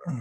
How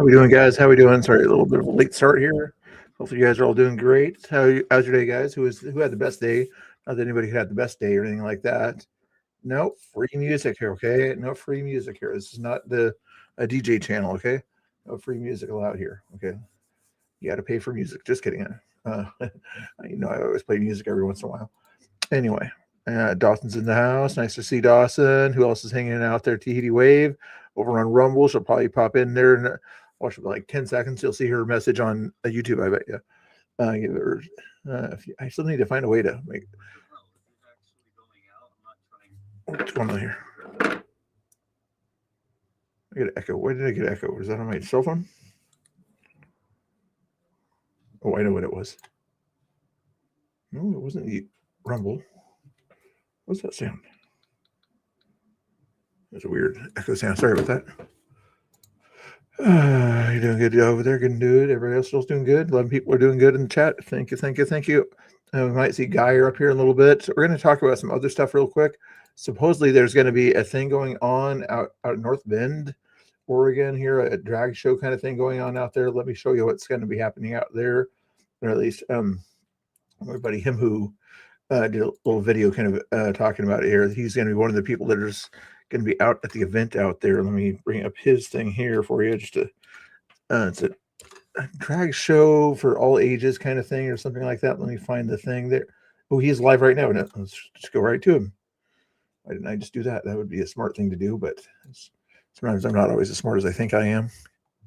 we doing, guys? How we doing? Sorry, a little bit of a late start here. Hopefully, you guys are all doing great. How's your day, guys? Who had the best day? Not that anybody had the best day or anything like that. No free music here, okay? No free music here. This is not a DJ channel, okay? No free music allowed here, okay? You got to pay for music. Just kidding. I always play music every once in a while. Anyway, Dawson's in the house. Nice to see Dawson. Who else is hanging out there? Tahiti Wave over on Rumble. She'll probably pop in there and watch for like 10 seconds. You'll see her message on YouTube, I bet you. Give her, I still need to find a way to make. What's going on here? I get an echo. Why did I get an echo? Was that on my cell phone? Oh, I know what it was. No, it wasn't the Rumble. What's that sound? That's a weird echo sound. Sorry about that. You're doing good over there. Good dude. Everybody else still doing good. 11 people are doing good in the chat. Thank you. Thank you. Thank you. We might see Geyer up here in a little bit. So we're going to talk about some other stuff real quick. Supposedly there's going to be a thing going on out in North Bend, Oregon here, a drag show kind of thing going on out there. Let me show you what's going to be happening out there. Or at least my buddy him who did a little video kind of talking about it here. He's going to be one of the people that is going to be out at the event out there. Let me bring up his thing here for you. Just to it's a drag show for all ages kind of thing or something like that. Let me find the thing there. Oh, he's live right now. Let's just go right to him. Why didn't I just do that? That would be a smart thing to do, but sometimes I'm not always as smart as I think I am.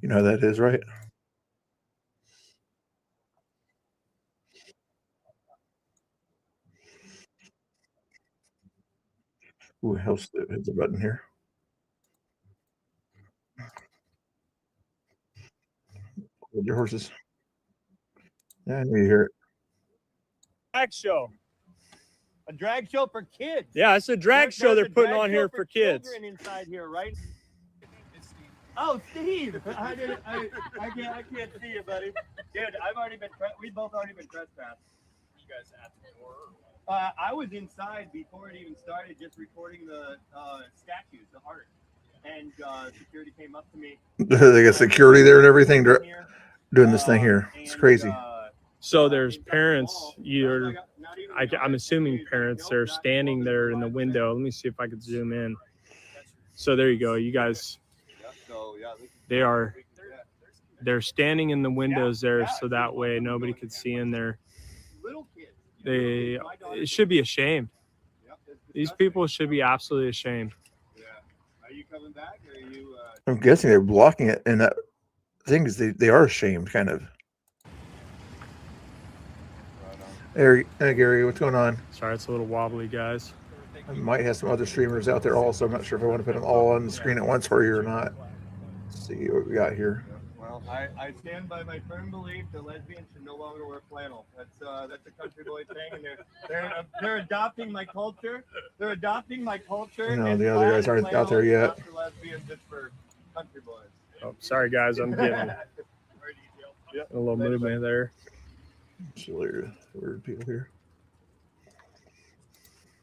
You know how that is, right? Ooh, how's the button here? Hold your horses. Yeah, I know you hear it. Drag show. A drag show for kids. Yeah, it's a drag show they're putting on here for kids. Inside here, right? Oh, Steve! I can't see you, buddy. Dude, we've both already been trespassed. You guys at the door? I was inside before it even started, just recording the statues, the art, and security came up to me. They got security there and everything doing this thing here. It's crazy. So there's parents. I'm assuming parents. They're standing there in the window. Let me see if I could zoom in. So there you go, you guys. They're standing in the windows there, so that way nobody could see in there. It should be ashamed. These people should be absolutely ashamed. you coming back, or are you? I'm guessing they're blocking it, and that thing is they are ashamed, kind of. Hey, Gary, what's going on? Sorry, it's a little wobbly, guys. I might have some other streamers out there also. I'm not sure if I want to put them all on the screen at once for you or not. Let's see what we got here. Well, I stand by my firm belief that lesbians should no longer wear flannel. That's a country boy thing, and they're adopting my culture. They're adopting my culture. No, and the other guys aren't out there yet. Not for lesbians, it's for country boys. Oh, sorry, guys. I'm getting a little movement there. So weird people here.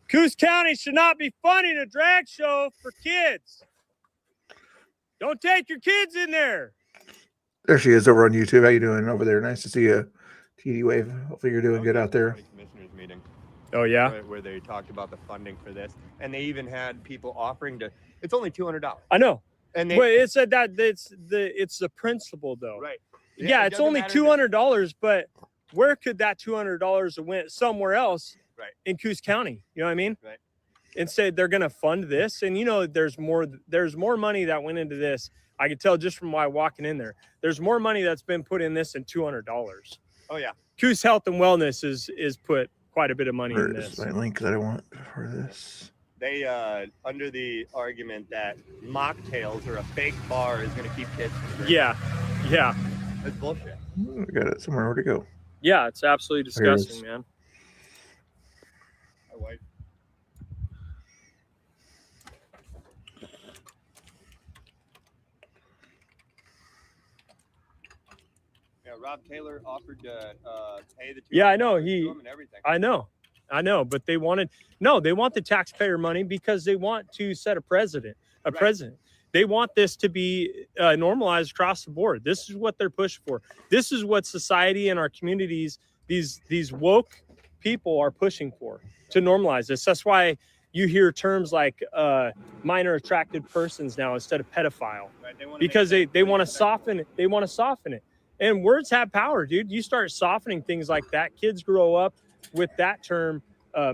Coos County should not be funding a drag show for kids. Don't take your kids in there. There she is over on YouTube. How you doing over there? Nice to see you, TD Wave. Hopefully you're doing good out there. Commissioners meeting. Oh yeah, where they talked about the funding for this, and they even had people offering to. It's only $200. I know. And they, But it said that it's the principle though. right. Yeah, it it's doesn't only matter $200, but where could that $200 have went? Somewhere else, Right. In Coos County. You know what I mean? Right. Instead, they're gonna fund this, and there's more money that went into this. I could tell just from walking in there. There's more money that's been put in this than $200. Oh yeah. Coos Health and Wellness is put quite a bit of money in Where this. is my link that I want for this? They under the argument that mocktails or a fake bar is going to keep kids from drinking. Yeah, That's bullshit. I got it somewhere. Where'd it go? yeah. It's absolutely Here it is. disgusting, man. My wife. Yeah, Rob Taylor offered to pay the. Yeah, I know. $200 to him and everything. I know, but they want the taxpayer money because they want to set a precedent. They want this to be normalized across the board. This is what they're pushing for. This is what society and our communities, these woke people are pushing for, to normalize this. That's why you hear terms like minor attracted persons now instead of pedophile, Right, because they want to soften it. They want to soften it. And words have power, dude. You start softening things like that. Kids grow up with that term,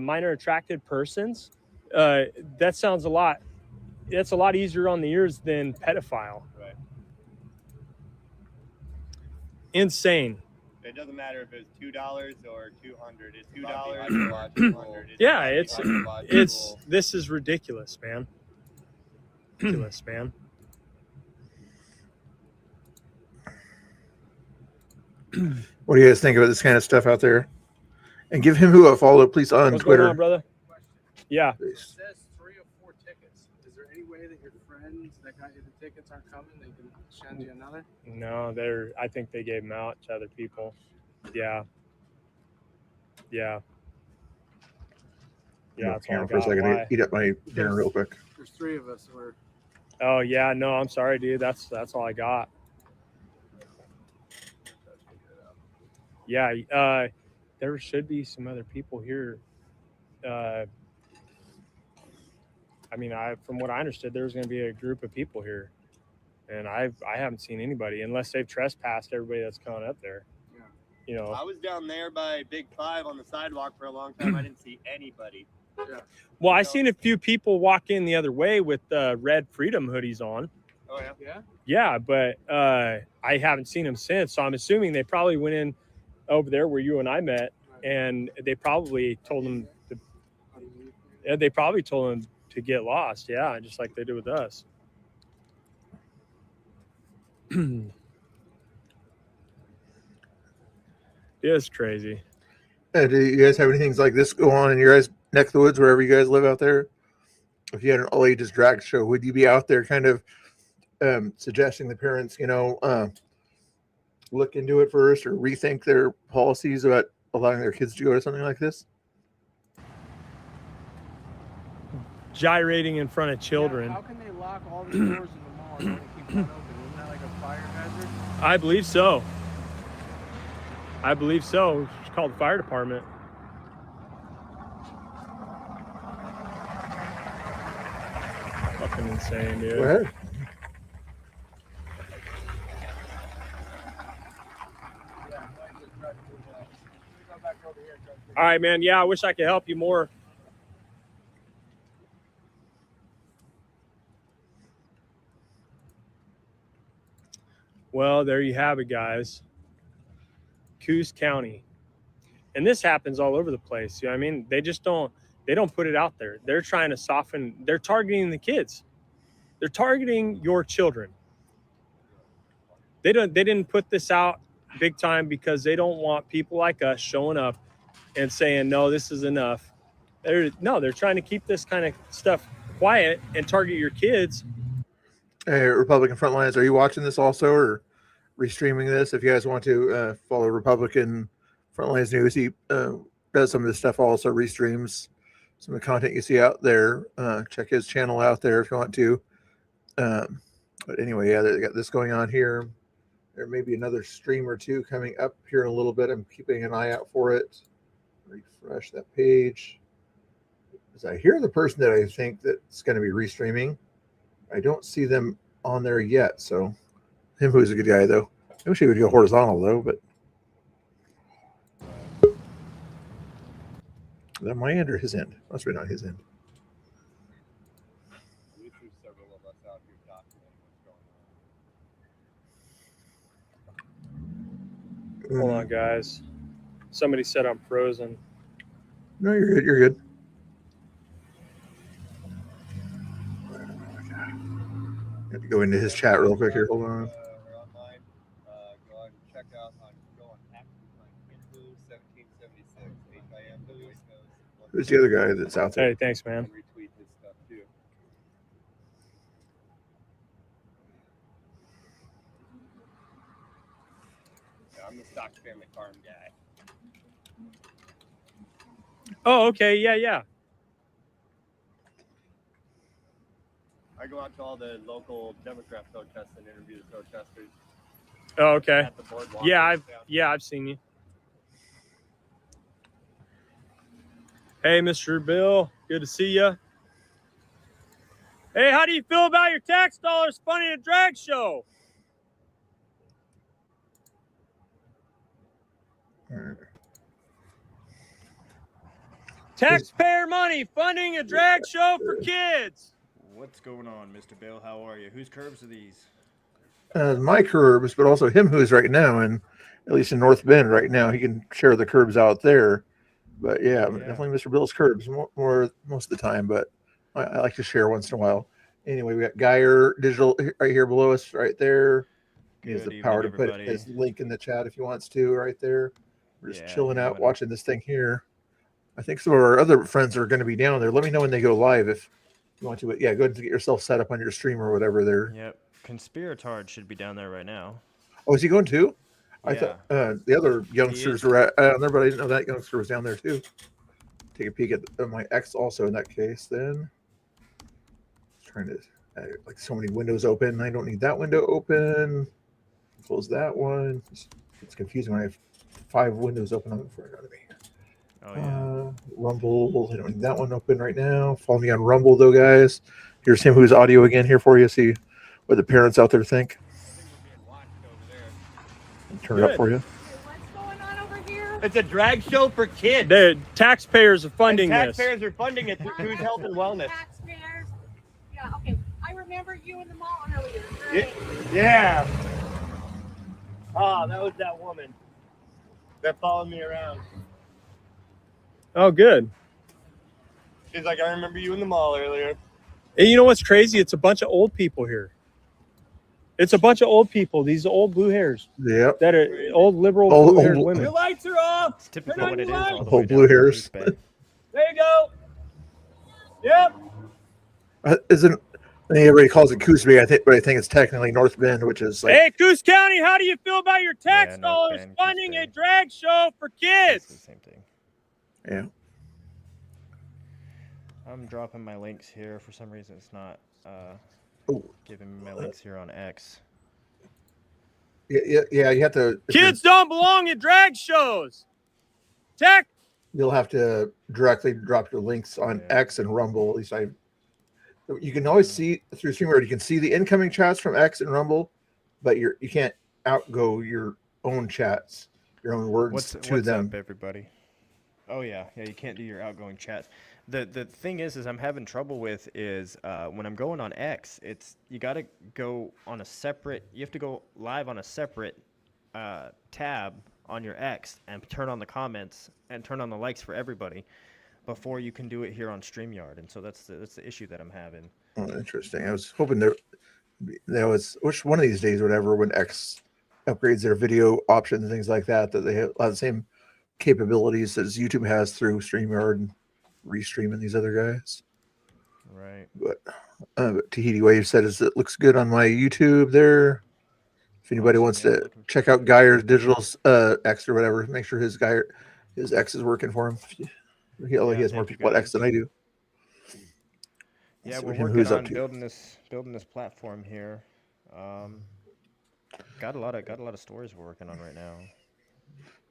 minor attracted persons. That sounds a lot. That's a lot easier on the ears than pedophile. Right. Insane. It doesn't matter if it's $2 or $200. It's $2. Yeah, this is ridiculous, man. Ridiculous, man. What do you guys think about this kind of stuff out there? And give him a follow, please, on What's Twitter. going on, brother? Yeah. It says 3 or 4 tickets. Is there any way that your friends that got you the tickets aren't coming? They can send you another? No, I think they gave them out to other people. Yeah. Yeah. Yeah. That's all I For a got. second, Why? eat up my dinner real quick. There's 3 of us. We're Oh yeah, no, I'm sorry, dude. That's all I got. Yeah, there should be some other people here. I mean, from what I understood, there was going to be a group of people here, and I haven't seen anybody unless they've trespassed everybody that's gone up there. Yeah. You know. I was down there by Big 5 on the sidewalk for a long time. I didn't see anybody. yeah. Well, I seen a few people walk in the other way with red Freedom hoodies on. Oh yeah. Yeah. Yeah, but I haven't seen them since. So I'm assuming they probably went in over there where you and I met, and they probably told them to get lost. Yeah, just like they did with us. It's crazy. Do you guys have anything like this go on in your guys' neck of the woods, wherever you guys live out there? If you had an all ages drag show, would you be out there kind of suggesting the parents, look into it first or rethink their policies about allowing their kids to go to something like this? Gyrating in front of children. Yeah, how can they lock all the doors in the mall and only keep one open? Isn't that like a fire hazard? I believe so. It's called the fire department. Fucking insane, dude. Go ahead. All right, man. Yeah, I wish I could help you more. Well, there you have it, guys. Coos County. And this happens all over the place. You know what I mean? They don't put it out there. They're trying to soften. They're targeting the kids. They're targeting your children. They didn't put this out big time because they don't want people like us showing up and saying, no, this is enough. They're trying to keep this kind of stuff quiet and target your kids. Hey, Republican Frontlines, are you watching this also or restreaming this? If you guys want to follow Republican Frontlines News, he does some of this stuff also, restreams some of the content you see out there. Check his channel out there if you want to. But anyway, yeah, they got this going on here. There may be another stream or two coming up here in a little bit. I'm keeping an eye out for it. Refresh that page. As I hear the person that I think that's going to be restreaming, I don't see them on there yet. So him who's a good guy though. I wish he would go horizontal though, but is that my end or his end? Must be not his end. Hold on, guys. Somebody said I'm frozen. No, you're good. You're good. Have to go into his chat real quick here. Hold on. We're online. Go on and check out go on Hindu 1776 HIM. Who's the other guy that's out there? Hey, thanks, man. Retweet his stuff too. Yeah, I'm the Stock Family Farm guy. Oh, okay. Yeah. I go out to all the local Democrat protests and interview the protesters Oh, okay. at the boardwalk. Yeah, I've seen you. Hey, Mr. Bill. Good to see you. Hey, how do you feel about your tax dollars funding a drag show? Taxpayer money funding a drag show for kids. What's going on, Mr. Bill? How are you? Whose curbs are these? My curbs, but also him who's right now, and at least in North Bend right now, he can share the curbs out there. But yeah, definitely Mr. Bill's curbs more most of the time. But I like to share once in a while. Anyway, we got Geyer Digital right here below us, right there. He has the power to put his link in the chat if he wants to, right there. We're just chilling out, watching this thing here. I think some of our other friends are going to be down there. Let me know when they go live if you want to. But yeah, go ahead and get yourself set up on your stream or whatever there. Yep. Conspiratard should be down there right now. Oh, is he going too? I Yeah. thought the other youngsters were down there, but I didn't know that youngster was down there too. Take a peek at my ex also in that case then. Trying to like so many windows open. I don't need that window open. Close that one. It's confusing when I have 5 windows open on the front of me. Oh, yeah. Rumble. I don't need that one open right now. Follow me on Rumble though, guys. Here's him who's audio again here for you. See what the parents out there think. Turn it up for you. What's going on over here? It's a drag show for kids. The taxpayers are funding and this. taxpayers are funding it through Cruise Health and Wellness. Taxpayers. Yeah, okay. I remember you in the mall earlier. Right? Yeah. Oh, that was that woman that followed me around. Oh, good. She's like, I remember you in the mall earlier. And you know what's crazy? It's a bunch of old people here. It's a bunch of old people. These old blue hairs. Yep. That are old liberal blue-haired women. Your lights are off. It's typically what it is. All the Whole way blue down to hairs. East Bay. There you go. Yep. Isn't everybody calls it Coos Bay? But I think it's technically North Bend, which is like. Hey, Coos County, how do you feel about your tax North dollars Bend, funding Coos a Bay. drag show for It's kids? the same thing. Yeah. I'm dropping my links here. For some reason, it's not Oh. giving me my links here on X. Yeah. You have to. Kids don't belong in drag shows. You'll have to directly drop your links on X and Rumble. At least you can always see through StreamYard. You can see the incoming chats from X and Rumble, but you can't outgo your own chats, your own words What's to them. up, everybody? Oh yeah, you can't do your outgoing chats. the thing is I'm having trouble with is when I'm going on X, you got to go on a separate. You have to go live on a separate tab on your X and turn on the comments and turn on the likes for everybody before you can do it here on StreamYard. And so that's the issue that I'm having. Oh, interesting. I was hoping there was which one of these days, whatever, when X upgrades their video options and things like that, that they have a lot of the same capabilities as YouTube has through StreamYard and Restream and these other guys. Right. But Tahiti Wave said it looks good on my YouTube there. If anybody wants to check out Geyer's Digital's X or whatever, make sure his X is working for him. He has more people at X than I do. Yeah, So we're him, working who's on up to? building this platform here. Got a lot of stories we're working on right now.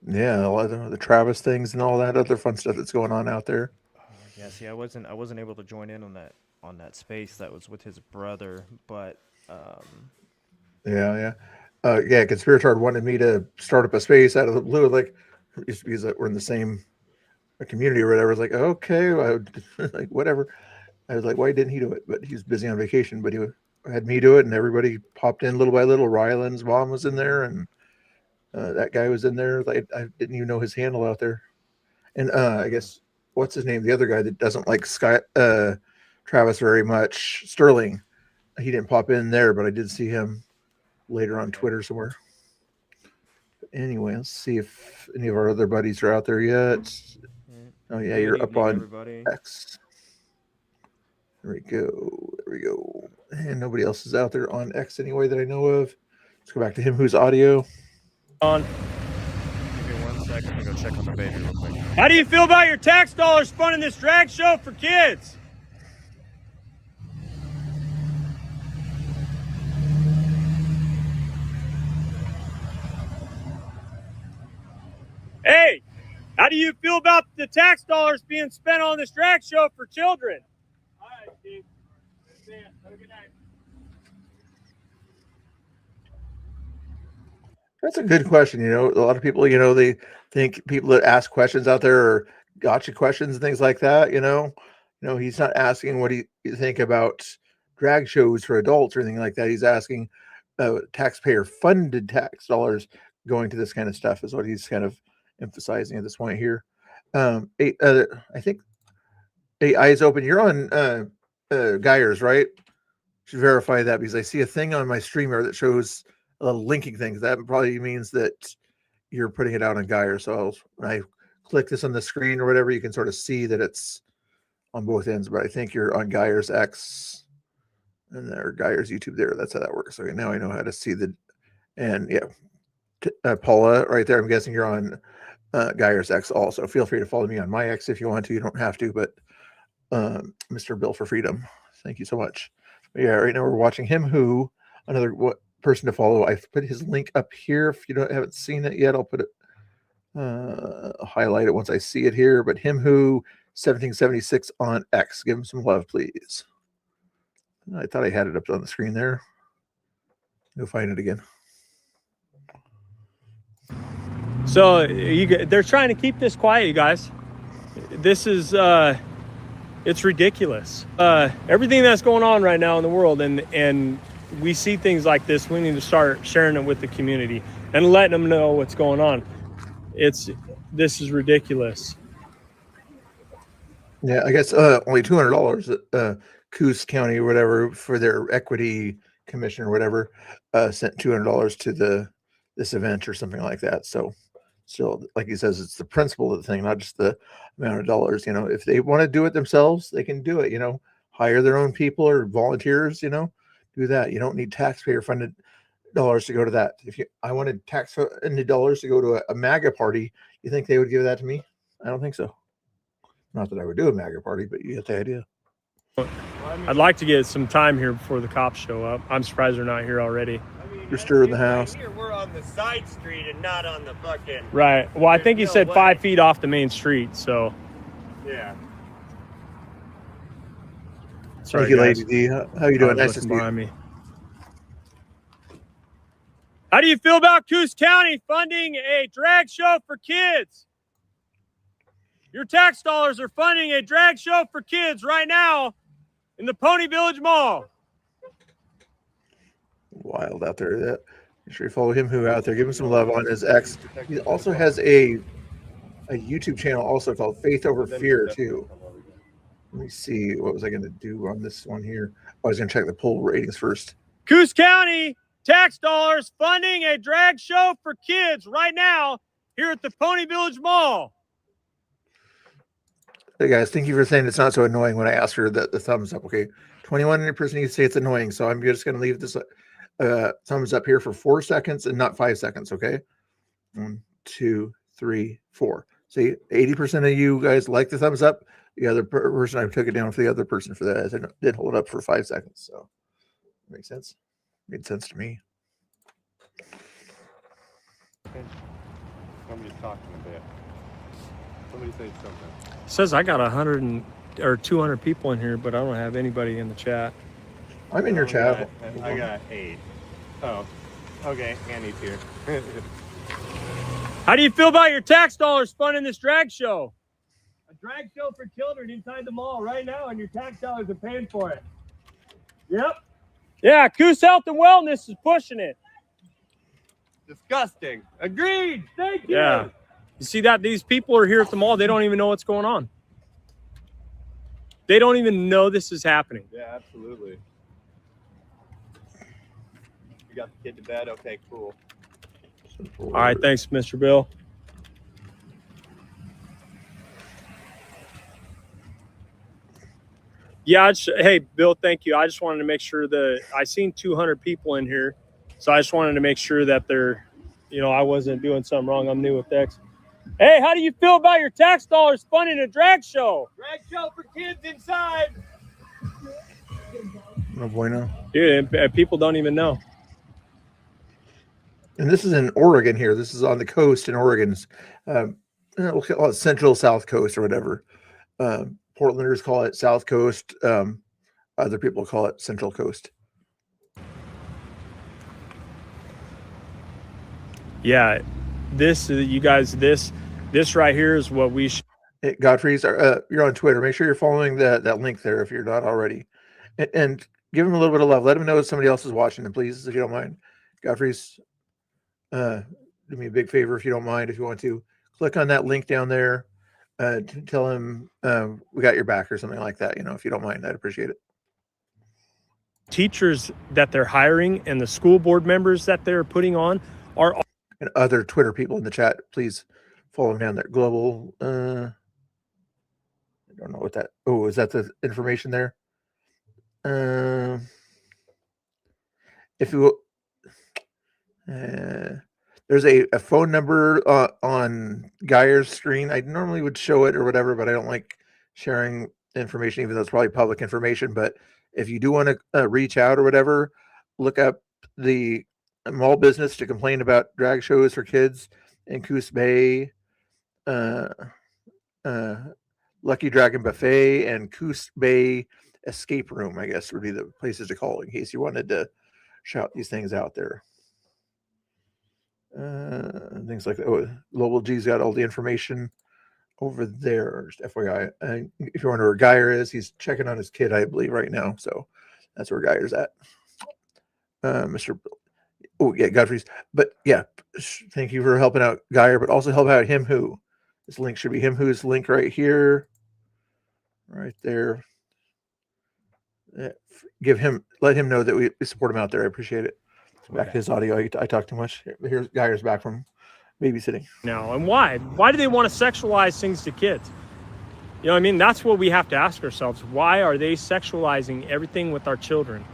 Yeah, a lot of the Travis things and all that other fun stuff that's going on out there. Yeah, see, I wasn't able to join in on that space that was with his brother, but Yeah. Conspiratard wanted me to start up a space out of the blue, like because we're in the same community or whatever. I was like, okay, like whatever. I was like, why didn't he do it? But he's busy on vacation. But he had me do it, and everybody popped in little by little. Ryland's mom was in there, and that guy was in there. Like, I didn't even know his handle out there. And I guess what's his name? The other guy that doesn't like Travis very much, Sterling. He didn't pop in there, but I did see him later on Twitter somewhere. But anyway, let's see if any of our other buddies are out there yet. Oh yeah, you're up on everybody. X. There we go. And nobody else is out there on X anyway that I know of. Let's go back to him who's audio. On. Give me 1 second to go check on the baby real quick. How do you feel about your tax dollars funding this drag show for kids? Hey, how do you feel about the tax dollars being spent on this drag show for children? All right, Steve. Have a good night. That's a good question. A lot of people, they think people that ask questions out there are gotcha questions and things like that. He's not asking what you think about drag shows for adults or anything like that. He's asking taxpayer funded tax dollars going to this kind of stuff is what he's kind of emphasizing at this point here. I think 8 Eyes Open. You're on Geyer's, right? Should verify that because I see a thing on my streamer that shows linking things. That probably means that you're putting it out on Geyer. So when I click this on the screen or whatever, you can sort of see that it's on both ends. But I think you're on Geyer's X and there Geyer's YouTube there. That's how that works. Okay, now I know how to see Paula right there. I'm guessing you're on Geyer's X also. Feel free to follow me on my X if you want to. You don't have to, but Mr. Bill for Freedom. Thank you so much. But yeah, right now we're watching him who another person to follow. I've put his link up here. If you haven't seen it yet, I'll put it highlight it once I see it here. But him who 1776 on X. Give him some love, please. I thought I had it up on the screen there. Go find it again. So they're trying to keep this quiet, you guys. This is it's ridiculous. Everything that's going on right now in the world, and we see things like this, we need to start sharing it with the community and letting them know what's going on. This is ridiculous. Yeah, I guess only $200 at Coos County or whatever for their equity commission or whatever sent $200 to this event or something like that. So like he says, it's the principle of the thing, not just the amount of dollars. If they want to do it themselves, they can do it. Hire their own people or volunteers. Do that. You don't need taxpayer funded dollars to go to that. I wanted tax funded dollars to go to a MAGA party, you think they would give that to me? I don't think so. Not that I would do a MAGA party, but you get the idea. I'd like to get some time here before the cops show up. I'm surprised they're not here already. You're stirring the house. Here we're on the side street and not on the fucking. Right. Well, I think he said 5 feet off the main street. So. Yeah. Sorry, thank you, Lady D. How you doing? Nice to see you. Me. How do you feel about Coos County funding a drag show for kids? Your tax dollars are funding a drag show for kids right now in the Pony Village Mall. Wild out there. That make sure you follow him who out there. Give him some love on his X. He also has a YouTube channel also called Faith Over Fear too. Let me see. What was I going to do on this one here? I was going to check the poll ratings first. Coos County tax dollars funding a drag show for kids right now here at the Pony Village Mall. Hey guys, thank you for saying it's not so annoying when I ask her the thumbs up. Okay, 21% you say it's annoying, so I'm just going to leave this thumbs up here for 4 seconds and not 5 seconds. Okay, 1, 2, 3, 4. See, 80% of you guys like the thumbs up. The other person, I took it down for the other person for that. I did hold it up for 5 seconds. So, makes sense. Made sense to me. Somebody's talking a bit. Somebody say something. It says I got 100 or 200 people in here, but I don't have anybody in the chat. I'm in your chat. I got 8. Oh, okay. Annie's here. How do you feel about your tax dollars funding this drag show? A drag show for children inside the mall right now, and your tax dollars are paying for it. Yep. Yeah, Coos Health and Wellness is pushing it. Disgusting. Agreed. Thank you. Yeah. You see that? These people are here at the mall. They don't even know what's going on. They don't even know this is happening. Yeah, absolutely. You got the kid to bed? Okay, cool. All right. Thanks, Mr. Bill. Yeah. Hey, Bill, thank you. I just wanted to make sure that I seen 200 people in here. So I just wanted to make sure that they're, I wasn't doing something wrong. I'm new with X. Hey, how do you feel about your tax dollars funding a drag show? Drag show for kids inside. No bueno. Dude, and people don't even know. And this is in Oregon here. This is on the coast in Oregon. We'll call it Central South Coast or whatever. Portlanders call it South Coast. Other people call it Central Coast. Yeah, you guys, this right here is what we should. Hey, Godfrey's, you're on Twitter. Make sure you're following that link there if you're not already, and give him a little bit of love. Let him know somebody else is watching him, please, if you don't mind. Godfrey's, do me a big favor if you don't mind. If you want to click on that link down there, tell him we got your back or something like that. If you don't mind, I'd appreciate it. Teachers that they're hiring and the school board members that they're putting on are. And other Twitter people in the chat, please follow them down there. Global, I don't know what that. Oh, is that the information there? If you, there's a phone number on Geyer's screen. I normally would show it or whatever, but I don't like sharing information, even though it's probably public information. But if you do want to reach out or whatever, look up the mall business to complain about drag shows for kids in Coos Bay, Lucky Dragon Buffet, and Coos Bay Escape Room, I guess would be the places to call in case you wanted to shout these things out there. Things like that. Oh, Global G's got all the information over there. Just FYI, if you wonder where Geyer is, he's checking on his kid, I believe, right now. So that's where Geyer's at. Mr. Oh, yeah, Godfrey's. But yeah, thank you for helping out Geyer, but also help out him who. This link should be him who's link right here. Right there. Let him know that we support him out there. I appreciate it. Back to his audio. I talk too much. Here's Geyer's back from babysitting. Now, and why? Why do they want to sexualize things to kids? You know what I mean? That's what we have to ask ourselves. Why are they sexualizing everything with our children?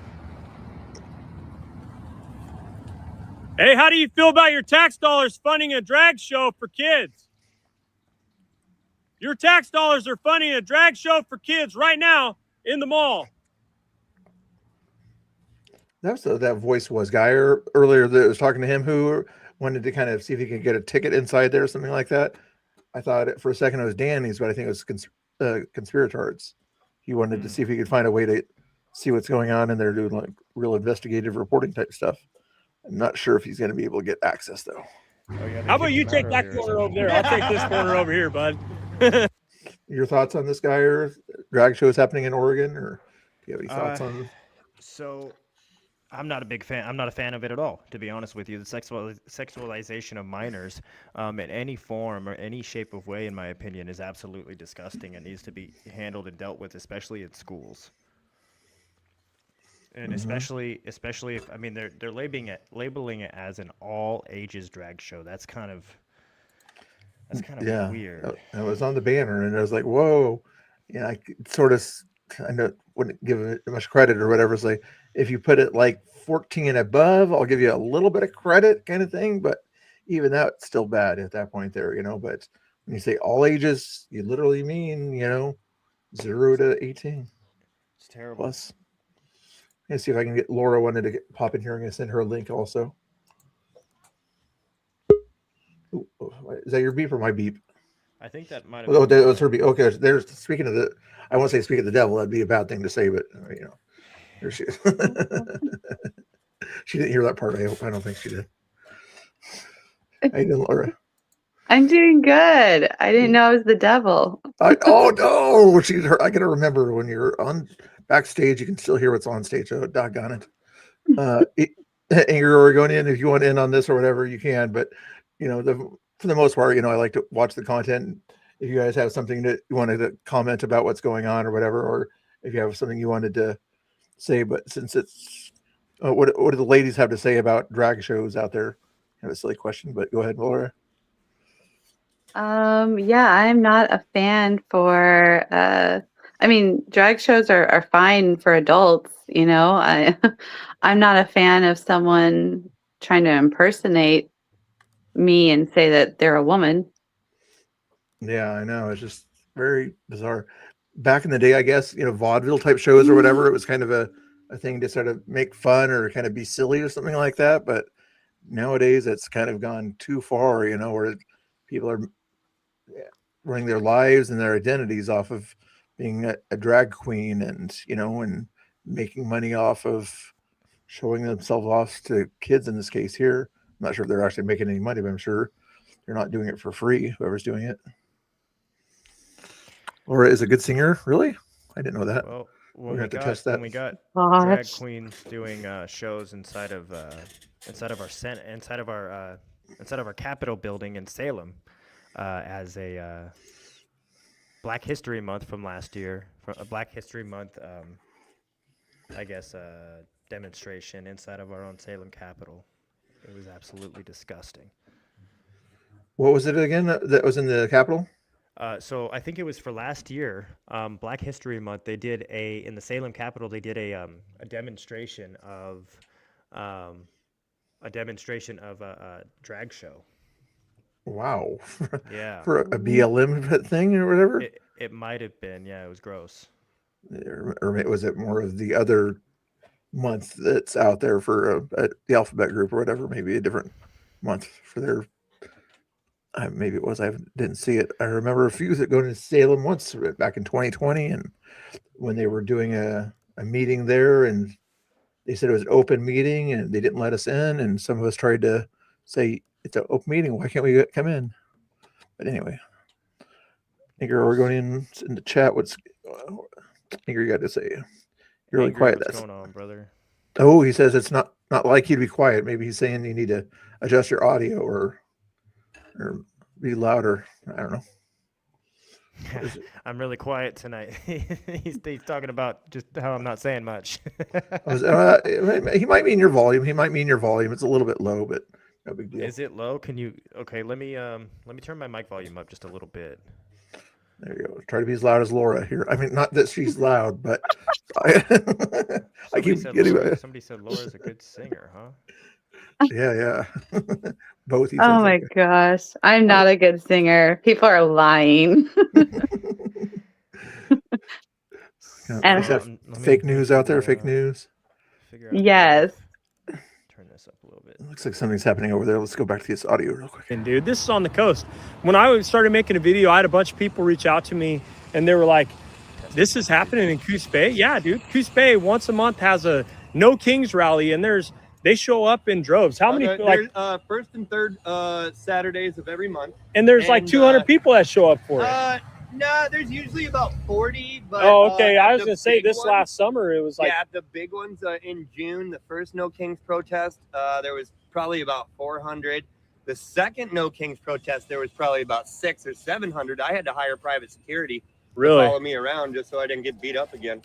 Hey, how do you feel about your tax dollars funding a drag show for kids? Your tax dollars are funding a drag show for kids right now in the mall. That's that voice was Geyer earlier that was talking to him who wanted to kind of see if he could get a ticket inside there or something like that. I thought for a second it was Danny's, but I think it was conspirators. He wanted to see if he could find a way to see what's going on, and they're doing like real investigative reporting type stuff. I'm not sure if he's going to be able to get access though. Oh, yeah, how about you take that corner over there? I'll take this corner over here, bud. your thoughts on this guy or drag shows happening in Oregon, or do you have any thoughts on? So I'm not a big fan. I'm not a fan of it at all, to be honest with you. The sexualization of minors, in any form or any shape of way, in my opinion, is absolutely disgusting and needs to be handled and dealt with, especially in schools. And especially if I mean they're labeling it as an all ages drag show. That's kind of weird. It was on the banner, and I was like, whoa. Yeah, I wouldn't give it much credit or whatever. It's like, if you put it like 14 and above, I'll give you a little bit of credit kind of thing. But even that, it's still bad at that point there, But when you say all ages, you literally mean, 0 to 18. It's terrible. Plus, let's see if I can get Laura wanted to pop in here. I'm going to send her a link also. Ooh, is that your beep or my beep? I think that might have. Oh, that was her beep. Okay, there's speaking of the. I won't say speak of the devil. That'd be a bad thing to say, but there she is. She didn't hear that part. I don't think she did. How you doing, Laura? I'm doing good. I didn't know I was the devil. Oh no, I gotta remember when you're on backstage, you can still hear what's on stage. Oh, doggone it. Angry Oregonian, if you want in on this or whatever, you can. But for the most part, I like to watch the content. If you guys have something that you wanted to comment about what's going on or whatever, or if you have something you wanted to say, but since it's what do the ladies have to say about drag shows out there? I have a silly question, but go ahead, Laura. Yeah, I'm not a fan for drag shows are fine for adults, I'm not a fan of someone trying to impersonate me and say that they're a woman. Yeah, I know. It's just very bizarre. Back in the day, I guess, vaudeville type shows or whatever, it was kind of a thing to sort of make fun or kind of be silly or something like that. But nowadays it's kind of gone too far, where people are running their lives and their identities off of being a drag queen and, and making money off of showing themselves off to kids in this case here. I'm not sure if they're actually making any money, but I'm sure they're not doing it for free, whoever's doing it. Laura is a good singer, really? I didn't know that. Well, we're going to test that. When we got drag queens doing shows inside of our Capitol building in Salem, as a Black History Month from last year, for a Black History Month, demonstration inside of our own Salem Capitol. It was absolutely disgusting. What was it again that was in the Capitol? So I think it was for last year, Black History Month. They did in the Salem Capitol. They did a demonstration of a drag show. Wow. Yeah. For a BLM thing or whatever. It might have been. Yeah, it was gross. Or was it more of the other month that's out there for the alphabet group or whatever? Maybe a different month for their. Maybe it was. I didn't see it. I remember a few that going to Salem once back in 2020, and when they were doing a meeting there, and they said it was an open meeting, and they didn't let us in, and some of us tried to say it's an open meeting. Why can't we come in? But anyway, Angry Oregonian in the chat. What's Angry got to say? You're really quiet. What's going on, brother? Oh, he says it's not like you to be quiet. Maybe he's saying you need to adjust your audio or be louder. I don't know. I'm really quiet tonight. He's talking about just how I'm not saying much. He might mean your volume. It's a little bit low, but no big deal. Is it low? Can you? Okay, let me turn my mic volume up just a little bit. There you go. Try to be as loud as Laura here. I mean, not that she's loud, but somebody said Laura's a good singer, huh? Yeah. Both. Oh my gosh. I'm not a good singer. People are lying. And fake news out there, fake news. Yes. Turn this up a little bit. It looks like something's happening over there. Let's go back to this audio real quick. And dude, this is on the coast. When I started making a video, I had a bunch of people reach out to me and they were like, this is happening in Coos Bay? Yeah, dude. Coos Bay once a month has a No Kings rally, and they show up in droves. How many? First and third Saturdays of every month. And there's like 200 people that show up for it. Nah, there's usually about 40. But, Oh, okay. at I was the gonna say big this ones- last summer it was like yeah, the big ones in June, the first No Kings protest, there was probably about 400. The second No Kings protest, there was probably about 600 or 700. I had to hire private security to really. follow me around just so I didn't get beat up again.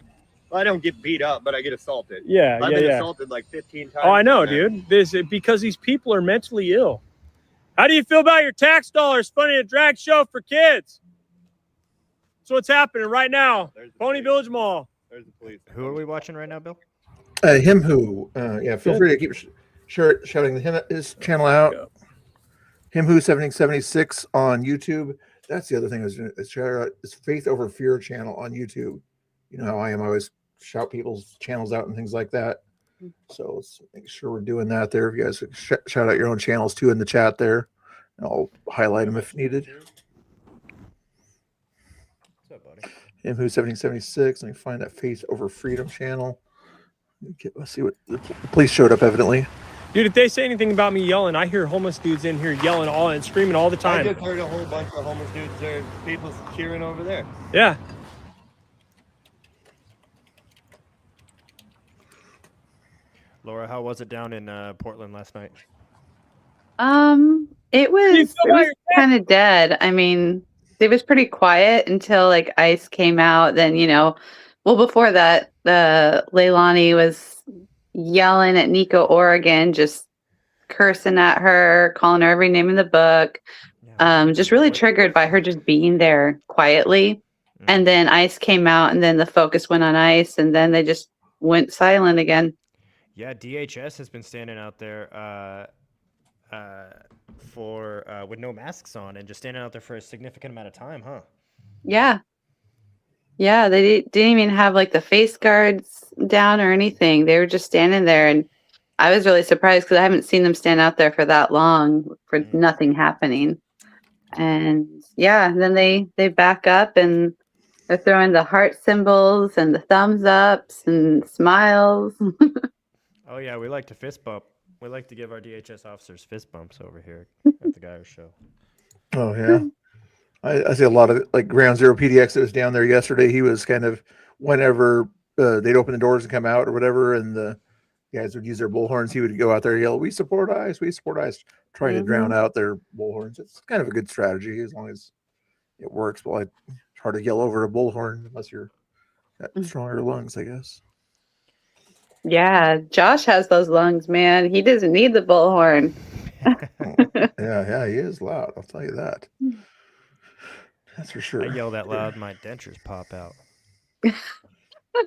Well, I don't get beat up, but I get assaulted. Yeah, I've yeah, been yeah. assaulted like 15 times. Oh, I know, down there. dude. This because these people are mentally ill. How do you feel about your tax dollars funding a drag show for kids? That's what's happening right now. There's the Pony police. Village Mall. There's the police. Who are we watching right now, Bill? Him who, yeah, feel free to keep shouting his channel out. Yeah. Him who 1776 on YouTube. That's the other thing I was doing. It's Faith Over Fear channel on YouTube. You know how I am. I always shout people's channels out and things like that. So let's make sure we're doing that there. If you guys could shout out your own channels too in the chat there, and I'll highlight them if needed. What's up, buddy? Him who 1776. Let me find that Faith Over Freedom channel. Let's see what the police showed up evidently. Dude, if they say anything about me yelling, I hear homeless dudes in here yelling all and screaming all the I time. just heard a whole bunch of homeless dudes there, people cheering over there. Yeah. Laura, how was it down in Portland last night? It you was feel about your kind of dead. I mean, it was pretty quiet until like ICE came out. Then, you know, well, before that, Leilani was yelling at Nico Oregon, just cursing at her, calling her every name in the book. Just really triggered by her just being there quietly. And then ICE came out, and then the focus went on ICE, and then they just went silent again. Yeah, DHS has been standing out there with no masks on and just standing out there for a significant amount of time, huh? Yeah. Yeah, they didn't even have like the face guards down or anything. They were just standing there, and I was really surprised because I haven't seen them stand out there for that long for nothing happening. And yeah, then they back up and they're throwing the heart symbols and the thumbs ups and smiles. Oh yeah, we like to fist bump. We like to give our DHS officers fist bumps over here at the Geyer Show. Oh yeah, I see a lot of like Ground Zero PDX that was down there yesterday. He was kind of whenever they'd open the doors and come out or whatever, and the guys would use their bullhorns. He would go out there and yell, "We support ICE! We support ICE!" Trying to drown out their bullhorns. It's kind of a good strategy as long as it works. Well, it's hard to yell over a bullhorn unless you're got stronger lungs, I guess. Yeah, Josh has those lungs, man. He doesn't need the bullhorn. Yeah, he is loud. I'll tell you that. That's for sure. I yell that loud, my dentures pop out.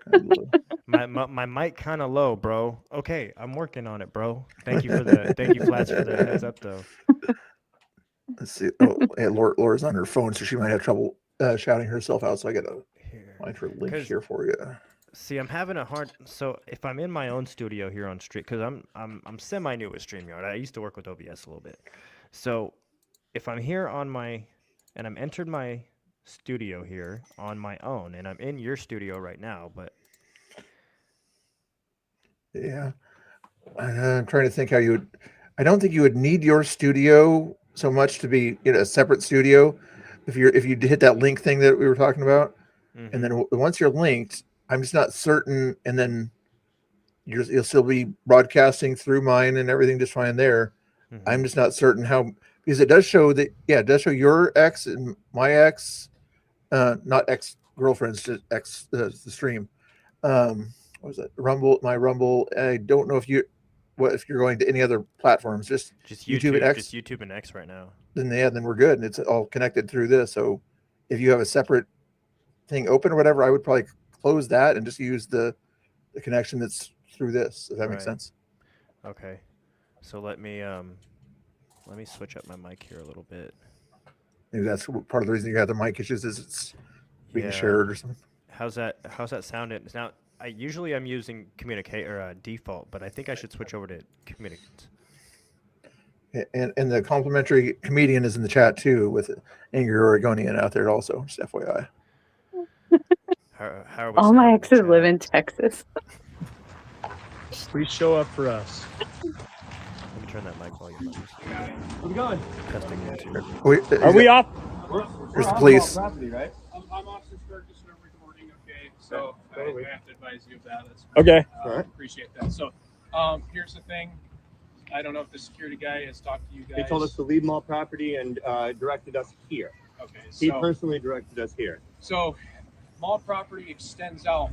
Kind of My mic kind of low, bro. Okay, I'm working on it, bro. Thank you Flats for the heads up though. Let's see. Oh, yeah, Laura's on her phone, so she might have trouble shouting herself out. So I gotta find her link here for you. See, I'm having a hard. So if I'm in my own studio here on Street, because I'm semi new with StreamYard. I used to work with OBS a little bit. So if I'm here and I'm entered my studio here on my own, and I'm in your studio right now, but Yeah, I'm trying to think how you would. I don't think you would need your studio so much to be a separate studio. If you hit that link thing that we were talking about, and then once you're linked, I'm just not certain. And then you'll still be broadcasting through mine and everything just fine there. I'm just not certain how, because it does show that, it does show your ex and my ex, not ex girlfriends, just ex the stream. What was that? Rumble, my Rumble. I don't know if you're going to any other platforms, just YouTube and X. Just YouTube and X right now. Then we're good, and it's all connected through this. So if you have a separate thing open or whatever, I would probably close that and just use the connection that's through this, if that makes sense. Okay, so let me switch up my mic here a little bit. Maybe that's part of the reason you got the mic issues, is it's being shared or something. How's that sounding now? I'm using communicate or default, but I think I should switch over to communicate. And the complimentary comedian is in the chat too, with Angry Oregonian out there also, just FYI. How are we All my sounding exes in live chat? in Texas. Please show up for us. Let me turn that mic volume up. Where we going? Testing YouTube. Are we off? There's the police. Property, right? I'm Austin Sturgis and I'm recording. Okay, so totally. I have to advise you of that. That's Okay. All right. Appreciate that. So, here's the thing. I don't know if the security guy has talked to you guys. They told us to leave mall property and directed us here. Okay. He So, personally directed us here. so mall property extends out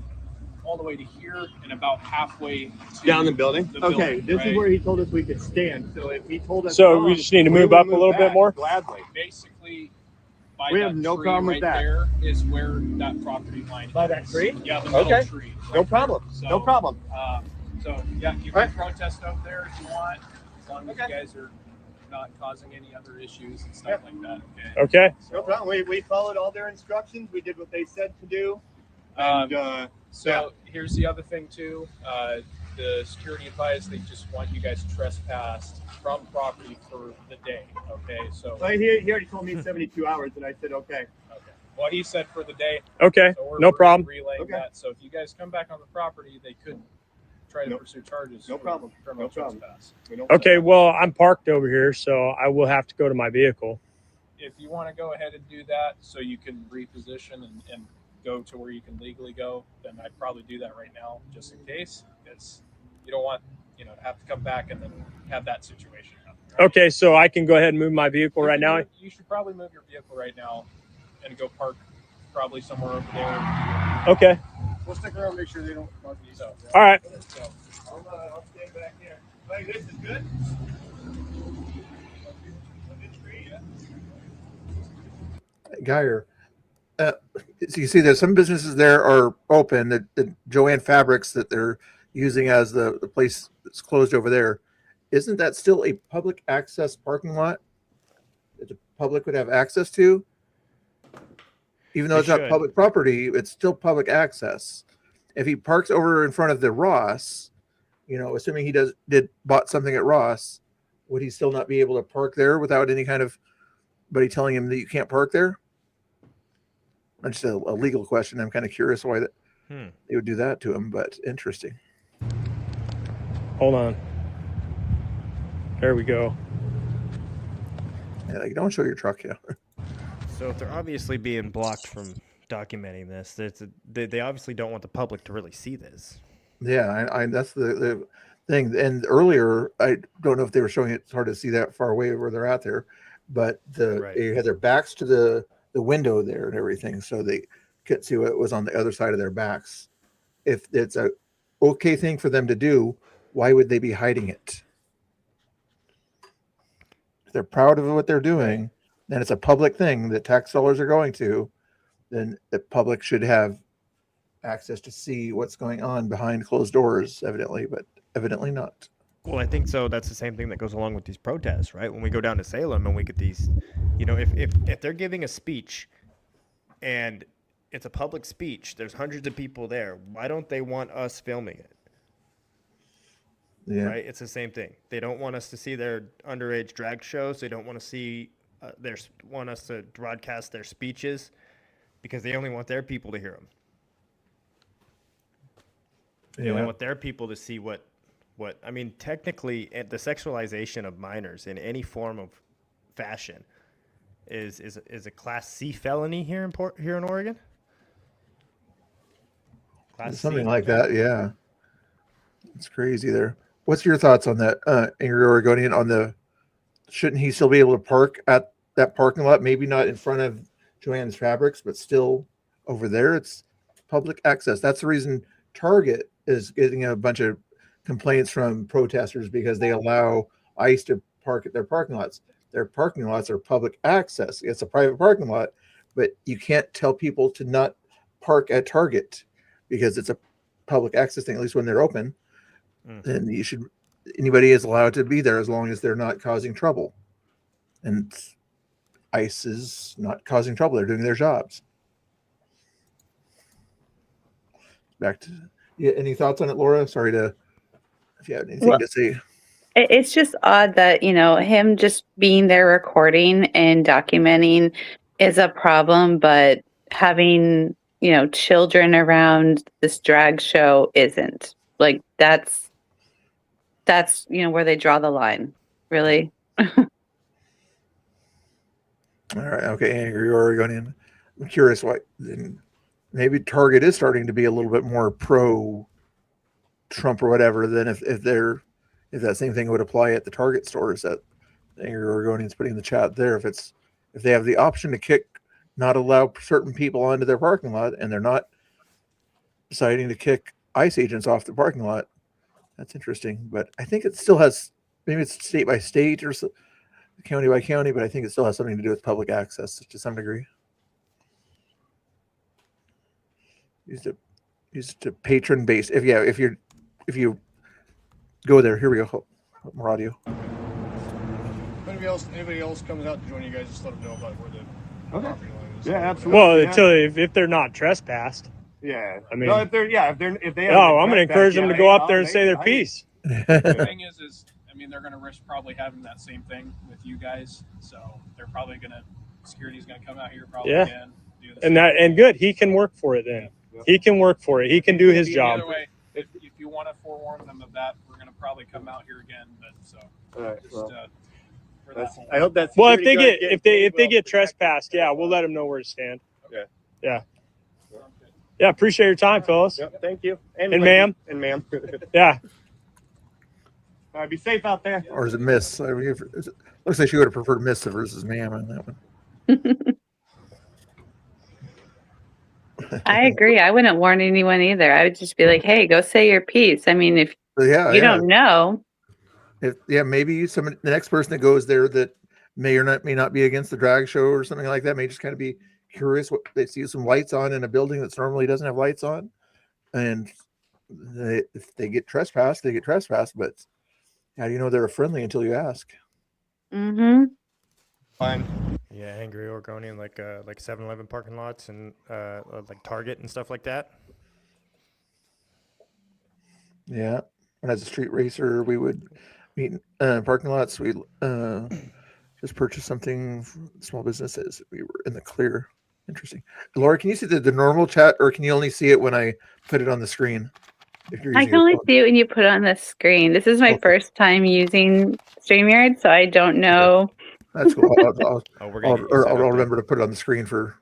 all the way to here and about halfway to Down the building? the Okay, building, this right? is where he told us we could stand. So if he told us So wrong, we just need to we move will up a little bit back more? Gladly. Basically, by We that have no tree problem with right that. there is where that property line By is. that tree? Yeah, the middle Okay. tree. No problem. So, No problem. So yeah, you All can right. protest up there if you want, as long as Okay. you guys are not causing any other issues and stuff like that. Okay. Okay. No problem. We followed all their instructions. We did what they said to do. Um, And, So here's the other thing too. The security advised they just want you guys trespassed from property for the day. Okay. So he already told me 72 hours, and I said, okay. okay. Well, he said for the day. Okay. So No problem. Relaying Okay. that. So if you guys come back on the property, they could try to Nope. pursue charges. No for problem. criminal No problem. trespass. We don't Okay. Well, I'm parked over here, so I will have to go to my vehicle. If you want to go ahead and do that, so you can reposition and go to where you can legally go, then I'd probably do that right now, just in case, because you don't want to have to come back and then have that situation happen. Right? Okay. So I can go ahead and move my vehicle You right can now. you should probably move your vehicle right now and go park probably somewhere over there. Okay. We'll stick around, make sure they don't bug you. So, All right. so I'll stand back here. Hey, this is good. Geyer. So you see there's some businesses there are open, the Joanne Fabrics that they're using as the place that's closed over there. Isn't that still a public access parking lot that the public would have access to? Even though They it's not should. public property, it's still public access. If he parks over in front of the Ross, assuming he bought something at Ross, would he still not be able to park there without any kind of buddy telling him that you can't park there? That's just a legal question. I'm kind of curious why they would do that to him, but interesting. Hold on. There we go. Yeah, like, don't show your truck, yeah. So if they're obviously being blocked from documenting this, they obviously don't want the public to really see this. Yeah, I that's the thing. And earlier, I don't know if they were showing it. It's hard to see that far away where they're at there, but Right. they had their backs to the window there and everything, so they couldn't see what was on the other side of their backs. If it's a okay thing for them to do, why would they be hiding it? If they're proud of what they're doing, then it's a public thing that tax dollars are going to, then the public should have access to see what's going on behind closed doors, evidently, but evidently not. Well, I think so. That's the same thing that goes along with these protests, right? When we go down to Salem and we get these, if they're giving a speech and it's a public speech, there's hundreds of people there. Why don't they want us filming it? Yeah. Right? It's the same thing. They don't want us to see their underage drag shows. They don't want to see want us to broadcast their speeches because they only want their people to hear them. They only want their people to see what I mean, technically, the sexualization of minors in any form of fashion is a Class C felony here in Oregon. Class Something C. like that, yeah. It's crazy there. What's your thoughts on that, Angry Oregonian, on shouldn't he still be able to park at that parking lot? Maybe not in front of Joanne's Fabrics, but still over there. It's public access. That's the reason Target is getting a bunch of complaints from protesters, because they allow ICE to park at their parking lots. Their parking lots are public access. It's a private parking lot, but you can't tell people to not park at Target because it's a public access thing, at least when they're open. Then anybody is allowed to be there as long as they're not causing trouble. And ICE is not causing trouble. They're doing their jobs. Back to any thoughts on it, Laura? Sorry if you have anything to say. It's just odd that, him just being there recording and documenting is a problem, but having, children around this drag show isn't. Like, that's where they draw the line, really. All right. Okay. Angry Oregonian. I'm curious why. Then maybe Target is starting to be a little bit more pro Trump or whatever than if that same thing would apply at the Target stores that Oregonians putting in the chat there. If they have the option to not allow certain people onto their parking lot, and they're not deciding to kick ICE agents off the parking lot, that's interesting. But I think it still has, maybe it's state by state or county by county, but I think it still has something to do with public access to some degree. Used to patron based. If you go there, here we go. More audio. If anybody else comes out to join you guys, just let them know about where the property line is. Yeah, absolutely. Well, Yeah. if they're not trespassed. Yeah. I mean, no, if they haven't I'm going to been encourage them to go up there and say their I- piece. The thing is, I mean, they're going to risk probably having that same thing with you guys. So they're probably going to, security's going to come out here probably again. Do the And good. He can work for it then. Yeah. He can work for it. He can do his job. Either way, if you want to forewarn them of that, we're going to probably come out here again. But so All right. just Well, for that whole, I hope that's. Well, if they get trespassed, yeah, we'll let them know where to stand. Yeah. Yeah. Yeah. Appreciate your time, fellas. Yep, thank you. And lady. ma'am. And ma'am. Yeah. All right, be safe out there. Or is it Miss? Looks like she would have preferred Miss versus ma'am on that one. I agree. I wouldn't warn anyone either. I would just be like, "Hey, go say your piece." I mean, if you don't know, maybe the next person that goes there that may not be against the drag show or something like that may just kind of be curious. What they see some lights on in a building that's normally doesn't have lights on, and if they get trespassed, they get trespassed. But how do you know they're friendly until you ask? mm-hmm. Fine. Yeah, angry Oregonian, like 7-Eleven parking lots and like Target and stuff like that. Yeah, and as a street racer, we would meet in parking lots. We just purchased something from small businesses. We were in the clear. Interesting. Laura, can you see the normal chat, or can you only see it when I put it on the screen? If you're I using can only your phone? see it when you put it on the screen. This is my Okay. first time using StreamYard, so I don't know. That's cool. I'll remember to put it on the screen for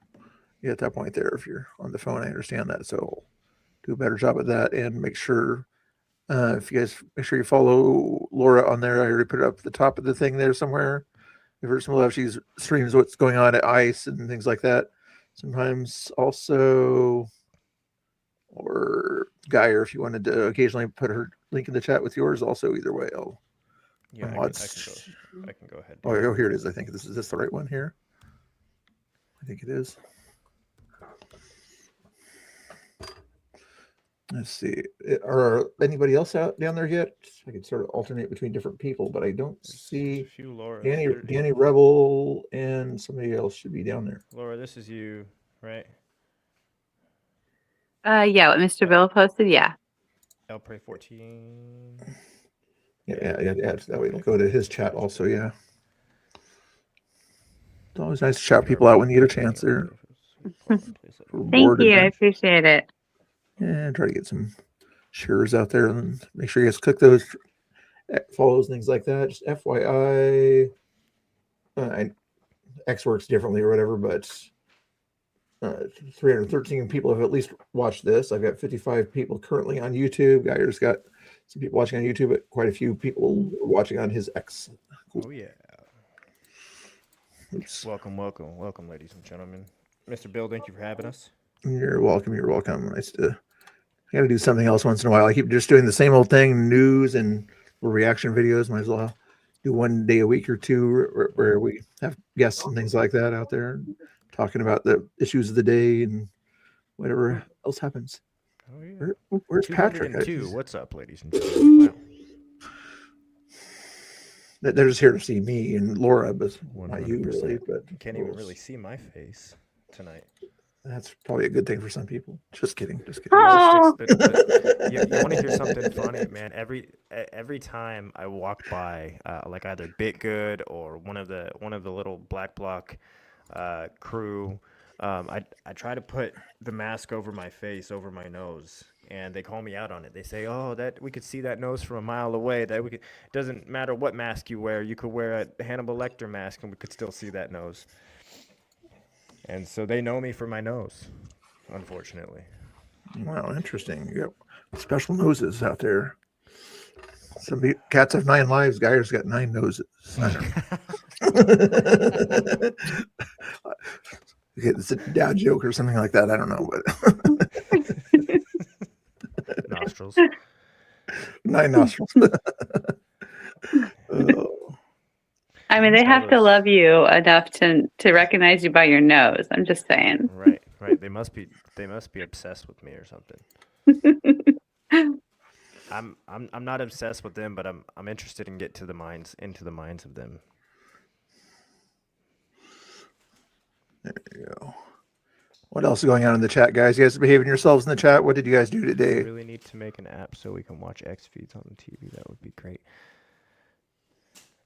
you at that point there. If you're on the phone, I understand that. So do a better job of that, and make sure if you guys make sure you follow Laura on there. I already put it up at the top of the thing there somewhere. If there's some she streams what's going on at ICE and things like that. Sometimes also, or Geyer, if you wanted to occasionally put her link in the chat with yours, also either way, I'll. Yeah, I can go ahead. Oh, here it is. I think is this the right one here? I think it is. Let's see. Are anybody else out down there yet? I could sort of alternate between different people, but I don't see Laura. Danny Rebel and somebody else should be down there. Laura, this is you, right? Yeah, what Mr. Bill posted, yeah. El Prey 14. Yeah. That way it'll go to his chat also. Yeah. It's always nice to shout people out when you get a chance there. Thank you. I appreciate it. And try to get some shares out there, and make sure you guys click those follows and things like that. Just FYI, X works differently or whatever, but 313 people have at least watched this. I've got 55 people currently on YouTube. Guyer's got some people watching on YouTube, but quite a few people watching on his X. Cool. Oh yeah. Oops. Welcome, ladies and gentlemen. Mr. Bill, thank you for having us. You're welcome. Nice to. I got to do something else once in a while. I keep just doing the same old thing, news and reaction videos. Might as well do one day a week or two where we have guests and things like that out there, talking about the issues of the day and whatever else happens. Oh yeah. Where's Patrick? 202. What's up, ladies and gentlemen? Wow. They're just here to see me and Laura, but 100%. not you really. But You can't even really see my face tonight. that's probably a good thing for some people. Just kidding. Oh. But you want to hear something funny, man? Every time I walk by, like either Bitgood or one of the little Black Block crew, I try to put the mask over my face, over my nose, and they call me out on it. They say, "Oh, that we could see that nose from a mile away. Doesn't matter what mask you wear. You could wear a Hannibal Lecter mask, and we could still see that nose." And so they know me for my nose, unfortunately. Wow, interesting. You got special noses out there. Cats have 9 lives. Geyer's got 9 noses. I don't know. It's a dad joke or something like that. I don't know, but Nostrils. 9 nostrils. Oh. I mean, they have to love you enough to recognize you by your nose. I'm just saying. Right. They must be obsessed with me or something. I'm not obsessed with them, but I'm interested in into the minds of them. There you go. What else is going on in the chat, guys? You guys behaving yourselves in the chat? What did you guys do today? We really need to make an app so we can watch X feeds on the TV. That would be great.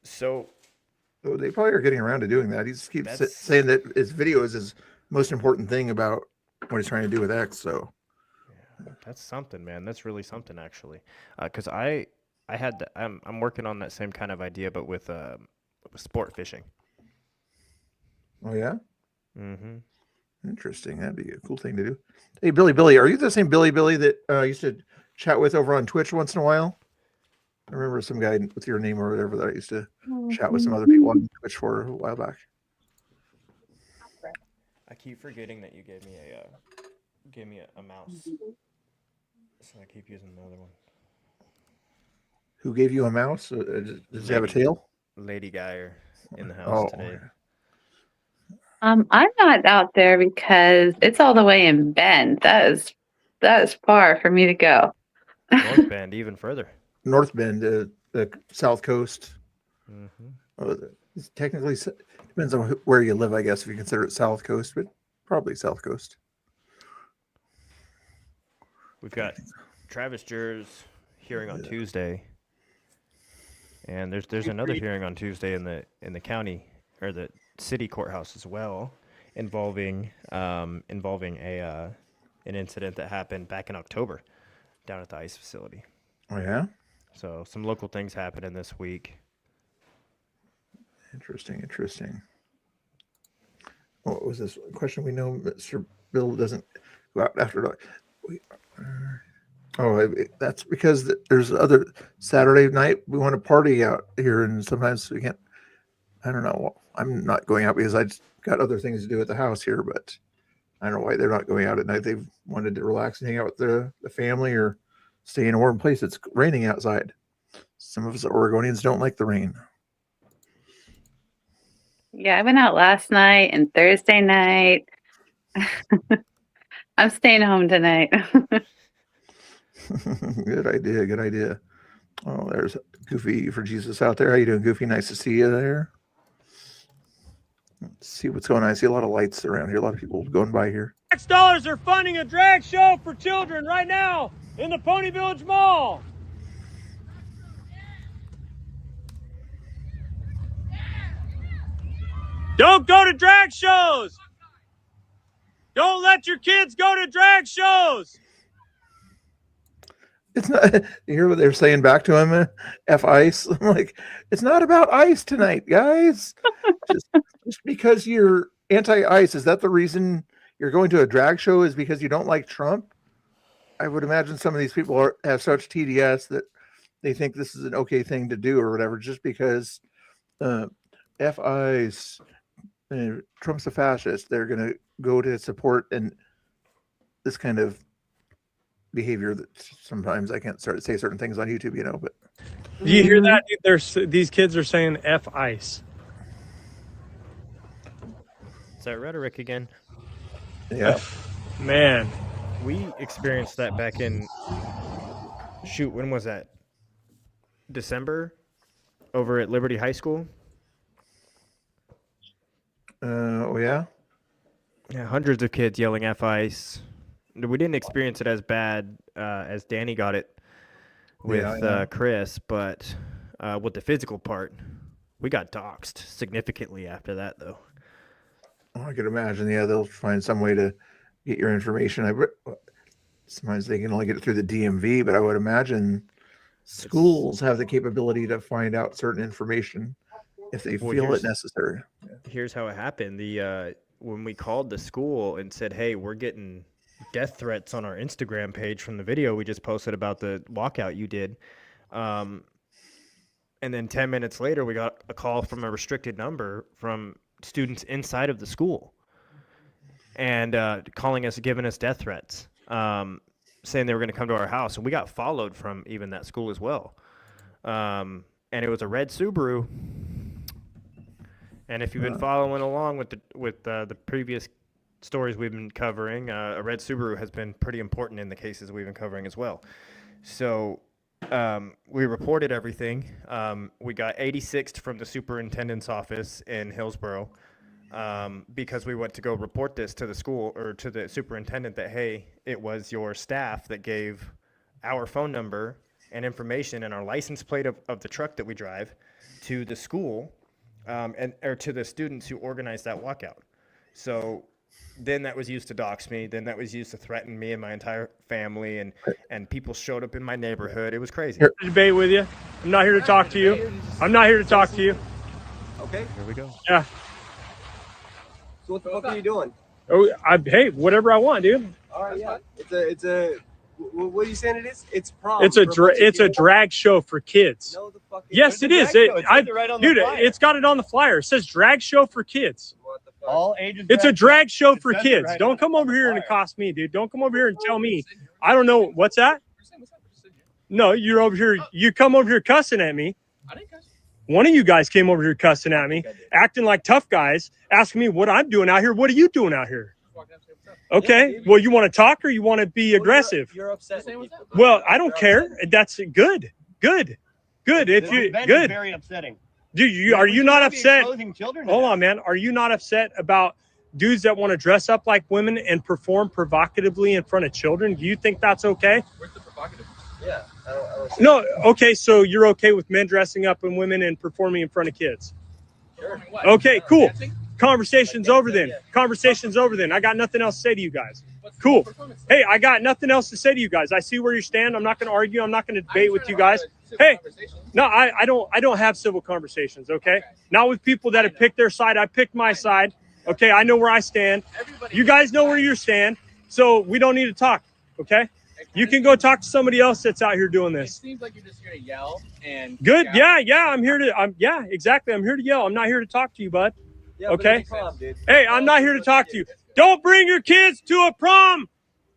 So they probably are getting around to doing that. He just keeps saying that his video is his most important thing about what he's trying to do with X. So yeah, that's something, man. That's really something, actually. Because I'm working on that same kind of idea, but with sport fishing. Oh yeah. Mm-hmm. Interesting. That'd be a cool thing to do. Hey, Billy, are you the same Billy that used to chat with over on Twitch once in a while? I remember some guy with your name or whatever that I used to chat with some other people on Twitch for a while back. I keep forgetting that you gave me a mouse, so I keep using the other one. Who gave you a mouse? Does he have a tail? Lady Geyer in the house today. Okay. I'm not out there because it's all the way in Bend. That is far for me to go. North Bend, even further. North Bend, the South Coast. Mm-hmm. It's technically depends on where you live, I guess, if you consider it South Coast, but probably South Coast. We've got Travis Jur's hearing on Tuesday, and there's another hearing on Tuesday in the county or the city courthouse as well, involving an incident that happened back in October down at the ice facility. Oh yeah. So some local things happening this week. Interesting. What was this question? We know Mr. Bill doesn't go out after dark. That's because there's other Saturday night we want to party out here, and sometimes we can't. I don't know. I'm not going out because I just got other things to do at the house here, but I don't know why they're not going out at night. They've wanted to relax and hang out with the family or stay in a warm place. It's raining outside. Some of us Oregonians don't like the rain. Yeah, I went out last night and Thursday night. I'm staying home tonight. Good idea. Oh, there's Goofy for Jesus out there. How you doing, Goofy? Nice to see you there. Let's see what's going on. I see a lot of lights around here. A lot of people going by here. $6 are funding a drag show for children right now in the Pony Village Mall. Don't go to drag shows. Don't let your kids go to drag shows. It's not. You hear what they're saying back to him? F ice. I'm like, it's not about ice tonight, guys. just because you're anti-ice, is that the reason you're going to a drag show? Is because you don't like Trump? I would imagine some of these people have such TDS that they think this is an okay thing to do or whatever, just because F ice. Trump's a fascist. They're going to go to support and this kind of behavior that sometimes I can't say certain things on YouTube, but Do you hear that? These kids are saying F ice. Is that rhetoric again? Yeah. Man. We experienced that back in, when was that? December over at Liberty High School. Oh yeah. Yeah, hundreds of kids yelling F ice. We didn't experience it as bad as Danny got it with Chris, but with the physical part, we got doxxed significantly after that, though. Oh, I could imagine. Yeah, they'll find some way to get your information. Sometimes they can only get it through the DMV, but I would imagine schools have the capability to find out certain information if they feel it necessary. Here's how it happened. when we called the school and said, hey, we're getting death threats on our Instagram page from the video we just posted about the walkout you did. And then 10 minutes later, we got a call from a restricted number from students inside of the school and calling us, giving us death threats, saying they were going to come to our house. And we got followed from even that school as well. And it was a red Subaru. And if you've been following along with the previous stories we've been covering, a red Subaru has been pretty important in the cases we've been covering as well. So we reported everything. We got 86'd from the superintendent's office in Hillsborough because we went to go report this to the school or to the superintendent that, hey, it was your staff that gave our phone number and information and our license plate of the truck that we drive to the school or to the students who organized that walkout. So then that was used to dox me. Then that was used to threaten me and my entire family, and people showed up in my neighborhood. It was crazy. Debate with you. I'm not here to talk to you. I'm not here to talk to you. Okay. Here we go. Yeah. So what the fuck are you doing? Oh, hey, whatever I want, dude. All right, yeah. It's a. What are you saying it is? It's prom. It's a drag show for kids. No, the fuck. Yes, it is. Dude, it's got it on the flyer. It says drag show for kids. What the fuck? All ages. It's a drag show for says it kids. right Don't on come over here and flyer. accost me, dude. Don't come over here and tell me. I don't know. What's that? No, you're over here. You come over here cussing at me. I didn't cuss. One of you guys came over here cussing at me, acting like tough guys, asking me what I'm doing out here. What are you doing out here? Okay. Well, you want to talk or you want to be aggressive? You're upset. Well, I don't care. That's good. Good. If you good. Very upsetting. Dude, are you not upset? Exposing children to Hold that. on, man. Are you not upset about dudes that want to dress up like women and perform provocatively in front of children? Do you think that's okay? Where's the provocative? Yeah. I don't No. Okay. So you're okay with men dressing up in women and performing in front of kids? Sure. Okay, cool. Conversation's over then. Conversation's over then. I got nothing else to say to you guys. Cool. Hey, I got nothing else to say to you guys. I see where you stand. I'm not going to argue. I'm not going to debate with you guys. Hey, no, I don't have civil conversations, okay? Not with people that have picked their side. I picked my side. Okay, I know where I stand. You guys know where you stand. So we don't need to talk, okay? You can go talk to somebody else that's out here doing It this. seems like you're just here to yell and. Good. Yeah, I'm here to yeah, exactly. I'm here to yell. I'm not here to talk to you, bud. Yeah, but Okay. it's prom, dude. Hey, I'm not here to talk to you. Don't bring your kids to a prom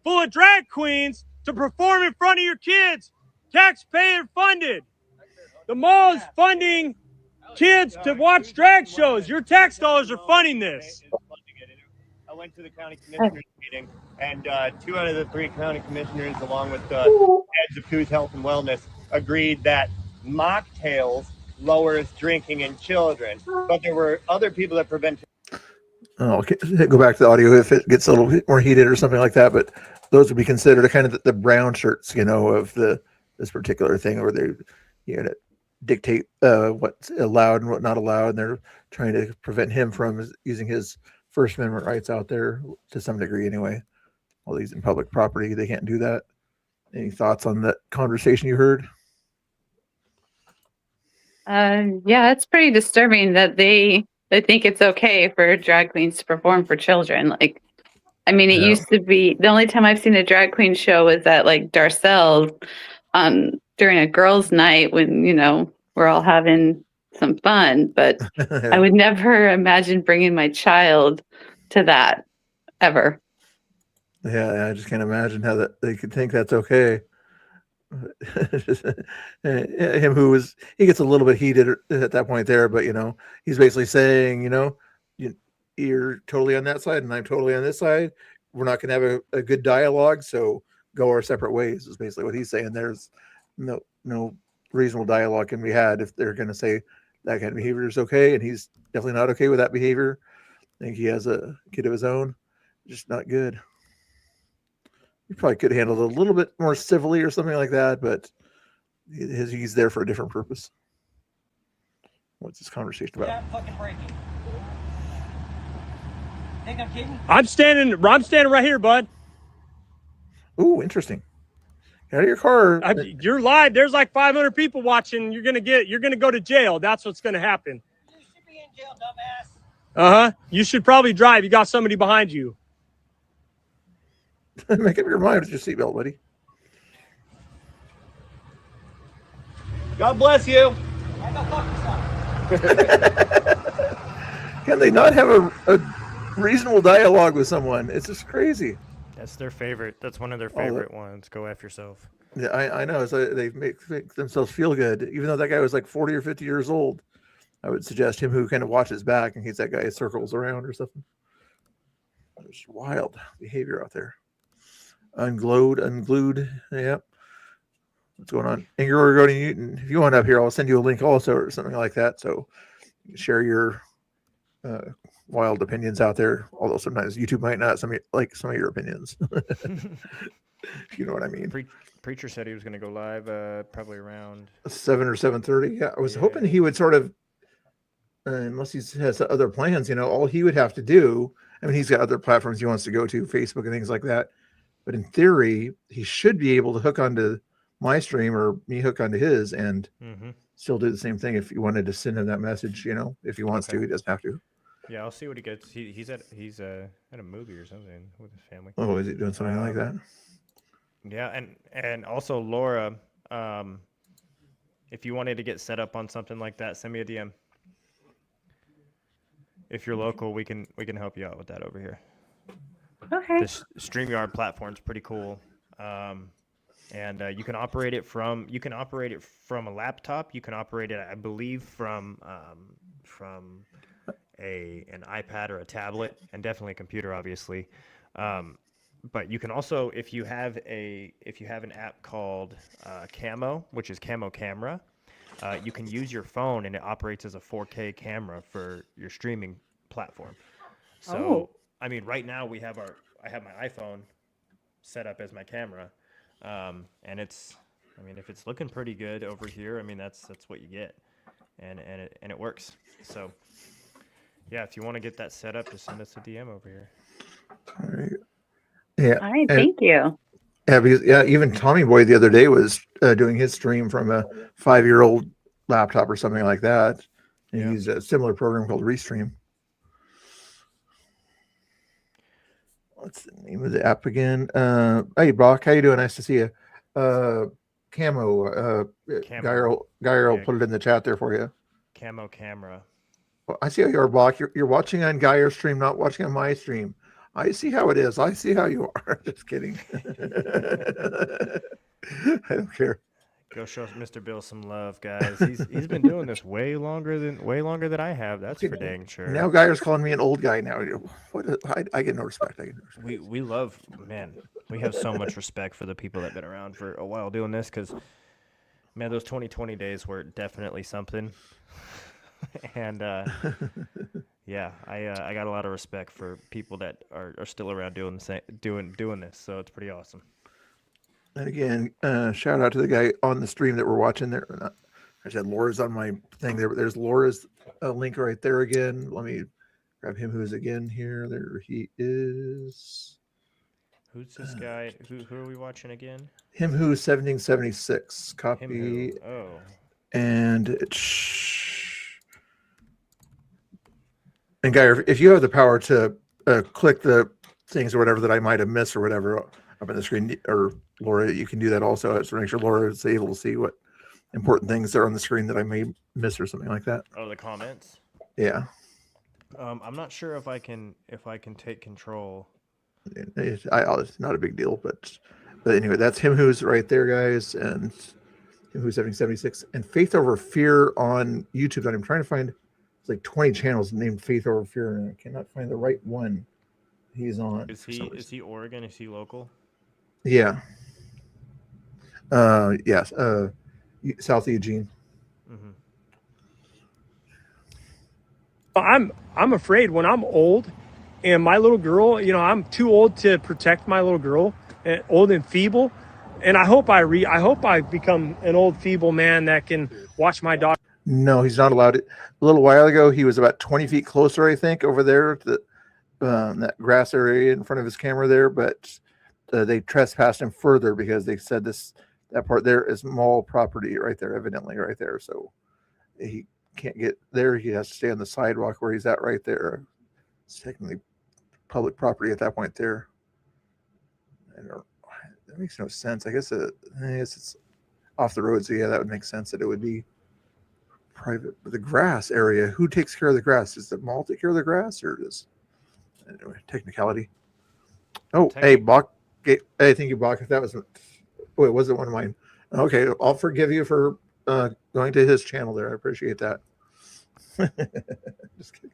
full of drag queens to perform in front of your kids. Taxpayer funded. The mall is funding kids to watch drag shows. Your tax dollars are funding this. I went to the county commissioners meeting, and 2 out of the 3 county commissioners, along with the heads of Who's Health and Wellness, agreed that mocktails lowers drinking in children, but there were other people that prevented. Oh, okay. Go back to the audio if it gets a little bit more heated or something like that. But those would be considered kind of the brown shirts, of this particular thing, where they, dictate what's allowed and what not allowed, and they're trying to prevent him from using his First Amendment rights out there to some degree, anyway. While he's in public property, they can't do that. Any thoughts on that conversation you heard? Yeah, it's pretty disturbing that they think it's okay for drag queens to perform for children. Like, I mean, it used to be the only time I've seen a drag queen show was at like Darcel during a girls' night when, we're all having some fun. But I would never imagine bringing my child to that ever. Yeah, I just can't imagine how that they could think that's okay. Him he gets a little bit heated at that point there, but he's basically saying, you're totally on that side and I'm totally on this side. We're not going to have a good dialogue, so go our separate ways is basically what he's saying. There's no reasonable dialogue can be had if they're going to say that kind of behavior is okay, and he's definitely not okay with that behavior. I think he has a kid of his own, just not good. He probably could handle it a little bit more civilly or something like that, but he's there for a different purpose. What's this conversation about? Fucking breaking. Think I'm kidding? I'm standing right here, bud. Ooh, interesting. Get out of your car. You're live. There's like 500 people watching. You're gonna go to jail. That's what's gonna happen. You should be in jail, dumbass. You should probably drive. You got somebody behind you. Make up your mind with your seatbelt, buddy. God bless you. Can they not have a reasonable dialogue with someone? It's just crazy. That's their favorite. That's one of their favorite ones. Go F yourself. Yeah, I know. So they make themselves feel good, even though that guy was like 40 or 50 years old. I would suggest him who kind of watches back in case that guy circles around or something. There's wild behavior out there. Unglued. Yep. What's going on? Ingrid Gordon Newton. If you want up here, I'll send you a link also or something like that. So you can share your wild opinions out there. Although sometimes YouTube might not like some of your opinions. You know what I mean? Preacher said he was going to go live probably around 7 or 7:30. Yeah, I was hoping he would sort of, unless he has other plans, all he would have to do. I mean, he's got other platforms he wants to go to, Facebook and things like that. But in theory, he should be able to hook onto my stream or me hook onto his and still do the same thing if you wanted to send him that message. If he wants to, he doesn't have to. Yeah, I'll see what he gets. He's at a movie or something with his family. Oh, is he doing something like that? Yeah, and also Laura, if you wanted to get set up on something like that, send me a DM. If you're local, we can help you out with that over here. Okay. This StreamYard platform's pretty cool, and you can operate it from a laptop. You can operate it, I believe, from an iPad or a tablet, and definitely a computer, obviously. But you can also, if you have an app called Camo, which is Camo Camera, you can use your phone and it operates as a 4K camera for your streaming platform. So, I mean, right now I have my iPhone set up as my camera, and if it's looking pretty good over here, I mean, that's what you get, and it works. So, yeah, if you want to get that set up, just send us a DM over here. All right. Yeah. All right. Thank you. Yeah, because even Tommy Boy the other day was doing his stream from a 5-year-old laptop or something like that. And he used a similar program called Restream. What's the name of the app again? Hey, Brock, how you doing? Nice to see you. Camo. Guyer will put it in the chat there for you. Camo Camera. Well, I see how you are, Brock. You're watching on Guyer's stream, not watching on my stream. I see how it is. I see how you are. Just kidding. I don't care. Go show Mr. Bill some love, guys. He's been doing this way longer than I have. That's for dang sure. Now Guyer's calling me an old guy now. I get no respect. We love, man. We have so much respect for the people that've been around for a while doing this because, man, those 2020 days were definitely something. And yeah, I got a lot of respect for people that are still around doing the same, doing this. So it's pretty awesome. And again, shout out to the guy on the stream that we're watching there. I said Laura's on my thing there. There's Laura's link right there again. Let me grab him who's again here. There he is. Who's this guy? Who are we watching again? Him who's 1776. Copy. Oh. And Guy, if you have the power to click the things or whatever that I might have missed or whatever up on the screen, or Laura, you can do that also. So make sure Laura is able to see what important things are on the screen that I may miss or something like that. Oh, the comments. Yeah. I'm not sure if I can take control. It's not a big deal, but anyway, that's him who's right there, guys, and him who's 1776, and Faith Over Fear on YouTube. That I'm trying to find. It's like 20 channels named Faith Over Fear, and I cannot find the right one he's on. Is he Oregon? Is he local? Yeah. Yes. South Eugene. I'm afraid when I'm old and my little girl, I'm too old to protect my little girl, and old and feeble. And I hope I become an old feeble man that can watch my daughter. No, he's not allowed it. A little while ago, he was about 20 feet closer, I think, over there to that grass area in front of his camera there. But they trespassed him further because they said that part there is mall property right there, evidently right there. So he can't get there. He has to stay on the sidewalk where he's at right there. It's technically public property at that point there. That makes no sense. I guess it's off the road, so yeah, that would make sense that it would be private. But the grass area, who takes care of the grass? Does the mall take care of the grass, or does anyway, technicality? Oh, hey, Bach. Hey, thank you, Bach. If that was, wait, was it one of mine? Okay, I'll forgive you for going to his channel there. I appreciate that. Just kidding.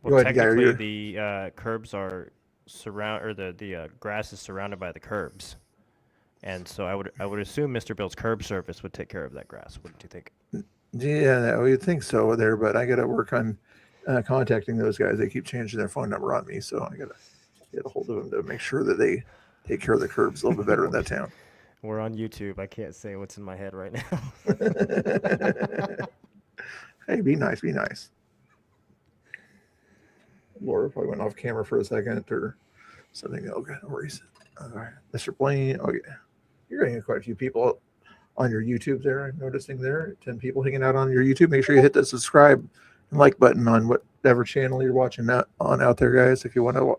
Well, Go ahead, Guy, technically, you're- the curbs are the grass is surrounded by the curbs, and so I would assume Mr. Bill's curb service would take care of that grass. Wouldn't you think? Yeah, we would think so there, but I got to work on contacting those guys. They keep changing their phone number on me, so I got to get a hold of them to make sure that they take care of the curbs a little bit better in that town. We're on YouTube. I can't say what's in my head right now. Hey, be nice, be nice. Laura probably went off camera for a second or something. Okay, no worries. All right, Mr. Blaine. Okay, you're getting quite a few people on your YouTube there. I'm noticing there 10 people hanging out on your YouTube. Make sure you hit the subscribe and like button on whatever channel you're watching that on out there, guys. If you want to,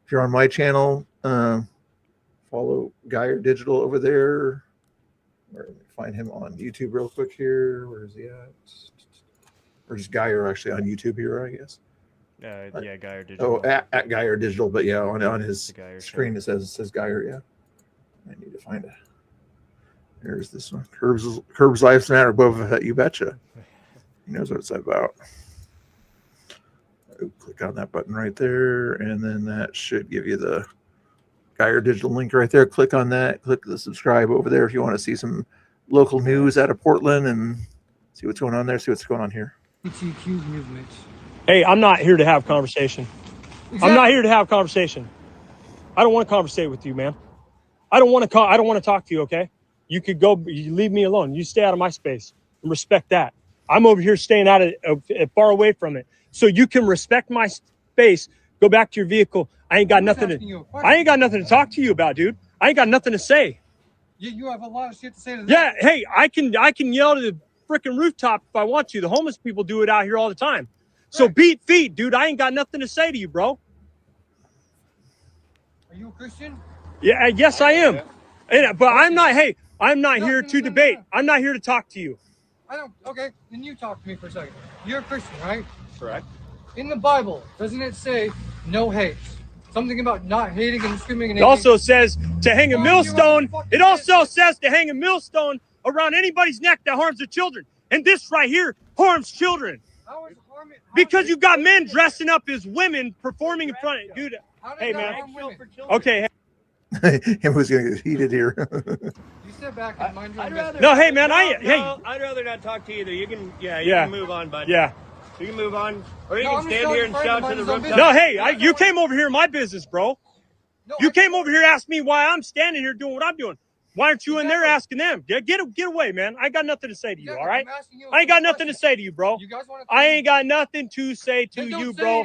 if you're on my channel, follow Geyer Digital over there. Let me find him on YouTube real quick here. Where is he at? Or just Geyer actually on YouTube here, I guess. Yeah, Geyer Digital. Oh, at Geyer Digital, but yeah, on his screen show. it says Geyer. Yeah, I need to find it. There's this one. Curbs Lives Matter. Boba Fett, you betcha. He knows what it's about. Click on that button right there, and then that should give you the Geyer Digital link right there. Click on that. Click the subscribe over there if you want to see some local news out of Portland and see what's going on there. See what's going on here. LGBTQ movement. Hey, I'm not here to have conversation. I'm not here to have conversation. I don't want to conversate with you, man. I don't want to talk to you, okay? You could go, you leave me alone. You stay out of my space and respect that. I'm over here staying out of far away from it. So you can respect my space. Go back to your vehicle. I ain't got nothing to talk to you about, dude. I ain't got nothing to say. You have a lot of shit to say to them. Yeah, hey, I can yell to the freaking rooftop if I want to. The homeless people do it out here all the time. So beat feet, dude. I ain't got nothing to say to you, bro. Are you a Christian? Yeah, yes, I am. But I'm not. Hey, I'm not here to debate. I'm not here to talk to you. I don't. Okay, then you talk to me for a second. You're a Christian, right? Correct. In the Bible, doesn't it say no hate? Something about not hating and discriminating. It also says to hang a millstone. It also says to hang a millstone around anybody's neck that harms the children. And this right here harms children. Because you got men dressing up as women performing in front of dude. Hey, man. Okay. Him who's going to get heated here. You step back and mind your business. No, hey, man. I'd rather not talk to you either. You can, you can move on, bud. Yeah. You can move on, or you can stand here and shout to the rooftop. No, hey, you came over here in my business, bro. You came over here asking me why I'm standing here doing what I'm doing. Why aren't you in there asking them? Get away, man. I ain't got nothing to say to you, all right? I ain't got nothing to say to you, bro. I ain't got nothing to say to you, bro.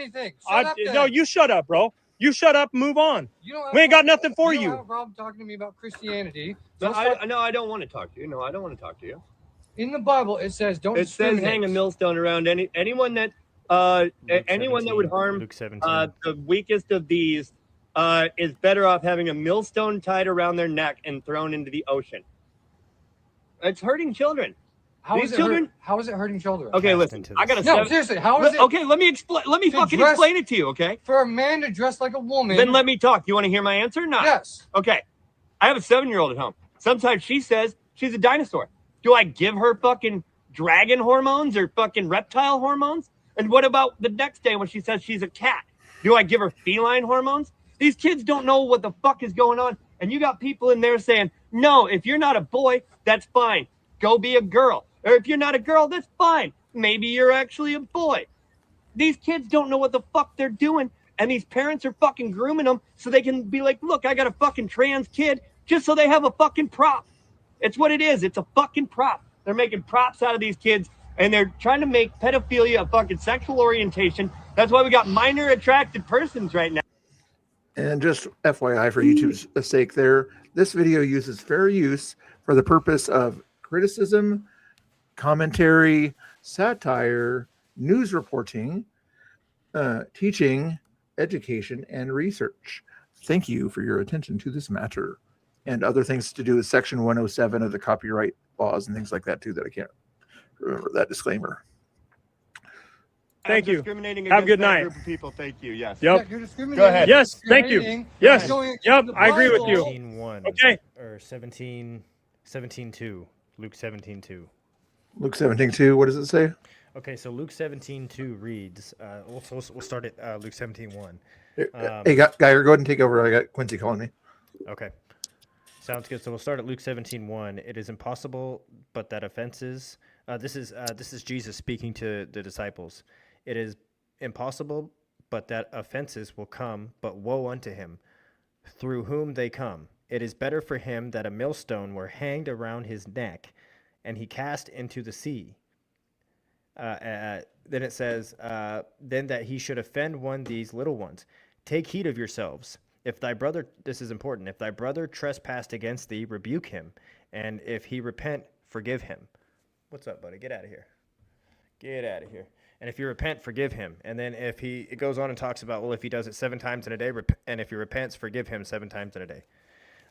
No, you shut up, bro. You shut up and move on. We ain't got nothing for you. You don't have a problem talking to me about Christianity. No, I don't want to talk to you. No, I don't want to talk to you. In the Bible, it says don't. It says hang a millstone around anyone that anyone that would harm the weakest of these is better off having a millstone tied around their neck and thrown into the ocean. It's hurting children. How is it hurting children? Okay, listen. I gotta. No, seriously. How is it? Okay, let me explain. Let me fucking explain it to you. Okay. For a man to dress like a woman. Then let me talk. You want to hear my answer? No. Yes. Okay. I have a 7-year-old at home. Sometimes she says she's a dinosaur. Do I give her fucking dragon hormones or fucking reptile hormones? And what about the next day when she says she's a cat? Do I give her feline hormones? These kids don't know what the fuck is going on. And you got people in there saying, no, if you're not a boy, that's fine. Go be a girl. Or if you're not a girl, that's fine. Maybe you're actually a boy. These kids don't know what the fuck they're doing. And these parents are fucking grooming them so they can be like, look, I got a fucking trans kid just so they have a fucking prop. It's what it is. It's a fucking prop. They're making props out of these kids, and they're trying to make pedophilia a fucking sexual orientation. That's why we got minor attracted persons right now. And just FYI for YouTube's sake there, this video uses fair use for the purpose of criticism, commentary, satire, news reporting, teaching, education, and research. Thank you for your attention to this matter. And other things to do with Section 107 of the copyright laws and things like that, too, that I can't remember that disclaimer. Thank you. Discriminating Have a against good that night. Group of people. Thank you. Yes. Yep. You're discriminating. Go ahead. Yes, thank you. Discriminating. Yes. Going against Yep, the I agree with you. Bible. 17:1. Okay. Or 17:2. Luke 17:2. Luke 17:2, what does it say? Okay, so Luke 17:2 reads. We'll start at Luke 17:1. Hey, Guyer, go ahead and take over. I got Quincy calling me. Okay. Sounds good. So we'll start at Luke 17:1. It is impossible, but that offenses. This is Jesus speaking to the disciples. It is impossible, but that offenses will come, but woe unto him, through whom they come. It is better for him that a millstone were hanged around his neck, and he cast into the sea. Then it says, then that he should offend one these little ones. Take heed of yourselves. If thy brother, this is important, if thy brother trespassed against thee, rebuke him. And if he repent, forgive him. What's up, buddy? Get out of here. Get out of here. And if you repent, forgive him. And then it goes on and talks about, well, if he does it 7 times in a day, and if he repents, forgive him 7 times in a day.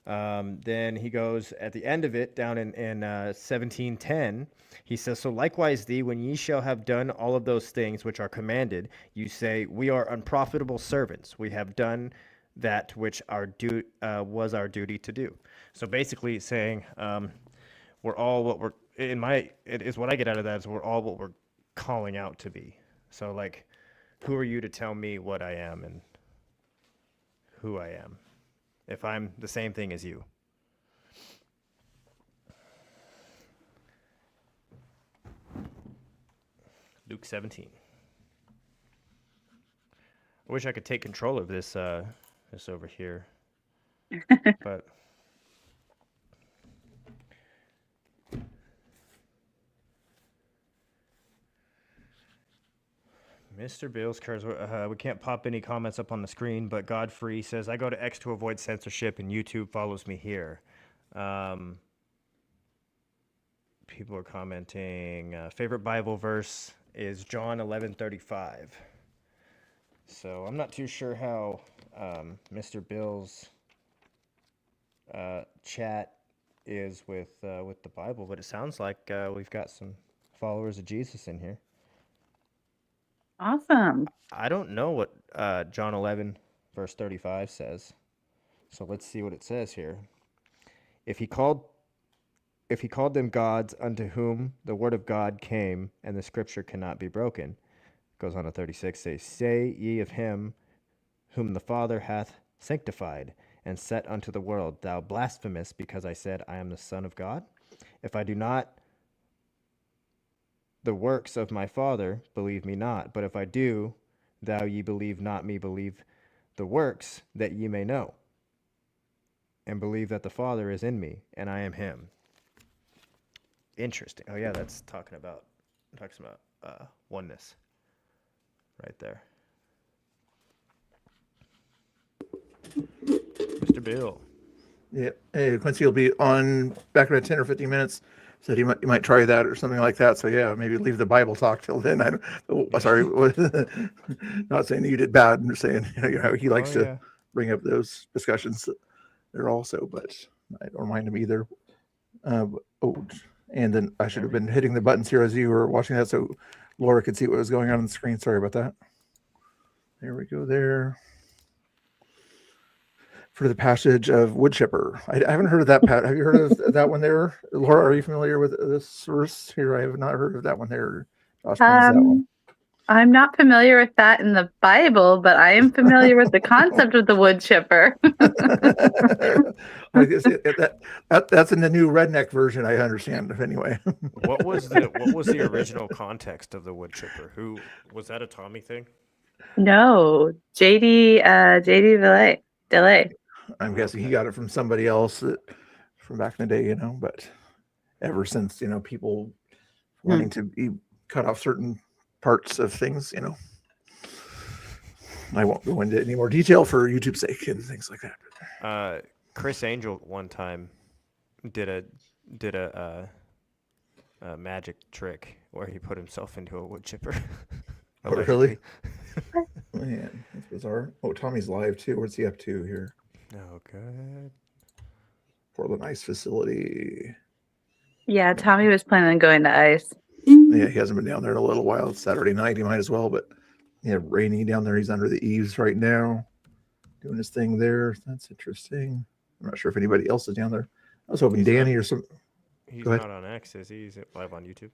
Then he goes at the end of it, down in 17:10, he says, so likewise thee, when ye shall have done all of those things which are commanded, you say, we are unprofitable servants. We have done that which was our duty to do. So basically saying, we're all what we're, it is what I get out of that is we're all what we're calling out to be. So like, who are you to tell me what I am and who I am if I'm the same thing as you? Luke 17. I wish I could take control of this this over here, but Mr. Bills cares. We can't pop any comments up on the screen, but Godfrey says, I go to X to avoid censorship, and YouTube follows me here. People are commenting. Favorite Bible verse is John 11:35. So I'm not too sure how Mr. Bill's chat is with the Bible, but it sounds like we've got some followers of Jesus in here. Awesome. I don't know what John 11 verse 35 says. So let's see what it says here. If he called them gods unto whom the word of God came, and the scripture cannot be broken. Goes on to 36, say ye of him whom the Father hath sanctified and set unto the world, thou blasphemous, because I said, I am the Son of God? If I do not the works of my Father, believe me not. But if I do, thou ye believe not me, believe the works, that ye may know, and believe that the Father is in me, and I am him. Interesting. Oh yeah, that's talking about oneness right there. Mr. Bill. Yeah. Hey, Quincy will be on back in 10 or 15 minutes. Said you might try that or something like that. So yeah, maybe leave the Bible talk till then. Sorry, not saying that you did bad. I'm just saying he likes to bring up those discussions there also, but I don't mind him either. And then I should have been hitting the buttons here as you were watching that, so Laura could see what was going on the screen. Sorry about that. There we go. There. For the passage of wood chipper. I haven't heard of that. Have you heard of that one there? Laura, are you familiar with this verse here? I have not heard of that one there. Josh, that one? I'm not familiar with that in the Bible, but I am familiar with the concept of the wood chipper. That's in the new redneck version, I understand. Anyway, what was the original context of the wood chipper? Who was that? A Tommy thing? No, JD Delay. I'm guessing he got it from somebody else from back in the day, but ever since, people wanting to cut off certain parts of things, I won't go into any more detail for YouTube's sake and things like that. Chris Angel one time did a magic trick where he put himself into a wood chipper. Oh, really? Man, that's bizarre. Oh, Tommy's live too. What's he up to here? Oh, good. Portland Ice Facility. Yeah, Tommy was planning on going to ice. Yeah, he hasn't been down there in a little while. It's Saturday night. He might as well, but yeah, rainy down there. He's under the eaves right now, doing his thing there. That's interesting. I'm not sure if anybody else is down there. I was hoping Danny or some. He's Go ahead. not on X, is he? He's live on YouTube.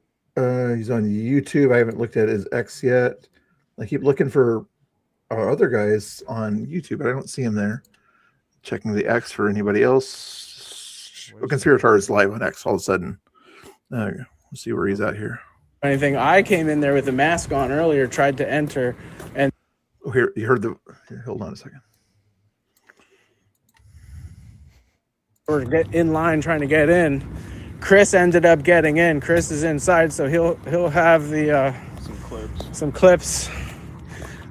He's on YouTube. I haven't looked at his X yet. I keep looking for other guys on YouTube, but I don't see him there. Checking the X for anybody else. Oh, Conspirator is live on X all of a sudden. We'll see where he's at here. Anything. I came in there with a mask on earlier, tried to enter, and oh, here you heard the. Here, hold on a second. we're in line trying to get in. Chris ended up getting in. Chris is inside, so he'll have the some clips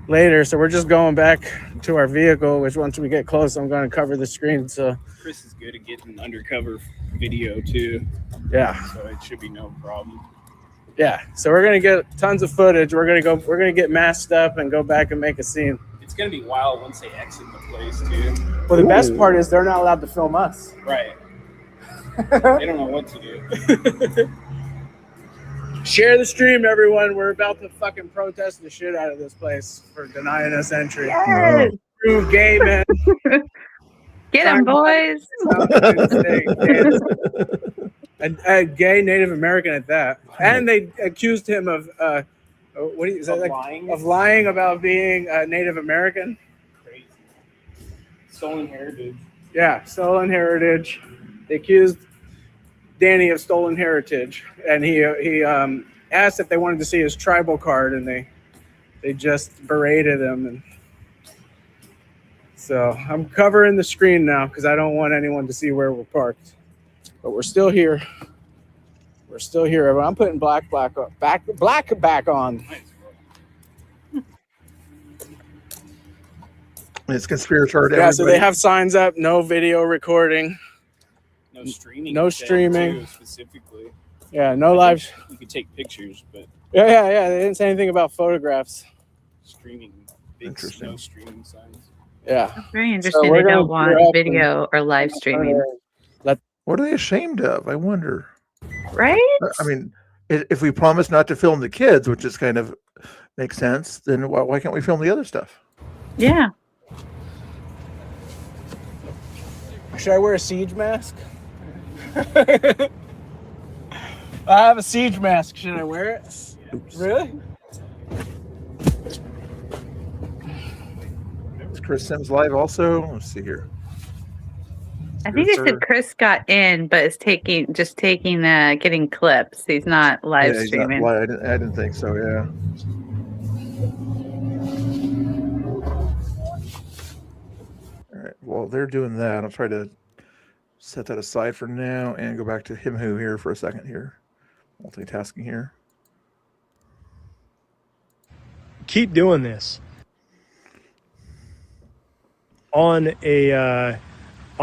later. So we're just going back to our vehicle, which once we get close, I'm going to cover the screen. So Chris is good at getting undercover video too. Yeah. So it should be no problem. Yeah. So we're gonna get tons of footage. We're gonna get masked up and go back and make a scene. It's gonna be wild once they exit the place too. Well, the best part is they're not allowed to film us. Right. They don't know what to do. Share the stream, everyone. We're about to fucking protest the shit out of this place for denying us entry. Yes. True gay men. Get them, boys. A gay Native American at that. And they accused him of of lying about being a Native American. Crazy. Stolen heritage. Yeah, stolen heritage. They accused Danny of stolen heritage, and he asked if they wanted to see his tribal card, and they just berated him. And so I'm covering the screen now because I don't want anyone to see where we're parked. But we're still here. We're still here. I'm putting black back on. It's Conspirator. Yeah, so they have signs up, no video recording. No streaming. No streaming. Too, specifically. Yeah, no live. You could take pictures, but Yeah. They didn't say anything about photographs. Streaming. Big no streaming signs. Yeah. That's very interesting. They don't want video or live streaming. What are they ashamed of? I wonder. Right? I mean, if we promise not to film the kids, which is kind of makes sense, then why can't we film the other stuff? Yeah. Should I wear a siege mask? I have a siege mask. Should I wear it? Really? Is Chris Sims live also? Let's see here. I think they said Chris got in, but is getting clips. He's not live he's streaming. Not live. I didn't think so. Yeah. All right. Well, they're doing that. I'll try to set that aside for now and go back to him who here for a second here. Multitasking here. Keep doing this on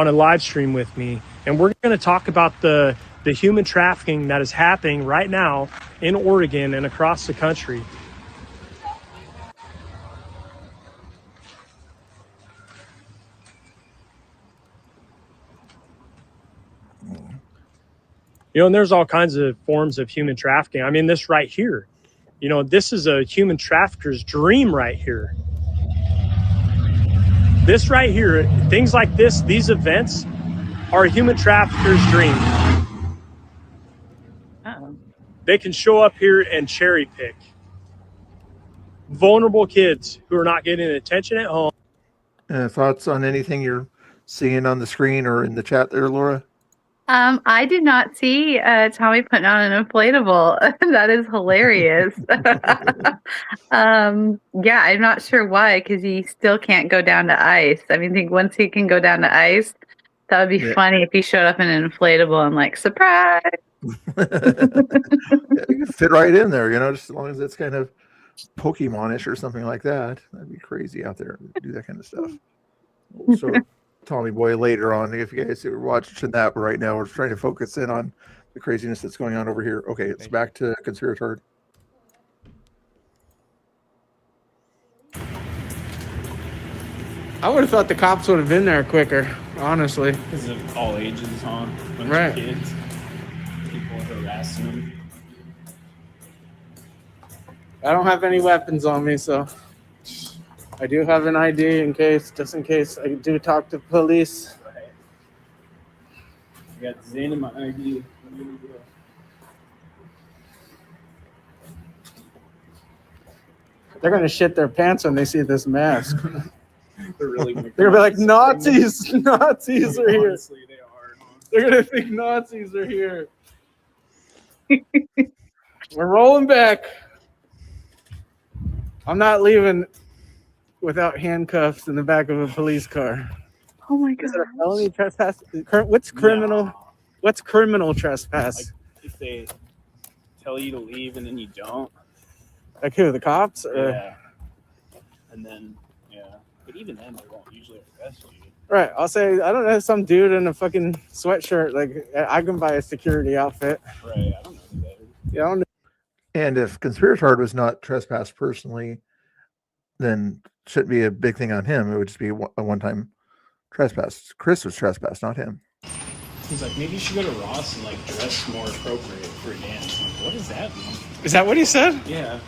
a live stream with me, and we're going to talk about the human trafficking that is happening right now in Oregon and across the country. You know, and there's all kinds of forms of human trafficking. I mean, this right here, you know, this is a human trafficker's dream right here. This right here, things like this, these events are a human trafficker's dream. Uh-oh. They can show up here and cherry pick vulnerable kids who are not getting attention at home. Thoughts on anything you're seeing on the screen or in the chat there, Laura? I did not see Tommy putting on an inflatable. That is hilarious. Yeah, I'm not sure why, because he still can't go down to ice. I mean, I think once he can go down to ice, that would be funny if he showed up in an inflatable and like, surprise. Yeah, you could fit right in there, you know, just as long as it's kind of Pokemon-ish or something like that. That'd be crazy out there to do that kind of stuff. So Tommy Boy later on, if you guys are watching that right now, we're trying to focus in on the craziness that's going on over here. Okay, it's back to conspirator. I would have thought the cops would have been there quicker, honestly. Because of all ages, huh? Bunch Right. of kids. People harassing them. I don't have any weapons on me, so I do have an ID just in case I do talk to police. Right. I got Zane in my ID. They're gonna shit their pants when they see this mask. They're really They're gonna be like, Nazis! Nazis are here. Honestly, they are. They're gonna think Nazis are here. We're rolling back. I'm not leaving without handcuffs in the back of a police car. Oh my Is god. it a felony trespass? What's criminal? No. What's criminal trespass? Like, if they tell you to leave and then you don't. Like who? The cops? Or? Yeah. And then, yeah. But even then, they won't usually arrest you. Right. I'll say, I don't know, some dude in a fucking sweatshirt. Like, I can buy a security outfit. Right. I don't know who that is. Yeah, I don't know. And if conspirator was not trespassed personally, then it shouldn't be a big thing on him. It would just be a one-time trespass. Chris was trespassed, not him. He's like, maybe you should go to Ross and like dress more appropriate for a dance. I'm like, what does that mean? Is that what he said? Yeah.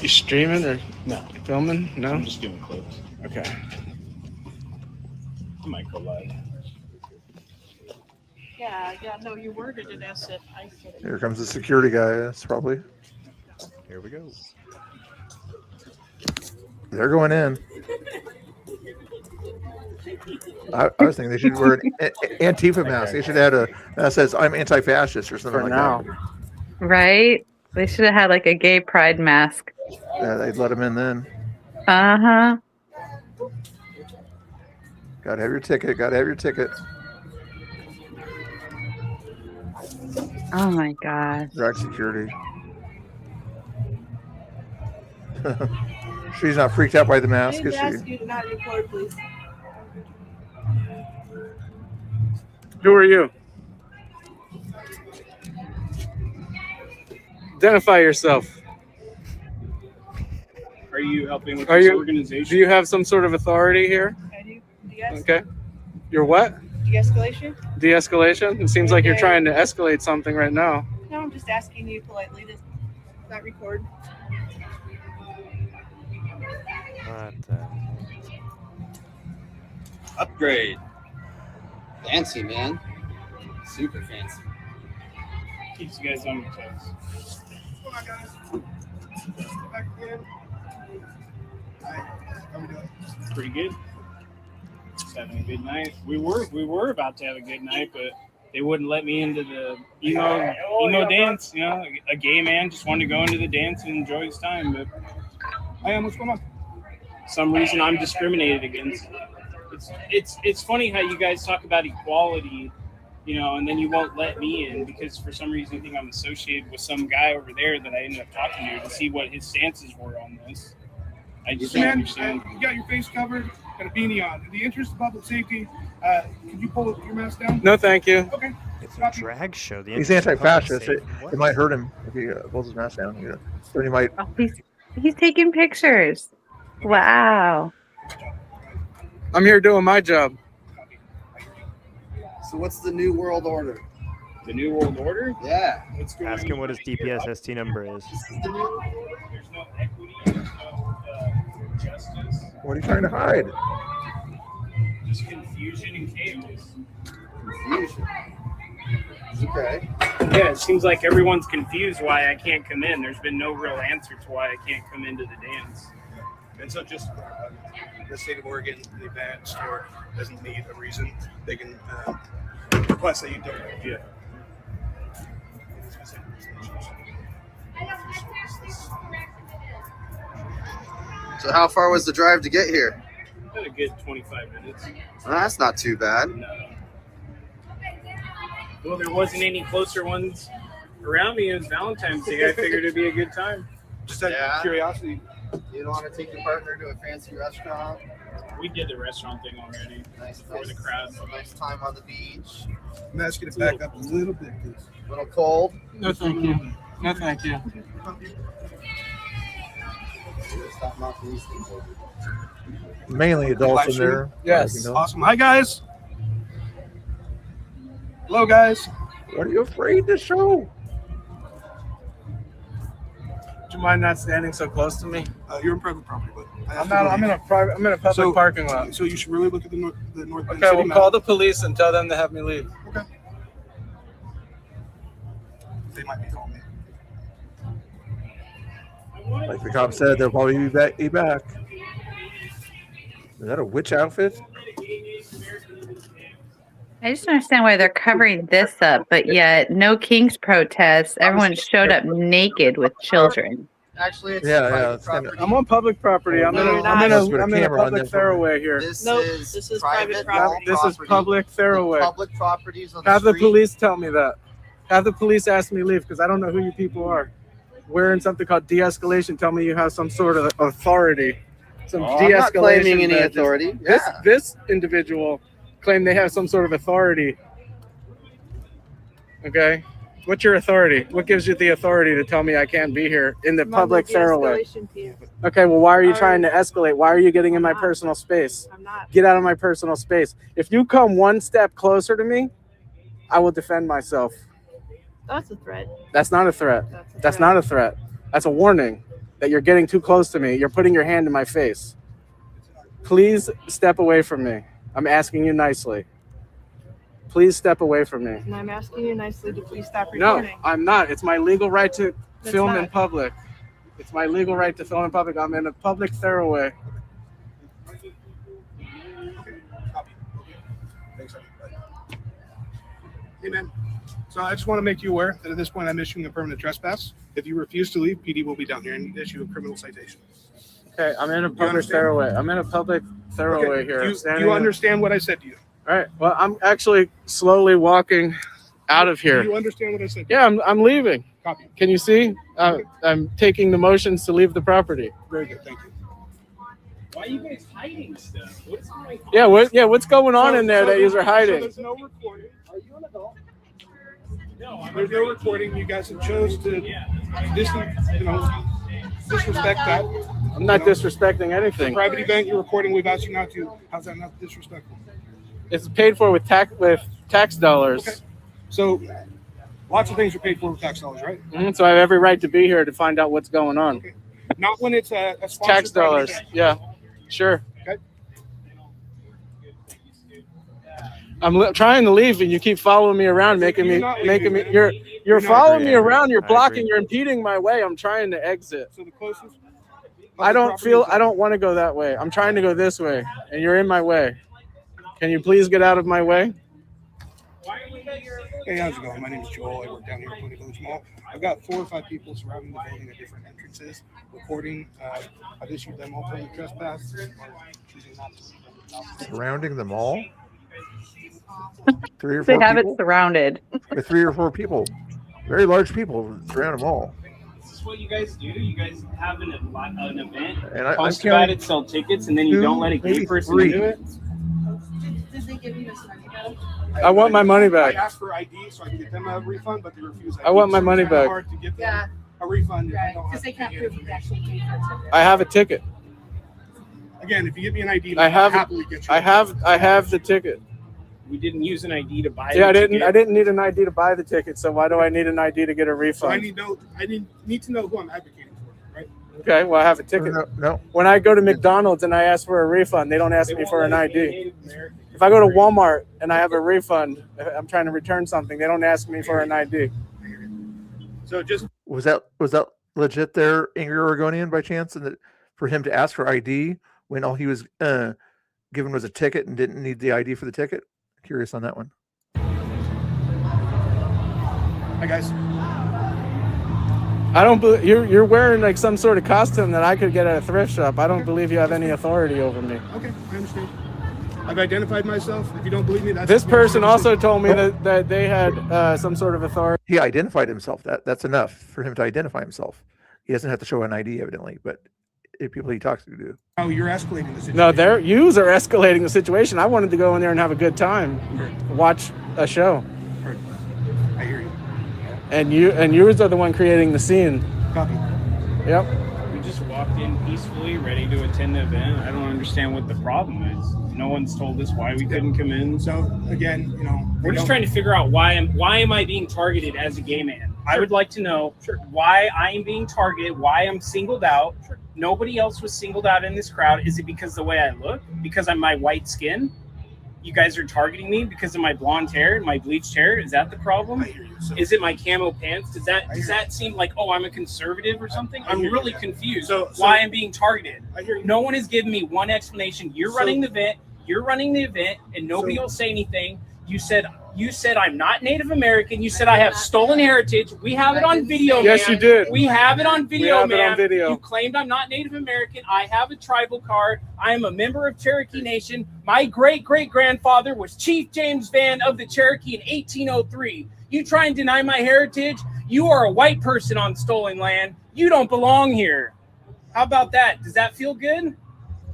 You streaming or No. filming? No? I'm just doing clips. Okay. I might go live. Yeah, no, you worded it as if I said it. Here comes the security guy. That's probably. Here we go. They're going in. I was thinking they should wear an Antifa mask. They should have had that says "I'm anti-fascist" or something For like now. that. Right? They should have had like a gay pride mask. Yeah, they'd let him in then. Uh-huh. Gotta have your ticket. Gotta have your ticket. Oh my gosh. Drag security. She's not freaked out by the mask, is ask she? you to not record, please. Who are you? Identify yourself. Are you helping with Are this you? organization? Do you have some sort of authority here? I do. Yes. Okay. You're what? De-escalation? De-escalation? It seems like you're trying to escalate something right now. No, I'm just asking you politely to not record. What Upgrade. Fancy, man. Super fancy. Keeps you guys on your toes. Pretty good. Just having a good night. We were about to have a good night, but they wouldn't let me into the emo dance. You know, a gay man just wanted to go into the dance and enjoy his time. But what's going on? Some reason I'm discriminated against. It's funny how you guys talk about equality, you know, and then you won't let me in because for some reason you think I'm associated with some guy over there that I ended up talking to see what his stances were on this. I just don't understand. You got your face covered, got a beanie on. In the interest of public safety, can you pull your mask down? No, thank you. Okay. It's a drag show. The He's interest of public anti-fascist. safety. It might hurt him if he pulls his mask down. You know. Or he might. Oh, he's taking pictures. Wow. I'm here doing my job. So what's the new world order? The new world order? Yeah. What's going Ask him what his DPS-ST number is. There's no equity, there's no justice. What are you trying to hide? Just confusion and chaos. Confusion. Okay. Yeah, it seems like everyone's confused why I can't come in. There's been no real answer to why I can't come into the dance. And so just the state of Oregon, the advance store doesn't need a reason. They can request that you don't. Yeah. So how far was the drive to get here? About a good 25 minutes. Well, that's not too bad. No. Well, there wasn't any closer ones around me. It was Valentine's Day. I figured it'd be a good time. Just out of curiosity. You don't want to take your partner to a fancy restaurant? We did the restaurant thing already before the crowd. Nice time on the beach. I'm asking to back up a little bit, please. A little cold. No, thank you. No, thank you. Stop knocking these things over. Mainly adults in there. Yes. Awesome. Hi, guys. Hello, guys. What are you afraid to show? Would you mind not standing so close to me? You're in private property, but I'm not. I'm in a private. I'm in a public parking lot. So you should really look at the north Bend Okay, City we'll map. call the police and tell them to have me leave. Okay. They might be calling me. Like the cop said, they'll probably be back. Is that a witch outfit? I just don't understand why they're covering this up, but yet no King's protests. Everyone showed up naked with children. Actually, it's Yeah, private it's kinda- property. I'm on public property. I'm in a public thoroughway here. This is private This is public thoroughway. Public properties on the Have the street. police tell me that. Have the police ask me to leave because I don't know who you people are. Wearing something called de-escalation. Tell me you have some sort of authority. Some I'm not claiming any badges. authority. This individual claimed they have some sort of authority. Okay. What's your authority? What gives you the authority to tell me I can't be here in the public thoroughway? Okay, well, why are you trying to escalate? Why are you getting in my personal space? I'm not. Get out of my personal space. If you come one step closer to me, I will defend myself. That's a threat. That's not a threat. That's not a threat. That's a warning that you're getting too close to me. You're putting your hand in my face. Please step away from me. I'm asking you nicely. Please step away from me. And I'm asking you nicely to please stop No, recording. I'm not. It's my legal right to That's film not. in public. It's my legal right to film in public. I'm in a public thoroughway. Thanks, sir. Hey, man. So I just want to make you aware that at this point I'm issuing a permanent trespass. If you refuse to leave, PD will be down here and issue a criminal citation. Okay, I'm in a public understand? thoroughway. I'm in a public thoroughway Okay, here. Do you Standing in- understand what I said to you? All right. Well, I'm actually slowly walking out of here. Do you understand what I said? Yeah, I'm leaving. Copy. Can you see? I'm taking the motions to leave the property. Very good. Thank you. Why are you guys hiding stuff? What's going on? What's going on in there that you are hiding? So there's no recording. Are you an adult? No, there's no recording. You guys have chose to disrespect that. I'm not disrespecting It's a anything. private event. You're recording. We've asked you not to. How's that not disrespectful? It's paid for with tax dollars. Okay. So lots of things are paid for with tax dollars, right? So I have every right to be here to find out what's going on. Okay. Not when it's a sponsored Tax private dollars. event. Yeah, sure. Okay. I'm trying to leave, and you keep following me around, making me. You're You're following not me around. You're I blocking. agree. You're impeding my way. I'm trying to exit. So the closest. I don't want to go that way. I'm trying to go this way, and you're in my way. Can you please get out of my way? Hey, how's it going? My name is Joel. I work down here at Pony Village Mall. I've got 4 or 5 people surrounding the building at different entrances, recording. I've issued them all permit trespass. Choosing not to. Surrounding the mall? 3 or 4 They have people? it surrounded. 3 or 4 people. Very large people surround a mall. Is this what you guys do? You guys have an event, And I'm post about counting it, sell tickets, and then you 2, don't let a gay maybe person 3. do it? Did they give you this money back? I want my money back. I asked for ID so I can get them a refund, but they refuse. I want my So it's money kinda back. hard to get them Yeah, a refund. if I right. don't Because have they can't any prove you actually paid for it. I have a ticket. Again, if you give me an ID, I I'll have. happily get you. I have the ticket. We didn't use an ID to buy Yeah, I the didn't. ticket. I didn't need an ID to buy the ticket. So why do I need an ID to get a So I refund? need to know who I'm advocating for, right? Okay, well I have a ticket. No. When I go to McDonald's and I ask for a refund, they don't ask They me won't for an let gay ID. Native Americans. If I go to Walmart and I have a refund, I'm trying to return something, they don't ask me for an ID. So just Was that legit there, Angry Oregonian, by chance? And that for him to ask for ID when all he was given was a ticket and didn't need the ID for the ticket? Curious on that one. hi guys. I don't believe you're wearing like some sort of costume that I could get at a thrift shop. I don't believe you have any authority over me. Okay, I understand. I've identified myself. If you don't believe me, that's This person your also decision. told me that they had some sort of authority. He identified himself. That's enough for him to identify himself. He doesn't have to show an ID, evidently, but people he talks to do. Oh, you're escalating the situation. No, yous are escalating the situation. I wanted to go in there and have a good time, watch a show. I hear you. And yours are the one creating the scene. Copy. Yep. We just walked in peacefully, ready to attend the event. I don't understand what the problem is. No one's told us why we couldn't come in. So again, we're just trying to figure out why am I being targeted as a gay man? I would like to know why I am being targeted, why I'm singled out. Nobody else was singled out in this crowd. Is it because of the way I look? Because I'm my white skin? You guys are targeting me because of my blonde hair and my bleached hair? Is that the problem? I hear you. So, is it my camo pants? Does that seem like, oh, I'm a conservative or something? I'm really confused. Why I'm being targeted. I hear you. No one has given me one explanation. You're running the event, and nobody will say anything. You said I'm not Native American. You said I have stolen heritage. We have it on video, Yes, man. you did. We have it on video, We have it on video. You claimed I'm not Native American. I have a tribal card. I am a member of Cherokee Nation. My great-great-grandfather was Chief James Van of the Cherokee in 1803. You try and deny my heritage, you are a white person on stolen land. You don't belong here. How about that? Does that feel good?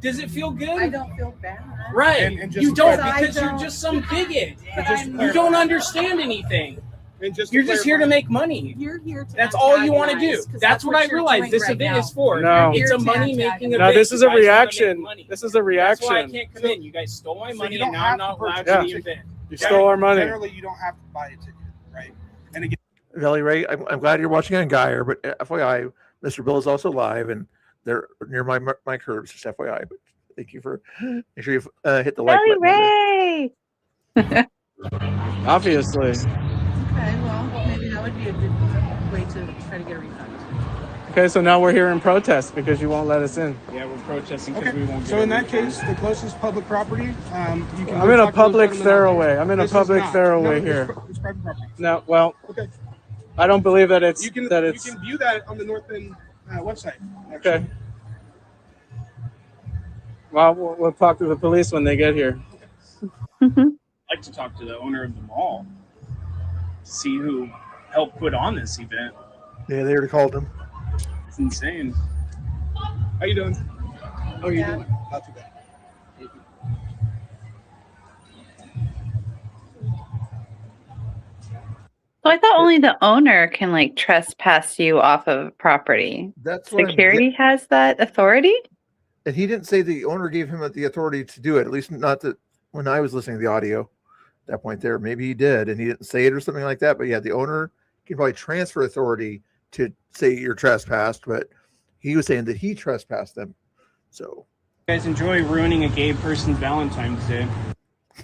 Does it feel good? I don't feel bad. Right. And just You don't to because you're just some bigot. just You don't understand anything. And just You're just here to make money. You're here to That's all you want to do. antagonize, 'cause That's what I you're realized doing this right event now. is for. No. It's a You're to money-making antagonize. event. No, this is You a guys wanna make reaction. money. This is a That's why I reaction. can't come in. You guys stole my money, you and don't now I'm have not to allowed purchase to the it. event. You stole our money. Generally, you don't have to buy a ticket, right? And again, Valley Ray, I'm glad you're watching on Geyer, but FYI, Mr. Bill is also live, and they're near my curbs. Just FYI, but thank you for make sure you hit the like Valley button. Ray. Obviously. Okay, well, maybe that would be a good way to try to get a refund. Okay, so now we're here in protest because you won't let us in. Yeah, we're protesting because okay. we won't get So in a that refund. case, the closest public property, you can. I'm in a public thoroughway. I'm in a public thoroughway No, here. It's private property. No, well, Okay. I don't believe that it's You can view that on the North End website. Actually. Okay. Well, we'll talk to the police when they get here. I'd like to talk to the owner of the mall, see who helped put on this event. Yeah, they already called him. It's insane. How you doing? How are you doing? Not too bad. So I thought only the owner can like trespass you off of property. That's what Security has that authority? And he didn't say the owner gave him the authority to do it. At least not that when I was listening to the audio at that point there. Maybe he did and he didn't say it or something like that. But yeah, the owner can probably transfer authority to say you're trespassed, but he was saying that he trespassed them. So You guys enjoy ruining a gay person's Valentine's Day.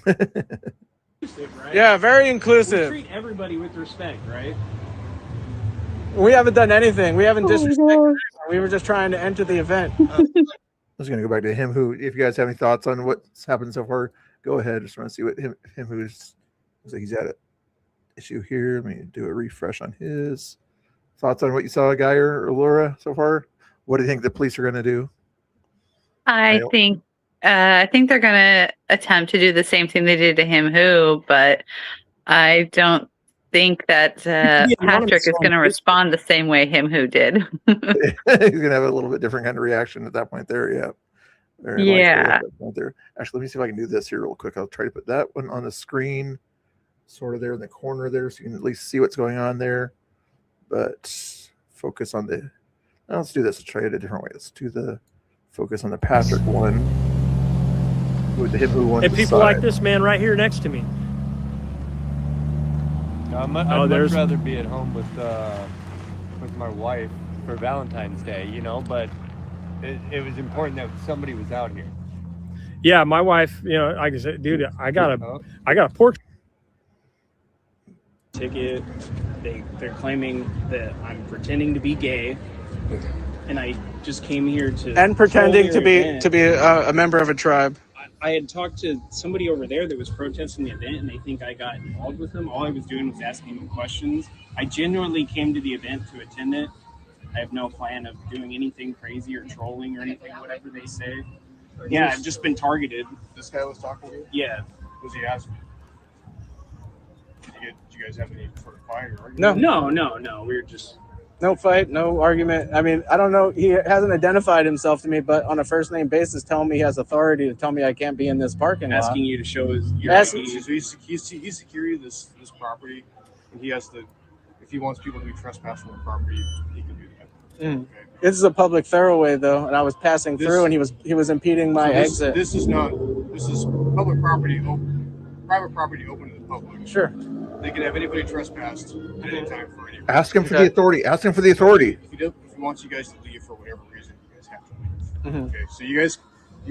Right? Yeah, very We inclusive. treat everybody with respect, right? We haven't done anything. We haven't disrespected. We were just trying to enter the event. I was going to go back to him who, if you guys have any thoughts on what's happened so far, go ahead. Just want to see what him who's like he's at an issue here. Let me do a refresh on his thoughts on what you saw, Geyer or Laura, so far. What do you think the police are going to do? I think they're going to attempt to do the same thing they did to him who, but I don't think that Patrick is going to respond the same way him who did. He's going to have a little bit different kind of reaction at that point there. Yeah. Very likely at that point there. Actually, let me see if I can do this here real quick. I'll try to put that one on the screen, sort of there in the corner there, so you can at least see what's going on there. But focus on the. Let's do this. Let's try it a different way. Let's do the focus on the Patrick one. With him who won. And people like this man right here next to me. I'd much rather be at home with my wife for Valentine's Day, but it was important that somebody was out here. Yeah, my wife, like I said, dude, I got a portrait ticket. They're claiming that I'm pretending to be gay, and I just came here to pretending to be a member of a tribe. I had talked to somebody over there that was protesting the event, and they think I got involved with them. All I was doing was asking them questions. I genuinely came to the event to attend it. I have no plan of doing anything crazy or trolling or anything, whatever they say. Yeah, I've just been targeted. This guy was talking to you? Yeah. Was he asking? Did you guys have any sort of fight or argument? No. We were just No fight, no argument. I mean, I don't know. He hasn't identified himself to me, but on a first name basis, telling me he has authority to tell me I can't be in this parking lot. Asking you to show his your Asking- ID. So he's security of this property, and he has to. If he wants people to be trespassing on the property, he can do that. Mm. This is a public thoroughway, though, and I was passing through, and he was impeding my exit. This is public property, private property open to the public. Sure. They can have anybody trespassed at any time for any reason. Ask him for the authority. Ask him for the authority. If he wants you guys to leave for whatever reason, you guys have to leave. Okay, so you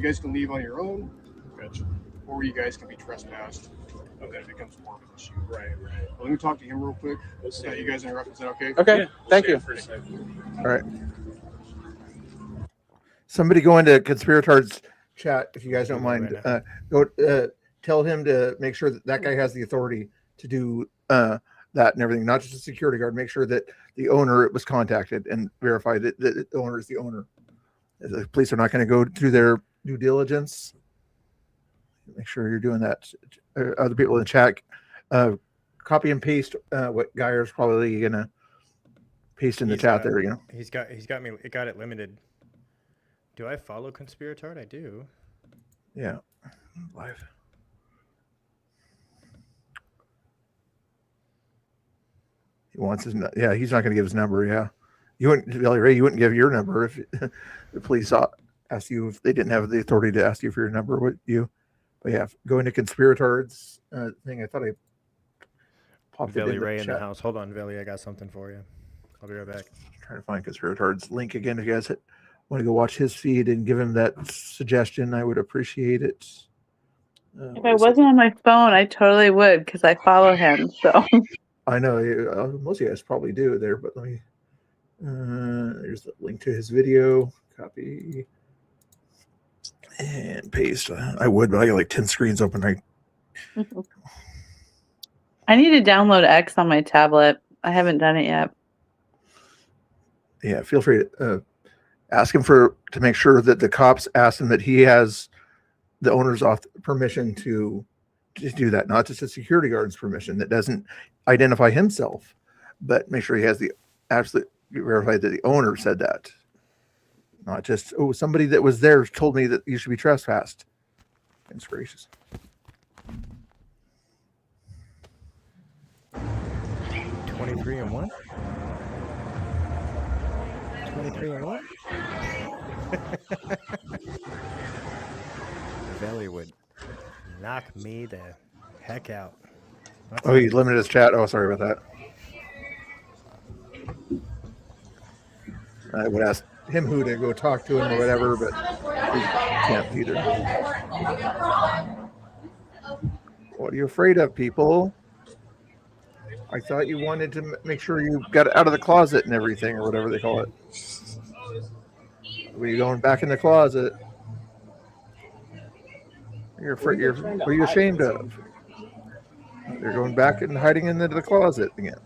guys can leave on your own, or you guys can be trespassed, and then it becomes more of an issue. Right. Well, let me talk to him real quick. You guys interrupt. Is that okay? Okay. Yeah, thank you. All right. Somebody go into Conspiratard's chat if you guys don't mind. Go tell him to make sure that guy has the authority to do that and everything, not just a security guard. Make sure that the owner was contacted and verify that the owner is the owner. The police are not going to go through their due diligence. Make sure you're doing that. Other people in the chat, copy and paste what Geyer's probably going to paste in the chat there. You know, he's got me. It got it limited. Do I follow Conspiratard? I do. Yeah, live. He wants his. Yeah, he's not going to give his number. Yeah, you wouldn't, Billy Ray. You wouldn't give your number if the police asked you if they didn't have the authority to ask you for your number. Would you? But yeah, go into Conspiratard's thing. I thought I popped Billy it in Ray the in chat. the house. Hold on, Billy. I got something for you. I'll be right back. Trying to find Conspiratard's link again. If you guys want to go watch his feed and give him that suggestion, I would appreciate it. If I wasn't on my phone, I totally would because I follow him. So I know most of you guys probably do there, but let me. There's the link to his video. Copy and paste. I would, but I got like 10 screens open. I need to download X on my tablet. I haven't done it yet. Yeah, feel free to ask him to make sure that the cops ask him that he has the owner's permission to do that, not just a security guard's permission that doesn't identify himself, but make sure he has the absolute verified that the owner said that, not just somebody that was there told me that you should be trespassed. Goodness gracious. 23 and 1. 23 and 1. Belly would knock me the heck out. Oh, he limited his chat. Oh, sorry about that. I would ask him who to go talk to him or whatever, but he can't either. What are you afraid of, people? I thought you wanted to make sure you got out of the closet and everything, or whatever they call it. Were you going back in the closet? You're afraid. What are you ashamed of? You're going back and hiding into the closet again.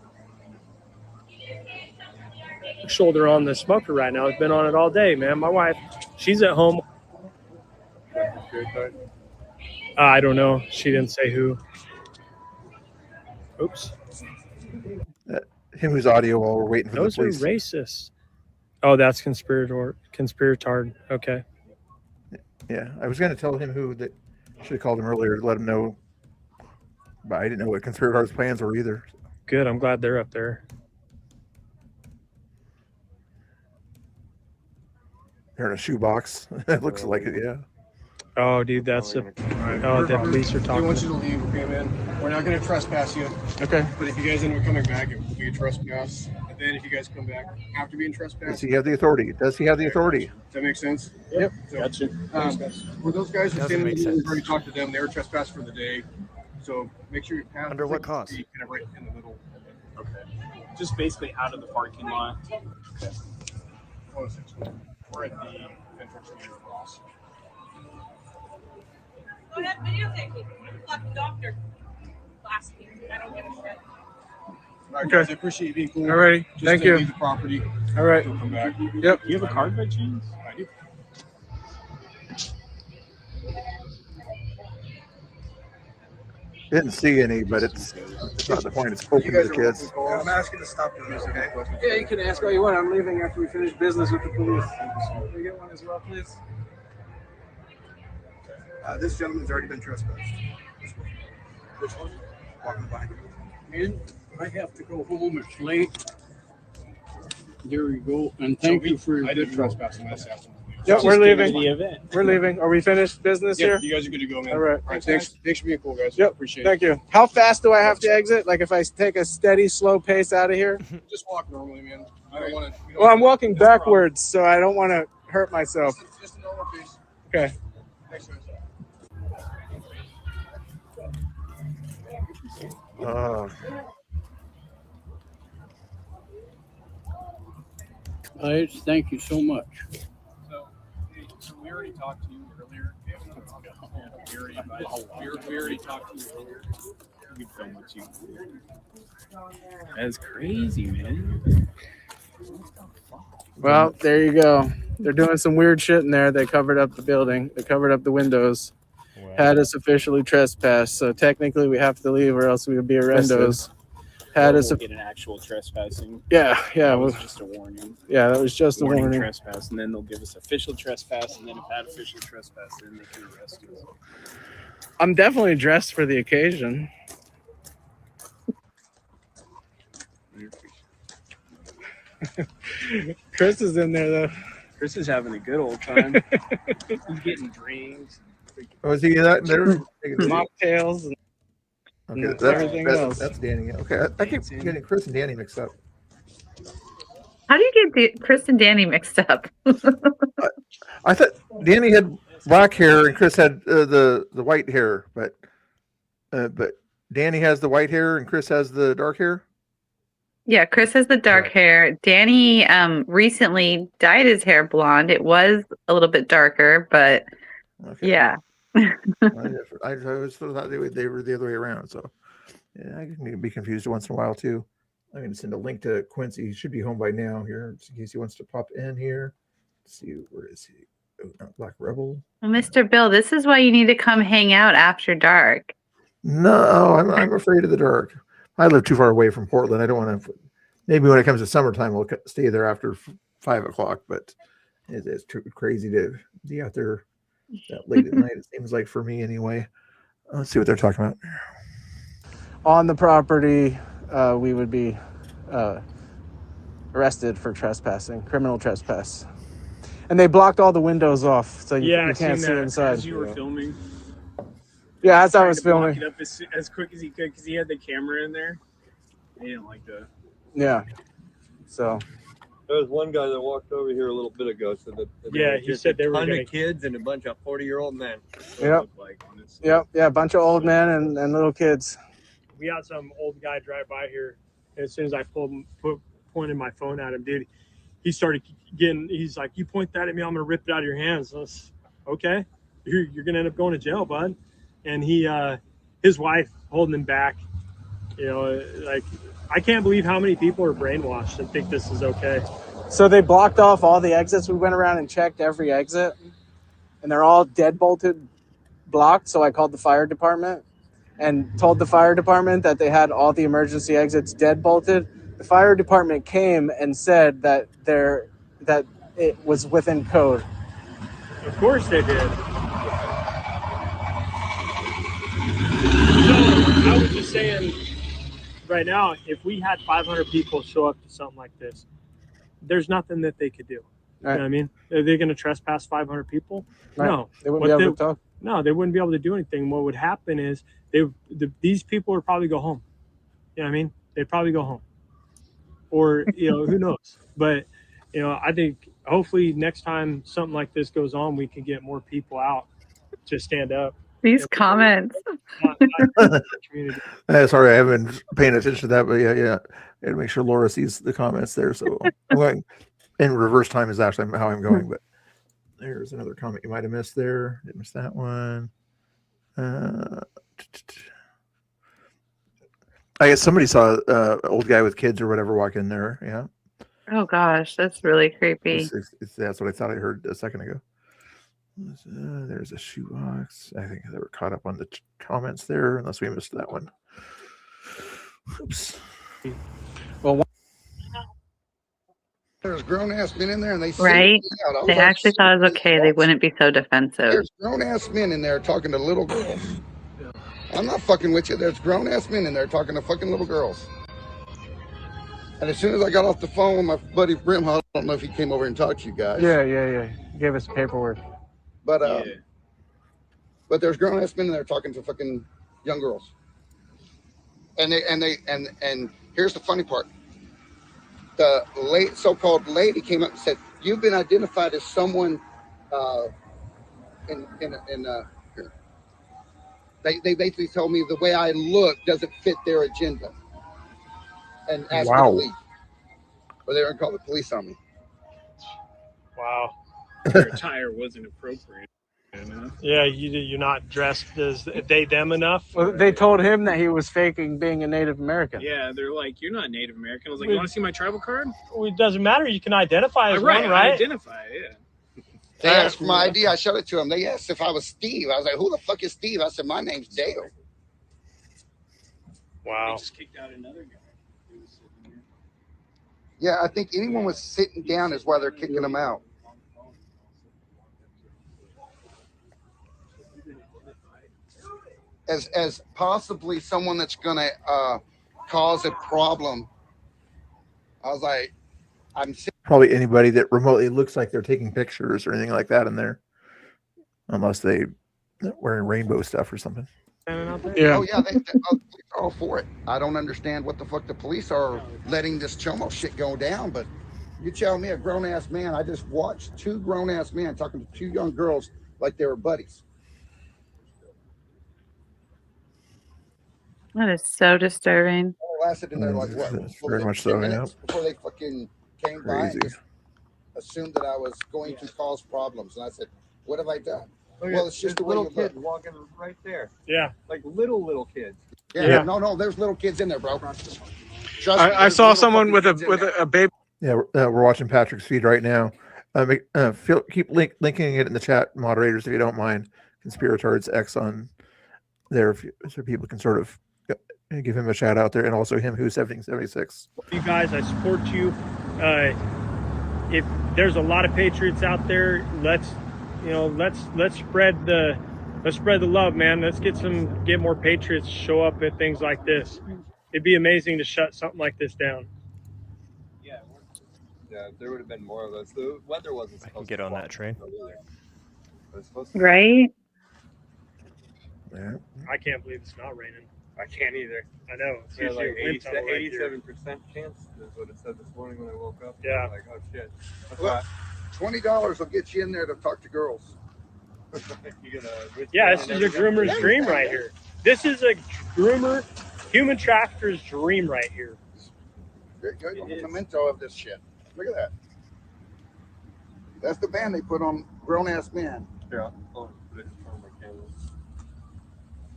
Shoulder on the smoker right now. It's been on it all day, man. My wife, she's at home. I don't know. She didn't say who. Oops. Him whose audio while we're waiting for Those the police. are racist. Oh, that's Conspiratard. Okay. Yeah, I was going to tell him who that should have called him earlier to let him know, but I didn't know what Conspiratard's plans were either. Good. I'm glad they're up there. They're in a shoebox. It looks like it, yeah. Oh, dude, that's the police are We talking. want you to leave, okay, man? We're not going to trespass you. Okay. But if you guys end up coming back, it will be a trespass. And then if you guys come back after being trespassed. Does he have the authority? Does he have the authority? Does that make sense? Yep. So, Gotcha. Were those guys who Doesn't standing make there, sense. we've already talked to them. They were trespassed for the day. So make sure you pass. Under what cost? Kind of right in the middle. Okay. Just basically out of the parking lot. Okay. We're at the entrance to your cross. Go ahead, videotape me. I'm a fucking doctor. Last week. I don't give a shit. All right, guys, I appreciate you being cool. Alrighty. Just Thank to you. leave the property. All right. We'll come back. Yep. You have a card by chance? I do. Didn't see any, but it's not the point. It's open to the kids. I'm asking to stop doing this, okay? Yeah, you can ask all you want. I'm leaving after we finish business with the police. Can we get one as well, please? This gentleman's already been trespassed. This one? Walking behind you. And I have to go home. It's late. There we go. And thank you for your I did trespass him this afternoon. Yep, we're leaving. The event. We're leaving. Are we finished business Yeah, here? you guys are good to go, man. All right. All right. Thanks for being cool, guys. Yep. Appreciate Thank it. you. How fast do I have to exit? Like if I take a steady, slow pace out of here? Just walk normally, man. I don't want to. Well, I'm walking backwards, so I don't want to hurt myself. Just a normal pace. Okay. Thanks, guys. All right, thank you so much. So we already talked to you earlier. We already talked to you earlier. We filmed it too. That's crazy, man. Well, there you go. They're doing some weird shit in there. They covered up the building. They covered up the windows. Wow. Had us officially trespassed. So technically we have to leave or else we would be arrendos. Had us. We'll get an actual trespassing. Yeah. That was just a warning. Yeah, that was just a warning. Trespass, and then they'll give us official trespass, and then if that official trespass, then they can arrest us. I'm definitely dressed for the occasion. Chris is in there though. Chris is having a good old time. He's getting drinks. Was he that there? Mocktails and Okay, everything else. That's Danny. Okay, I keep getting Chris and Danny mixed up. How do you get Chris and Danny mixed up? I thought Danny had black hair and Chris had the white hair, but Danny has the white hair and Chris has the dark hair. Yeah, Chris has the dark hair. Danny recently dyed his hair blonde. It was a little bit darker, but yeah. I always thought they were the other way around. So yeah, I can be confused once in a while too. I'm going to send a link to Quincy. He should be home by now here, just in case he wants to pop in here. Let's see, where is he? Oh, not Black Rebel. Well, Mr. Bill, this is why you need to come hang out after dark. No, I'm afraid of the dark. I live too far away from Portland. I don't want to. Maybe when it comes to summertime, we'll stay there after 5 o'clock. But it's too crazy to be out there that late at night. It seems like for me anyway. Let's see what they're talking about. On the property, we would be arrested for trespassing, criminal trespass. And they blocked all the windows off, so you can't see inside. As you were filming. Yeah, as I was Block filming. it up as quick as he could because he had the camera in there. He didn't like to. Yeah. So. There was one guy that walked over here a little bit ago. Said that Yeah, he said they were ton gonna- of kids and a bunch of 40-year-old men. Yep. Yep. Yeah, a bunch of old men and little kids. We had some old guy drive by here. And as soon as I pointed my phone at him, dude, he started getting. He's like, "You point that at me, I'm gonna rip it out of your hands." I was, okay, you're gonna end up going to jail, bud. And his wife holding him back. You know, like I can't believe how many people are brainwashed and think this is okay. So they blocked off all the exits. We went around and checked every exit, and they're all deadbolted, blocked. So I called the fire department and told the fire department that they had all the emergency exits deadbolted. The fire department came and said that it was within code. Of course they did. So I was just saying, right now, if we had 500 people show up to something like this, there's nothing that they could do. Right. You know what I mean? Are they going to trespass 500 people? Right. No. They wouldn't be able to talk. No, they wouldn't be able to do anything. What would happen is these people would probably go home. You know what I mean? They'd probably go home. Or, who knows? But, I think hopefully next time something like this goes on, we can get more people out to stand up. These comments. Sorry, I haven't been paying attention to that, but yeah. And make sure Laura sees the comments there. So I'm going in reverse time is actually how I'm going. But there's another comment you might have missed there. Didn't miss that one. I guess somebody saw an old guy with kids or whatever walk in there. Yeah. Oh gosh, that's really creepy. That's what I thought I heard a second ago. There's a shoebox. I think they were caught up on the comments there, unless we missed that one. Oops. Well, there's grown ass men in there, and they Right? out. They actually thought it was okay. They wouldn't be so defensive. There's grown ass men in there talking to little girls. I'm not fucking with you. There's grown ass men in there talking to fucking little girls. And as soon as I got off the phone with my buddy Brim, I don't know if he came over and talked to you guys. Yeah. He gave us paperwork. But but there's grown ass men in there talking to fucking young girls. And here's the funny part. The so-called lady came up and said, "You've been identified as someone here." They basically told me the way I look doesn't fit their agenda, and asked me to leave. Or they were gonna call the police on me. Wow. Your attire wasn't appropriate enough. Yeah, you're not dressed as they them enough. Well, they told him that he was faking being a Native American. Yeah, they're like, "You're not Native American." I was like, "You want to see my tribal card?" Well, it doesn't matter. You can identify as right, one, right? I identify, yeah. They asked for my ID. I showed it to them. They asked if I was Steve. I was like, "Who the fuck is Steve?" I said, "My name's Dale." Wow. They just kicked out another guy. Who was sitting there. Yeah, I think anyone was sitting down is why they're kicking them out. As possibly someone that's gonna cause a problem. I was like, Probably anybody that remotely looks like they're taking pictures or anything like that in there, unless they're wearing rainbow stuff or something. Yeah. Oh yeah, they're all for it. I don't understand what the fuck the police are letting this chomo shit go down, but you tell me a grown ass man. I just watched two grown ass men talking to two young girls like they were buddies. That is so disturbing. I lasted in there like what? Very much so, yeah. Before they fucking came by and just assumed that I was going to cause problems, and I said, "What have I done?" Well, it's just the way you little look. kids walking right there. Yeah. Like little kids. Yeah. No, there's little kids in there, bro. Trust me, I there's saw little someone with fucking kids in there. a baby. Yeah, we're watching Patrick's feed right now. Keep linking it in the chat, moderators, if you don't mind. Conspirators X on there, so people can sort of give him a shout out there, and also him who's 1776. You guys, I support you. If there's a lot of patriots out there, let's spread the love, man. Let's get more patriots to show up at things like this. It'd be amazing to shut something like this down. Yeah, if there would have been more of us. The weather wasn't supposed Get to on that train. Either. It was supposed to Right? Yeah. I can't believe it's not raining. I can't either. I know. It's Yeah, usually like a wind tunnel right here. 87% chance is what it said this morning when I woke up. Yeah. I was like, oh shit. That's Look, $20 will get you in there to talk to girls. Yeah, this is a groomer's dream right here. This is a human trafficker's dream right here. You're a memento of this shit. Look at that. That's the band they put on grown ass men. Yeah. Oh, put it in front of my camera.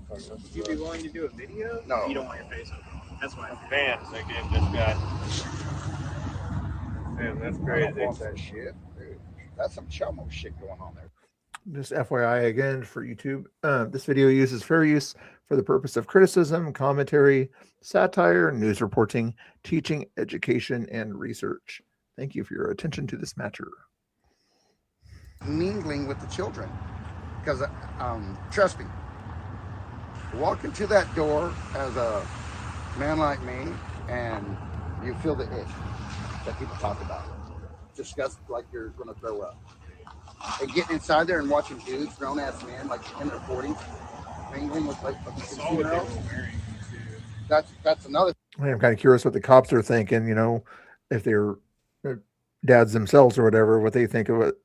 Would you be willing to do a video? No. You don't want your face open. That's why. Fans I gave this guy. Man, that's I crazy. don't want that shit. Dude. That's some chomo shit going on there. Just FYI again for YouTube, this video uses fair use for the purpose of criticism, commentary, satire, news reporting, teaching, education, and research. Thank you for your attention to this matter. Mingling with the children. Because, trust me, walk into that door as a man like me, and you feel the ick that people talk about. Disgust like you're going to throw up. And getting inside there and watching dudes, grown ass men, like in their 40s, mingling with like 15-year-olds. That's another. I'm kind of curious what the cops are thinking, if they're dads themselves or whatever, what they think of it.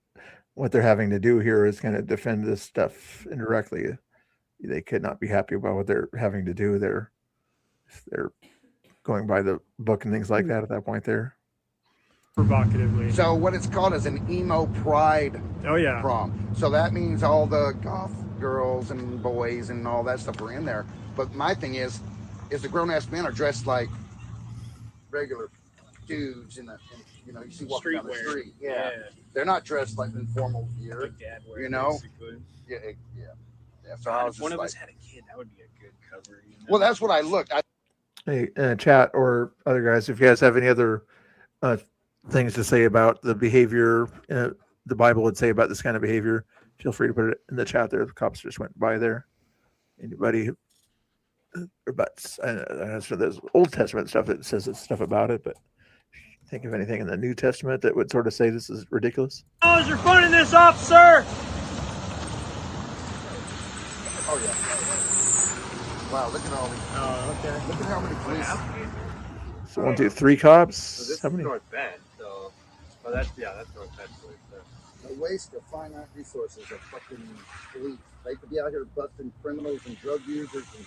What they're having to do here is kind of defend this stuff indirectly. They could not be happy about what they're having to do there. They're going by the book and things like that at that point there. Provocatively. So what it's called is an emo pride prom. So that means all the goth girls and boys and all that stuff are in there. But my thing is the grown-ass men are dressed like regular dudes you see walking down the street. Yeah. they're not dressed like in formal gear. Like dad wear, You know? basically. Yeah, yeah. So I was If just one of like, us had a kid, that would be a good cover. You know? well, that's what I looked. Hey, chat or other guys, if you guys have any other things to say about the behavior the Bible would say about this kind of behavior, feel free to put it in the chat there. The cops just went by there. Anybody? But I know there's Old Testament stuff that says stuff about it, but think of anything in the New Testament that would sort of say this is ridiculous? Oh, you're funding this, officer! Oh yeah. Wow, look at all these. Oh, okay. Look at how many police. So 1, 2, 3 cops. So this How is many? North Bend, so that's North Bend police there. The waste of finite resources of fucking police. They could be out here busting criminals and drug users and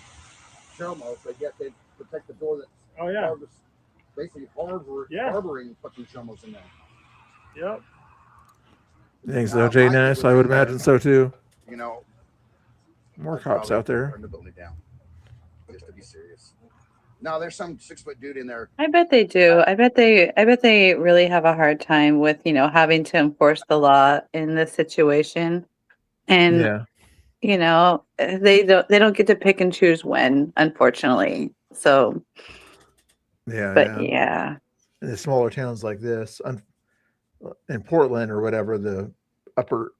chumos, but yet they protect the door that's basically harboring fucking chumos in there. Yep. You think so, Jay Nash? I would imagine so too. You know, more cops out there. Turn the building down, just to be serious. No, there's some 6-foot dude in there. I bet they do. I bet they really have a hard time with, having to enforce the law in this situation. And Yeah. They don't get to pick and choose when, unfortunately. So yeah. In the smaller towns like this, in Portland or whatever, the upper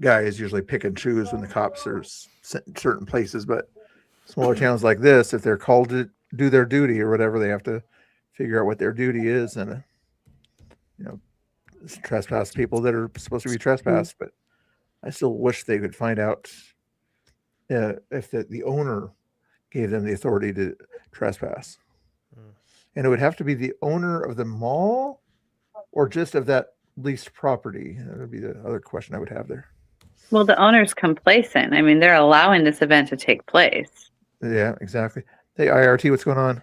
guys usually pick and choose when the cops are sent in certain places. But smaller towns like this, if they're called to do their duty or whatever, they have to figure out what their duty is and trespass people that are supposed to be trespassed. But I still wish they could find out if the owner gave them the authority to trespass. And it would have to be the owner of the mall or just of that leased property. That would be the other question I would have there. Well, the owner's complacent. I mean, they're allowing this event to take place. Yeah, exactly. Hey, IRT, what's going on?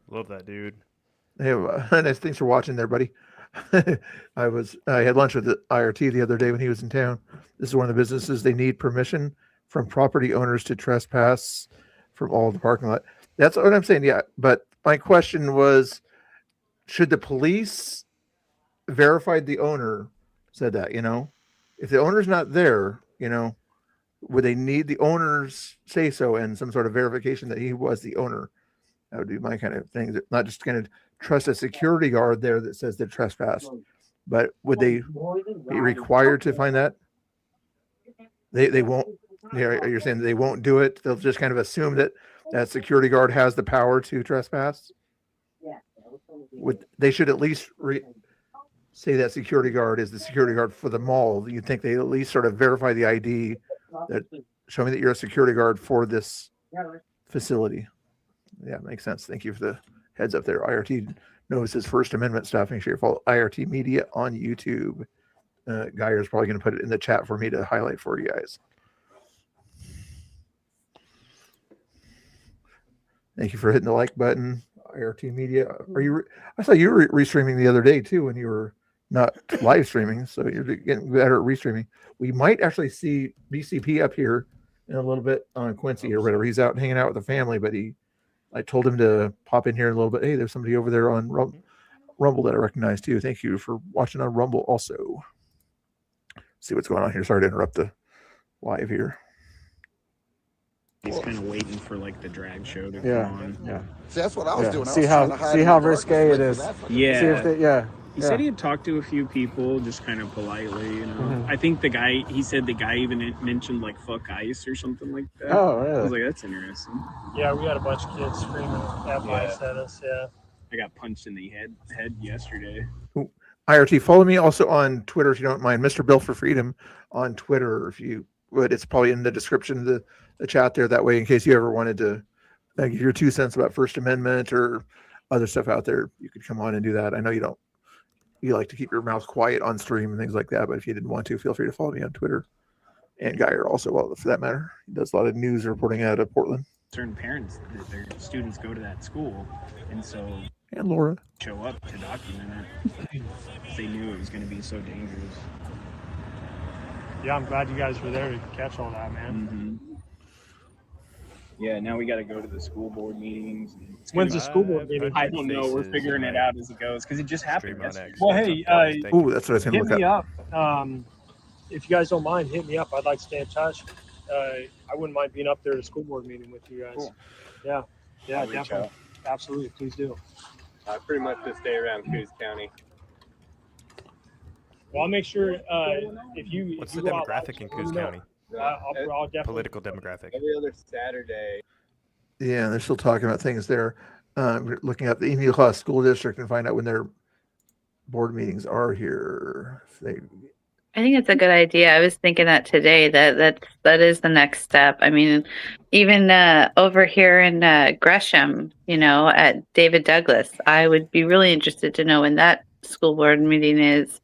Love that dude. Hey, nice. Thanks for watching there, buddy. I had lunch with the IRT the other day when he was in town. This is one of the businesses. They need permission from property owners to trespass from all the parking lot. That's what I'm saying. Yeah. But my question was, should the police verify the owner said that, if the owner's not there, would they need the owner's say so and some sort of verification that he was the owner? That would be my kind of thing. Not just going to trust a security guard there that says they're trespassed, but would they be required to find that? They won't. You're saying they won't do it. They'll just kind of assume that security guard has the power to trespass. They should at least say that security guard is the security guard for the mall. You'd think they at least sort of verify the ID that show me that you're a security guard for this facility. Yeah, makes sense. Thank you for the heads up there. IRT knows his First Amendment stuff. Make sure you follow IRT Media on YouTube. Geyer's probably going to put it in the chat for me to highlight for you guys. Thank you for hitting the like button. IRT Media. I saw you were restreaming the other day too when you were not live streaming, so you're getting better at restreaming. We might actually see BCP up here in a little bit on Quincy or whatever. He's out hanging out with the family, but I told him to pop in here in a little bit. Hey, there's somebody over there on Rumble that I recognize too. Thank you for watching on Rumble also. See what's going on here. Sorry to interrupt the live here. He's kind of waiting for the drag show to come on. Yeah. See, that's what I was doing. See how risque it is. Yeah. See if he said he had talked to a few people, just kind of politely, I think he said the guy even mentioned fuck ICE or something like that. Oh, really? I was like, that's interesting. Yeah, we had a bunch of kids screaming at ICE at us. Yeah. I got punched in the head yesterday. Ooh. IRT, follow me also on Twitter if you don't mind. Mr. Bill for Freedom on Twitter if you would. It's probably in the description of the chat there. That way, in case you ever wanted to give your 2 cents about First Amendment or other stuff out there, you could come on and do that. I know you like to keep your mouth quiet on stream and things like that, but if you didn't want to, feel free to follow me on Twitter. And Geyer also, well, for that matter. He does a lot of news reporting out of Portland. Certain parents, their students go to that school, and so and Laura show up to document it. They knew it was going to be so dangerous. Yeah, I'm glad you guys were there to catch all that, man. Yeah, now we got to go to the school board meetings. When's the school board meeting? I don't know. We're figuring it out as it goes because it just happened yesterday. Well, hey, Ooh, that's what I was going to hit look me up. up. If you guys don't mind, hit me up. I'd like to stay in touch. I wouldn't mind being up there at a school board meeting with you guys. Cool. Yeah, I'll reach definitely. out. Absolutely, please do. I pretty much just stay around Coos County. Well, I'll make sure if you. What's if the you go out demographic in let Coos me know. County? I'll definitely. Political demographic. Every other Saturday. Yeah, they're still talking about things there. We're looking at the Emil Class School District and find out when their board meetings are here. If they, I think it's a good idea. I was thinking that today. That is the next step. I mean, even over here in Gresham, at David Douglas, I would be really interested to know when that school board meeting is.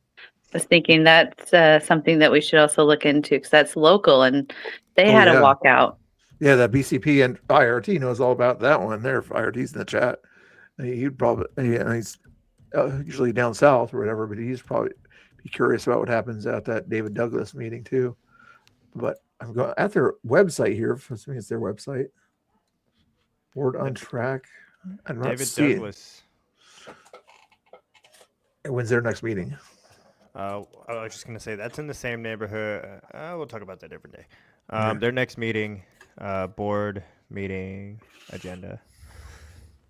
I was thinking that's something that we should also look into because that's local and they had a walkout. Yeah, that BCP and IRT knows all about that one. There, IRT's in the chat. He'd probably, he's usually down south or whatever, but he's probably be curious about what happens at that David Douglas meeting too. But I'm going at their website here. It's their website. Board on track. I'm not David seeing. Douglas. And when's their next meeting? I was just gonna say that's in the same neighborhood. We'll talk about that a different day. Yeah. Their next meeting, board meeting agenda.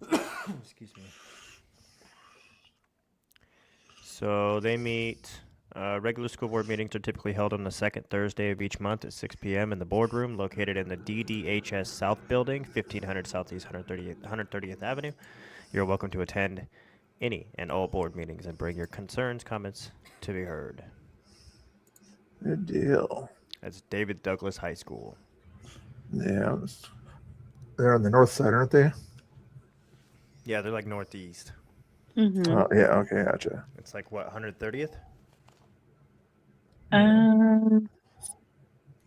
Excuse me. So they meet. Regular school board meetings are typically held on the second Thursday of each month at 6 p.m. in the boardroom located in the DDHS South Building, 1500 Southeast 130th Avenue. You're welcome to attend any and all board meetings and bring your concerns, comments to be heard. Good deal. That's David Douglas High School. Yeah, they're on the north side, aren't they? Yeah, they're like northeast. Mm-hmm. Oh, yeah. Okay, gotcha. It's like what, 130th?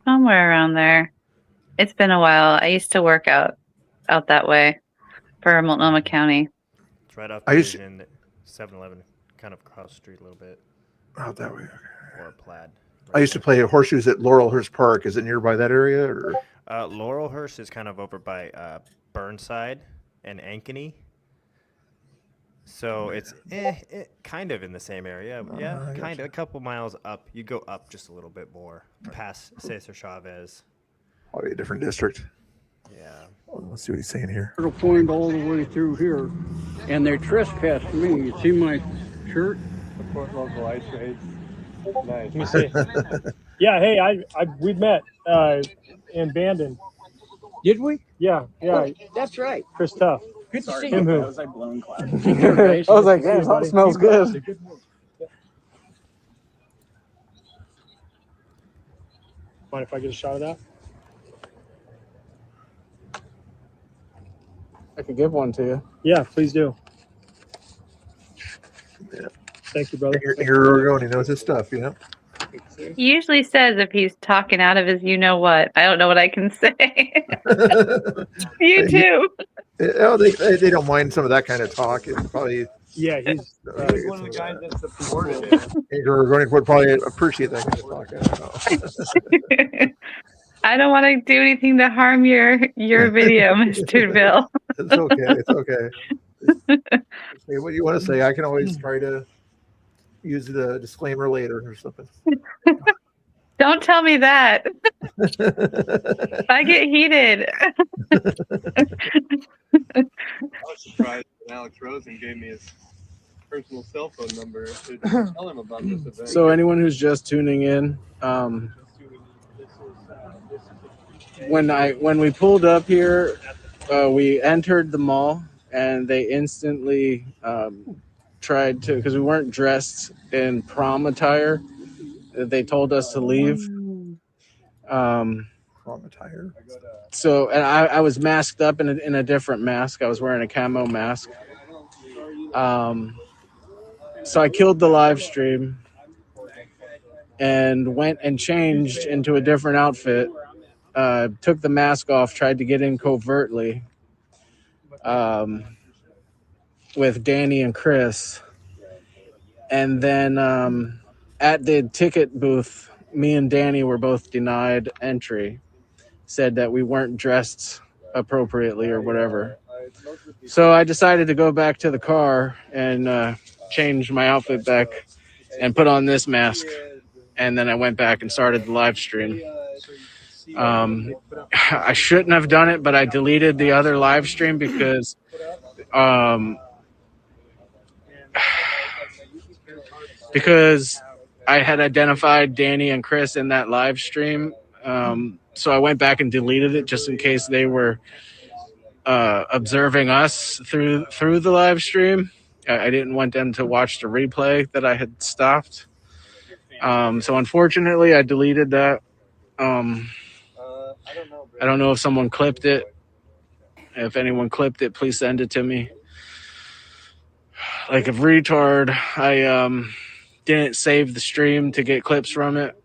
Somewhere around there. It's been a while. I used to work out that way for Multnomah County. It's right off I used Division 7-Eleven, kind of across the street a little bit. Out that way. Or Plaid. I used to play horseshoes at Laurelhurst Park. Is it nearby that area? Or? Laurelhurst is kind of over by Burnside and Ankeny. So it's kind of in the same area. Yeah, kind of. A couple miles up. You go up just a little bit more, past Cesar Chavez. Probably a different district. Yeah. Well, let's see what he's saying here. It'll point all the way through here, and they trespassed me. You see my shirt? Support local ice raids. Nice. Let me see. Yeah, hey, we've met in Bandon. Did we? Yeah. That's right. Chris Tuff. Good to see Him you. who? I was like blown class. I was like, damn, that smells good. Mind if I get a shot of that? I could give one to you. Yeah, please do. Yeah. Thank you, brother. You're going. He knows his stuff, you know. He usually says if he's talking out of his what. I don't know what I can say. You too. Oh, they don't mind some of that kind of talk. It's probably yeah. He's one of the guys that supported it. You're going to probably appreciate that kind of talk. I don't know. I don't want to do anything to harm your video, Mr. Bill. It's okay. It's okay. Say what you want to say. I can always try to use the disclaimer later or something. Don't tell me that. I get heated. I was surprised when Alex Rosen gave me his personal cell phone number to tell him about this event. So anyone who's just tuning in, when we pulled up here, we entered the mall and they instantly tried to, because we weren't dressed in prom attire, they told us to leave. Prom attire. So, and I was masked up in a different mask. I was wearing a camo mask. So I killed the live stream and went and changed into a different outfit. Took the mask off, tried to get in covertly with Danny and Chris. And then at the ticket booth, me and Danny were both denied entry. Said that we weren't dressed appropriately or whatever. So I decided to go back to the car and change my outfit back and put on this mask. And then I went back and started the live stream. I shouldn't have done it, but I deleted the other live stream because I had identified Danny and Chris in that live stream. So I went back and deleted it just in case they were observing us through the live stream. I didn't want them to watch the replay that I had stopped. So unfortunately, I deleted that. I don't know if someone clipped it. If anyone clipped it, please send it to me. Like a retard, I didn't save the stream to get clips from it.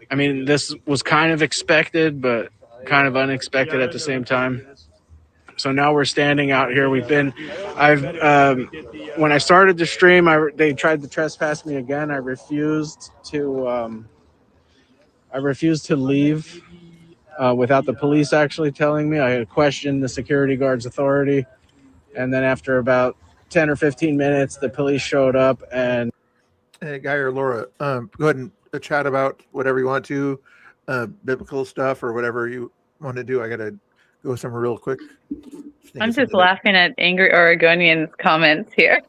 I mean, this was kind of expected, but kind of unexpected at the same time. So now we're standing out here. When I started the stream, they tried to trespass me again. I refused to leave without the police actually telling me. I had questioned the security guard's authority. And then after about 10 or 15 minutes, the police showed up and... Hey, Guy or Laura, go ahead and chat about whatever you want to, biblical stuff or whatever you want to do. I got to go somewhere real quick. I'm just laughing at angry Oregonian's comments here.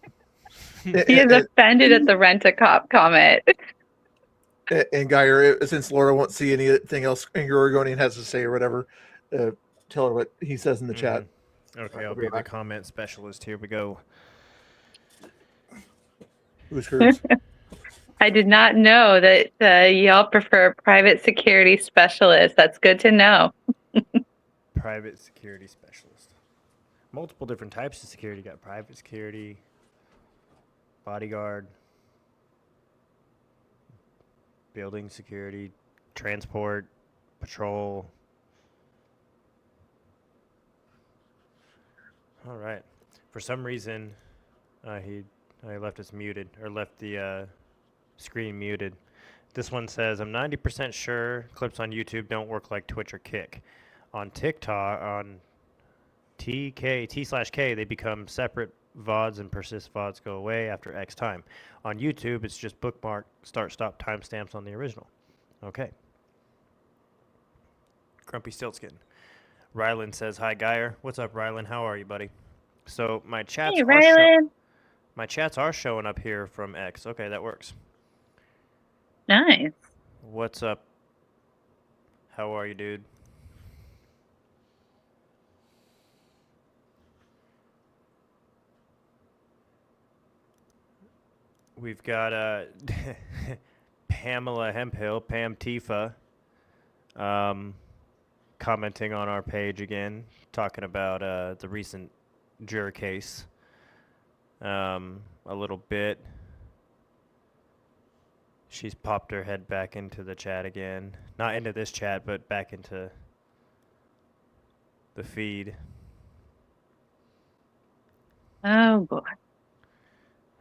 He is offended at the rent-a-cop comment. And Guy, since Laura won't see anything else Angry Oregonian has to say or whatever, tell her what he says in the chat. Okay, I'll be the comment specialist. Here we go. Who's hers? I did not know that y'all prefer private security specialist. That's good to know. Private security specialist. Multiple different types of security. You got private security, bodyguard, building security, transport, patrol. All right. For some reason, I left us muted, or left the screen muted. This one says, I'm 90% sure clips on YouTube don't work like Twitch or Kick. On TikTok, on T/K, they become separate VODs and persist VODs go away after X time. On YouTube, it's just bookmark, start, stop timestamps on the original. Okay. Grumpy Stiltskin. Rylan says, hi, Geyer. What's up, Rylan? How are you, buddy? So my chats Hey, Rylan. my chats are showing up here from X. Okay, that works. Nice. What's up? How are you, dude? We've got Pamela Hemphill, Pam Tifa, commenting on our page again, talking about the recent juror case a little bit. She's popped her head back into the chat again. Not into this chat, but back into the feed. Oh, boy.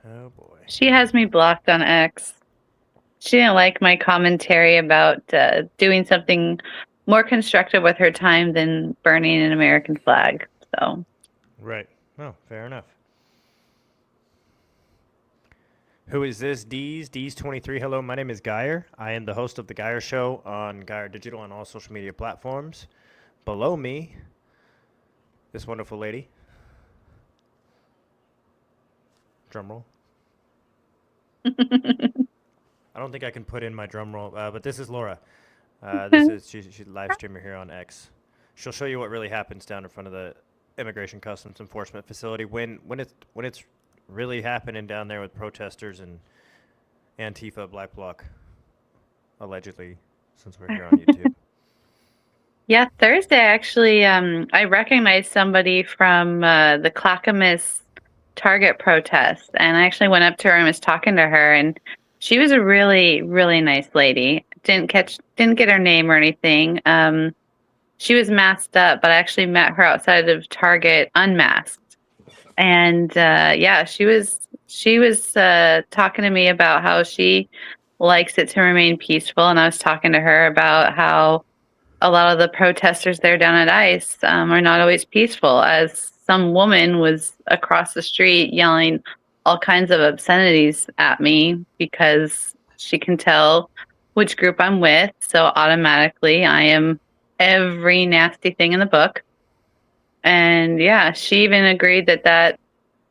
Oh, boy. She has me blocked on X. She didn't like my commentary about doing something more constructive with her time than burning an American flag. So. Right. Oh, fair enough. Who is this? D's23. Hello, my name is Geyer. I am the host of The Geyer Show on Geyer Digital on all social media platforms. Below me, this wonderful lady. Drum roll. I don't think I can put in my drum roll, but this is Laura. She's a live streamer here on X. She'll show you what really happens down in front of the Immigration Customs Enforcement facility when it's really happening down there with protesters and Antifa, Black Bloc, allegedly, since we're here on YouTube. Yeah, Thursday actually, I recognized somebody from the Clackamas Target protest, and I actually went up to her and was talking to her, and she was a really, really nice lady. Didn't get her name or anything. She was masked up, but I actually met her outside of Target unmasked. And yeah, she was talking to me about how she likes it to remain peaceful. And I was talking to her about how a lot of the protesters there down at ICE are not always peaceful, as some woman was across the street yelling all kinds of obscenities at me because she can tell which group I'm with. So automatically I am every nasty thing in the book. And yeah, she even agreed that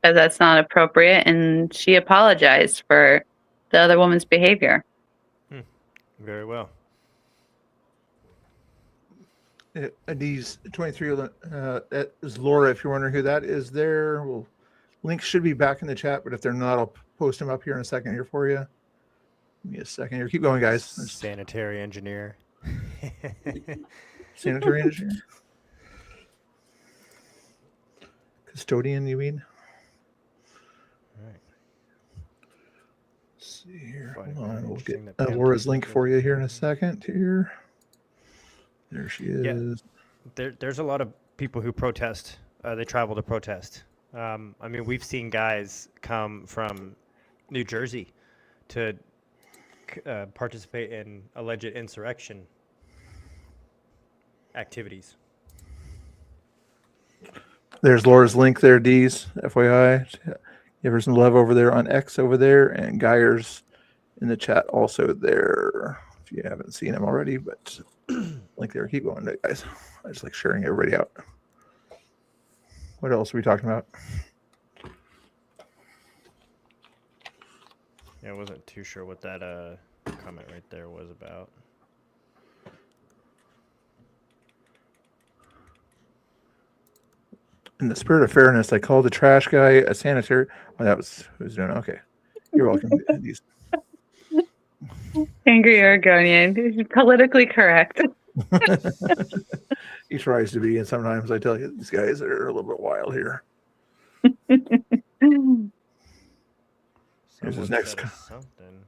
that's not appropriate, and she apologized for the other woman's behavior. Very well. These 23 that is Laura. If you're wondering who that is, there. Well, links should be back in the chat, but if they're not, I'll post them up here in a second here for you. Give me a second here. Keep going, guys. Sanitary engineer. Sanitary engineer. Custodian, you mean? All right. Let's see here. Hold on. We'll get Laura's link for you here in a second. Here. There she is. Yeah. There's a lot of people who protest. They travel to protest. I mean, we've seen guys come from New Jersey to participate in alleged insurrection activities. There's Laura's link there, D's, FYI. Give her some love over there on X over there, and Geyer's in the chat also there, if you haven't seen him already, but link there. Keep going, guys. I just like sharing everybody out. What else are we talking about? Yeah, I wasn't too sure what that comment right there was about. In the spirit of fairness, I called the trash guy a sanitary. Oh, that was who's doing it. Okay. You're welcome. Angry Oregonian, politically correct. He tries to be, and sometimes I tell you, these guys are a little bit wild here. Here's his next. Something.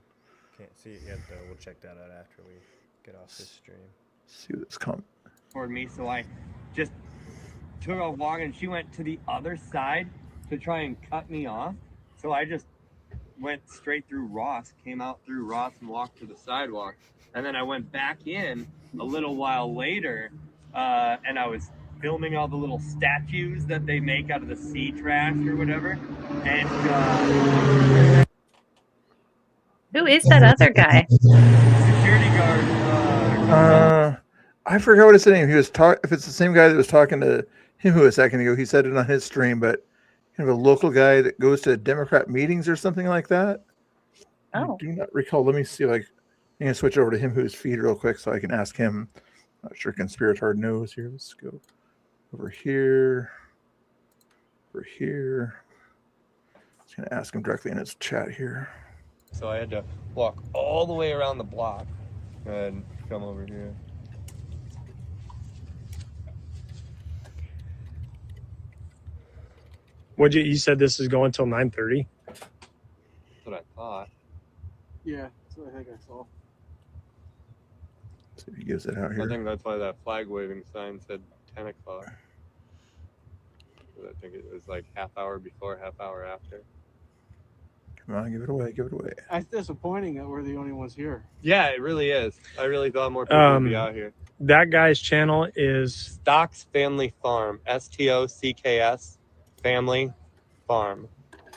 Can't see it yet, though. We'll check that out after we get off this stream. See what's coming. Toward me, so I just took a walk, and she went to the other side to try and cut me off. So I just went straight through Ross, came out through Ross, and walked to the sidewalk. And then I went back in a little while later, and I was filming all the little statues that they make out of the sea trash or whatever. And who is that other guy? Security guard. I forgot what his name. He was if it's the same guy that was talking to him a second ago, he said it on his stream, but kind of a local guy that goes to Democrat meetings or something like that. Oh. I do not recall. Let me see if I'm going to switch over to him who's feed real quick so I can ask him. Not sure Conspiratard knows here. Let's go over here. Over here. Just going to ask him directly in his chat here. So I had to walk all the way around the block and come over here. You said this is going till 9:30? That's what I thought. Yeah, that's what I think I saw. See if he gives it out here. I think that's why that flag waving sign said 10 o'clock. I think it was like half hour before, half hour after. Come on, give it away, give it away. It's disappointing that we're the only ones here. Yeah, it really is. I really thought more people would be out here. That guy's channel is Stocks Family Farm. STOCKS Family Farm.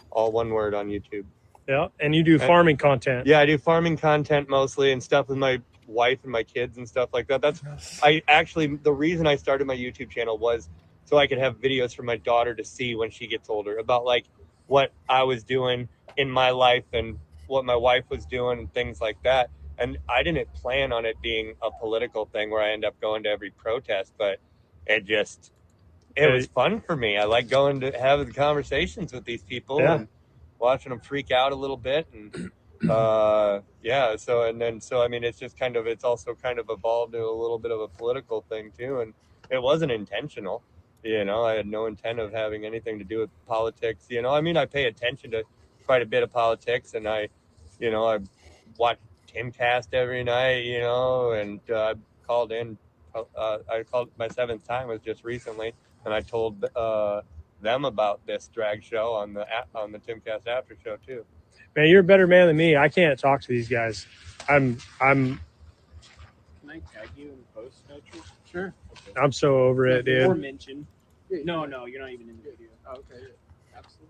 All one word on YouTube. Yeah, and you do farming content. Yeah, I do farming content mostly and stuff with my wife and my kids and stuff like that. The reason I started my YouTube channel was so I could have videos for my daughter to see when she gets older about like what I was doing in my life and what my wife was doing and things like that. And I didn't plan on it being a political thing where I end up going to every protest, but it was fun for me. I like going to have the conversations with these people and watching them freak out a little bit. And I mean, it's also kind of evolved to a little bit of a political thing too. And it wasn't intentional. I had no intent of having anything to do with politics. I mean, I pay attention to quite a bit of politics, and I watch Timcast every night, and I called in. My 7th time was just recently, and I told them about this drag show on the Timcast after show too. Man, you're a better man than me. I can't talk to these guys. I'm Can I tag you in the post, Patrick? Sure. Okay. I'm so over it, Or dude. mention. No, you're not even in the video. Oh, okay. Absolutely.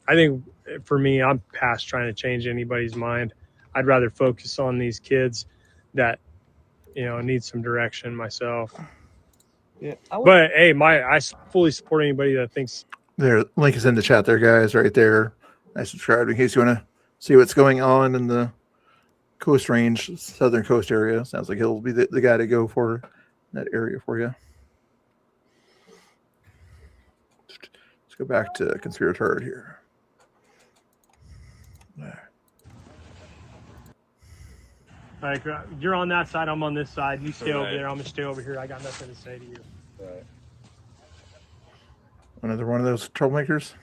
I think for me, I'm past trying to change anybody's mind. I'd rather focus on these kids that, need some direction myself. Yeah. But hey, I fully support anybody that thinks. There, link is in the chat there, guys, right there. I subscribed in case you want to see what's going on in the Coast Range, Southern Coast area. Sounds like he'll be the guy to go for that area for you. Let's go back to Conspirator here. All right, you're on that side. I'm on this side. You stay over Right. there. I'm gonna stay over here. I got nothing to say to you. Right. Another one of those troublemakers.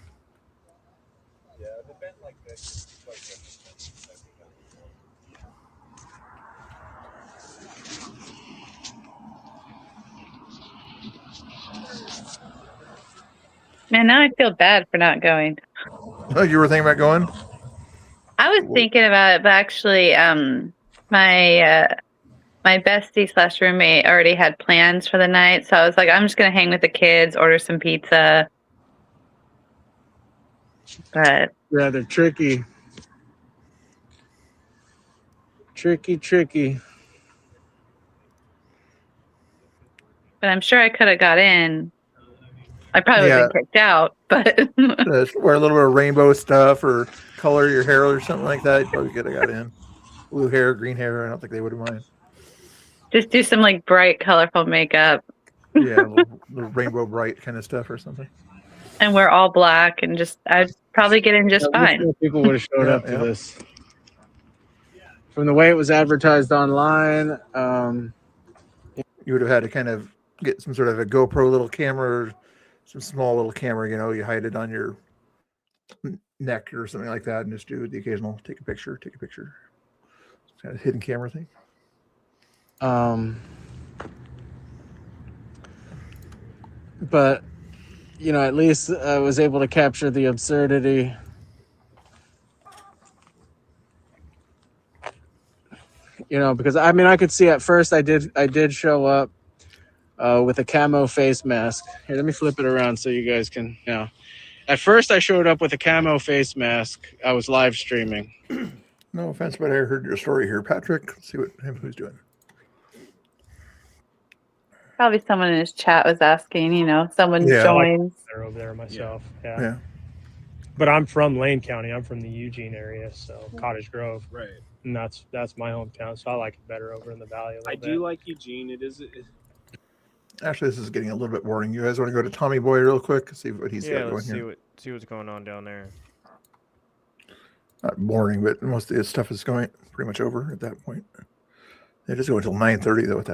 Yeah, an event like this. Man, now I feel bad for not going. Oh, you were thinking about going? I was thinking about it, but actually, my bestie / roommate already had plans for the night, so I was like, I'm just gonna hang with the kids, order some pizza. But Yeah, they're tricky. Tricky. But I'm sure I could have got in. I probably would have been kicked out, but Wear a little bit of rainbow stuff or color your hair or something like that. You probably could have got in. Blue hair, green hair. I don't think they would have mind. just do some like bright, colorful makeup. Yeah, a little rainbow bright kind of stuff or something. And we're all black, and I'd probably get in just fine. People would have showed up to this. From the way it was advertised online, you would have had to kind of get some sort of a GoPro little camera, or some small little camera. You hide it on your neck or something like that, and just do the occasional take a picture. It's kind of hidden camera thing. but at least I was able to capture the absurdity. Because I could see at first I did show up with a camo face mask. Here, let me flip it around so you guys can. At first I showed up with a camo face mask. I was live streaming. No offense, but I heard your story here, Patrick. Let's see who's doing. Probably someone in his chat was asking, someone joins. They're over there myself. Yeah. But I'm from Lane County. I'm from the Eugene area, so Cottage Grove. Right. And that's my hometown, so I like it better over in the valley. I do like Eugene. It is. Actually, this is getting a little bit boring. You guys want to go to Tommy Boy real quick? See what he's got going here. See what's going on down there. Not boring, but most of his stuff is going pretty much over at that point. It is going until 9:30 though at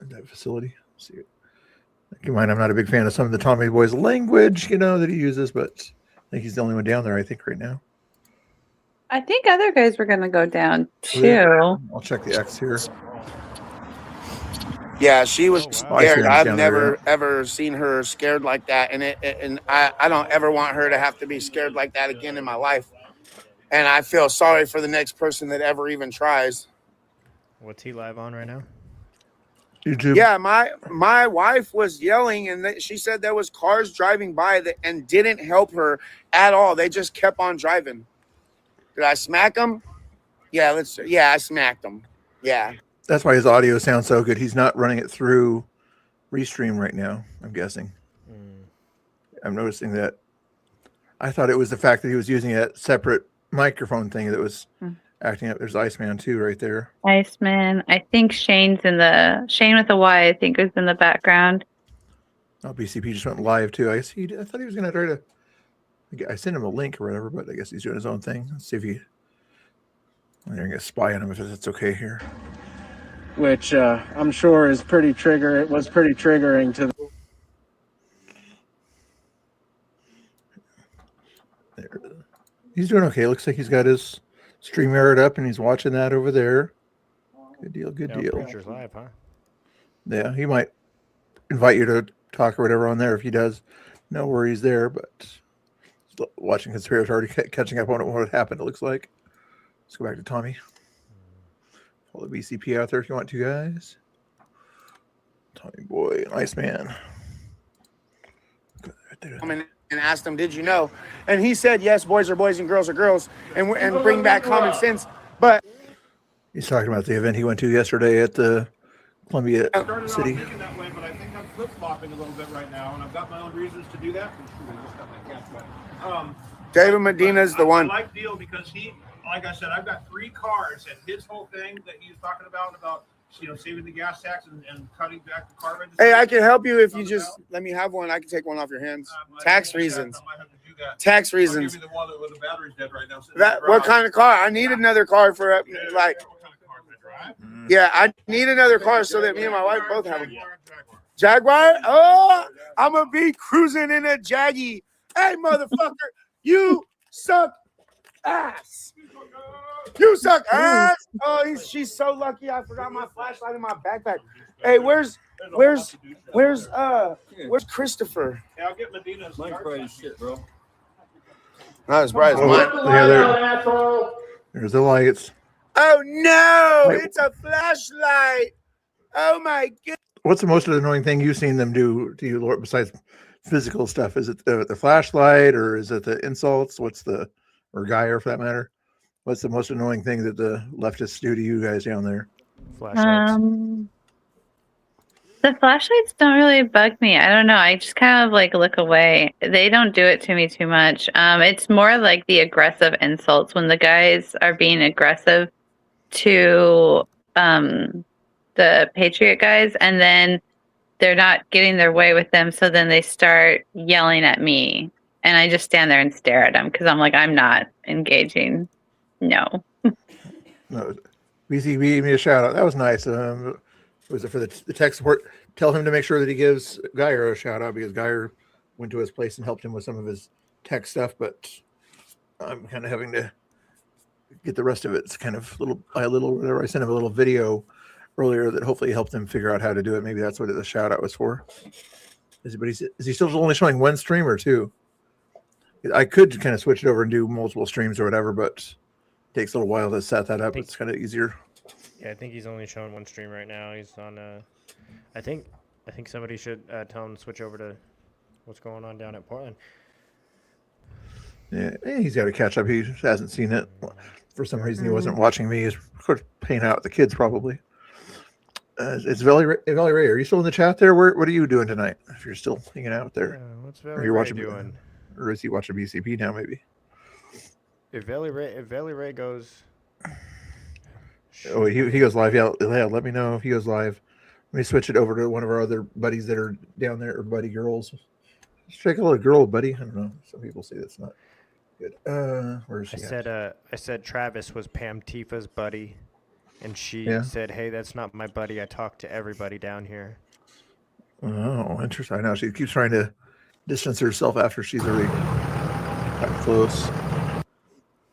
that facility. Let's see, keep in mind, I'm not a big fan of some of the Tommy Boy's language, that he uses, but I think he's the only one down there. I think right now. I think other guys were going to go down too. Yeah. I'll check the X here. Yeah, she was scared. I've I've never ever seen her scared like that, and I don't ever want her to have to be scared like that again in my life. And I feel sorry for the next person that ever even tries. What's he live on right now? YouTube. Yeah, my wife was yelling, and she said there was cars driving by and didn't help her at all. They just kept on driving. Did I smack him? Yeah, I smacked him. Yeah. That's why his audio sounds so good. He's not running it through Restream right now, I'm guessing. I'm noticing that. I thought it was the fact that he was using a separate microphone thing that was acting up. There's Iceman too right there. Iceman. I think Shane with a Y, I think, was in the background. Oh, BCP just went live too. I thought he was going to try to. I sent him a link or whatever, but I guess he's doing his own thing. Let's see if I'm going to spy on him if that's okay here. Which I'm sure is pretty It was pretty triggering to. He's doing okay. Looks like he's got his StreamYard up and he's watching that over there. Good deal. Preacher's live, huh? Yeah, he might invite you to talk or whatever on there if he does. No worries there, but watching Conspirator already catching up on what happened, it looks like. Let's go back to Tommy. Pull the BCP out there if you want to, guys. Tommy boy, nice man. And asked him, "Did you know?" And he said, "Yes, boys are boys and girls are girls," and bring back common sense. But he's talking about the event he went to yesterday at the Columbia Started off City. thinking that way, but I think I'm flip-flopping a little bit right now, and I've got my own reasons to do that. David Medina's the one. I like Deal because he, like I said, I've got 3 cars, and his whole thing that he's talking about saving the gas tax and cutting back the car registry. Hey, I can help you if you just let me have one. I can take one off your hands. Tax reasons. Tax reasons. I'll give you the one with the battery's dead right now. What kind of car? I need another car for like. Yeah, I need another car so that me and my wife both have one. Jaguar? Oh, I'm gonna be cruising in a Jaggy. Hey, motherfucker, you suck ass. You suck ass. Oh, she's so lucky. I forgot my flashlight in my backpack. Hey, where's Christopher? Hey, I'll get Medina's. Mine's bright as shit, bro. Not as bright as mine. Yeah, there's the lights. Oh no, it's a flashlight. Oh my god. What's the most annoying thing you've seen them do to you, Lord, besides physical stuff? Is it the flashlight, or is it the insults? Or Geyer for that matter? What's the most annoying thing that the leftists do to you guys down there? The flashlights don't really bug me. I don't know. I just kind of like look away. They don't do it to me too much. It's more like the aggressive insults when the guys are being aggressive to the Patriot guys, and then they're not getting their way with them. So then they start yelling at me, and I just stand there and stare at them because I'm like, I'm not engaging. No. No, BCB gave me a shout out. That was nice. Was it for the tech support? Tell him to make sure that he gives Geyer a shout out because Geyer went to his place and helped him with some of his tech stuff, but I'm kind of having to get the rest of it. It's kind of little by little, whatever. I sent him a little video earlier that hopefully helped him figure out how to do it. Maybe that's what the shout out was for. Is he still only showing one stream or two? I could kind of switch it over and do multiple streams or whatever, but it takes a little while to set that up. It's kind of easier. Yeah, I think he's only showing one stream right now. He's on I think somebody should tell him to switch over to what's going on down at Portland. Yeah, he's got to catch up. He hasn't seen it. For some reason, he wasn't watching me. He's of course paying out the kids probably. It's Valley Ray. Are you still in the chat there? What are you doing tonight? If you're still hanging out there, what's Valley Ray doing? Or is he watching BCP now? Maybe. If Valley Ray goes. Oh, he goes live. Yeah, let me know if he goes live. Let me switch it over to one of our other buddies that are down there, or buddy girls. Let's check a little girl, buddy. I don't know. Some people say that's not good. Where's she? I said Travis was Pam Tifa's buddy, and she said, "Hey, that's not my buddy. I talk to everybody down here." Oh, interesting. I know she keeps trying to distance herself after she's already got close.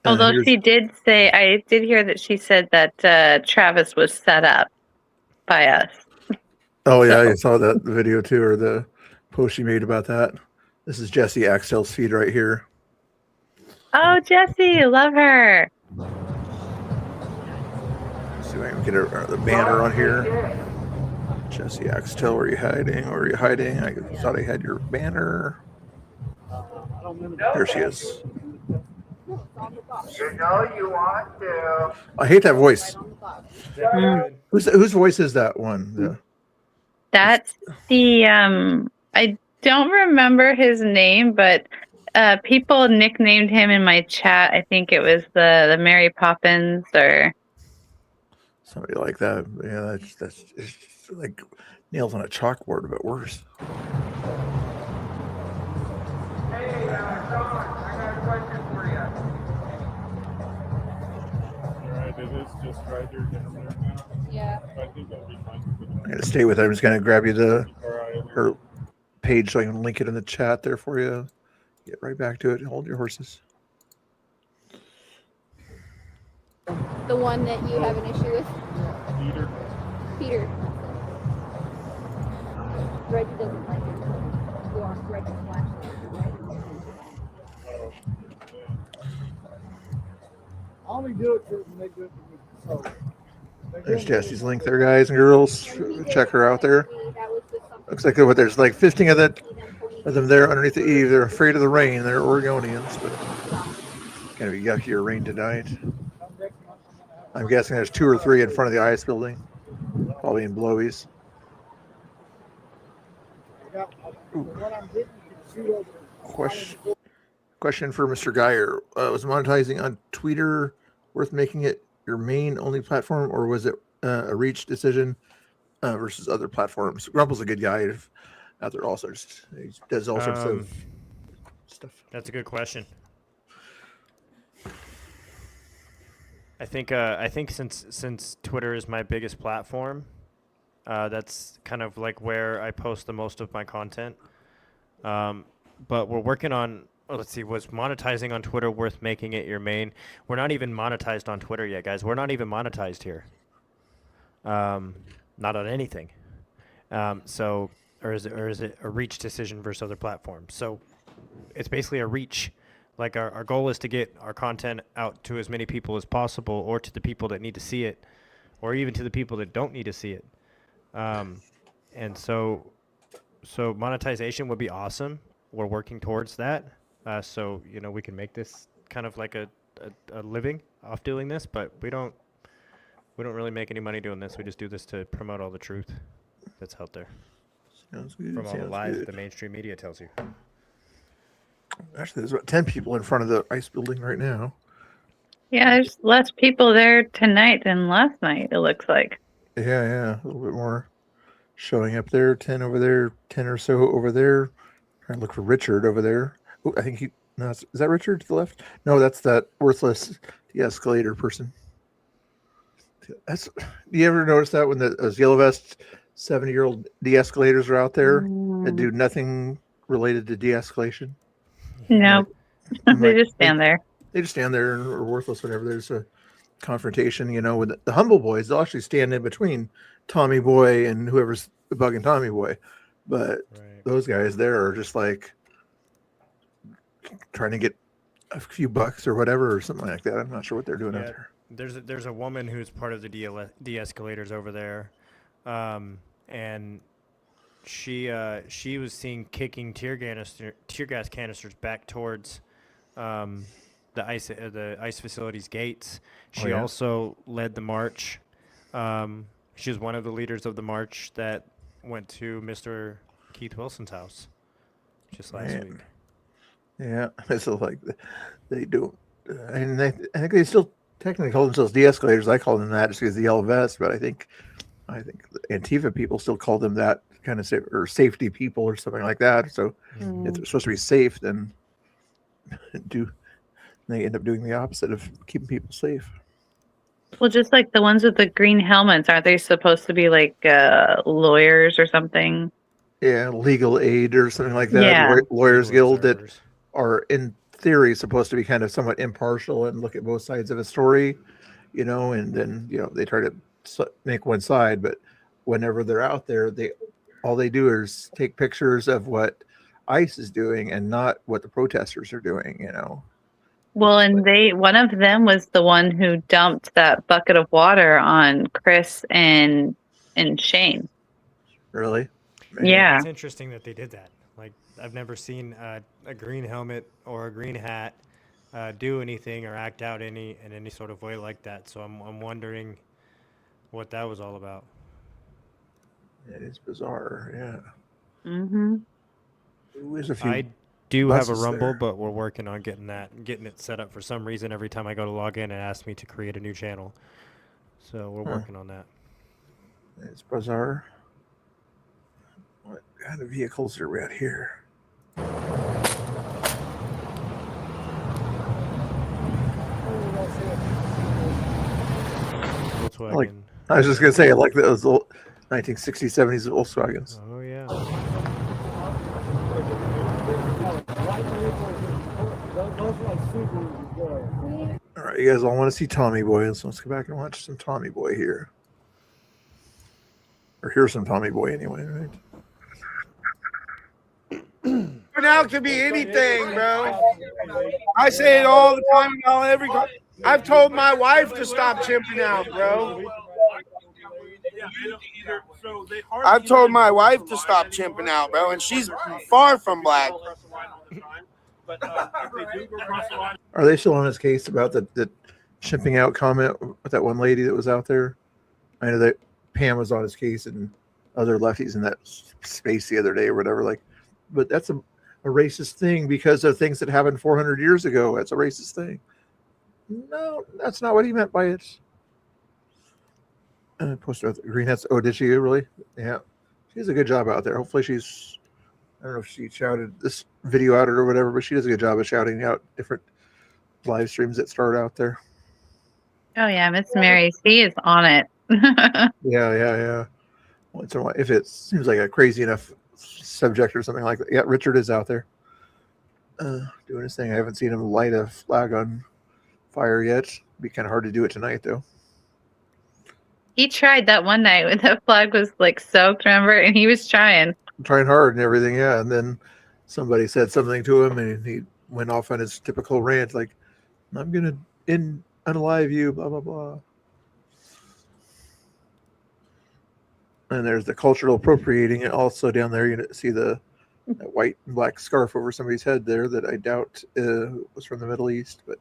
Although she did say, I did hear that she said that Travis was set up by us. Oh yeah, I saw that video too, or the post she made about that. This is Jesse Axtell's feed right here. Oh, Jesse, love her. Let's see if I can get the banner on here. Jesse Axtell, where are you hiding? Where are you hiding? I thought I had your banner. There she is. You know you want to. I hate that voice. Whose voice is that one? That's the I don't remember his name, but people nicknamed him in my chat. I think it was the Mary Poppins or somebody like that. Yeah, that's like nails on a chalkboard, but worse. Hey, John, I got a question for you. It is just right here down there now. Yeah. I think that'll be fine. I'm gonna stay with her. I'm just gonna grab you her page so I can link it in the chat there for you. Get right back to it. Hold your horses. The one that you have an issue with? Peter. Reggie doesn't like it. You want Reggie's flashlight, right? I only do it to make good. So There's Jesse's link there, guys and girls. Check her out there. Looks like there's like 15 of them there underneath the eave. They're afraid of the rain. They're Oregonians, but it's gonna be yuckier rain tonight. I'm guessing there's 2 or 3 in front of the ice building, probably in blowies. Question for Mr. Geyer. Was monetizing on Twitter worth making it your main only platform, or was it a reach decision versus other platforms? Grumple's a good guy out there also. He does all sorts of stuff. That's a good question. I think since Twitter is my biggest platform, that's kind of like where I post the most of my content. But we're working on. Let's see, was monetizing on Twitter worth making it your main? We're not even monetized on Twitter yet, guys. We're not even monetized here. Not on anything. Or is it a reach decision versus other platforms? So it's basically a reach. Like our goal is to get our content out to as many people as possible, or to the people that need to see it, or even to the people that don't need to see it. And so monetization would be awesome. We're working towards that. So we can make this kind of like a living off doing this, but we don't really make any money doing this. We just do this to promote all the truth that's out there. Sounds good. From all the lies that the mainstream media tells you. Actually, there's about 10 people in front of the ice building right now. Yeah, there's less people there tonight than last night, it looks like. Yeah, a little bit more showing up there. 10 over there, 10 or so over there. Trying to look for Richard over there. Oh, I think is that Richard to the left? No, that's that worthless de-escalator person. Do you ever notice that when those yellow vest 70-year-old de-escalators are out there that do nothing related to de-escalation? No, they just stand there. They just stand there and are worthless whenever there's a confrontation. With the humble boys, they'll actually stand in between Tommy Boy and whoever's bugging Tommy Boy. But those guys there are just like trying to get a few bucks or whatever or something like that. I'm not sure what they're doing out there. There's a woman who's part of the de-escalators over there, and she was seen kicking tear gas canisters back towards the ice facility's gates. She also led the march. She was one of the leaders of the march that went to Mr. Keith Wilson's house just last week. Yeah, so like they do, and I think they still technically call themselves de-escalators. I call them that just because the yellow vest, but I think the Antifa people still call them that kind of or safety people or something like that. So if they're supposed to be safe, then they end up doing the opposite of keeping people safe. Well, just like the ones with the green helmets, aren't they supposed to be like lawyers or something? Yeah, legal aid or something like that. Yeah. Lawyers Guild that are in theory supposed to be kind of somewhat impartial and look at both sides of a story, and then they try to make one side, but whenever they're out there, all they do is take pictures of what ICE is doing and not what the protesters are doing. Well, and one of them was the one who dumped that bucket of water on Chris and Shane. Really? Yeah. It's interesting that they did that. Like, I've never seen a green helmet or a green hat do anything or act out in any sort of way like that. So I'm wondering what that was all about. It is bizarre, yeah. Mm-hmm. There's a few. I do have a buses Rumble, there. but we're working on getting it set up. For some reason, every time I go to log in, it asks me to create a new channel. So we're working on that. It's bizarre. What kind of vehicles are we at here? Volkswagen. I was just gonna say, I like those old 1960s, 70s Volkswagens. Oh yeah. All right, you guys all want to see Tommy Boy, so let's go back and watch some Tommy Boy here. Or hear some Tommy Boy anyway, right? Now could be anything, bro. I say it all the time. I've told my wife to stop chimping out, bro. I've told my wife to stop chimping out, bro, and she's far from black. Are they still on his case about the shipping out comment with that one lady that was out there? I know that Pam was on his case and other lefties in that space the other day or whatever. Like, but that's a racist thing because of things that happened 400 years ago. That's a racist thing. No, that's not what he meant by it. Poster with green hats. Oh, did she really? Yeah, she does a good job out there. Hopefully, I don't know if she shouted this video out or whatever, but she does a good job of shouting out different live streams that start out there. Oh yeah, Miss Mary, she is on it. Yeah. Once in a while, if it seems like a crazy enough subject or something like that. Yeah, Richard is out there doing his thing. I haven't seen him light a flag on fire yet. It'd be kind of hard to do it tonight, though. He tried that one night when the flag was like soaked, remember? And he was trying hard and everything, yeah. And then somebody said something to him, and he went off on his typical rant, like, "I'm gonna unalive you," blah blah blah. And there's the cultural appropriating. And also down there, you see that white and black scarf over somebody's head there that I doubt was from the Middle East. But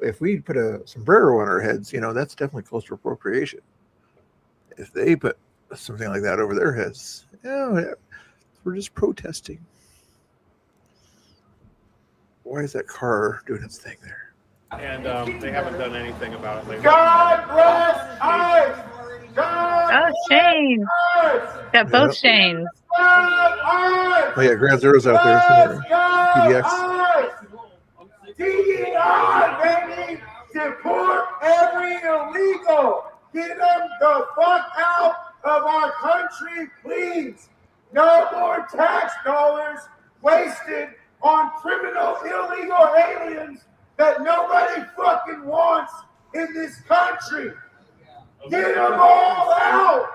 if we put a sombrero on our heads, that's definitely cultural appropriation. If they put something like that over their heads, we're just protesting. Why is that car doing its thing there? And they haven't done anything about it lately. God bless ICE! Oh, Shane. Got both Shanes. Oh yeah, Ground Zero's out there somewhere. PDX. DEI, baby! Deport every illegal! Get them the fuck out of our country, please! No more tax dollars wasted on criminal illegal aliens that nobody fucking wants in this country! Get them all out!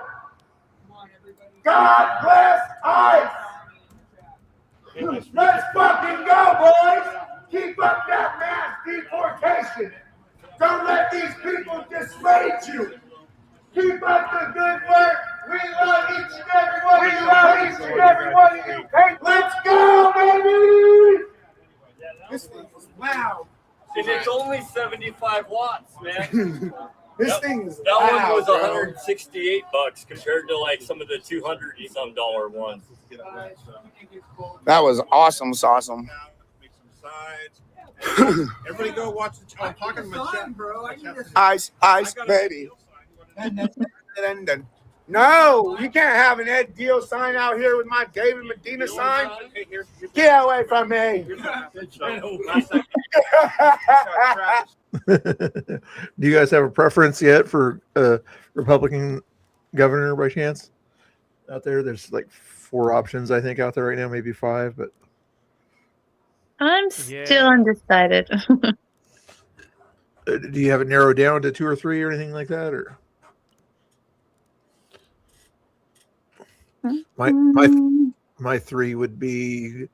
God bless ICE! Let's fucking go, boys! Keep up that mass deportation! Don't let these people dissuade you! Keep up the good work! We love each and every one of you! We love each and every one of you! Hey, let's go, baby! This thing is loud. And it's only 75 watts, man. This thing is that loud, one was bro. $168 compared to like some of the $200 and some dollar ones. That was awesome, awesome. Everybody go watch the channel. I'm talking to my chat, bro. Ice, baby. No, you can't have an Ed Deal sign out here with my David Medina sign. Get away from me. Do you guys have a preference yet for Republican governor by chance? Out there, there's like 4 options I think out there right now, maybe 5, but I'm still undecided. do you have it narrowed down to 2 or 3 or anything like that, or? My 3 would be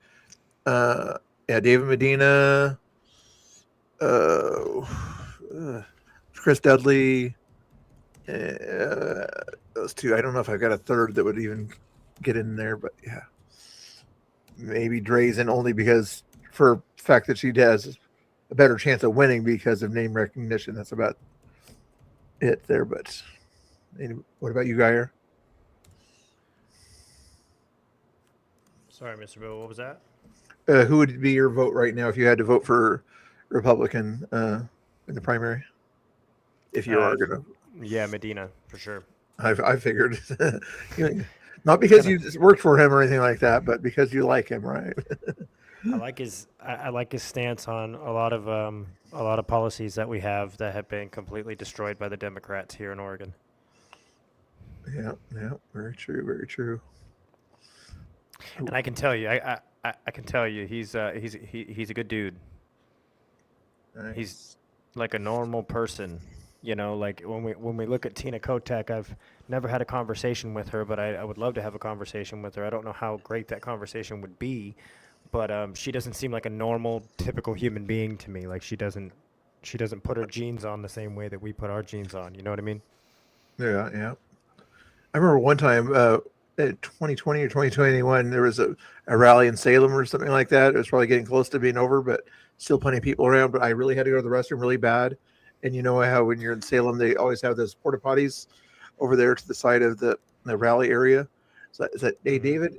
David Medina, Chris Dudley, those 2. I don't know if I've got a third that would even get in there, but yeah, maybe Drazen, only because for the fact that she has a better chance of winning because of name recognition. That's about it there. But what about you, Geyer? Sorry, Mr. Bill, what was that? Who would be your vote right now if you had to vote for Republican in the primary? If you are going to. Yeah, Medina, for sure. I figured. Not because you worked for him or anything like that, but because you like him, right? I like his stance on a lot of policies that we have that have been completely destroyed by the Democrats here in Oregon. Yeah, very true, very true. And I can tell you, I can tell you, he's a good dude. Nice. He's like a normal person, Like when we look at Tina Kotek, I've never had a conversation with her, but I would love to have a conversation with her. I don't know how great that conversation would be, but she doesn't seem like a normal, typical human being to me. Like she doesn't put her jeans on the same way that we put our jeans on. You know what I mean? Yeah. I remember one time in 2020 or 2021, there was a rally in Salem or something like that. It was probably getting close to being over, but still plenty of people around. But I really had to go to the restroom really bad. And you know how when you're in Salem, they always have those porta potties over there to the side of the rally area. So I said, hey, David,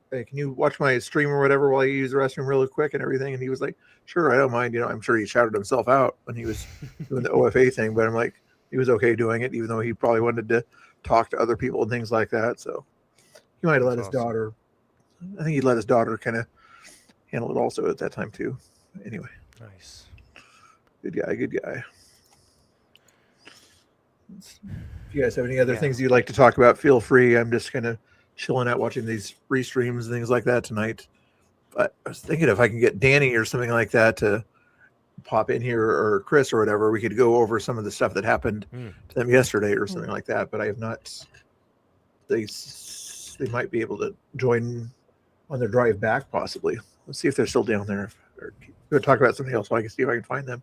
hey, can you watch my stream or whatever while you use the restroom really quick and everything? And he was like, sure, I don't mind. You know, I'm sure he shouted himself out when he was doing the OFA thing, but I'm like, he was okay doing it, even though he probably wanted to talk to other people and things like that. So he might have let his daughter, I think he let his daughter kind of handle it also at that time too. Anyway. Nice. Good guy. If you guys have any other things you'd like to talk about, feel free. I'm just kind of chilling out watching these restreams and things like that tonight. But I was thinking if I can get Danny or something like that to pop in here, or Chris or whatever, we could go over some of the stuff that happened to them yesterday or something like that. But I have not. They might be able to join on their drive back, possibly. Let's see if they're still down there. Or we'll talk about something else so I can see if I can find them.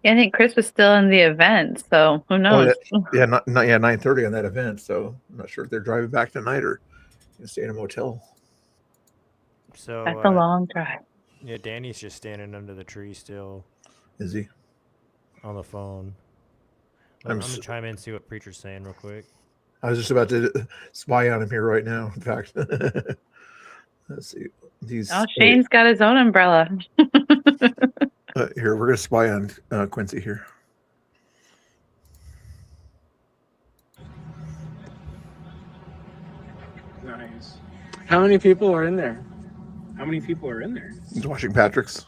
Yeah, I think Chris was still in the event, so who knows? Oh, yeah, not 9:30 on that event. So I'm not sure if they're driving back tonight or gonna stay in a motel. So That's a long drive. Yeah, Danny's just standing under the tree still. Is he? On the phone. I'm I'm gonna chime in and see what Preacher's saying real quick. I was just about to spy on him here right now. In fact, let's see. Oh, Shane's got his own umbrella. Here, we're gonna spy on Quincy here. Nice. How many people are in there? How many people are in there? He's watching Patrick's.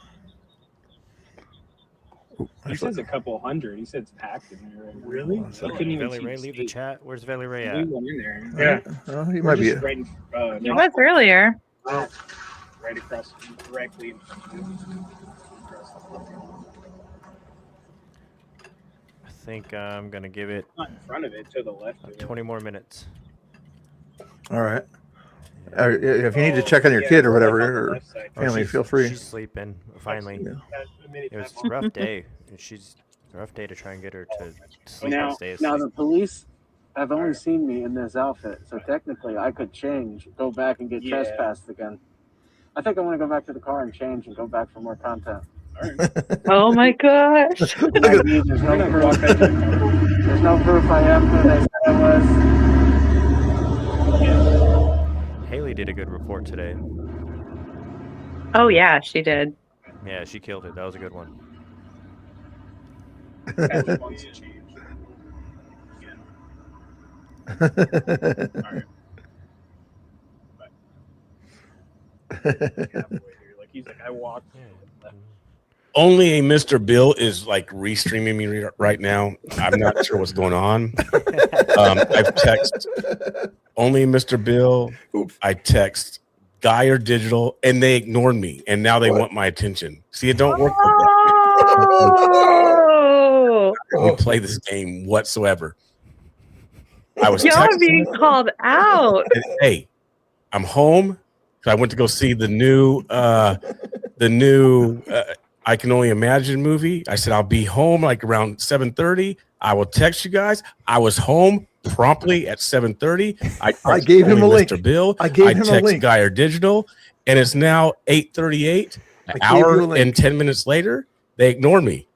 He says a couple hundred. He said it's packed in there. Right now. Really? I couldn't even Valley see Ray, the leave the stage. chat. Where's Valley Ray at? We went in there. Yeah. He might be. Right, He was earlier. right across, directly in front of you. I think I'm gonna give it Not in front of it, to the left. Of it. 20 more minutes. All right. If you need to check on your kid or whatever, or family, feel free. She's sleeping. Finally, Yeah. it was a rough day. She's a rough day to try and get her to sleep and stay Now asleep. the police have only seen me in this outfit, so technically I could change, go back and get trespassed again. I think I'm gonna go back to the car and change and go back for more content. Oh my gosh. There's no proof. There's no proof I am who they said I was. Haley did a good report today. Oh yeah, she did. Yeah, she killed it. That was a good one. Like he's like, I walked. Only a Mr. Bill is like restreaming me right now. I'm not sure what's going on. I've texted only Mr. Bill. I text Geyer Digital, and they ignored me, and now they want my attention. See, it don't work. Oh, We play this game whatsoever. I was y'all are texting. being called out. Hey, I'm home. I went to go see the new I Can Only Imagine movie. I said I'll be home like around 7:30. I will text you guys. I was home promptly at 7:30. I gave him a link. Mr. Bill. I gave him a text link. Geyer Digital, and it's now 8:38. An I gave you a hour link. and 10 minutes later, they ignored me.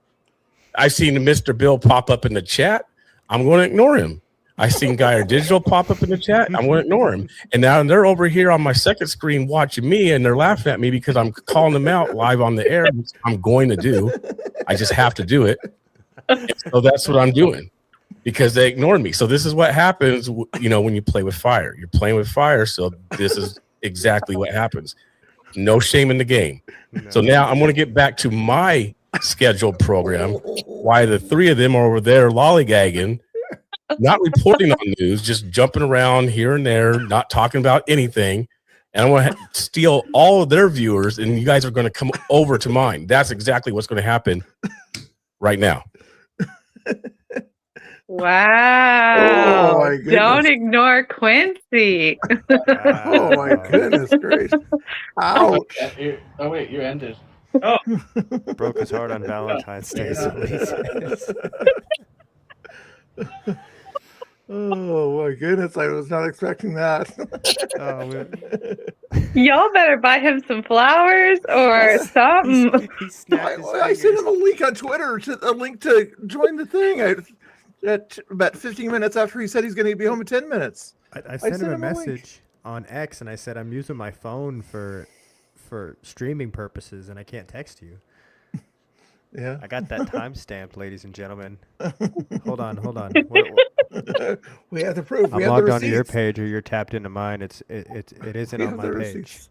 I seen Mr. Bill pop up in the chat. I'm going to ignore him. I seen Geyer Digital pop up in the chat. I'm going to ignore him. And now they're over here on my second screen watching me, and they're laughing at me because I'm calling them out live on the air. Which I'm going to do. I just have to do it. And so that's what I'm doing because they ignored me. So this is what happens, you know, when you play with fire. You're playing with fire. So this is exactly what happens. No shame in the game. So now I'm going to get back to my scheduled program. Why the three of them are over there lollygagging, not reporting on news, just jumping around here and there, not talking about anything. And I want to steal all of their viewers, and you guys are going to come over to mine. That's exactly what's going to happen right now. Wow. Oh, my goodness. Don't ignore Quincy. Oh my goodness gracious! Ouch! Oh wait, you ended. Oh, Broke his heart on Valentine's Day. So he says. Oh my goodness, I was not expecting that. Y'all better buy him some flowers or something. I sent him a link on Twitter a link to join the thing. At about 15 minutes after he said he's going to be home in 10 minutes. I sent him a link. message on X and I said I'm using my phone for streaming purposes and I can't text you. Yeah. I got that timestamp, ladies and gentlemen. Hold on. We have the proof. I'm logged onto your page or you're tapped into mine. It isn't on my page.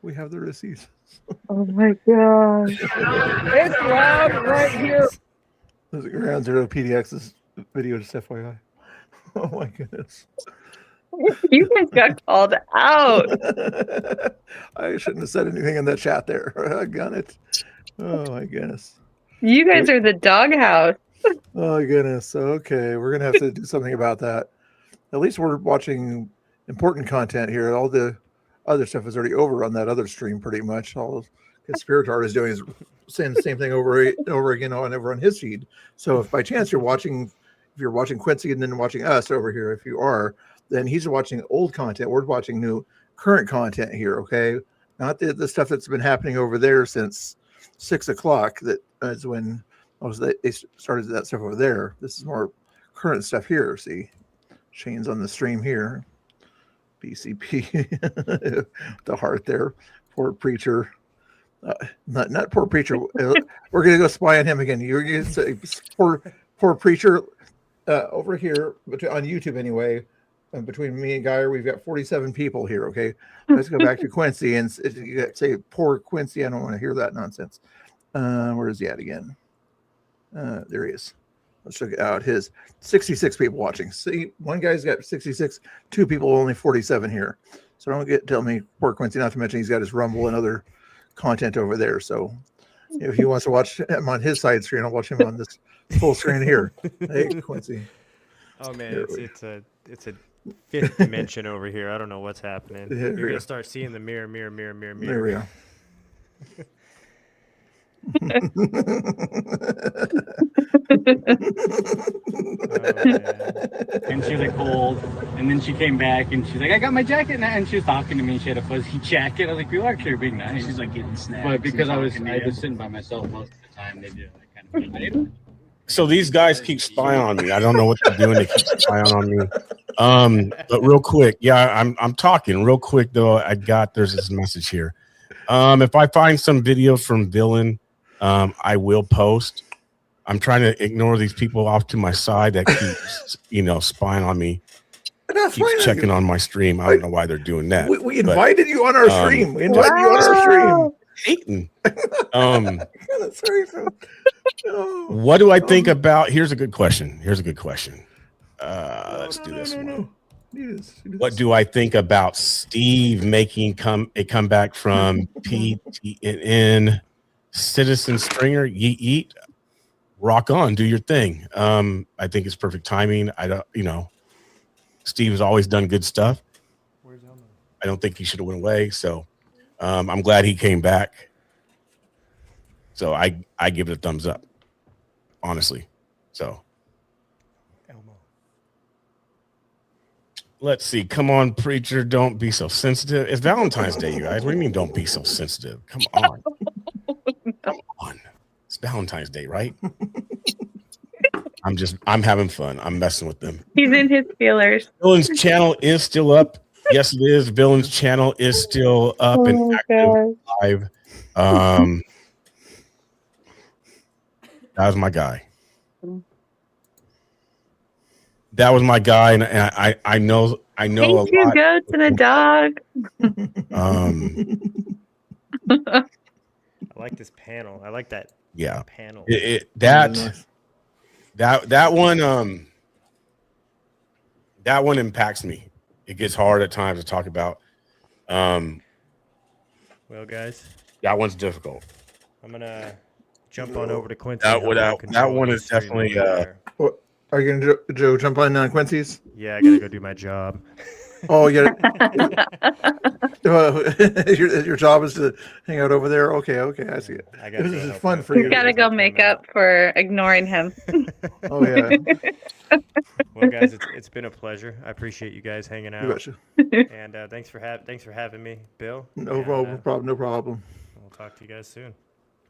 We have the receipts. Oh my gosh. It's loud right here. There's a Ground Zero PDX's video, just FYI. Oh my goodness. You guys got called out. I shouldn't have said anything in that chat there. I got it. Oh my goodness. You guys are the doghouse. Oh goodness. Okay, we're gonna have to do something about that. At least we're watching important content here. All the other stuff is already over on that other stream, pretty much. All Conspiratard is doing is saying the same thing over again over on his feed. So if by chance you're watching Quincy and then watching us over here, if you are, then he's watching old content. We're watching new current content here. Okay, not the stuff that's been happening over there since 6 o'clock. That is when they started that stuff over there. This is more current stuff here. See, Shane's on the stream here. BCP, the heart there. Poor preacher. Not poor preacher. We're gonna go spy on him again. You're gonna say poor preacher over here on YouTube anyway. Between me and Geyer, we've got 47 people here. Okay, let's go back to Quincy and say poor Quincy. I don't want to hear that nonsense. Where is he at again? There he is. Let's check out his 66 people watching. See, one guy's got 66, two people, only 47 here. So don't tell me poor Quincy, not to mention he's got his Rumble and other content over there. So if he wants to watch him on his side screen, I'll watch him on this full screen here. Hey, Quincy. Oh man, it's a fifth dimension over here. I don't know what's happening. You're gonna start seeing the mirror. There we go. And she was like cold, and then she came back and she's like, I got my jacket now, and she was talking to me. She had a fuzzy jacket. I was like, you actually are being nice. She's like getting snacks. But because I was sitting by myself most of the time, they did like kind of. So these guys keep spying on me. I don't know what they're doing. They keep spying on me. But real quick, yeah, I'm talking real quick though. There's this message here. If I find some video from Villain, I will post. I'm trying to ignore these people off to my side that keep, spying on me. Keeps checking on my stream. I don't know why they're doing that. We invited you on our stream. We invited you on our stream. Hating. What do I think about? Here's a good question. Let's do this one. What do I think about Steve making a comeback from PTN Citizen Stringer? Yeet. Rock on, do your thing. I think it's perfect timing. Steve has always done good stuff. I don't think he should have went away. So I'm glad he came back. So I give it a thumbs up, honestly. So let's see. Come on, preacher. Don't be so sensitive. It's Valentine's Day, you guys. What do you mean don't be so sensitive? Come on. Come on. It's Valentine's Day, right? I'm having fun. I'm messing with them. He's in his feelers. Villain's channel is still up. Yes, it is. Villain's channel is still up and active live. That was my guy. And I know Thank a you, lot. go to the dog. I like this panel. I like that. Yeah. Panel. That one impacts me. It gets hard at times to talk about. Well, guys, that one's difficult. I'm gonna jump on over to Quincy. That one is definitely. Are you gonna Joe jump on Quincy's? Yeah, I gotta go do my job. Oh, yeah. Your job is to hang out over there. Okay, I see it. I This gotta is go fun help for You you. gotta go make up for ignoring him. Oh yeah. Well, guys, it's been a pleasure. I appreciate you guys hanging You out. betcha. And thanks for having me, Bill. No and, problem. No problem. We'll talk to you guys soon.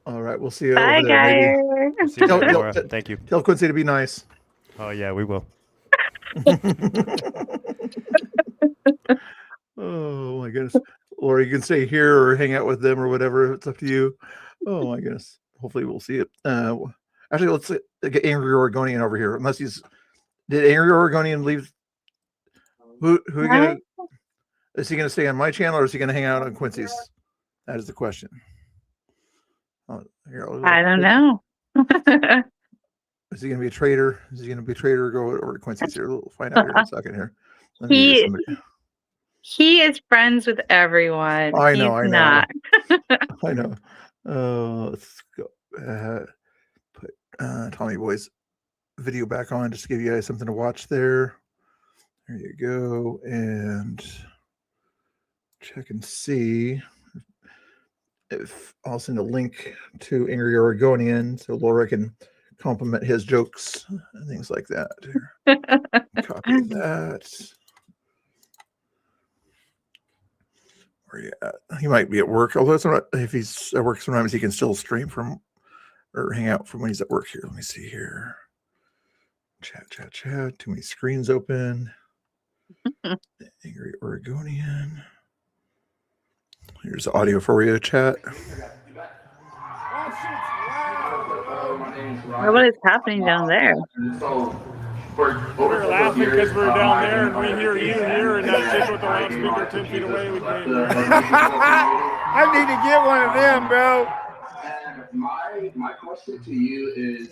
All right, we'll see you Bye, over there. Maybe. guys. See you later, Laura. Thank you. Tell Quincy to be nice. Oh yeah, we will. Oh my goodness. Or you can stay here or hang out with them or whatever. It's up to you. Oh my goodness. Hopefully we'll see it. Actually, let's get Angry Oregonian over here. Unless did Angry Oregonian leave? Who are gonna? Is he gonna stay on my channel or is he gonna hang out on Quincy's? That is the question. Oh, here, I don't know. Is he gonna be a traitor? Is he gonna be a traitor or go over to Quincy's here? We'll find out here in a second here. Let me get somebody. He is friends with everyone. I know, He's I know. not. I know. Let's go. Put Tommy Boy's video back on just to give you guys something to watch there. There you go. And check and see if I'll send a link to Angry Oregonian so Laura can compliment his jokes and things like that. Here. Copy that. Where you at? He might be at work, although if he's at work, sometimes he can still stream from or hang out from when he's at work here. Let me see here. Chat. Too many screens open. Angry Oregonian. Here's the audio for you, chat. What is happening down there? We're laughing because we're down there and we hear you here and that chick with the loudspeaker 10 feet away. We can't hear. I need to get one of them, bro. My question to you is,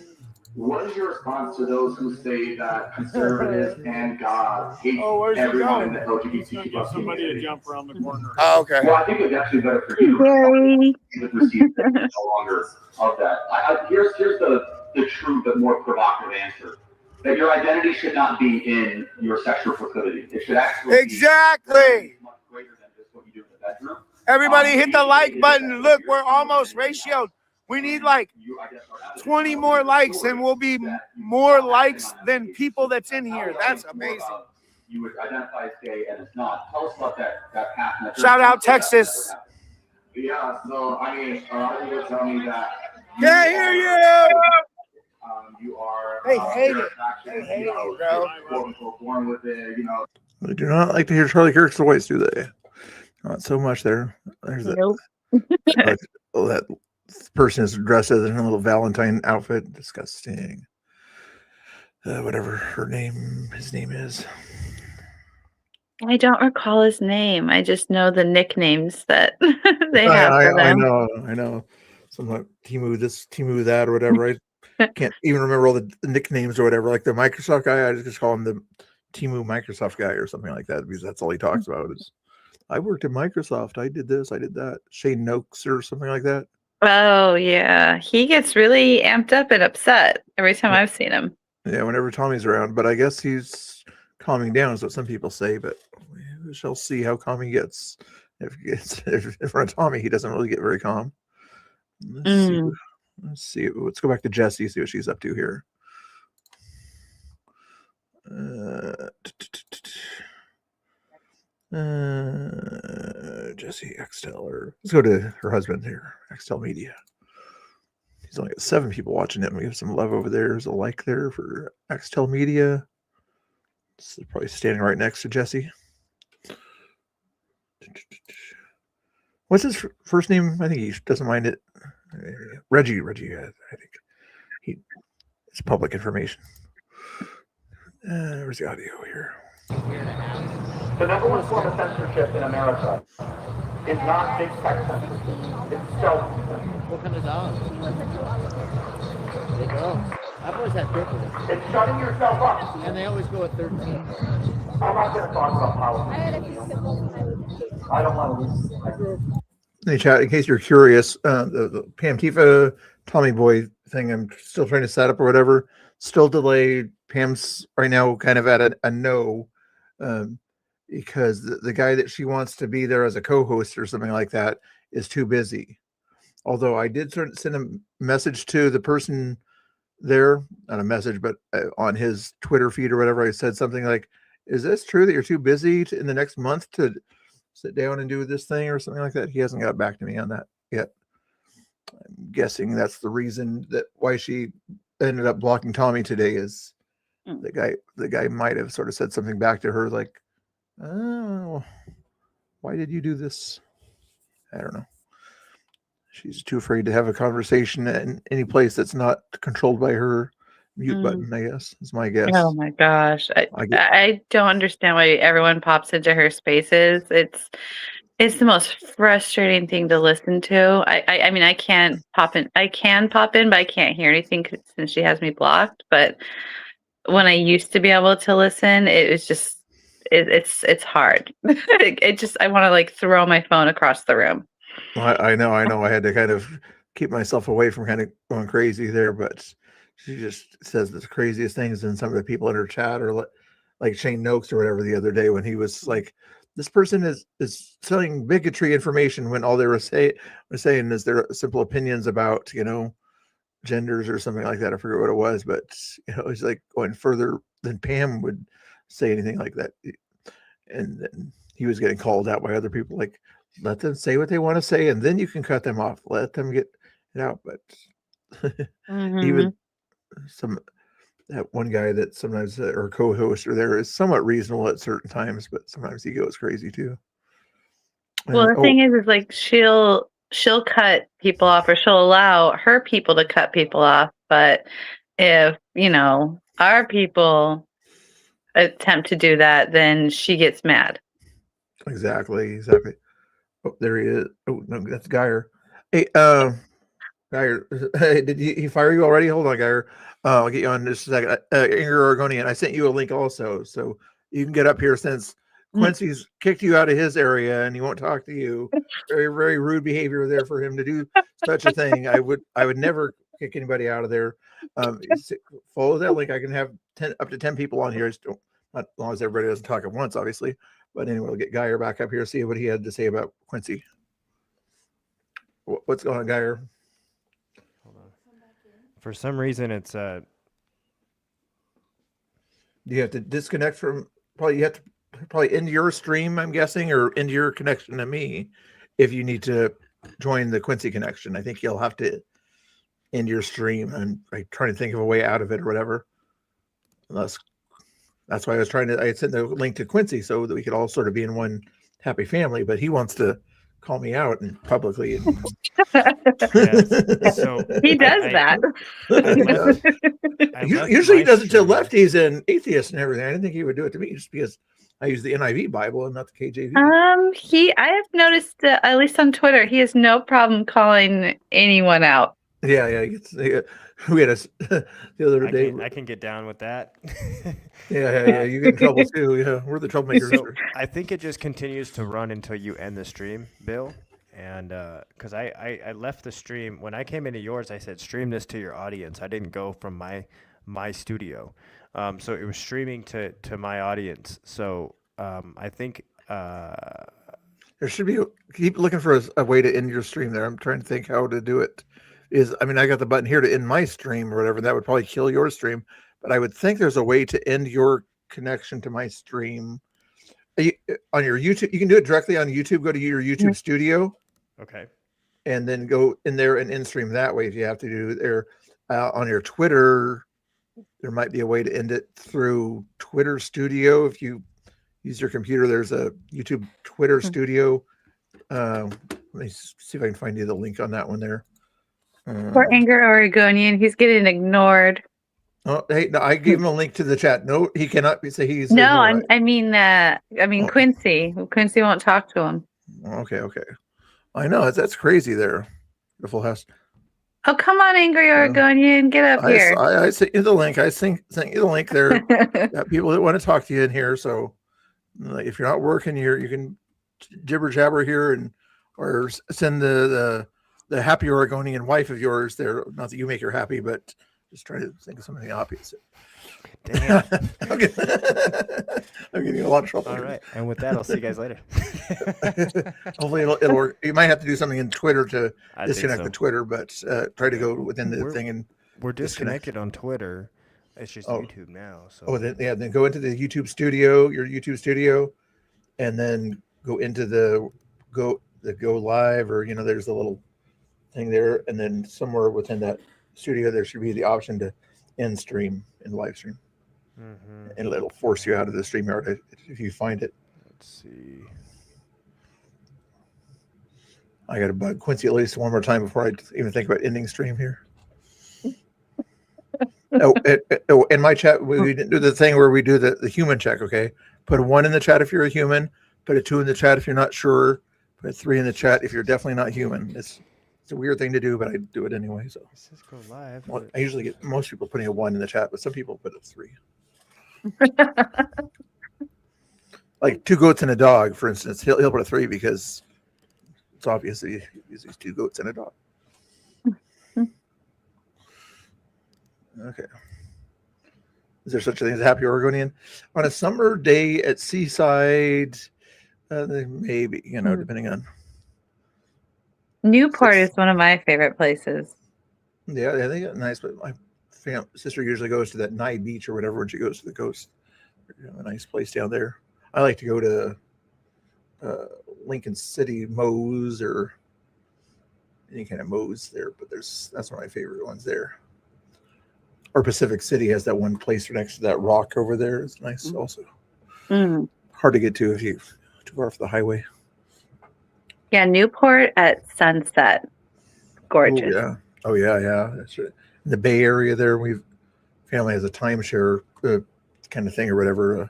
what is your response to those who say that conservatives and God hate everyone in the LGBTQ somebody to jump around the corner. Oh, okay. Well, I think it's actually better for you. With received no longer of that. Here's the true but more provocative answer. That your identity should not be in your sexual proclivity. It should actually Exactly. be much greater than just what you do in the bedroom. Everybody hit the like button. Look, we're almost ratioed. We need like 20 more likes and we'll be more likes than people that's in here. That's amazing. You would identify as gay and it's not. Tell us about that path. Shout out Texas. Yeah, so I mean, a lot of people tell me that. Can't hear you. You are. They hate it. They hate it, bro. Born with it, you know. They do not like to hear Charlie Kirk's voice, do they? Not so much there. There's Nope. that person is dressed as in a little Valentine outfit. Disgusting. Whatever his name is. I don't recall his name. I just know the nicknames that they have for them. I know. Something like Timu this, Timu that, or whatever. I can't even remember all the nicknames or whatever. Like the Microsoft guy, I just call him the Timu Microsoft guy or something like that because that's all he talks about is I worked at Microsoft. I did this. I did that. Shane Noakes or something like that. Oh yeah, he gets really amped up and upset every time I've seen him. Yeah, whenever Tommy's around. But I guess he's calming down, is what some people say. But we shall see how calm he gets. If in front of Tommy, he doesn't really get very calm. Let's see. Let's go back to Jessie, see what she's up to here. Jessie Xtel, or let's go to her husband here, Xtel Media. He's only got 7 people watching it. And we have some love over there. There's a like there for Xtel Media. This is probably standing right next to Jessie. What's his first name? I think he doesn't mind it. Reggie, I think it's public information. Where's the audio here? The number one form of censorship in America is not big tech censorship. It's self-censorship. What kind of dog? They go. I've always had purple. It's shutting yourself up. And they always go at 13. I'm not going to talk about politics. I don't want to lose. Hey, chat, in case you're curious, the Pam Tifa Tommy Boy thing I'm still trying to set up or whatever, still delayed. Pam's right now kind of at a no. because the guy that she wants to be there as a co-host or something like that is too busy. Although I did send a message to the person there, not a message, but on his Twitter feed or whatever, I said something like, is this true that you're too busy in the next month to sit down and do this thing or something like that? He hasn't got back to me on that yet. I'm guessing that's the reason that why she ended up blocking Tommy today is the guy might have sort of said something back to her like, oh, why did you do this? I don't know. She's too afraid to have a conversation in any place that's not controlled by her mute button, I guess, is my guess. Oh my gosh. I don't understand why everyone pops into her spaces. It's the most frustrating thing to listen to. I mean, I can pop in, but I can't hear anything since she has me blocked. But when I used to be able to listen, it was just, it's hard. I want to like throw my phone across the room. I know. I had to kind of keep myself away from kind of going crazy there, but she just says the craziest things. And some of the people in her chat are like Shane Noakes or whatever the other day when he was like, this person is selling bigotry information when all they were saying is their simple opinions about, genders or something like that. I forget what it was, but it's like going further than Pam would say anything like that. And then he was getting called out by other people, like, let them say what they want to say, and then you can cut them off. Let them get it out. But even that one guy that sometimes or co-host or there is somewhat reasonable at certain times, but sometimes he goes crazy too. Well, the thing is like she'll cut people off, or she'll allow her people to cut people off. But if our people attempt to do that, then she gets mad. Exactly. Oh, there he is. Oh no, that's Geyer. Hey, Geyer, did he fire you already? Hold on, Geyer. I'll get you on just a second. Inger Oregonian, I sent you a link also, so you can get up here since Quincy's kicked you out of his area and he won't talk to you. Very, very rude behavior there for him to do such a thing. I would never kick anybody out of there. Follow that link. I can have up to 10 people on here. Not as long as everybody doesn't talk at once, obviously. But anyway, we'll get Geyer back up here, see what he had to say about Quincy. What's going on, Geyer? Hold on. For some reason, it's Do you have to disconnect from? You have to end your stream, I'm guessing, or end your connection to me if you need to join the Quincy connection. I think you'll have to end your stream and trying to think of a way out of it or whatever. That's why I sent the link to Quincy so that we could all sort of be in one happy family, but he wants to call me out and publicly. So he does that. Usually he does it to lefties and atheists and everything. I didn't think he would do it to me just because I use the NIV Bible and not the KJV. I have noticed at least on Twitter, he has no problem calling anyone out. Yeah. We had the other day. I can get down with that. Yeah. You get in trouble too. Yeah, we're the troublemakers. So I think it just continues to run until you end the stream, Bill. And because I left the stream when I came into yours, I said stream this to your audience. I didn't go from my studio, so it was streaming to my audience. So I think there should be. Keep looking for a way to end your stream. There, I'm trying to think how to do it. I got the button here to end my stream or whatever. That would probably kill your stream, but I would think there's a way to end your connection to my stream on your YouTube. You can do it directly on YouTube. Go to your YouTube studio. Okay. And then go in there and in stream that way if you have to do it there. On your Twitter, there might be a way to end it through Twitter Studio. If you use your computer, there's a YouTube Twitter Studio. Let me see if I can find you the link on that one there. Poor Inger Oregonian, he's getting ignored. Oh, hey, no, I gave him a link to the chat. No, he cannot say he's. No, I mean Quincy. Quincy won't talk to him. Okay. I know that's crazy there. The full house. Oh, come on, Angry Oregonian, get up here. I sent you the link. I sent you the link there. Got people that want to talk to you in here. So if you're not working here, you can jibber jabber here or send the happy Oregonian wife of yours there. Not that you make her happy, but just try to think of something opposite. Damn. I'm getting a lot of trouble. All right. And with that, I'll see you guys later. Hopefully it'll work. You might have to do something in Twitter to I think disconnect so. the Twitter, but try to go within the thing and We're disconnect. disconnected on Twitter. It's just YouTube now. So Then go into the YouTube studio, your YouTube studio, and then go into the go live, or there's a little thing there, and then somewhere within that studio there should be the option to end stream and live stream. And it'll force you out of the StreamYard if you find it. Let's see. I got to bug Quincy at least one more time before I even think about ending stream here. In my chat, we do the thing where we do the human check, okay? Put a 1 in the chat if you're a human. Put a 2 in the chat if you're not sure. Put a 3 in the chat if you're definitely not human. It's a weird thing to do, but I do it anyway. So let's just go live. Well, I usually get most people putting a 1 in the chat, but some people put a 3. Like 2 goats and a dog, for instance. He'll put a 3 because it's obvious that he uses 2 goats and a dog. Okay. Is there such a thing as a happy Oregonian? On a summer day at Seaside, maybe, depending on. Newport is one of my favorite places. Yeah, they got nice, but my sister usually goes to that Nye Beach or whatever when she goes to the coast. A nice place down there. I like to go to Lincoln City Moe's or any kind of Moe's there, but that's one of my favorite ones there. Or Pacific City has that one place next to that rock over there. It's nice also. Hard to get to if you're too far off the highway. Yeah, Newport at sunset. Gorgeous. Oh yeah. That's right. In the Bay Area there, family has a timeshare kind of thing or whatever,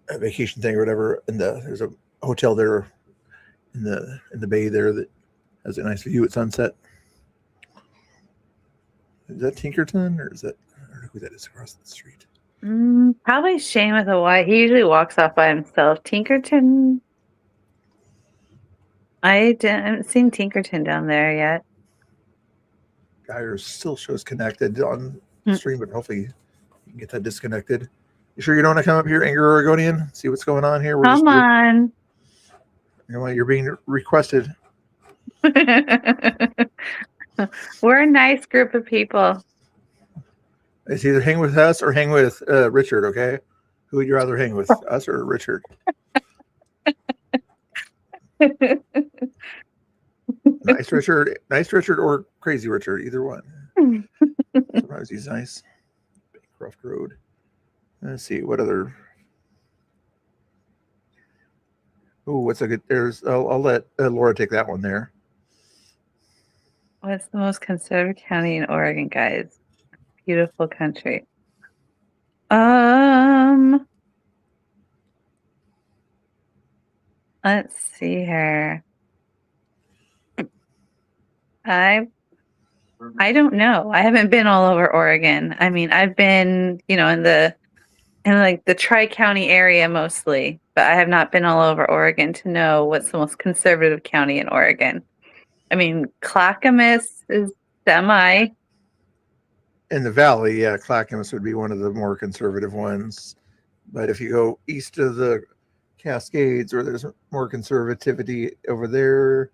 a vacation thing or whatever. And there's a hotel there in the Bay there that has a nice view at sunset. Is that Tinkerton or is that, I don't know who that is across the street? Probably Shane with a Y. He usually walks off by himself. Tinkerton. I haven't seen Tinkerton down there yet. Geyer still shows connected on stream, but hopefully you can get that disconnected. You sure you don't want to come up here, Angry Oregonian? See what's going on here? Come on. You're being requested. We're a nice group of people. It's either hang with us or hang with Richard, okay? Who would you rather hang with, us or Richard? Nice Richard or Crazy Richard, either one. Sometimes he's nice. Bancroft Road. Let's see, what other... Oh, what's a good... I'll let Laura take that one there. What's the most conservative county in Oregon, guys? Beautiful country. Let's see here. I don't know. I haven't been all over Oregon. I mean, I've been, in like the Tri-County area mostly, but I have not been all over Oregon to know what's the most conservative county in Oregon. I mean, Clackamas is semi. In the valley, yeah, Clackamas would be one of the more conservative ones. But if you go east of the Cascades, where there's more conservativity over there,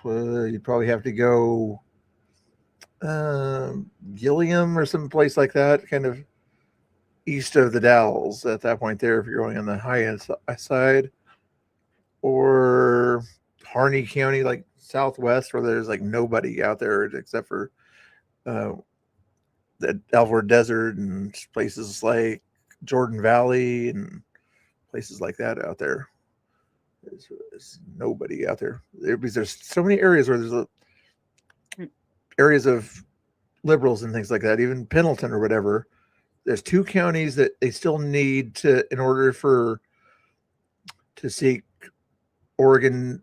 you'd probably have to go Gilliam or some place like that, kind of east of the Dalles at that point there, if you're going on the high end side, or Harney County, like southwest, where there's like nobody out there except for the Alvord Desert and places like Jordan Valley and places like that out there. There's nobody out there. There's so many areas where there's areas of liberals and things like that. Even Pendleton or whatever. There's 2 counties that they still need to, in order to seek Oregon,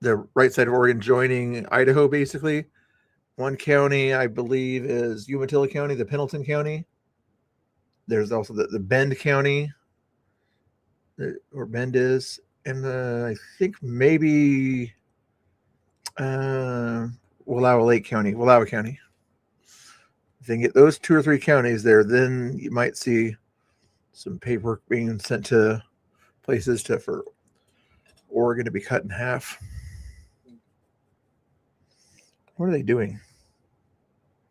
the right side of Oregon joining Idaho, basically. One county, I believe, is Umatilla County, the Pendleton County. There's also the Bend County, where Bend is. And I think maybe Wallowa County. I they get those 2 or 3 counties there, then you might see some paperwork being sent to places for Oregon to be cut in half. What are they doing?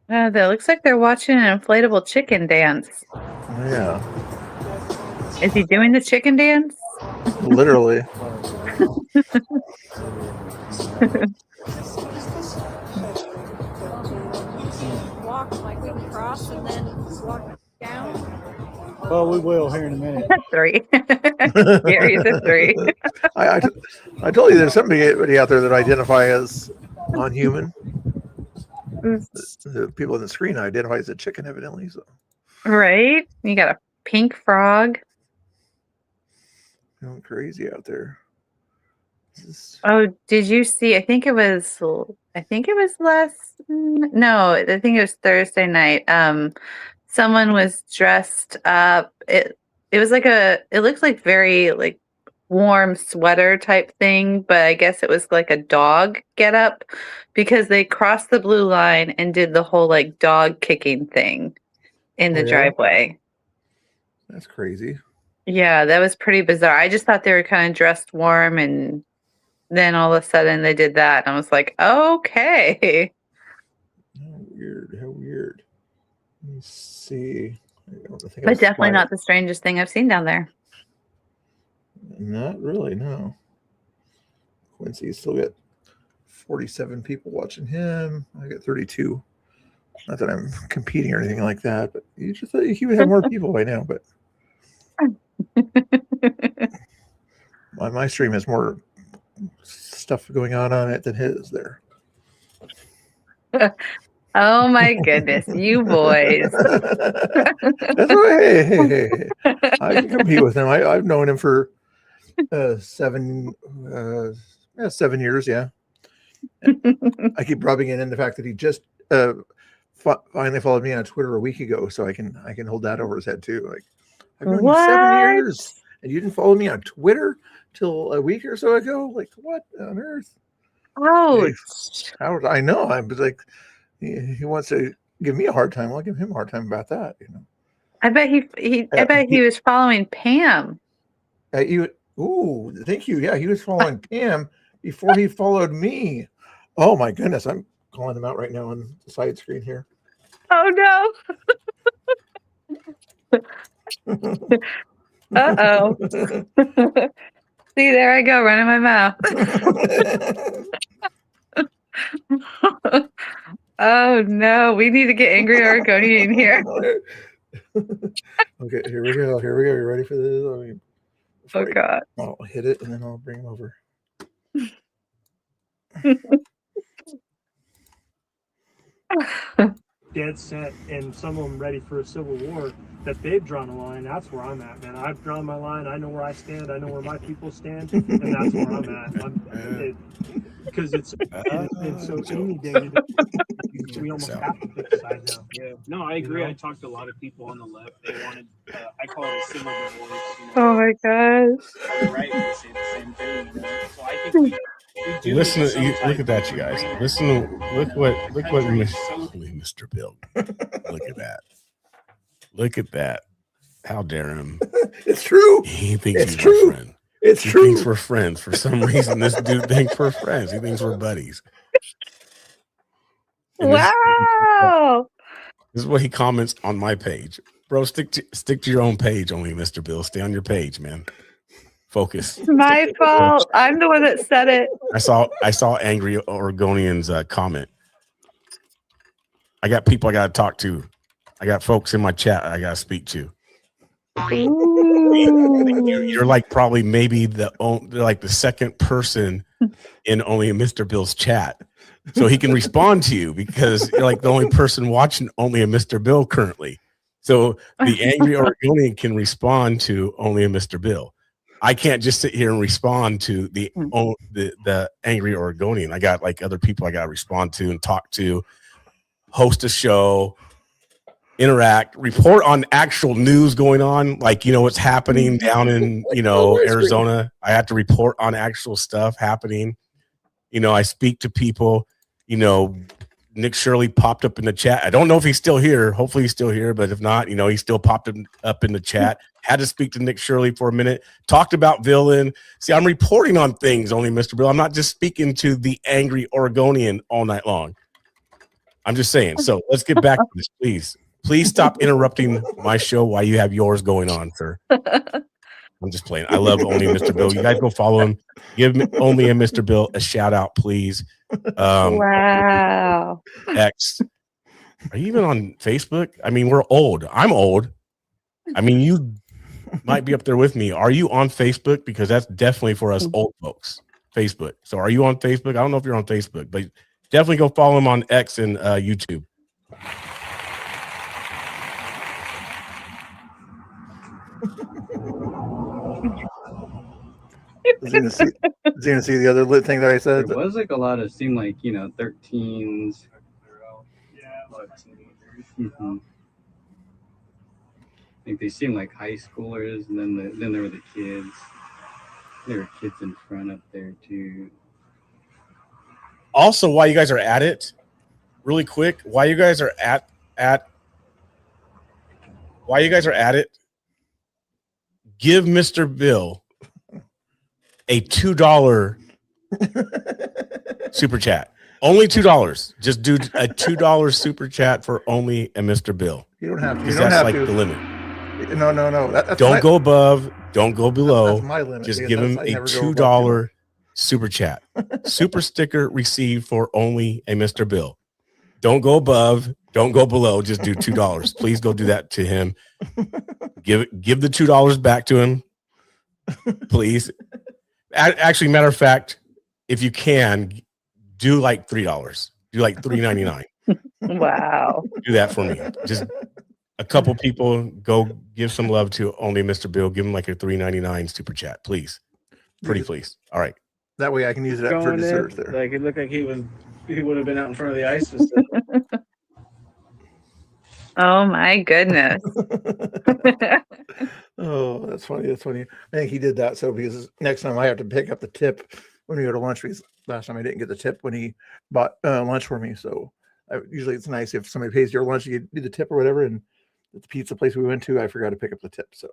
That looks like they're watching an inflatable chicken dance. Yeah. Is he doing the chicken dance? Literally. Walk like we can cross and then walk down. Well, we will here in a minute. 3. Gary's a 3. I told you there's somebody out there that identify as non-human. The people on the screen identify as a chicken, evidently. So. Right? You got a pink frog. Going crazy out there. Oh, did you see? I think it was Thursday night. Someone was dressed up. It was like it looked like very like warm sweater type thing, but I guess it was like a dog get up because they crossed the blue line and did the whole like dog kicking thing in the driveway. That's crazy. Yeah, that was pretty bizarre. I just thought they were kind of dressed warm, and then all of a sudden they did that. And I was like, okay. How weird. Let me see. But definitely not the strangest thing I've seen down there. Not really, no. Quincy's still got 47 people watching him. I got 32. Not that I'm competing or anything like that, but you just thought he would have more people by now. But my stream has more stuff going on it than his there. Oh my goodness, you boys. That's right. Hey. I can compete with him. I've known him for 7 years, yeah. I keep rubbing it in the fact that he just finally followed me on Twitter a week ago, so I can hold that over his head too. Like, I've known you 7 years and you didn't follow me on Twitter till a week or so ago. Like, what on earth? Ouch. I know. I was like, he wants to give me a hard time. I'll give him a hard time about that. You know. I bet he was following Pam. Thank you. Yeah, he was following Pam before he followed me. Oh my goodness, I'm calling him out right now on the side screen here. Oh no. Uh-oh. See, there I go, running my mouth. Oh no, we need to get Angry Oregonian in here. Okay, here we go. You ready for this? Oh God. I'll hit it and then I'll bring him over. Dead set, and some of them ready for a civil war, that they've drawn a line. That's where I'm at, man. I've drawn my line. I know where I stand. I know where my people stand, and that's where I'm at. Because it's so inundated. We almost have to pick a side now. Yeah, no, I agree. I talked to a lot of people on the left. They wanted, I call it a civil divorce. Oh my gosh. On the right, they say the same thing. You know? So I think we do. Listen, look at that, you guys. Look what Mr. Bill. Look at that. Look at that. How dare him? It's true. He thinks it's he's true. my friend. It's he true. Thinks we're friends. For some reason, this dude thinks we're friends. He thinks we're buddies. And wow. This is what he comments on my page. Bro, stick to your own page only, Mr. Bill. Stay on your page, man. Focus. My fault. I'm the one that said it. I saw Angry Oregonian's comment. I got people I got to talk to. I got folks in my chat I got to speak to. You're like probably maybe the second person in only Mr. Bill's chat. So he can respond to you because you're like the only person watching only a Mr. Bill currently. So the Angry Oregonian can respond to only a Mr. Bill. I can't just sit here and respond to the Angry Oregonian. I got like other people I got to respond to and talk to, host a show, interact, report on actual news going on, like, you know, what's happening down in, you know, Arizona. I have to report on actual stuff happening. You know, I speak to people, you know, Nick Shirley popped up in the chat. I don't know if he's still here. Hopefully he's still here, but if not, he still popped up in the chat. Had to speak to Nick Shirley for a minute. Talked about villain. See, I'm reporting on things only, Mr. Bill. I'm not just speaking to the angry Oregonian all night long. I'm just saying. So let's get back to this, please. Please stop interrupting my show while you have yours going on, sir. I'm just playing. I love Only Mr. Bill. You guys go follow him. Give Only a Mr. Bill a shout out, please. Wow. X. Are you even on Facebook? I mean, we're old. I'm old. I mean, you might be up there with me. Are you on Facebook? Because that's definitely for us old folks. Facebook. So are you on Facebook? I don't know if you're on Facebook, but definitely go follow him on X and YouTube. Is he gonna see the other lit thing that I said? There was like a lot of, seemed like, 13s. Mm-hmm. I think they seemed like high schoolers, and then there were the kids. There were kids in front up there too. Also, while you guys are at it, really quick, while you guys are at it, give Mr. Bill a $2 super chat. Only $2. Just do a $2 super chat for Only a Mr. Bill. You don't have to. Because that's like the limit. No. Don't go above. Don't go below. That's my limit. Just give him a $2 super chat. Super sticker received for Only a Mr. Bill. Don't go above. Don't go below. Just do $2. Please go do that to him. Give the $2 back to him, please. Actually, matter of fact, if you can, do like $3. Do like $3.99. Wow. Do that for me. Just a couple people go give some love to Only Mr. Bill. Give him like a $3.99 super chat, please. Pretty please. All right. That way I can use it for dessert there. Like it looked like he would have been out in front of the ice facility. Oh my goodness. Oh, that's funny. That's funny. I think he did that so because next time I have to pick up the tip when we go to lunch. Because last time I didn't get the tip when he bought lunch for me. So usually it's nice if somebody pays your lunch, you do the tip or whatever. And at the pizza place we went to, I forgot to pick up the tip. So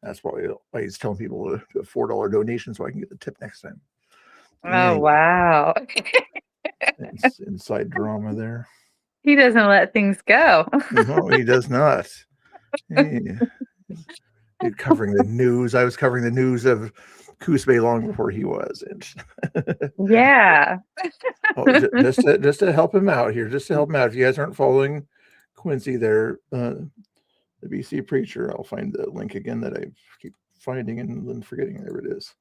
that's probably why he's telling people to do a $4 donation so I can get the tip next time. Oh, wow. Inside drama there. He doesn't let things go. No, he does not. He's covering the news. I was covering the news of Coos Bay long before he was. And yeah. just to help him out here, just to help him out. If you guys aren't following Quincy there, the BC Preacher, I'll find the link again that I keep finding and then forgetting. There it is.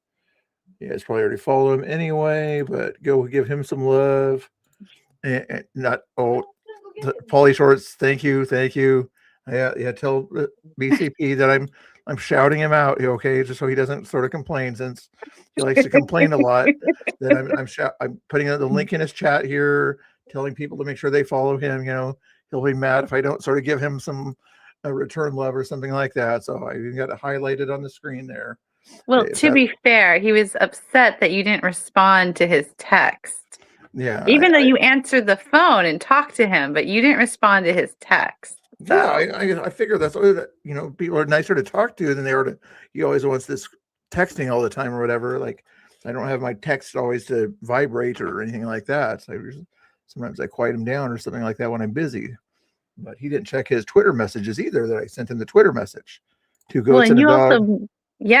You guys probably already follow him anyway, but go give him some love. And not Pauly Shorts, thank you. Yeah, tell BCP that I'm shouting him out, okay, just so he doesn't sort of complain, since he likes to complain a lot. That I'm putting the link in his chat here, telling people to make sure they follow him. He'll be mad if I don't sort of give him some return love or something like that. So I even got it highlighted on the screen there. Well, to be fair, he was upset that you didn't respond to his text. Yeah. Even though you answered the phone and talked to him, but you didn't respond to his text. So. Yeah, I figure that's people are nicer to talk to than they are to. He always wants this texting all the time or whatever. Like I don't have my text always to vibrate or anything like that. So sometimes I quiet him down or something like that when I'm busy. But he didn't check his Twitter messages either. That I sent him the Twitter message to go. Well, and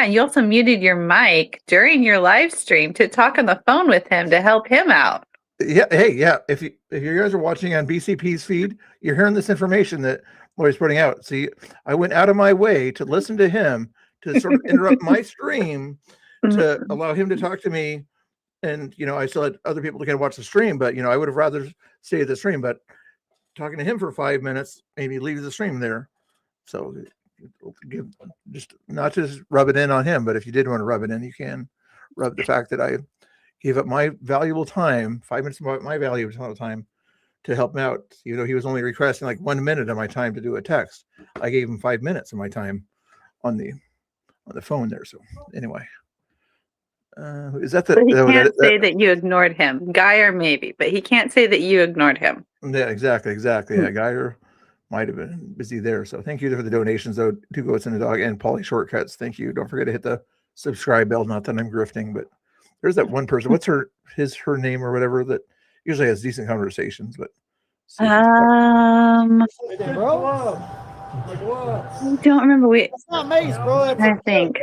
you also muted your mic during your live stream to talk on the phone with him to help him out. Yeah. Hey, yeah. If you guys are watching on BCP's feed, you're hearing this information that Lori's putting out. See, I went out of my way to listen to him to sort of interrupt my stream to allow him to talk to me. And, I still had other people to kind of watch the stream, but, I would have rather stayed at the stream, but talking to him for 5 minutes, maybe leave the stream there. So just not just rub it in on him, but if you did want to rub it in, you can rub the fact that I gave up my valuable time, 5 minutes of my valuable time to help him out. He was only requesting like 1 minute of my time to do a text. I gave him 5 minutes of my time on the phone there. So anyway, Is that the? But he oh, can't say that you ignored him. Geyer maybe, but he can't say that you ignored him. Yeah, exactly. Yeah, Geyer might have been busy there. So thank you for the donations, though. 2 Goats and a Dog and Polly Shortcuts. Thank you. Don't forget to hit the subscribe bell. Not that I'm grifting, but there's that one person. What's her name or whatever that usually has decent conversations, but I What? don't remember. That's not mace, bro. That's I think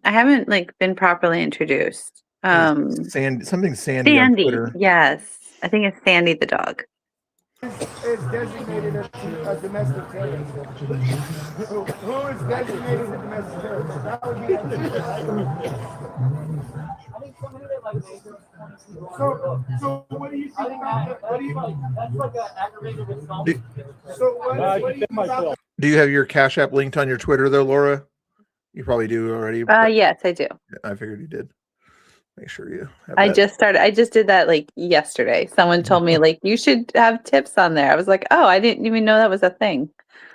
I haven't like been properly introduced. something Sandy on Sandy, Twitter. yes, I think it's Sandy the dog. Is designated a domestic terrorist. Who is designated a domestic terrorist? That would be so what do you think about what do you that's like an aggravated assault. So what do you think about Do you have your Cash App linked on your Twitter, though, Laura? You probably do already. Yes, I do. I figured you did. Make sure you have I that. just did that like yesterday. Someone told me like you should have tips on there. I was like, oh, I didn't even know that was a thing.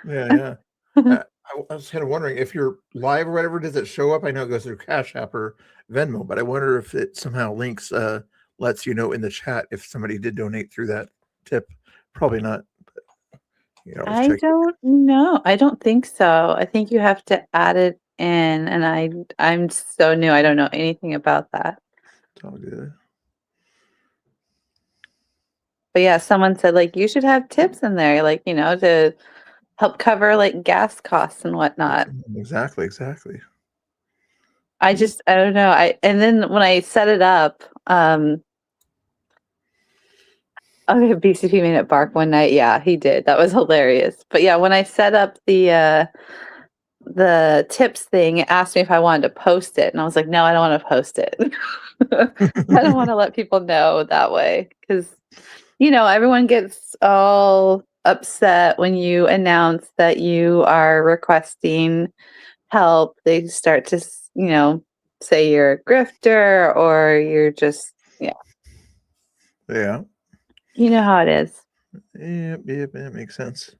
Yeah. I was kind of wondering if you're live or whatever, does it show up? I know it goes through Cash App or Venmo, but I wonder if it somehow links, lets you know in the chat if somebody did donate through that tip. Probably not. But, I don't know. I don't think so. I think you have to add it in, and I'm so new. I don't know anything about that. It's all good. But yeah, someone said like you should have tips in there, like to help cover like gas costs and whatnot. Exactly. I don't know. And then when I set it up, okay, BCP made it bark one night. Yeah, he did. That was hilarious. But yeah, when I set up the tips thing, it asked me if I wanted to post it, and I was like, no, I don't want to post it. I don't want to let people know that way because everyone gets all upset when you announce that you are requesting help. They start to say you're a grifter or you're just Yeah. You know how it is. Yeah, that makes sense.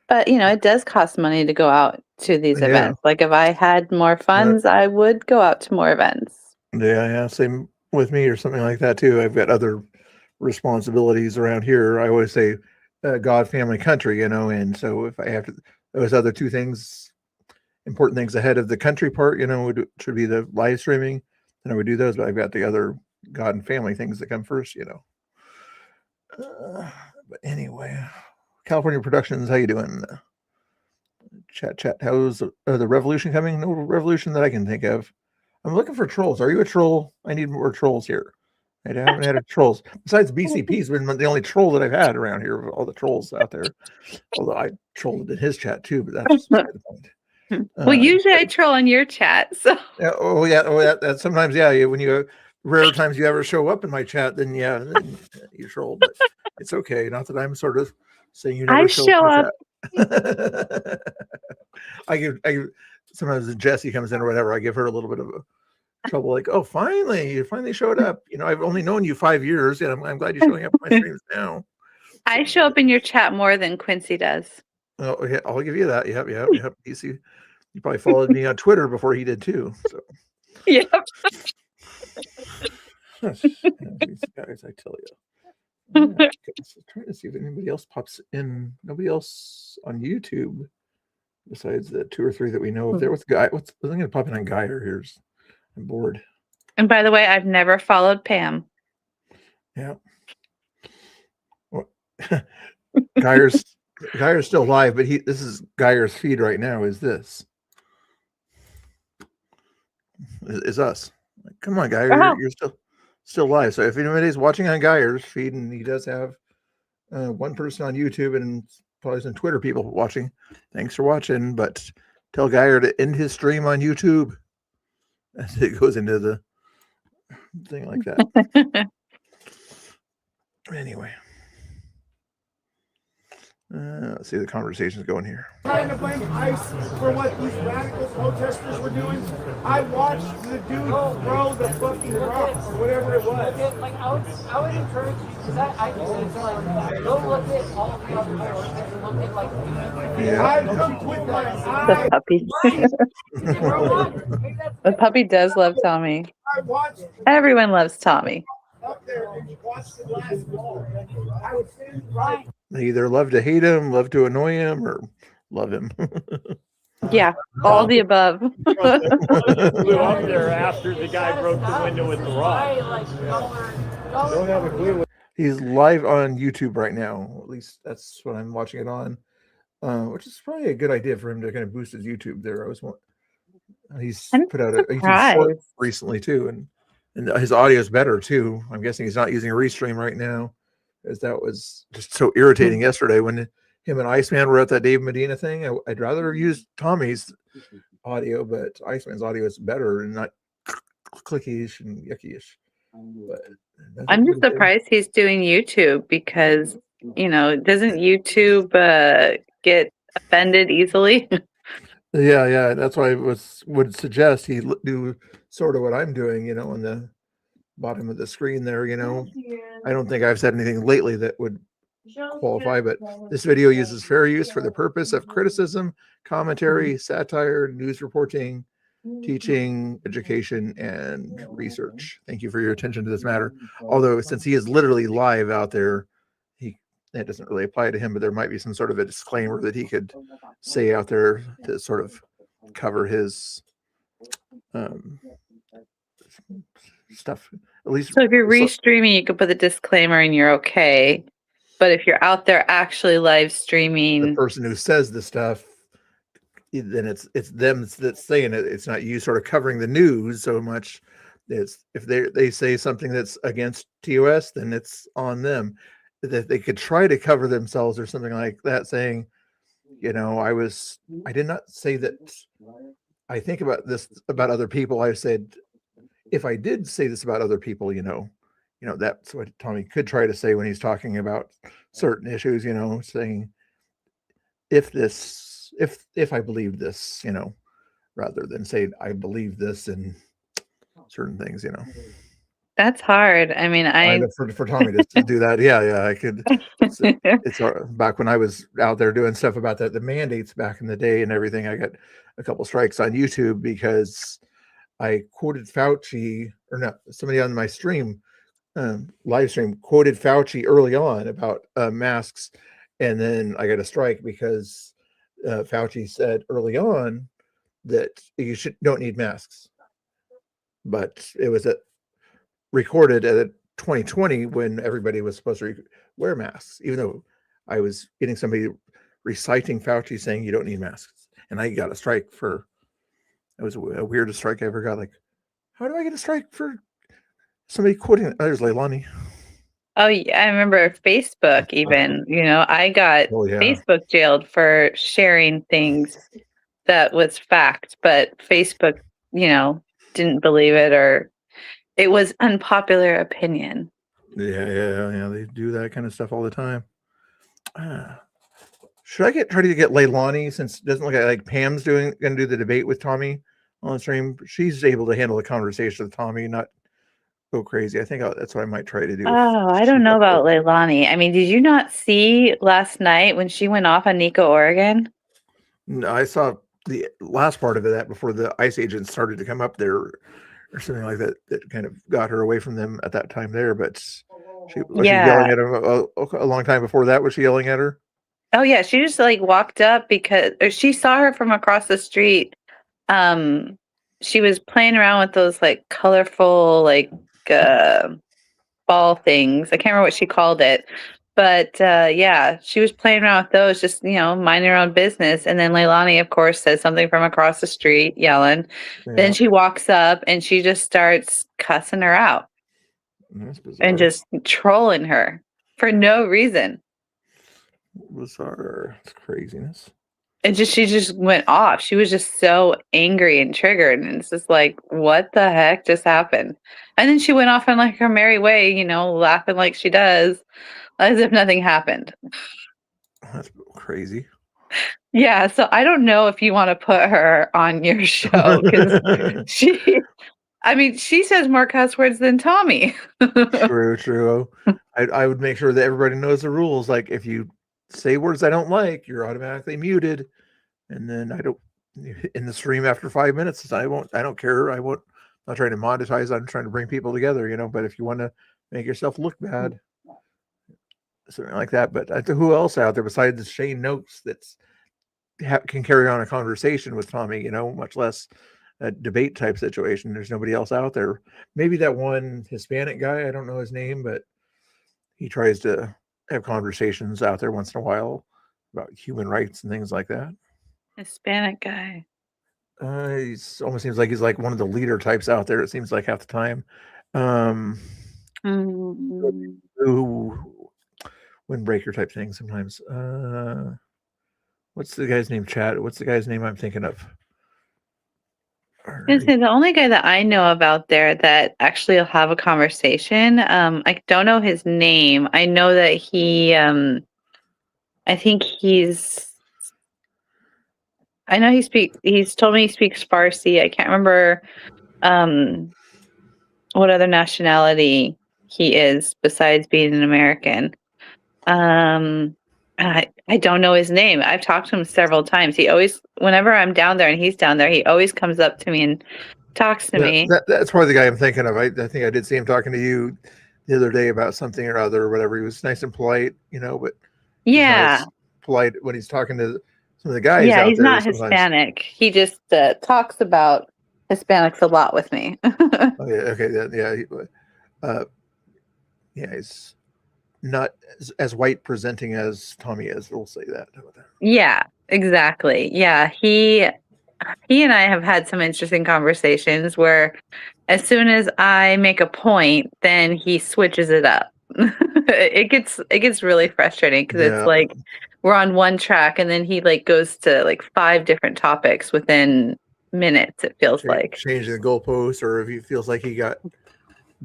But it does cost money to go out to these Yeah. events. Like if I had more funds, I would go out to more events. Yeah. Same with me or something like that too. I've got other responsibilities around here. I always say God, family, country, and so if I have to, those other 2 things, important things ahead of the country part, should be the live streaming, then I would do those, but I've got the other God and family things that come first, but anyway, California Productions, how you doing? Chat, how's the revolution coming? No revolution that I can think of. I'm looking for trolls. Are you a troll? I need more trolls here. I haven't had a trolls. Besides BCP's been the only troll that I've had around here of all the trolls out there. Although I trolled in his chat too, but that's beside the point. Well, usually I troll in your chat. So yeah, that sometimes, when you rare times you ever show up in my chat, then then you troll. But it's okay. Not that I'm sort of saying you never show up. I give sometimes Jessie comes in or whatever, I give her a little bit of a trouble, like, oh, you finally showed up. I've only known you 5 years, and I'm glad you're showing up on my streams now. I show up in your chat more than Quincy does. Oh, yeah, I'll give you that. Yep. DC, you probably followed me on Twitter before he did too. So yep. These guys, I tell you. I'm trying to see if anybody else pops in. Nobody else on YouTube besides the 2 or 3 that we know of. There was Guy. I'm going to pop in on Geyer here. I'm bored. And by the way, I've never followed Pam. Yeah. Well, Geyer's still live, but this is Geyer's feed right now. Is this? Is us? Come on, Geyer, you're still live. So if anybody's watching on Geyer's feed, and he does have 1 person on YouTube and probably some Twitter people watching, thanks for watching. But tell Geyer to end his stream on YouTube as it goes into the thing like that. Anyway, Let's see the conversation's going here. Trying to blame ICE for what these radical protesters were doing. I watched the dude throw the fucking rock or whatever it was. Like I would encourage you because I think it's like go look at all of the other protests and look at like I looked with my The eyes. puppy. The puppy does love Tommy. I watched Everyone loves Tommy. up there and watched the last ball. I was standing right. They either love to hate him, love to annoy him, or love him. Yeah, all the above. flew up there after the guy broke the window with the rock. Don't have a clue. He's live on YouTube right now. At least that's what I'm watching it on, which is probably a good idea for him to kind of boost his YouTube there. He's put out a YouTube short recently too, and his audio is better too. I'm guessing he's not using a restream right now, because that was just so irritating yesterday when him and Iceman were at that Dave Medina thing. I'd rather use Tommy's audio, but Iceman's audio is better and not clicky-ish and yucky-ish. But I'm just surprised he's doing YouTube because, doesn't YouTube get offended easily? Yeah, that's why I would suggest he do sort of what I'm doing, on the bottom of the screen there. I don't think I've said anything lately that would qualify, but this video uses fair use for the purpose of criticism, commentary, satire, news reporting, teaching, education, and research. Thank you for your attention to this matter. Although, since he is literally live out there, that doesn't really apply to him, but there might be some sort of a disclaimer that he could say out there to sort of cover his stuff. At least, so if you're restreaming, you could put the disclaimer and you're okay. But if you're out there actually live streaming, the person who says the stuff, then it's them that's saying it. It's not you sort of covering the news so much. It's if they say something that's against TOS, then it's on them. That they could try to cover themselves or something like that, saying, I did not say that I think about this about other people. I said, if I did say this about other people, that's what Tommy could try to say when he's talking about certain issues, saying, if I believe this, rather than say I believe this in certain things, That's hard. I mean, for Tommy to do that. Yeah, I could. It's back when I was out there doing stuff about that, the mandates back in the day and everything. I got a couple strikes on YouTube because I quoted Fauci, or not, somebody on my stream, live stream, quoted Fauci early on about masks, and then I got a strike because Fauci said early on that you don't need masks, but it was recorded at 2020 when everybody was supposed to wear masks, even though I was getting somebody reciting Fauci saying you don't need masks, and I got a strike for. It was a weirdest strike I ever got. Like, how do I get a strike for somebody quoting? Oh, there's Leilani. Oh yeah, I remember Facebook. Even I got Facebook jailed for sharing things that was fact, but Facebook, didn't believe it, or it was unpopular opinion. Yeah. They do that kind of stuff all the time. Should I try to get Leilani, since it doesn't look like Pam's going to do the debate with Tommy on the stream? She's able to handle the conversation with Tommy, not go crazy. I think that's what I might try to do. Oh, I don't know about Leilani. I mean, did you not see last night when she went off on Nico, Oregon? No, I saw the last part of that before the ICE agents started to come up there or something like that. That kind of got her away from them at that time there. But she was she yelling at him a long time before that. Was she yelling at her? Oh yeah, she just walked up because she saw her from across the street. She was playing around with those colorful ball things. I can't remember what she called it, but she was playing around with those, just minding her own business. And then Leilani, of course, says something from across the street, yelling. Yeah. Then she walks up and she just starts cussing her out and just trolling her for no reason. Bizarre. It's craziness. And she just went off. She was just so angry and triggered, and it's just what the heck just happened? And then she went off on her merry way, laughing like she does, as if nothing happened. Yeah, it's bizarre. It's craziness. And just she just went off on her merry way, laughing like she does, as if nothing happened. And then she went off on her merry way, laughing like she does, as if nothing happened. That's crazy. Yeah, so I don't know if you want to put her on your show because she says more cuss words than Tommy. True. I would make sure that everybody knows the rules. Like if you say words I don't like, you're automatically muted. And then I don't in the stream after 5 minutes. I don't care. I'm not trying to monetize. I'm trying to bring people together, but if you want to make yourself look bad, something like that. But who else out there besides Shane Noakes can carry on a conversation with Tommy, much less a debate type situation. There's nobody else out there. Maybe that one Hispanic guy, I don't know his name, but he tries to have conversations out there once in a while about human rights and things like that. Hispanic guy. He almost seems like he's like one of the leader types out there. It seems like half the time. Windbreaker type thing sometimes. What's the guy's name, Chad? What's the guy's name I'm thinking of? The only guy that I know of out there that actually will have a conversation, I don't know his name. I know that he's told me he speaks Farsi. I can't remember what other nationality he is besides being an American. I don't know his name. I've talked to him several times. He always, whenever I'm down there and he's down there, he always comes up to me and talks to me. That's probably the guy I'm thinking of. I think I did see him talking to you the other day about something or other or whatever. He was nice and polite, but yeah, polite when he's talking to some of the guys. Yeah, out he's there not sometimes. Hispanic. He just talks about Hispanics a lot with me. Oh, yeah. Okay. Yeah. He's not as white presenting as Tommy is. We'll say that. Yeah, exactly. Yeah, he and I have had some interesting conversations where as soon as I make a point, then he switches it up. It gets really frustrating because Yeah. it's like we're on one track and then he like goes to like 5 different topics within minutes, it feels like. Changing the goalpost, or if he feels like he got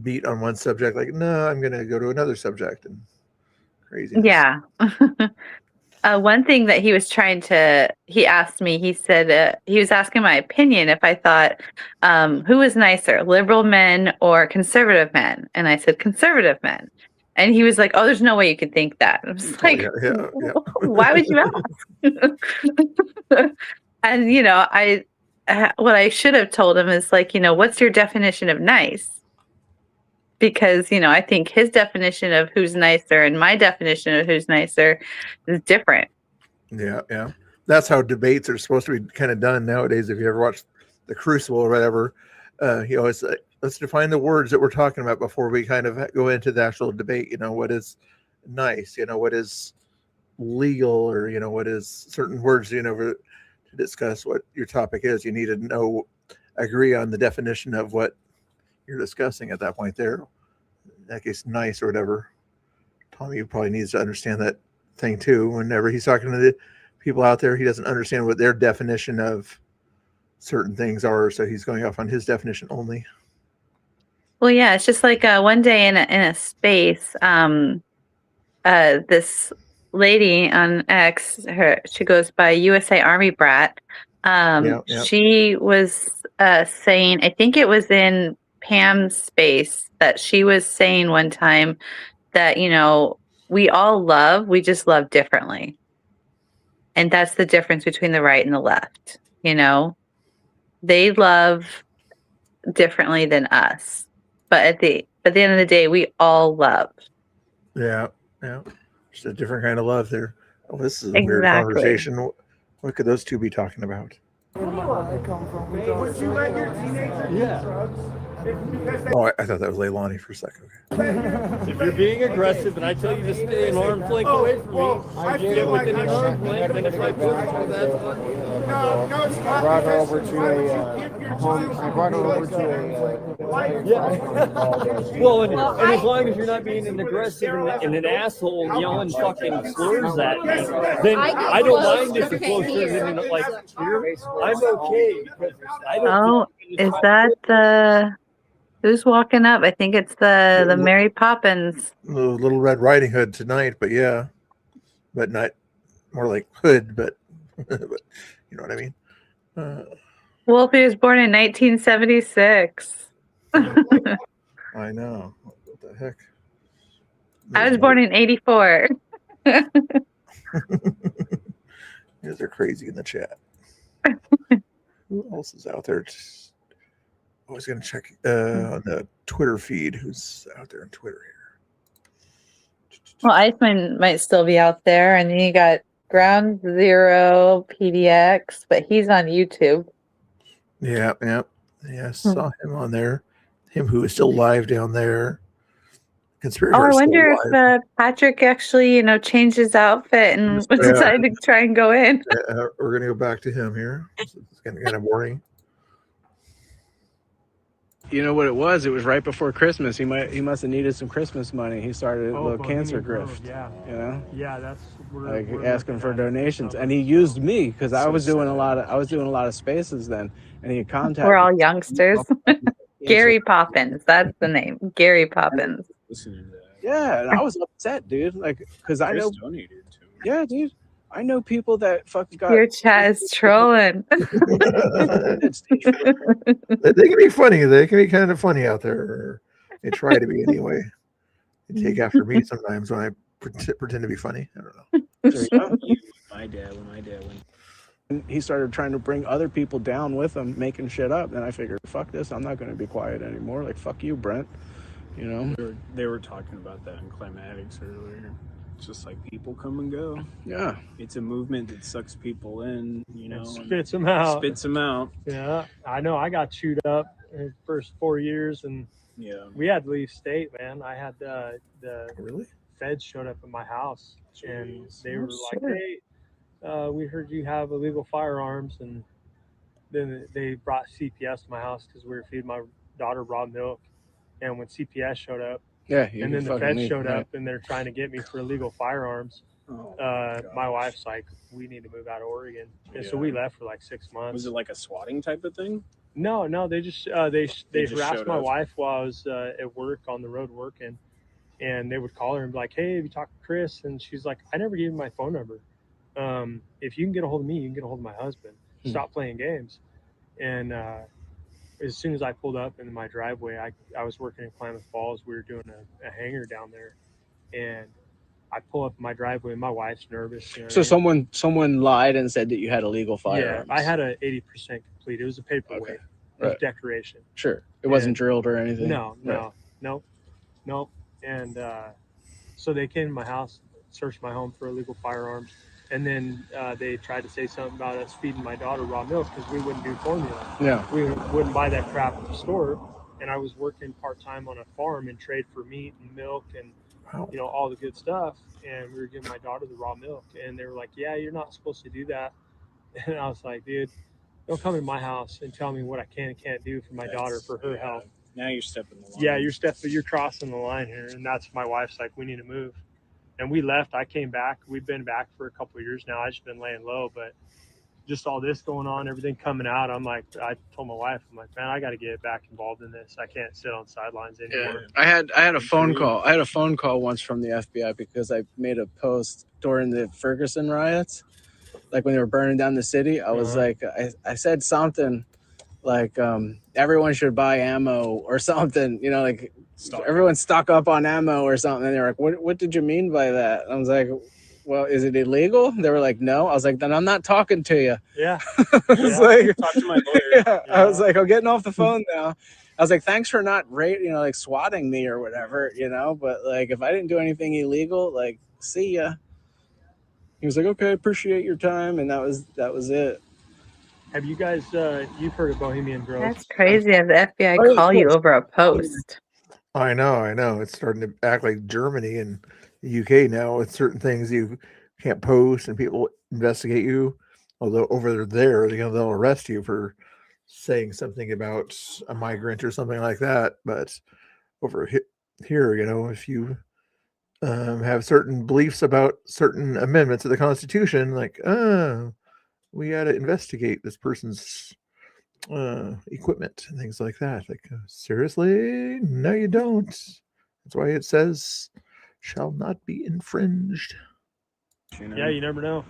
beat on one subject, like, no, I'm going to go to another subject. And crazy. Yeah. One thing that he asked me, he said, he was asking my opinion if I thought, who was nicer, liberal men or conservative men? And I said, conservative men. And he was like, oh, there's no way you could think that. I was like, yeah. Why would you ask? And, what I should have told him is like, what's your definition of nice? Because, I think his definition of who's nicer and my definition of who's nicer is different. Yeah. That's how debates are supposed to be kind of done nowadays. If you ever watch The Crucible or whatever, he always let's define the words that we're talking about before we kind of go into the actual debate. What is nice? What is legal? Or, what is certain words, to discuss what your topic is. You need to agree on the definition of what you're discussing at that point there. In that case, nice or whatever. Tommy probably needs to understand that thing too. Whenever he's talking to the people out there, he doesn't understand what their definition of certain things are, so he's going off on his definition only. Well, yeah, it's just like one day in a space, this lady on X, she goes by USA Army Brat. She was saying, I think it was in Pam's space, that she was saying one time that, we just love differently. And that's the difference between the right and the left. They love differently than us. But at the end of the day, we all love. Yeah. Just a different kind of love there. Oh, this is a weird Exactly. conversation. What could those two be talking about? Would you let your teenager do drugs? Oh, I thought that was Leilani for a second. If you're being aggressive and I tell you to stay an arm's length away from me, I get within an arm's length, and if I push you, that's fine. I brought her over to Well, and as long as you're not being an aggressive and an asshole yelling fucking slurs at me, then I don't mind if you're closer than like here. I'm okay because I don't. Oh, is that who's walking up? I think it's the Mary Poppins. Little Red Riding Hood tonight, but yeah, but not more like hood, but, but you know what I mean. Wolfie was born in 1976. I know. What the heck? I was born in 84. You guys are crazy in the chat. Who else is out there? I was going to check on the Twitter feed. Who's out there on Twitter here? Well, Iceman might still be out there, and then you got Ground Zero PDX, but he's on YouTube. Yeah. I saw him on there. Him who is still live down there. Conspiracy. Oh, I wonder if Patrick actually, changed his outfit and decided to try and go in. We're going to go back to him here. It's kind of boring. You know what it was? It was right before Christmas. He must have needed some Christmas money. He started a little cancer grift. Yeah. You know? Yeah, that's Like asking for donations, and he used me because I was doing a lot of spaces then, and he contacted. We're all youngsters. Gary Poppins, that's the name. Gary Poppins. Yeah, and I was upset, dude. Like, because I know. Yeah, dude. I know people that fucking got. Your chat is trolling. They can be funny. They can be kind of funny out there. Or they try to be anyway. They take after me sometimes when I pretend to be funny. I don't know. My dad went. And he started trying to bring other people down with him, making shit up. And I figured, fuck this. I'm not going to be quiet anymore. Like, fuck you, Brent. You know? They were talking about that in Climatics earlier. It's just like people come and go. Yeah. It's a movement that sucks people in, Spits them out. Spits them out. Yeah. I know. I got chewed up in the first 4 years, and we had to leave state, man. I had the really feds showed up at my house, and they were like, hey, we heard you have illegal firearms, and then they brought CPS to my house because we were feeding my daughter raw milk. And when CPS showed up, and then the feds showed up, and they're trying to get me for illegal firearms. My wife's like, we need to move out of Oregon, and so we left for like 6 months. Was it like a swatting type of thing? No, they just they harassed my wife while I was at work on the road working, and they would call her and be like, hey, have you talked to Chris? And she's like, I never gave him my phone number. If you can get a hold of me, you can get a hold of my husband. Stop playing games. And as soon as I pulled up in my driveway, I was working in Klamath Falls. We were doing a hangar down there, and I pull up in my driveway, and my wife's nervous. So someone lied and said that you had illegal firearms. Yeah, I had a 80% complete. It was a paperweight. Okay. It was Right. decoration. Sure. It wasn't drilled or anything. No. Right. And so they came to my house, searched my home for illegal firearms, and then they tried to say something about us feeding my daughter raw milk because we wouldn't do formula. Yeah. We wouldn't buy that crap at the store, and I was working part-time on a farm and trade for meat and milk and all the good stuff, and we were giving my daughter the raw milk, and they were like, yeah, you're not supposed to do that. And I was like, dude, don't come in my house and tell me what I can and can't do for my daughter for her health. Now you're stepping the line. Yeah, you're crossing the line here, and that's my wife's like, we need to move. And we left. I came back. We've been back for a couple of years now. I've just been laying low, but just all this going on, everything coming out. I'm like, I told my wife, I'm like, man, I got to get back involved in this. I can't sit on sidelines anymore. I had a phone call. I had a phone call once from the FBI because I made a post during the Ferguson riots, like when they were burning down the city. I was like, I said something like, everyone should buy ammo or something, like everyone stock up on ammo or something. And they're like, what did you mean by that? I was like, well, is it illegal? They were like, no. I was like, then I'm not talking to you. Yeah. It's like, talk to my lawyer. Yeah. I was like, I'm getting off the phone now. I was like, thanks for not like swatting me or whatever, but like, if I didn't do anything illegal, like, see ya. He was like, okay, appreciate your time. And that was it. Have you guys, you've heard of Bohemian Grove? That's crazy. Have the FBI call you over a post? I know. It's starting to act like Germany and the UK now with certain things you can't post and people investigate you. Although over there, they'll arrest you for saying something about a migrant or something like that. But over here, if you have certain beliefs about certain amendments of the Constitution, like, we got to investigate this person's equipment and things like that. Like, seriously? No, you don't. That's why it says shall not be infringed. You know? Yeah, you never know.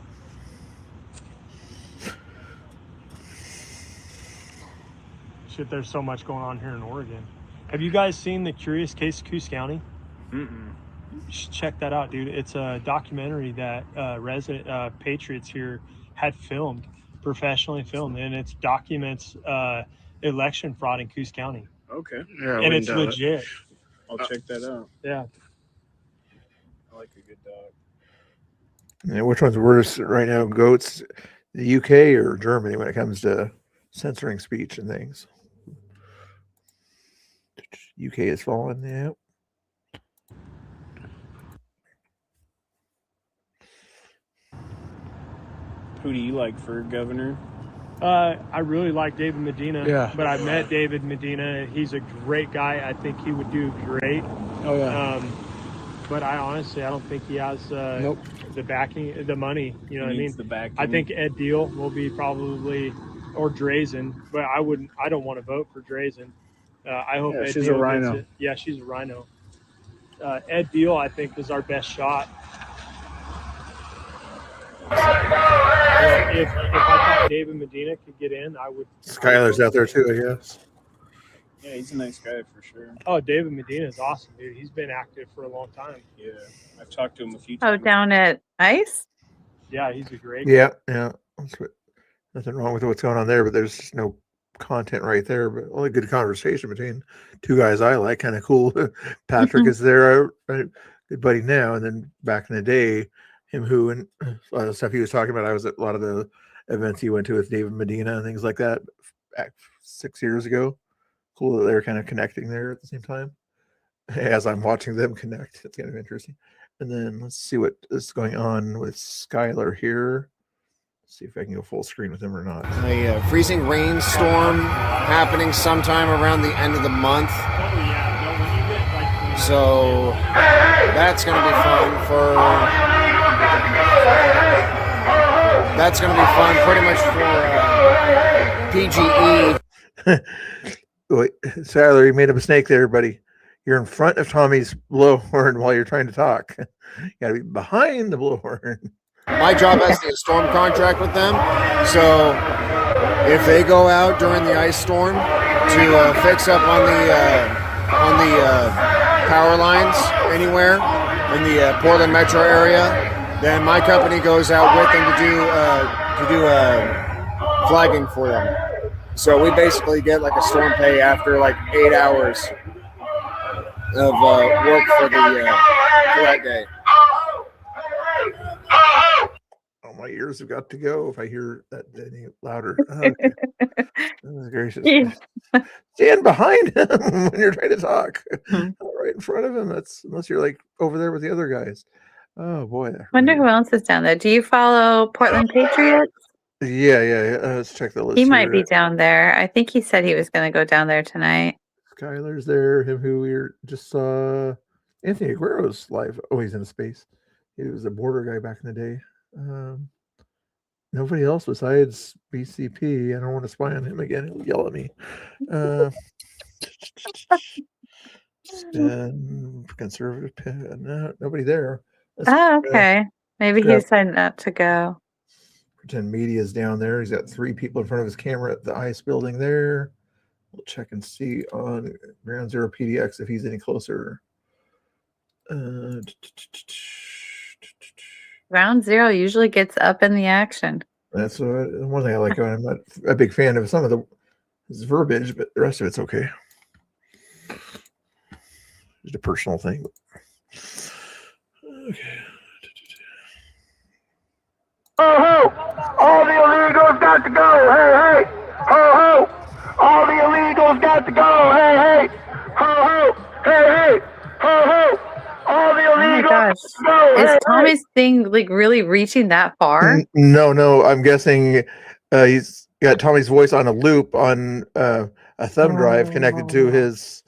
Shit, there's so much going on here in Oregon. Have you guys seen the Curious Case of Coos County? Mm-mm. You should check that out, dude. It's a documentary that resident patriots here had filmed, professionally filmed, and it documents election fraud in Coos County. Okay. Yeah, And it's legit. I'll check that out. Yeah. I like a good dog. Yeah, which one's worse right now, goats, the UK or Germany when it comes to censoring speech and things? UK has fallen, yeah. Who do you like for governor? I really like David Medina. Yeah. But I met David Medina. He's a great guy. I think he would do great. Oh, yeah. But I don't think he has the backing, the money. You know what I mean? The backing. I think Ed Deal will be probably, or Drazen, but I don't want to vote for Drazen. I hope Ed she's Deal a rhino. gets it. Yeah, she's a rhino. Ed Deal, I think, is our best shot. If I thought David Medina could get in, I would. Skylar's out there too, I guess. Yeah, he's a nice guy for sure. Oh, David Medina is awesome, dude. He's been active for a long time. Yeah, I've talked to him a few Oh, times. down at ICE? Yeah, he's a great Yeah, yeah. That's what, nothing wrong with what's going on there, but there's just no content right there. But only good conversation between two guys I like. Kind of cool. Patrick is there, a good buddy now, and then back in the day, him who and a lot of the stuff he was talking about. I was at a lot of the events he went to with David Medina and things like that back 6 years ago. Cool that they were kind of connecting there at the same time. As I'm watching them connect, it's kind of interesting. And then let's see what is going on with Skylar here. Let's see if I can go full screen with him or not. A freezing rainstorm happening sometime around the end of the month. So that's going to be fun for. That's going to be fun pretty much for PGE. Wait, Skylar, you made a mistake there, buddy. You're in front of Tommy's blowhorn while you're trying to talk. You got to be behind the blowhorn. My job has a storm contract with them, so if they go out during the ice storm to fix up on the power lines anywhere in the Portland metro area, then my company goes out with them to do flagging for them. So we basically get like a storm pay after like 8 hours of work for that day. Oh, my ears have got to go if I hear that any louder. Okay. Goodness gracious. Yeah. Stand behind him when you're trying to talk. Not right in front of him. That's unless you're like over there with the other guys. Oh boy. Wonder who else is down there. Do you follow Portland Patriots? Yeah. Let's check the list. He might be here. down there. I think he said he was going to go down there tonight. Skylar's there. Him who we just saw. Anthony Aguero's live. Oh, he's in space. He was a border guy back in the day. Nobody else besides BCP. I don't want to spy on him again. He'll yell at me. Conservative. No, nobody there. Oh, okay. Maybe he decided not to go. Pretend media's down there. He's got 3 people in front of his camera at the ICE building there. We'll check and see on Ground Zero PDX if he's any closer. Ground Zero usually gets up in the action. That's one thing I like. I'm not a big fan of some of his verbiage, but the rest of it's okay. Just a personal thing. Okay. Ho ho! All the illegals got to go! Hey hey! Ho ho! All the illegals got to go! Hey hey! Ho ho! Hey hey! Ho ho! All the Oh my illegals gosh. got to go! Is Hey, Tommy's thing like really reaching that far? No. I'm guessing he's got Tommy's voice on a loop on a thumb drive connected to his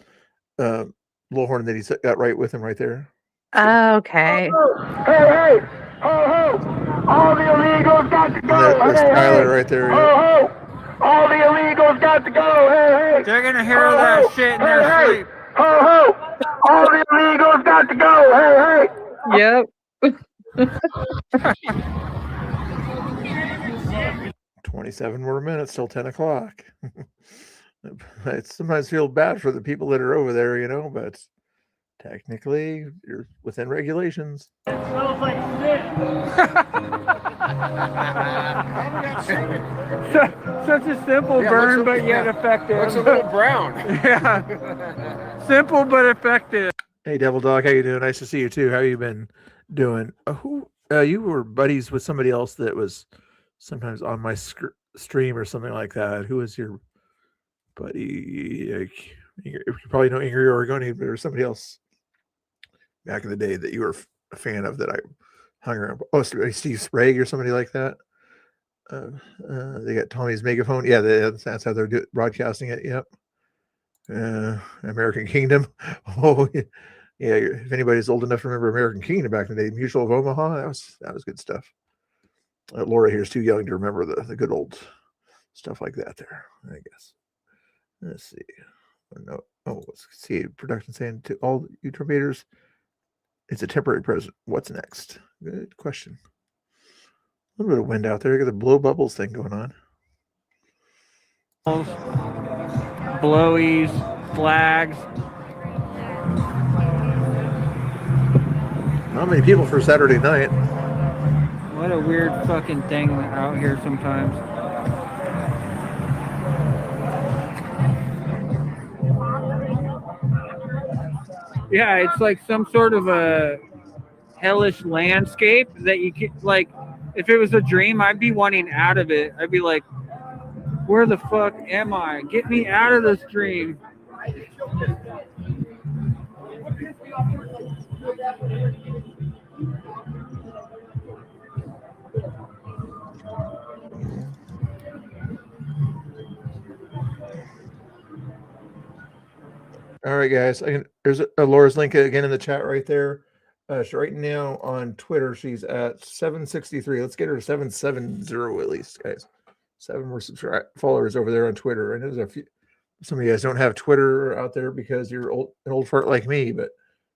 blowhorn that he's got right with him right there. Oh, okay. hey hey! Ho ho! All the illegals got to go! There's Hey Skylar hey! right there. Ho ho! All the illegals got to go! Hey hey! They're gonna hear Ho, that ho. shit in Hey, their hey. sleep. Ho ho! All the illegals got to go! Hey hey! Yep. $27 more minutes till 10 o'clock. I sometimes feel bad for the people that are over there, you know, but technically you're within regulations. It smells like shit. Such a simple burn, but yet effective. Looks a little brown. Yeah. Simple but effective. Hey, Devil Dog, how you doing? Nice to see you too. How you been doing? You were buddies with somebody else that was sometimes on my stream or something like that. Who was your buddy? You probably know Ingrid Oregonian, but or somebody else back in the day that you were a fan of that I hung around. Oh, Steve Sprague or somebody like that. They got Tommy's megaphone. Yeah, that's how they're broadcasting it. Yep. American Kingdom. Oh, yeah. If anybody's old enough to remember American Kingdom back in the day, Mutual of Omaha, that was good stuff. Laura here's too young to remember the good old stuff like that there, I guess. Let's see. No. Oh, let's see. Production saying to all you torpedoes, it's a temporary president. What's next? Good question. A little bit of wind out there. Got the blow bubbles thing going on. Blowies, flags. Not many people for Saturday night. What a weird fucking thing out here sometimes. Yeah, it's like some sort of a hellish landscape that you could, like, if it was a dream, I'd be wanting out of it. I'd be like, where the fuck am I? Get me out of this dream. All right, guys. There's Laura's link again in the chat right there. So right now on Twitter, she's at 763. Let's get her to 770 at least, guys. 7 more followers over there on Twitter. I know there's a few. Some of you guys don't have Twitter out there because you're an old fart like me, but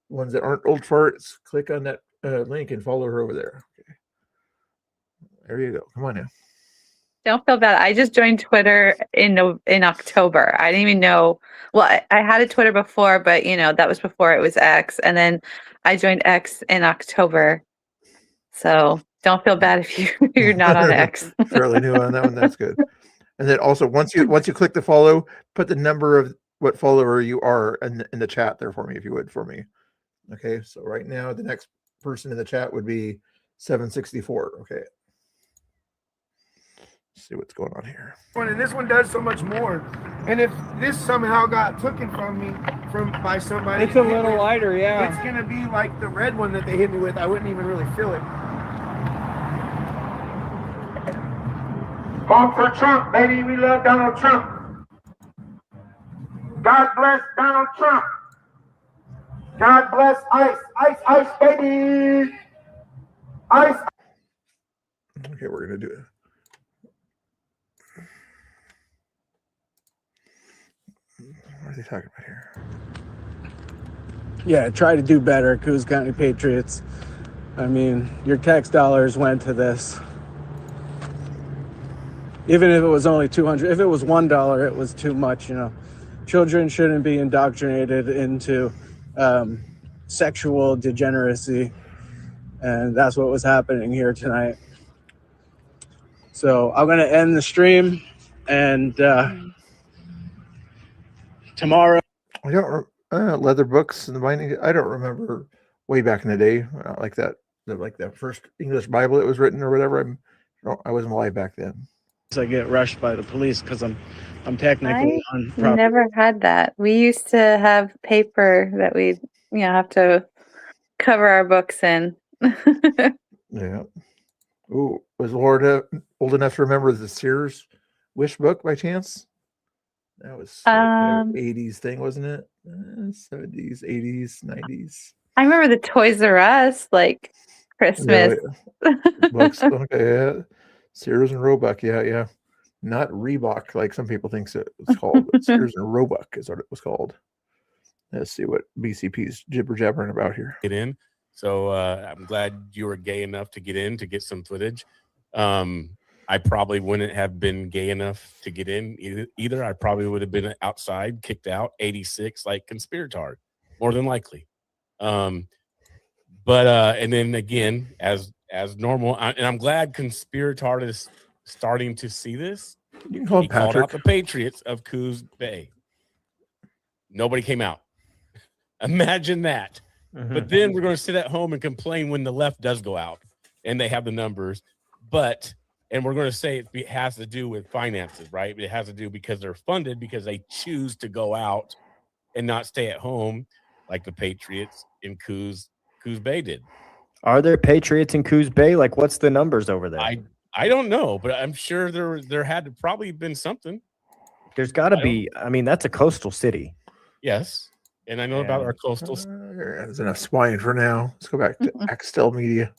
ones that aren't old farts, click on that link and follow her over there. Okay. There you go. Come on now. Don't feel bad. I just joined Twitter in October. I didn't even know. Well, I had a Twitter before, but that was before it was X, and then I joined X in October. So don't feel bad if you're not on X. Fairly new on that one. That's good. And then also once you click the follow, put the number of what follower you are in the chat there for me, if you would, for me. Okay. So right now the next person in the chat would be 764. Okay. See what's going on here. And this one does so much more. And if this somehow got taken from me by somebody, it's a little lighter, yeah. It's gonna be like the red one that they hit me with. I wouldn't even really feel it. Vote for Trump, baby. We love Donald Trump. God bless Donald Trump. God bless ICE. ICE, ICE, baby. ICE. Okay, we're gonna do it. What are they talking about here? Yeah, try to do better, Coos County Patriots. I mean, your tax dollars went to this. Even if it was only $200, if it was $1, it was too much, Children shouldn't be indoctrinated into sexual degeneracy. And that's what was happening here tonight. So I'm going to end the stream, and tomorrow. I don't leather books and the binding. I don't remember way back in the day like that first English Bible that was written or whatever. I wasn't alive back then. I get rushed by the police because I'm technically on property. Never had that. We used to have paper that we have to cover our books in. Yeah. Ooh, was Laura old enough to remember the Sears Wish book by chance? That was kind of 80s thing, wasn't it? 70s, 80s, 90s. I remember the Toys R Us, like Christmas. Books. Okay, yeah. Sears and Roebuck. Yeah. Not Reebok, like some people think it's called, but Sears and Roebuck is what it was called. Let's see what BCP's jibber jabbering about here. Get in. So I'm glad you were gay enough to get in to get some footage. I probably wouldn't have been gay enough to get in either. I probably would have been outside, kicked out, 86, like conspirator, more than likely. And then again, as normal, and I'm glad conspirator is starting to see this. You can call him He called Patrick. out the Patriots of Coos Bay. Nobody came out. Imagine that. But then we're going to sit at home and complain when the left does go out and they have the numbers. And we're going to say it has to do with finances, right? It has to do because they're funded because they choose to go out and not stay at home like the Patriots in Coos Bay did. Are there Patriots in Coos Bay? Like, what's the numbers over there? I don't know, but I'm sure there had to probably been something. There's got to be. I mean, that's a coastal city. Yes. And I know about our coastal. There's enough swine for now. Let's go back to Axtel Media.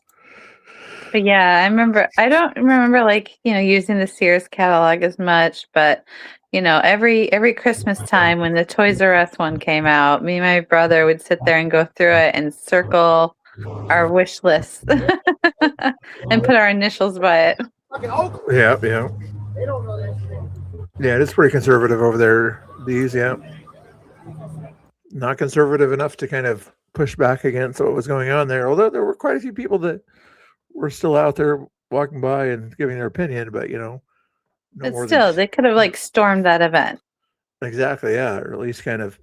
But yeah, I don't remember like, using the Sears catalog as much, but every Christmas time when the Toys R Us one came out, me and my brother would sit there and go through it and circle our wish list and put our initials by it. Yeah. Yeah, it's pretty conservative over there. These, yeah. Not conservative enough to kind of push back against what was going on there. Although there were quite a few people that were still out there walking by and giving their opinion, but But still, they could have like stormed that event. Exactly, yeah, or at least kind of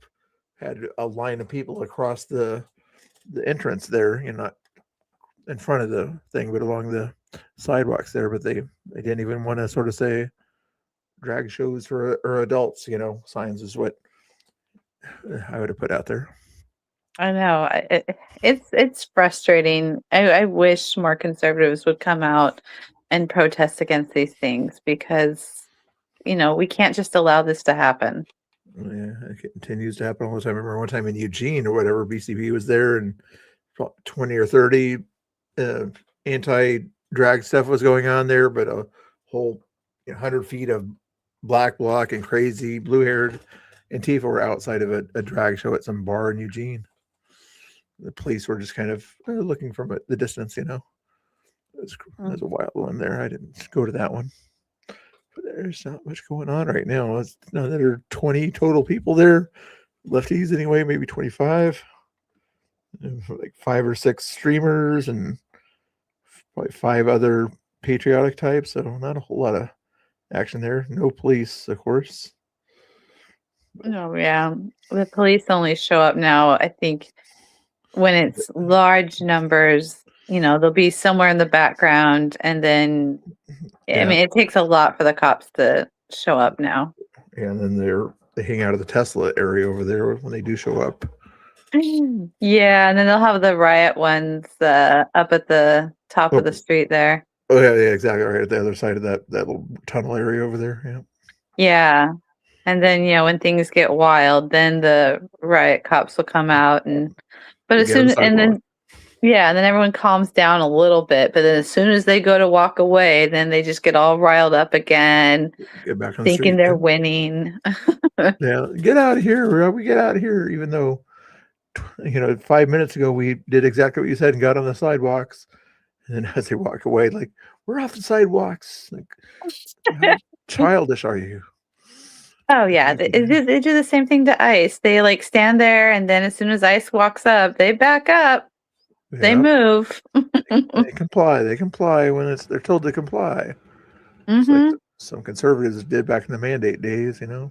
had a line of people across the entrance there, not in front of the thing, but along the sidewalks there. But they didn't even want to sort of say drag shows for adults, signs is what I would have put out there. I know it's frustrating. I wish more conservatives would come out and protest against these things because we can't just allow this to happen. Yeah, it continues to happen all the time. I remember one time in Eugene or whatever, BCB was there and 20 or 30 anti-drag stuff was going on there, but a whole 100 feet of black bloc and crazy blue-haired Antifa were outside of a drag show at some bar in Eugene. The police were just kind of looking from the distance, It was a wild one there. I didn't go to that one. But there's not much going on right now. It's another 20 total people there. Lefties anyway, maybe 25. Like 5 or 6 streamers and probably 5 other patriotic types. So not a whole lot of action there. No police, of course. Oh, yeah. The police only show up now, I think, when it's large numbers, they'll be somewhere in the background. And then, I mean, it takes a lot for the cops to show up now. And then they hang out of the Tesla area over there when they do show up. Yeah. And then they'll have the riot ones up at the top of the street there. Oh, yeah, exactly. Right at the other side of that little tunnel area over there. Yeah. Yeah. And then, when things get wild, then the riot cops will come out but as soon and then everyone calms down a little bit. But then as soon as they go to walk away, then they just get all riled up again, get back on thinking they're winning. Yeah, get out of here. We get out of here, even though 5 minutes ago we did exactly what you said and got on the sidewalks. And then as they walk away, like, we're off the sidewalks. Like, how childish are you? Oh yeah, they do the same thing to ICE. They like stand there, and then as soon as ICE walks up, they back up. Yeah. They move. They comply. They comply when they're told to comply. Mm-hmm. Like some conservatives did back in the mandate days, So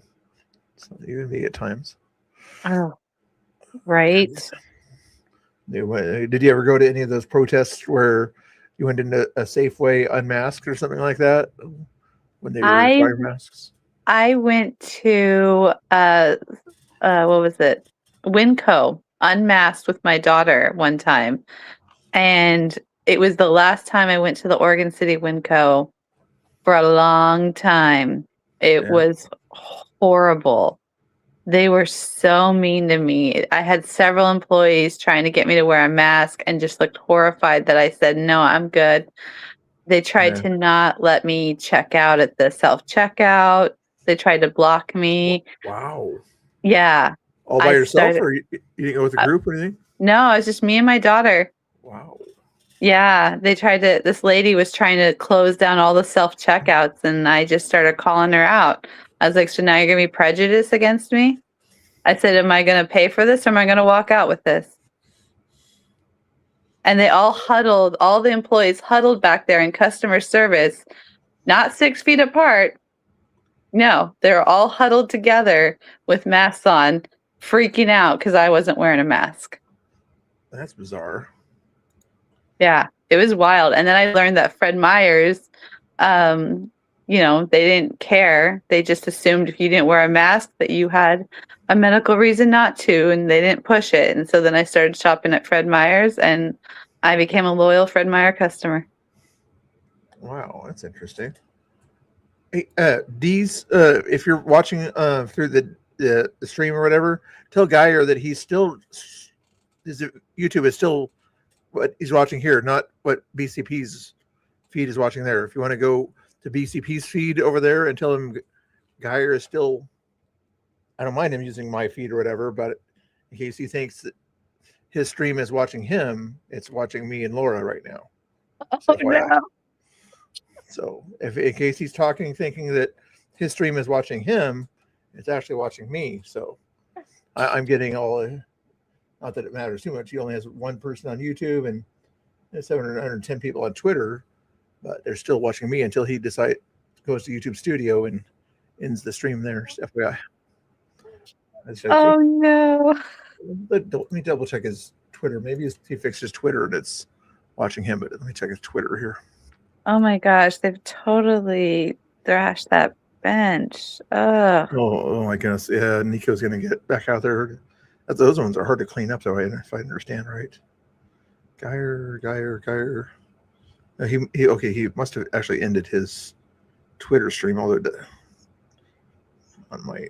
even me at times. Oh, right. Did you ever go to any of those protests where you went into a Safeway unmasked or something like that when they were wearing masks? I went to what was it? Winco unmasked with my daughter one time. And it was the last time I went to the Oregon City Winco for a long time. It was horrible. They were so mean to me. I had several employees trying to get me to wear a mask and just looked horrified that I said, no, I'm good. They tried to not let me check out at the self-checkout. They tried to block me. Wow. Yeah. All by yourself, or you didn't go with a group or anything? No, it was just me and my daughter. Wow. Yeah, this lady was trying to close down all the self-checkouts, and I just started calling her out. I was like, so now you're going to be prejudiced against me? I said, am I going to pay for this or am I going to walk out with this? And they all the employees huddled back there in customer service, not 6 feet apart. No, they're all huddled together with masks on, freaking out because I wasn't wearing a mask. That's bizarre. Yeah, it was wild. And then I learned that Fred Meyer's, they didn't care. They just assumed if you didn't wear a mask that you had a medical reason not to, and they didn't push it. And so then I started shopping at Fred Meyer's, and I became a loyal Fred Meyer customer. Wow, that's interesting. Hey, if you're watching through the stream or whatever, tell Geyer that he's still YouTube is still what he's watching here, not what BCP's feed is watching there. If you want to go to BCP's feed over there and tell him Geyer is still, I don't mind him using my feed or whatever, but in case he thinks that his stream is watching him, it's watching me and Laura right now. So if in case he's thinking that his stream is watching him, it's actually watching me. So I'm getting not that it matters too much. He only has one person on YouTube and 710 people on Twitter, but they're still watching me until he goes to YouTube Studio and ends the stream there. FYI. Oh no! Let me double check his Twitter. Maybe he fixed his Twitter and it's watching him. But let me check his Twitter here. Oh my gosh, they've totally thrashed that bench. Ugh. Oh my goodness. Yeah, Nico's gonna get back out there. Those ones are hard to clean up, though, if I understand right. Geyer. He must have actually ended his Twitter stream, although on my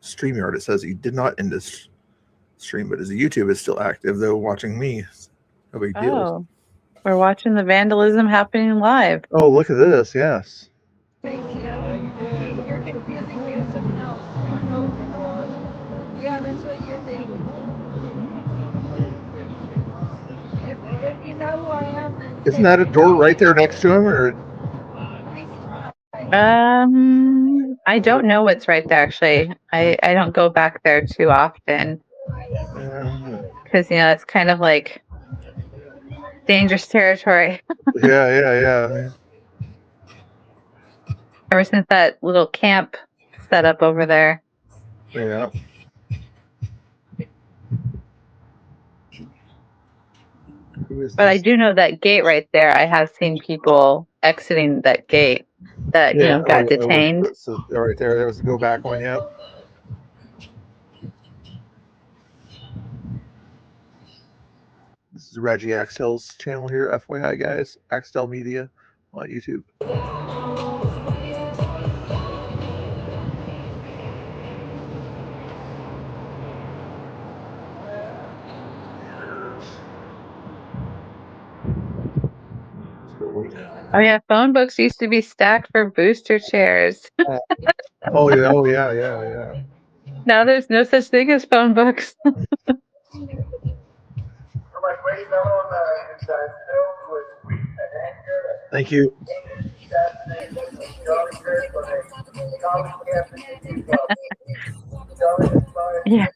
StreamYard it says he did not end his stream, but his YouTube is still active, though, watching me. No big deal. Oh, we're watching the vandalism happening live. Oh, look at this. Yes. You're confusing me with something else. Yeah, that's what you're thinking. If you know who I am, then Isn't that a door right there next to him? Or I don't know what's right there, actually. I don't go back there too often. Because, it's kind of like dangerous territory. Yeah. Ever since that little camp set up over there. Yeah. But I do know that gate right there. I have seen people exiting that gate that got detained. So right there was the go back one. Yep. This is Reggie Axtel's channel here, FYI, guys. Axtel Media on YouTube. Oh yeah, phone books used to be stacked for booster chairs. Oh yeah. Now there's no such thing as phone books. Thank you. Yeah.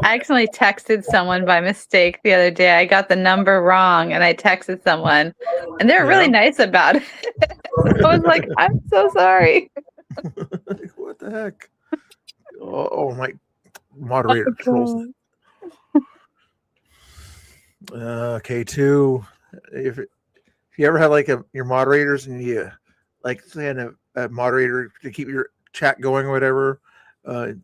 I accidentally texted someone by mistake the other day. I got the number wrong and I texted someone and they're really nice about it. I was like, I'm so sorry. What the heck? Oh my moderator trolls. K2. If you ever have your moderators and you saying a moderator to keep your chat going or whatever,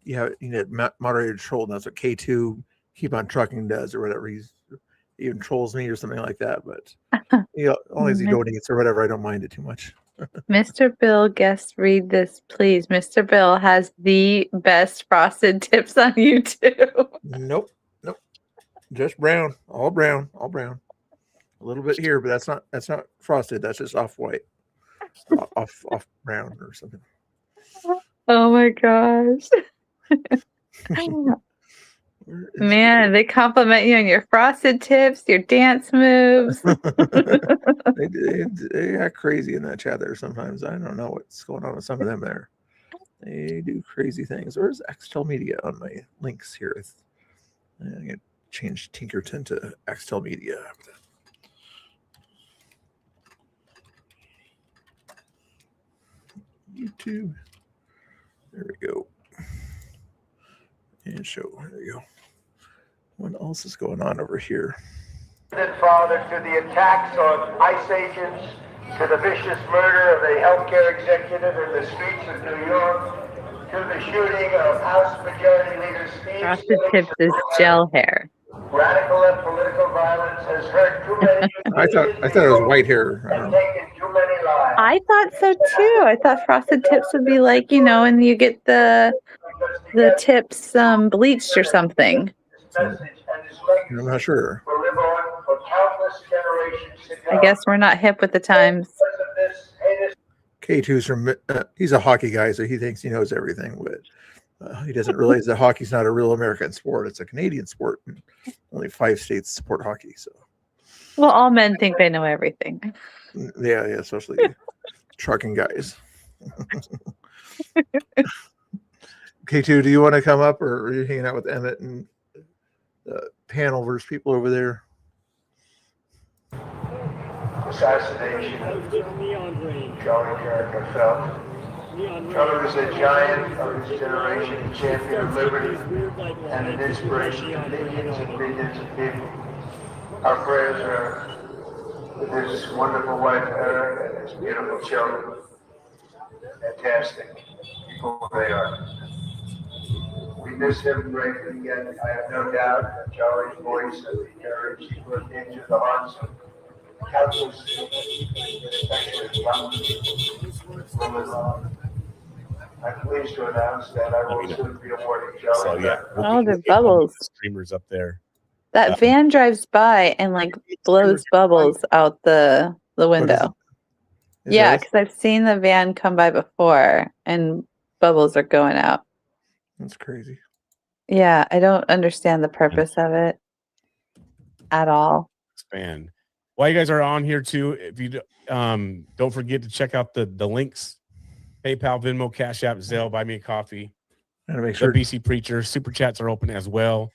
you need moderator troll, and that's what K2 Keep on Trucking does or whatever. He even trolls me or something like that, but only as he donates or whatever, I don't mind it too much. Mr. Bill, guest read this, please. Mr. Bill has the best frosted tips on YouTube. Nope. Just brown, all brown. A little bit here, but that's not frosted. That's just off white, off brown or something. Oh my gosh. Man, they compliment you on your frosted tips, your dance moves. They act crazy in that chat there sometimes. I don't know what's going on with some of them there. They do crazy things. Where's Xtel Media on my links here? I'm going to change Tinkerton to Xtel Media. YouTube. There we go. And show. There you go. What else is going on over here? Father, to the attacks on ICE agents, to the vicious murder of a healthcare executive in the streets of New York, to the shooting of House Majority Leader Steve. Frosted tips is gel hair. Radical and political violence has hurt too many. I thought it was white hair. And taken too many lives. I thought so too. I thought frosted tips would be like, and you get the tips bleached or something. I'm not sure. I guess we're not hip with the times. K2's from he's a hockey guy, so he thinks he knows everything, but he doesn't realize that hockey's not a real American sport. It's a Canadian sport. And only 5 states support hockey. So, well, all men think they know everything. Yeah, especially trucking guys. K2, do you want to come up, or are you hanging out with Emmett and the panel versus people over there? Assassination of Charlie Kirk felt. Charlie was a giant of his generation, a champion of liberty, and an inspiration to millions and millions of people. Our prayers are with his wonderful wife, Erin, and his beautiful children. Fantastic people they are. We miss him greatly, and I have no doubt that Charlie's voice and the courage he put into the hearts of countless people, especially young people, will live on. I'm pleased to announce that I will soon be awarding Charlie. So yeah, Oh, they're bubbles. Streamers up there. That van drives by and blows bubbles out the window. Yeah, because I've seen the van come by before and bubbles are going out. That's crazy. Yeah, I don't understand the purpose of it at all. Expand. While you guys are on here too, if you don't forget to check out the links: PayPal, Venmo, Cash App, Zelle, Buy Me a Coffee. Gotta make sure. BC Preacher super chats are open as well.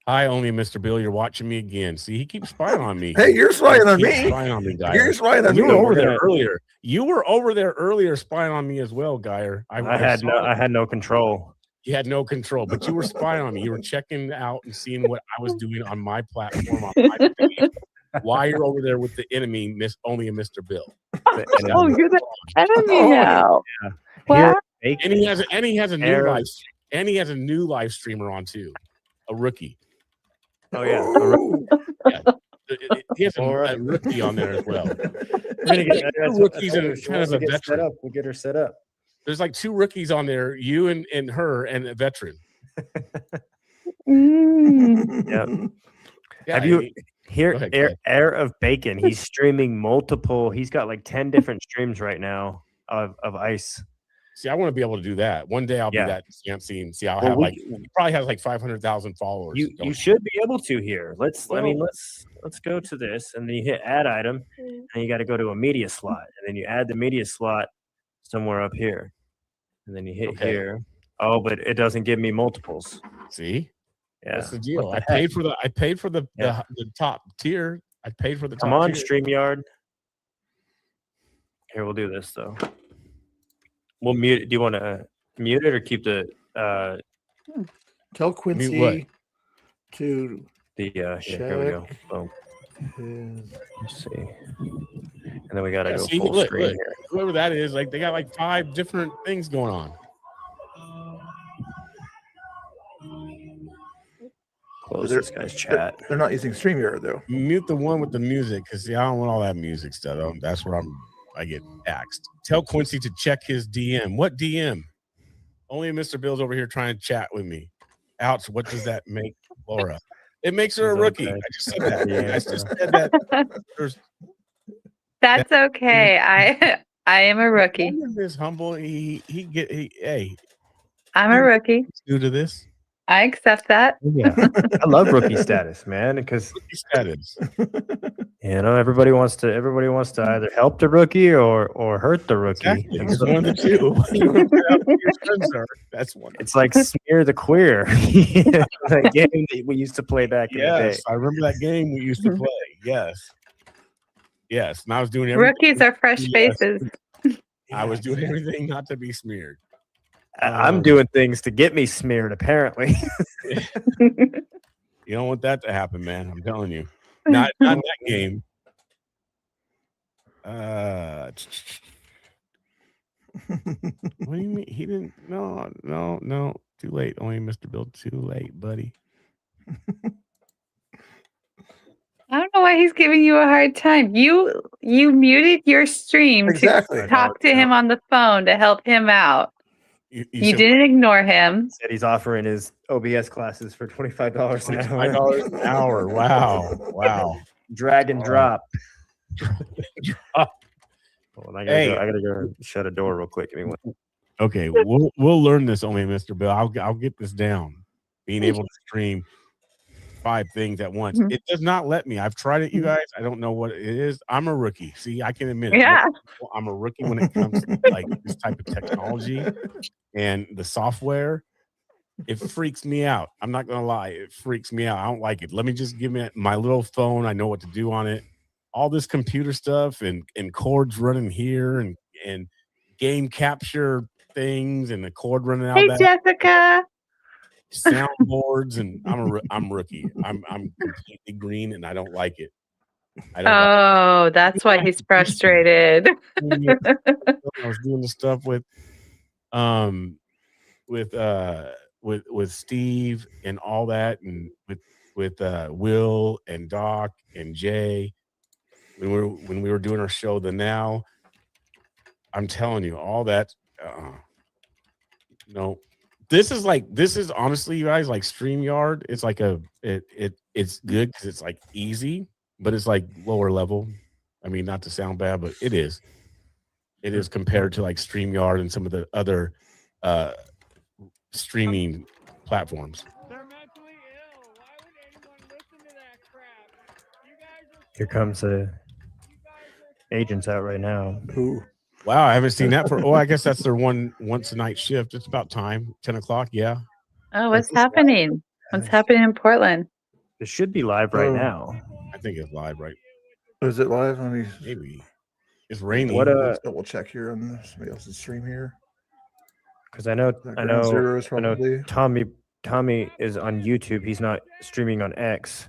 Hi, only Mr. Bill. You're watching me again. See, he keeps spying on me. Hey, you're spying on me. Spying on me, Geyer. You're spying on me. You were over there earlier. You were over there earlier, spying on me as well, Geyer. I had no control. You had no control, but you were spying on me. You were checking out and seeing what I was doing on my platform, on my page. Why you're over there with the enemy, only a Mr. Bill. Oh, you're the enemy now. Yeah. Wow. And he has a new live, and he has a new live streamer on too, a rookie. Oh yeah, he has a rookie on there as well. Rookies and kind of a veteran. We'll get her set up. There's like 2 rookies on there, you and her, and a veteran. Yep. Yeah, Have you Air of Bacon? He's streaming multiple. He's got like 10 different streams right now of ice. See, I want to be able to do that. One day I'll be that fancy and see. I'll have he probably has like 500,000 followers. You should be able to here. Let's go to this, and then you hit add item, and you got to go to a media slot, and then you add the media slot somewhere up here, and then you hit here. Oh, but it doesn't give me multiples. See, yeah, that's the deal. I paid for the top tier. I paid for the top. Come on, tier. StreamYard. Here, we'll do this though. We'll mute. Do you want to mute it or keep the? Tell Quincy to the. Here we go. Oh. Let's see. And then we got to go full screen here. Whoever that is, like they got like 5 different things going on. Close this guy's chat. They're not using StreamYard though. Mute the one with the music because I don't want all that music stuff. That's where I get axed. Tell Quincy to check his DM. What DM? Only Mr. Bill's over here trying to chat with me. Ouch! What does that make Laura? It makes her a rookie. Okay. I just said that. I just said that. That's okay. I am a rookie. This humble. Hey. I'm a rookie. Due to this. I accept that. Yeah, I love rookie status, man, because Rookie status. everybody wants to either help the rookie or hurt the rookie. Exactly. And It's so- one of the two. You want to find out who your friends are. That's one. It's like Smear the Queer, that game that we used to play back in the day. Yes, I remember that game we used to play. Yes. Yes. And I was doing everything. Rookies are fresh Yes. faces. I was doing everything not to be smeared. I'm doing things to get me smeared, apparently. You don't want that to happen, man. I'm telling you. Not in that game. What do you mean? He didn't. No. Too late. Only Mr. Bill. Too late, buddy. I don't know why he's giving you a hard time. You muted your stream Exactly. to talk to him on the phone to help him out. You You said didn't ignore him. Said he's offering his OBS classes for $25 an hour. $5 an hour. Wow. Drag and drop. Drop. Hold on, I gotta go shut a door real quick. Give me one. Okay, we'll learn this, only Mr. Bill. I'll get this down. Being able to stream 5 things at once. It does not let me. I've tried it, you guys. I don't know what it is. I'm a rookie. See, I can admit it. Yeah. I'm a rookie when it comes to like this type of technology and the software. It freaks me out. I'm not gonna lie. It freaks me out. I don't like it. Let me just give me my little phone. I know what to do on it. All this computer stuff and cords running here and game capture things and the cord running out. Hey, that Jessica. soundboards and I'm rookie. I'm completely green and I don't like it. I don't Oh, that's why he's frustrated. I was doing the stuff with Steve and all that, and with Will and Doc and Jay when we were doing our show. The Now, I'm telling you, all that. No, this is honestly, you guys, like StreamYard. It's like it's good because it's like easy, but it's like lower level. I mean, not to sound bad, but it is. It is compared to like StreamYard and some of the other streaming platforms. Here comes the agents out right now. Ooh. Wow, I haven't seen that for. Oh, I guess that's their once a night shift. It's about time. 10 o'clock. Yeah. Oh, what's happening? What's happening in Portland? It should be live right now. I think it's live, right? Is it live? Let me maybe. It's raining. Let's double check here on somebody else's stream here. Because I know Zeros probably. Tommy is on YouTube. He's not streaming on X,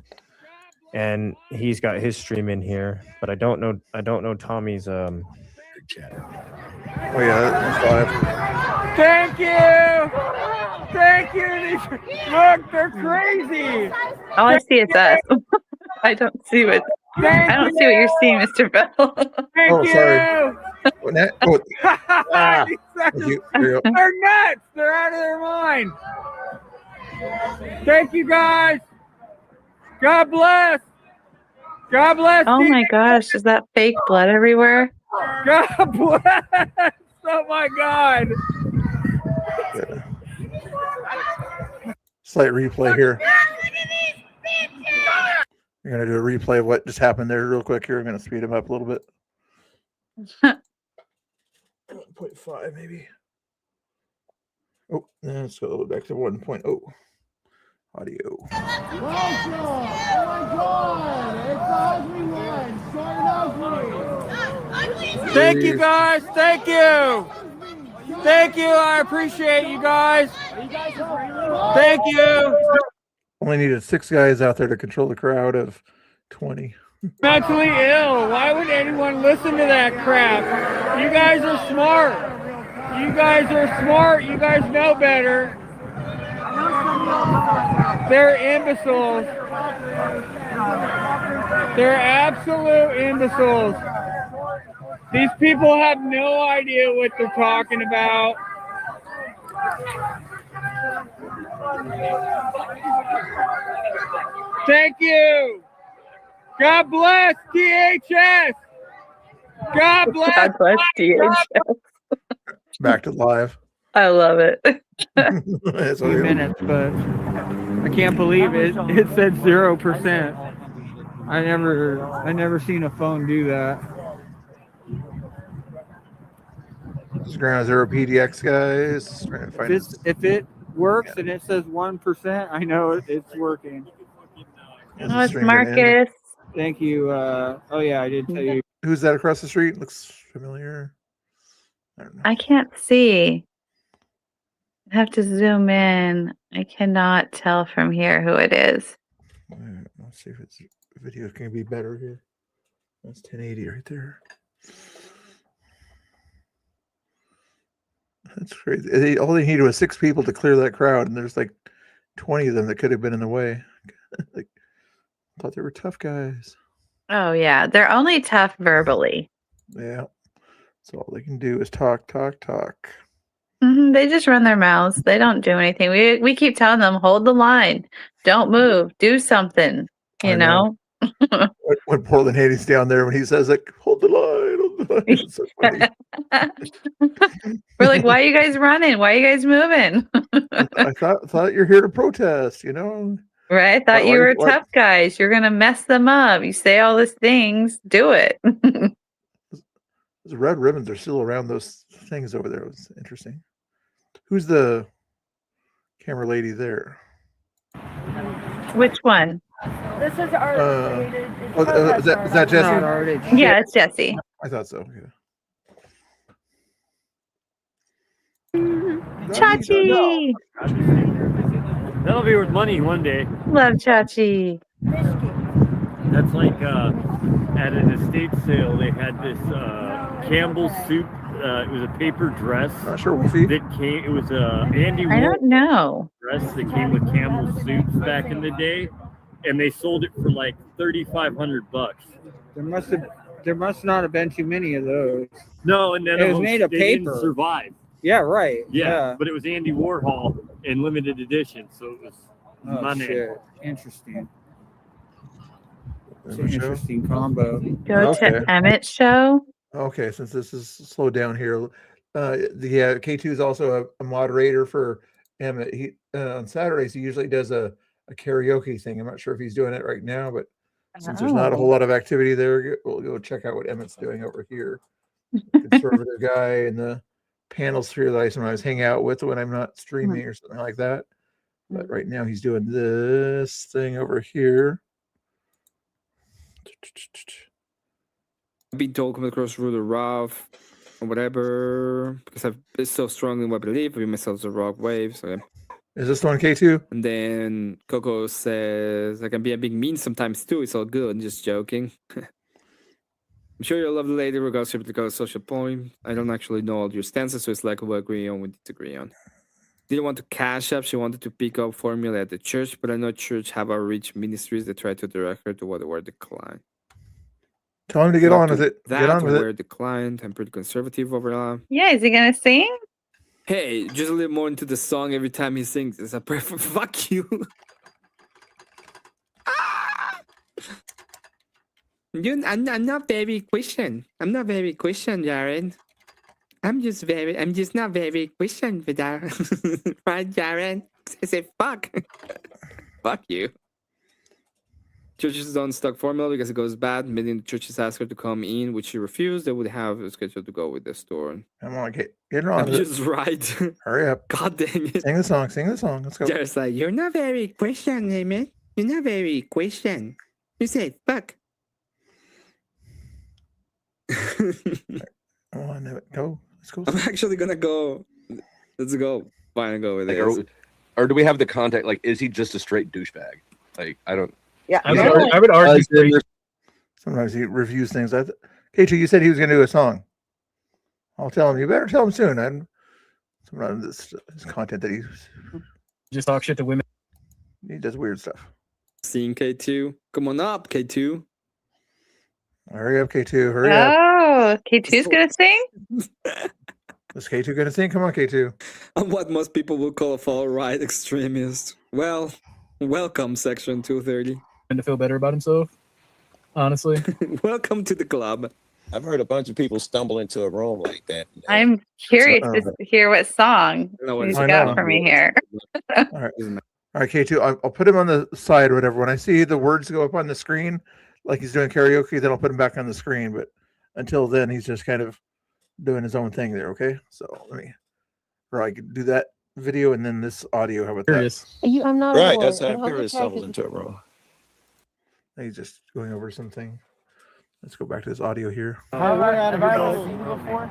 and he's got his stream in here. But I don't know Tommy's chat. Oh yeah, that's live. Thank you. Look, they're crazy. All I see is us. I don't see what you're seeing, Mr. Bell. Thank you. Sorry. Thank you. They're nuts. They're out of their mind. Thank you, guys. God bless. God bless. Oh my gosh, is that fake blood everywhere? God bless. Oh my God. Slight replay here. We're gonna do a replay of what just happened there real quick here. I'm gonna speed him up a little bit. 1.5 maybe. Oh, let's go back to 1.0. Audio. Welcome. Oh my God. It's ugly one. Thank you, guys. Thank you. Thank you. I appreciate you guys. Thank you. Only needed 6 guys out there to control the crowd of 20. Mentally ill. Why would anyone listen to that crap? You guys are smart. You guys are smart. You guys know better. They're imbeciles. They're absolute imbeciles. These people have no idea what they're talking about. Thank you. God bless DHS. God bless. God bless DHS. Back to live. I love it. That's few minutes, but I can't believe it. It said 0%. I never seen a phone do that. Just ground zero PDX guys. Trying to find If it works and it says 1%, I know it's working. Oh, it's Marcus. Thank you. Oh yeah, I did tell you. Who's that across the street? Looks familiar. I don't know. I can't see. I have to zoom in. I cannot tell from here who it is. Let's see if it's video can be better here. That's 1080 right there. That's crazy. All they needed was 6 people to clear that crowd, and there's like 20 of them that could have been in the way. Like, I thought they were tough guys. Oh yeah, they're only tough verbally. Yeah. So all they can do is talk. They just run their mouths. They don't do anything. We keep telling them, hold the line, don't move, do something. You I know. When Portland Haney's down there, when he says like, hold the line. It's so funny. We're like, why are you guys running? Why are you guys moving? I thought you're here to protest, you know? Right? I thought you were tough guys. You're gonna mess them up. You say all these things. Do it. Those red ribbons are still around those things over there. It was interesting. Who's the camera lady there? Which one? This is our. Is that Jesse? Yeah, it's Jesse. I thought so. Chachi. That'll be worth money one day. Love Chachi. That's like at an estate sale, they had this Campbell's soup. It was a paper dress. Not sure, Wolfie. That came. It was a Andy I don't know. dress that came with Campbell's soups back in the day, and they sold it for like $3,500. There must not have been too many of those. No, and then it was made of they paper. didn't survive. Yeah, right. Yeah, but it was Andy Warhol in limited edition, so it was money. Shit. Interesting. It's an Emmett show? interesting combo. Go to Emmett's show. Okay, since this is slowed down here, K2 is also a moderator for Emmett. He on Saturdays he usually does a karaoke thing. I'm not sure if he's doing it right now, but since there's not a whole lot of activity there, we'll go check out what Emmett's doing over here. Conservative guy in the panel sphere that I sometimes hang out with when I'm not streaming or something like that. But right now he's doing this thing over here. I've been told come across ruler rough or whatever because I've been so strong in what I believe. I mean myself a rock wave. So is this one K2? And then Coco says I can be a big mean sometimes too. It's all good. I'm just joking. I'm sure you'll love the lady regardless of the social point. I don't actually know all your stances, so it's like we'll agree on, we disagree on. Didn't want to cash up. She wanted to pick up formula at the church, but I know church have outreach ministries that try to direct her to what the word decline. Tell him to get on with it. Get on with it. Declined. I'm pretty conservative overall. Yeah, is he gonna sing? Hey, just a little more into the song every time he sings. It's a prayer for fuck you. I'm not very Christian. I'm not very Christian, Jared. I'm just not very Christian with that. Right, Jared? I say fuck. Fuck you. Churches don't stock formula because it goes bad. Many churches ask her to come in, which she refused. They would have a schedule to go with the store. Come on, get on. I'm just right. Hurry up. God dang it. Sing the song. Let's go. Jared's like, you're not very Christian, Amen. You're not very Christian. You say fuck. Come on, go. Let's go. I'm actually gonna go. Let's go. Fine, go with it. Or do we have the contact? Like, is he just a straight douchebag? Like, I don't. Yeah, I would argue. Sometimes he reviews things. K2, you said he was going to do a song. I'll tell him. You better tell him soon. And sometimes this content that he just talk shit to women. He does weird stuff. Seeing K2. Come on up, K2. Hurry up, K2. Hurry up. Oh, K2's gonna sing? Is K2 gonna sing? Come on, K2. I'm what most people would call a far-right extremist. Well, welcome, Section 230. To feel better about himself, honestly. Welcome to the club. I've heard a bunch of people stumble into a room like that. I'm curious to hear what song he's I got know. for me here. All right. All right, K2, I'll put him on the side or whatever. When I see the words go up on the screen, like he's doing karaoke, then I'll put him back on the screen. But until then, he's just kind of doing his own thing there. Okay. So or I could do that video and then this audio. How about that? I'm not Right, a that's whore. how Paris stumbles into a room. He's just going over something. Let's go back to this audio here. I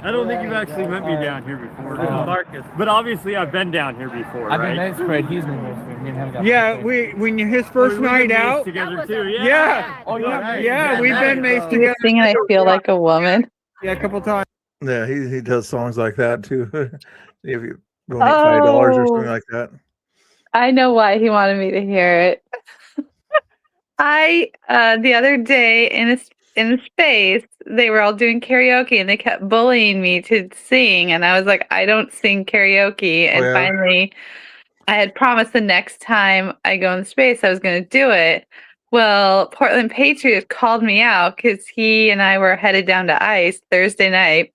don't think you've actually met me down here before. Marcus. But obviously I've been down here before, I've right? been nice, but he's been nice. Me and him got Yeah, when his first night out together too. Yeah. Oh, Yeah, we've been nice together. Singing I Feel Like a Woman. Yeah, a couple times. Yeah, he does songs like that too. If you donate $5 or something like that. I know why he wanted me to hear it. I the other day in a space, they were all doing karaoke and they kept bullying me to sing, and I was like, I don't sing karaoke. And yeah. finally, I had promised the next time I go in space, I was going to do it. Well, Portland Patriots called me out because he and I were headed down to ice Thursday night.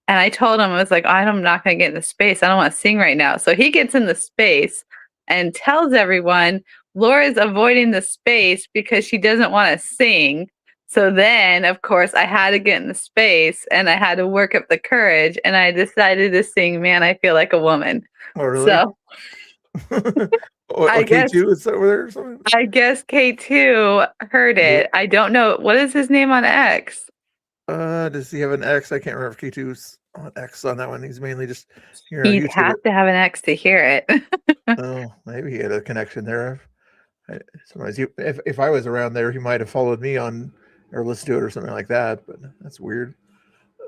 And I told him, I was like, I'm not going to get in the space. I don't want to sing right now. So he gets in the space and tells everyone Laura's avoiding the space because she doesn't want to sing. So then, of course, I had to get in the space and I had to work up the courage. And I decided to sing, Man, I Feel Like a Woman. Oh, really? So I guess K2 is over there or something? I guess K2 heard it. I don't know. What is his name on X? Does he have an X? I can't remember if K2's on X on that one. He's mainly just here on He'd YouTube. have to have an X to hear it. Oh, maybe he had a connection there. Sometimes if I was around there, he might have followed me on or listened to it or something like that. But that's weird.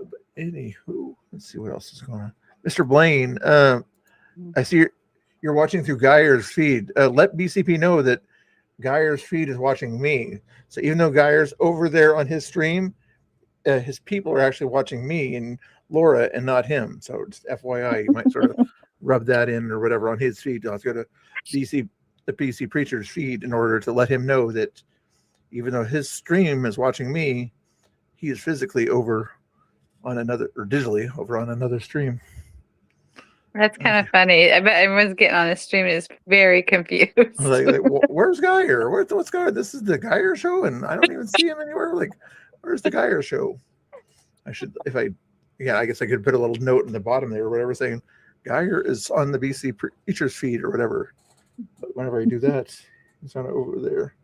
But anywho, let's see what else is going on. Mr. Blaine, I see you're watching through Geyer's feed. Let BCP know that Geyer's feed is watching me. So even though Geyer's over there on his stream, his people are actually watching me and Laura and not him. So just FYI, you might sort of rub that in or whatever on his feed. I'll go to the PC Preacher's feed in order to let him know that even though his stream is watching me, he is physically over on another, or digitally over on another stream. That's kind of funny. I bet everyone's getting on the stream and is very confused. Where's Geyer? What's going on? This is the Geyer show, and I don't even see him anywhere. Like, where's the Geyer show? I guess I could put a little note in the bottom there or whatever saying Geyer is on the BC Preacher's feed or whatever. But whenever I do that, it's on over there.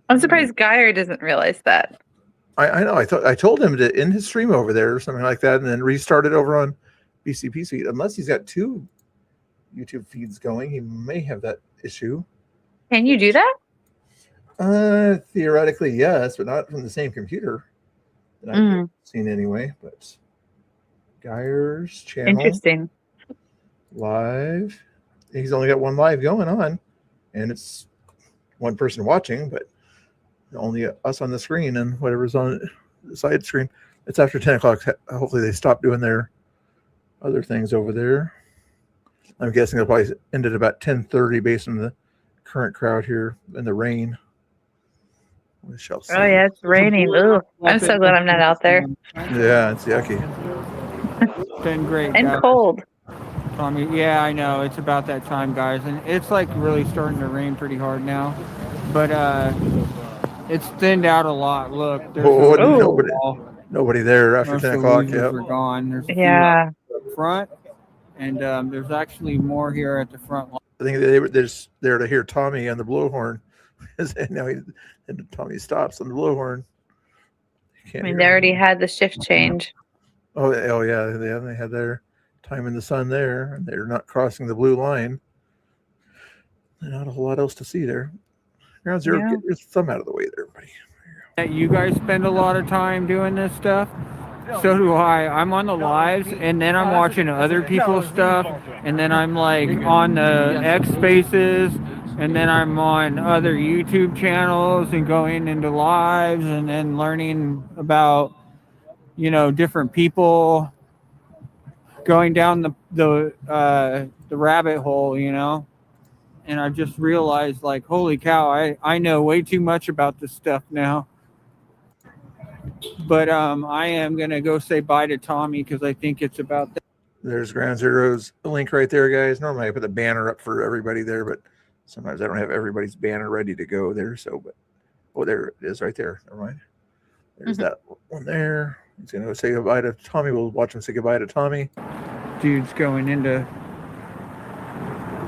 I'm surprised Geyer doesn't realize that. I know. I told him to end his stream over there or something like that, and then restart it over on BCP's feed. Unless he's got two YouTube feeds going, he may have that issue. Can you do that? Theoretically, yes, but not from the same computer that I've seen anyway. But Geyer's channel, interesting. Live. He's only got one live going on, and it's one person watching, but only us on the screen and whatever's on the side screen. It's after 10 o'clock. Hopefully they stop doing their other things over there. I'm guessing they'll probably end at about 10:30 based on the current crowd here in the rain. We shall see. Oh yeah, it's raining. Ooh, I'm so glad I'm not out there. Yeah, it's yucky. It's been great. And guys. cold. Tommy, yeah, I know. It's about that time, guys. And it's like really starting to rain pretty hard now. But it's thinned out a lot. Look, there's nobody there after most 10 of the o'clock. losers Yep. are gone. There's a few Yeah. up front, and there's actually more here at the front line. I think they're just there to hear Tommy on the blowhorn. And now Tommy stops on the blowhorn. I mean, they already had the shift change. Oh yeah, they had their time in the sun there, and they're not crossing the blue line. Not a whole lot else to see there. Ground zero, Yeah. get your thumb out of the way there, buddy. You guys spend a lot of time doing this stuff. So do I. I'm on the lives, and then I'm watching other people's stuff, and then I'm like on the X Spaces, and then I'm on other YouTube channels and going into lives, and then learning about, different people, going down the rabbit hole, And I just realized, like, holy cow, I know way too much about this stuff now. But I am gonna go say bye to Tommy because I think it's about that. There's Ground Zero's link right there, guys. Normally I put the banner up for everybody there, but sometimes I don't have everybody's banner ready to go there. So, but there it is right there. Never mind. There's that one there. He's gonna go say goodbye to Tommy. We'll watch him say goodbye to Tommy. Dude's going into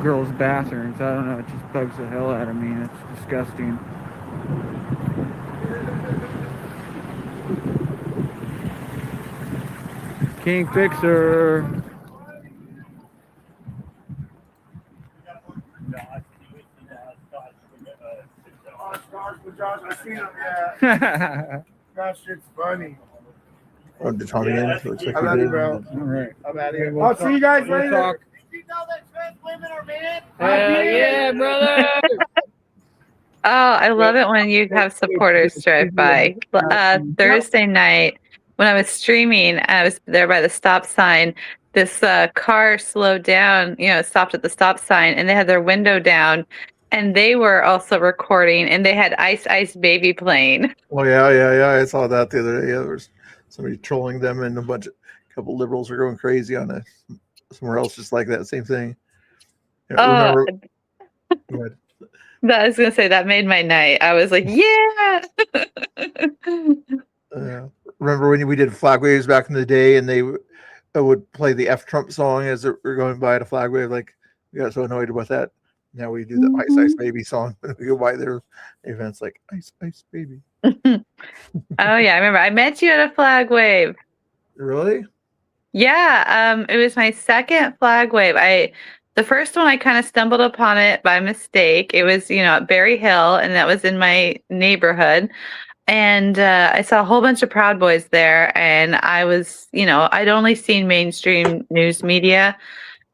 girls' bathrooms. I don't know. It just bugs the hell out of me. It's disgusting. King Fixer. I seen him, yeah. That shit's funny. Oh, did Tommy in? Looks like I he love you, did. bro. All right. I'm out of here. We'll I'll see you guys we'll later. talk. Did you know that trans women are men? Hell yeah, brother. Oh, I love it when you have supporters drive by. Thursday night, when I was streaming, I was there by the stop sign. This car slowed down, stopped at the stop sign, and they had their window down, and they were also recording, and they had Ice Ice Baby playing. Oh yeah. I saw that the other day. Yeah, there was somebody trolling them, and a couple liberals are going crazy on somewhere else, just like that same thing. Yeah, remember? Go ahead. I was gonna say that made my night. I was like, yeah. Remember when we did flag waves back in the day, and they would play the F Trump song as we're going by at a flag wave? Like, we got so annoyed about that. Now we do the Ice Ice Baby song when we go by their events, like Ice Ice Baby. Oh yeah, I remember. I met you at a flag wave. Really? Yeah. It was my second flag wave. The first one I kind of stumbled upon it by mistake. It was, at Berry Hill, and that was in my neighborhood. And I saw a whole bunch of Proud Boys there, and I was, I'd only seen mainstream news media,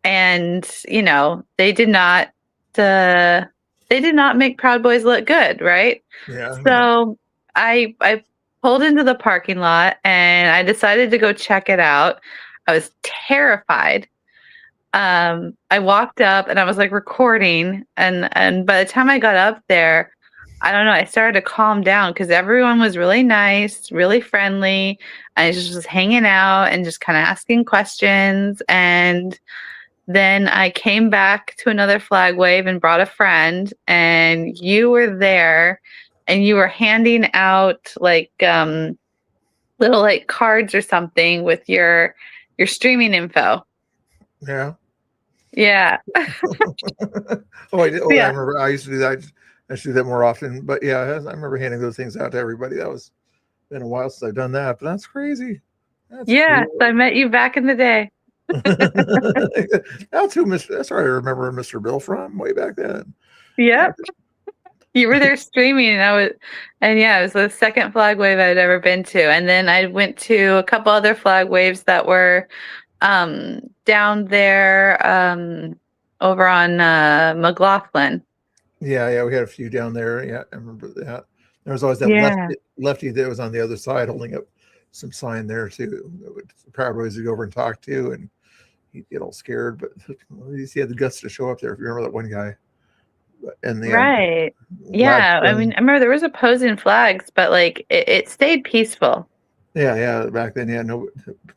and they did not make Proud Boys look good, right? Yeah. So I pulled into the parking lot, and I decided to go check it out. I was terrified. I walked up, and I was like recording, and by the time I got up there, I don't know, I started to calm down because everyone was really nice, really friendly. I just was hanging out and just kind of asking questions. And then I came back to another flag wave and brought a friend, and you were there, and you were handing out like little like cards or something with your streaming info. Yeah. Yeah. I Yeah. remember. I used to do that. I should do that more often. But yeah, I remember handing those things out to everybody. That was been a while since I've done that, but that's crazy. Yeah, cool. so I met you back in the day. That's where I remember Mr. Bill from way back then. Yep. You were there streaming, and it was the second flag wave I'd ever been to. And then I went to a couple other flag waves that were down there over on McLaughlin. Yeah, we had a few down there. Yeah, I remember that. There was always that lefty that was on the other side holding up some sign there too. The Proud Boys would go over and talk to, and he'd get all scared, but at least he had the guts to show up there. If you remember that one guy. And Right. Yeah, I mean, I remember there was opposing flags, but like it stayed peaceful. Yeah. Back then,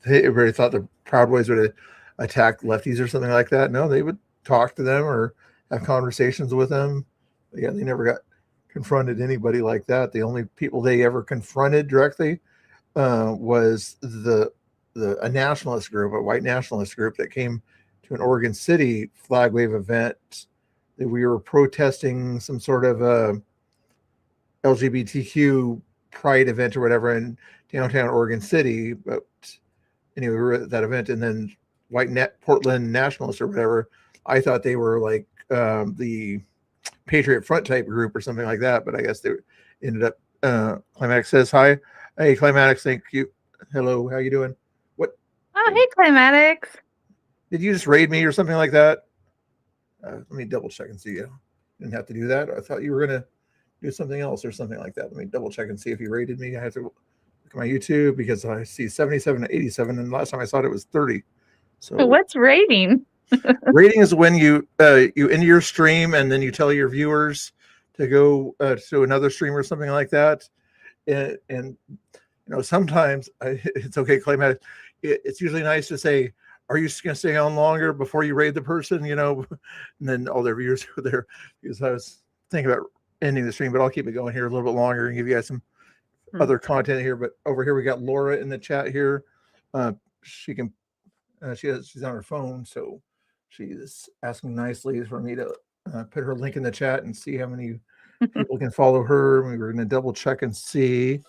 everybody thought the Proud Boys would attack lefties or something like that. No, they would talk to them or have conversations with them. But yeah, they never got confronted anybody like that. The only people they ever confronted directly was a nationalist group, a white nationalist group that came to an Oregon City flag wave event. That we were protesting some sort of LGBTQ pride event or whatever in downtown Oregon City. But anyway, we were at that event, and then Portland nationalists or whatever, I thought they were like the Patriot Front type group or something like that. But I guess they ended up. Climax says hi. Hey, Climax, thank you. Hello, how you doing? What? Oh, hey, Climax. Did you just raid me or something like that? Let me double check and see. You didn't have to do that. I thought you were gonna do something else or something like that. Let me double check and see if you rated me. I have to look at my YouTube because I see 77 and 87, and last time I saw it was 30. So what's rating? Rating is when you end your stream and then you tell your viewers to go to another stream or something like that, and sometimes it's okay, Claymatic. It's usually nice to say, are you just going to stay on longer before you raid the person, and then all their viewers are there, because I was thinking about ending the stream, but I'll keep it going here a little bit longer and give you guys some other content here. But over here, we got Laura in the chat here. She's on her phone, so she's asking nicely for me to put her link in the chat and see how many people can follow her. We were going to double check and see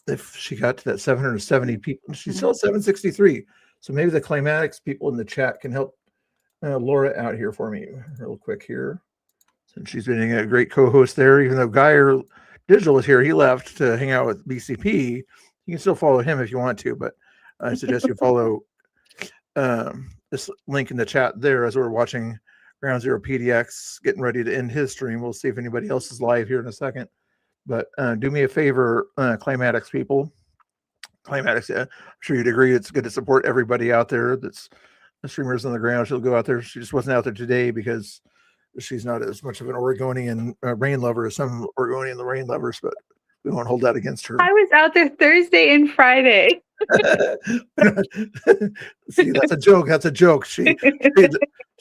if she got to that 770 people. She's still at 763. So maybe the Climatics people in the chat can help Laura out here for me real quick here. Since she's been a great co-host there, even though Geyer Digital was here, he left to hang out with BCP. You can still follow him if you want to, but I suggest you follow this link in the chat there as we're watching Ground Zero PDX getting ready to end his stream. We'll see if anybody else is live here in a second. But do me a favor, Climatics people. Climatics, I'm sure you'd agree it's good to support everybody out there that's the streamers on the ground. She'll go out there. She just wasn't out there today because she's not as much of an Oregonian rain lover as some Oregonian the rain lovers, but we won't hold that against her. I was out there Thursday and Friday. See, that's a joke. That's a joke. She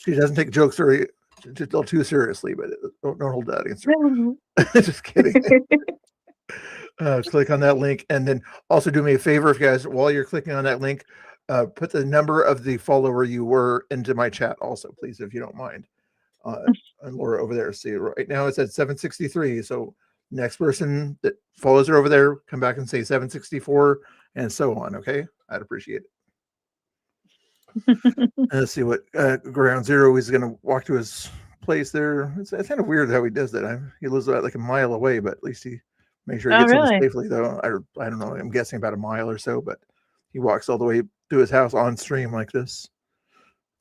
doesn't take jokes very just a little too seriously, but don't hold that against her. Just kidding. Click on that link, and then also do me a favor, if you guys, while you're clicking on that link, put the number of the follower you were into my chat also, please, if you don't mind. And Laura over there. See, right now it's at 763. So next person that follows her over there, come back and say 764 and so on. Okay, I'd appreciate it. Let's see what Ground Zero is going to walk to his place there. It's kind of weird how he does that. He lives about like a mile away, but at least he makes sure he gets in safely, though. I don't know. I'm guessing about a mile or so, but he walks all the way to his house on stream like this.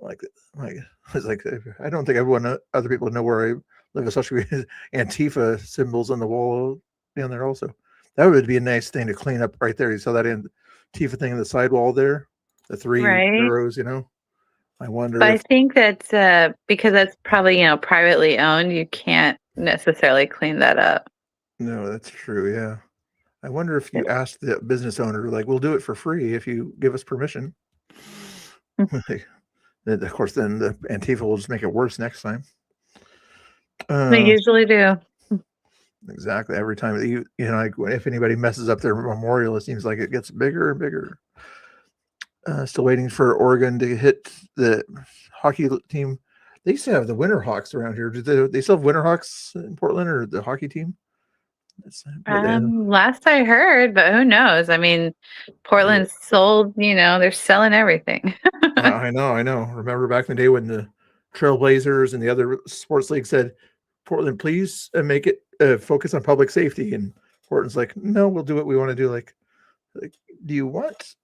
It's like I don't think other people know where I live, especially with Antifa symbols on the wall down there. Also, that would be a nice thing to clean up right there. You saw that Antifa thing in the sidewall there, the three arrows. I wonder. But I think that's because that's probably privately owned. You can't necessarily clean that up. No, that's true. Yeah, I wonder if you ask the business owner, like, we'll do it for free if you give us permission. Of course, then the Antifa will just make it worse next time. They usually do. Exactly. Every time if anybody messes up their memorial, it seems like it gets bigger and bigger. Still waiting for Oregon to hit the hockey team. They used to have the Winterhawks around here. Do they still have Winterhawks in Portland, or the hockey team? Last I heard, but who knows? I mean, Portland's sold, they're selling everything. I know. Remember back in the day when the Trailblazers and the other sports league said, Portland, please make it focus on public safety. And Portland's like, no, we'll do what we want to do. Like, do you want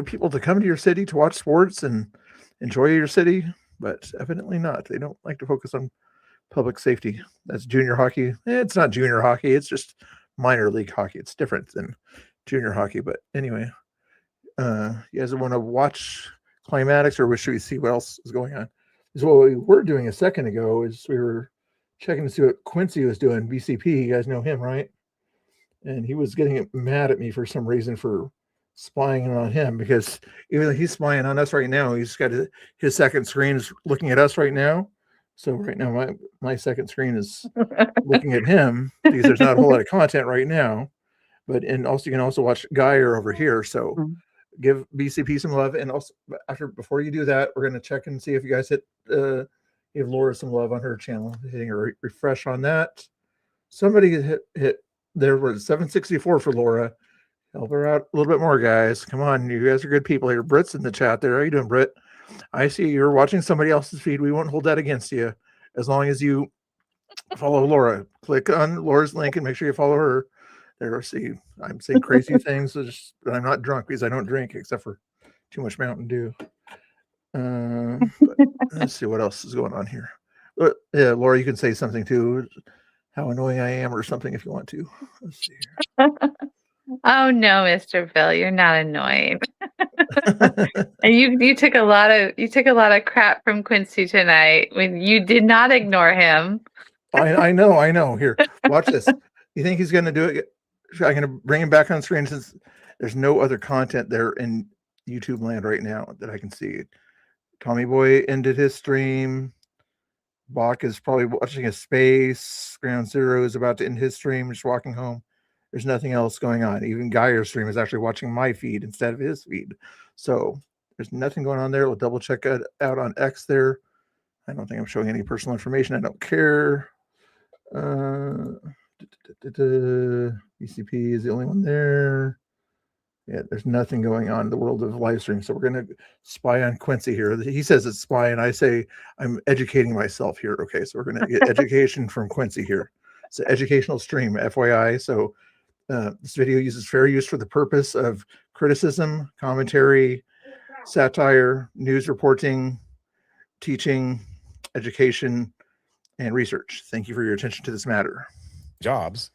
people to come to your city to watch sports and enjoy your city? But evidently not. They don't like to focus on public safety. That's junior hockey. It's not junior hockey. It's just minor league hockey. It's different than junior hockey. But anyway, you guys want to watch Climatics, or should we see what else is going on? So what we were doing a second ago is we were checking to see what Quincy was doing. BCP, you guys know him, right? And he was getting mad at me for some reason for spying on him, because even though he's spying on us right now, he's got his second screen is looking at us right now. So right now my second screen is looking at him, because there's not a whole lot of content right now. But also you can also watch Geyer over here. So give BCP some love, and also before you do that, we're going to check and see if you guys give Laura some love on her channel. Hitting a refresh on that. Somebody hit there was 764 for Laura. Help her out a little bit more, guys. Come on, you guys are good people here. Britt's in the chat there. How you doing, Britt? I see you're watching somebody else's feed. We won't hold that against you as long as you follow Laura. Click on Laura's link and make sure you follow her. There, see, I'm saying crazy things, but I'm not drunk because I don't drink except for too much Mountain Dew. Let's see what else is going on here. Yeah, Laura, you can say something too. How annoying I am, or something if you want to. Let's see here. Oh no, Mr. Bill, you're not annoying. And you took a lot of crap from Quincy tonight when you did not ignore him. I know. Here, watch this. You think he's going to do it? I'm going to bring him back on screen since There's no other content there in YouTube land right now that I can see. Tommy Boy ended his stream. Bach is probably watching a space. Ground Zero is about to end his stream, just walking home. There's nothing else going on. Even Geyer's stream is actually watching my feed instead of his feed. So there's nothing going on there. We'll double check it out on X there. I don't think I'm showing any personal information. I don't care. BCP is the only one there. Yeah, there's nothing going on in the world of live stream. So we're going to spy on Quincy here. He says it's spy, and I say I'm educating myself here. Okay, so we're going to get education from Quincy here. It's an educational stream, FYI. So this video uses fair use for the purpose of criticism, commentary, satire, news reporting, teaching, education, and research. Thank you for your attention to this matter. Jobs.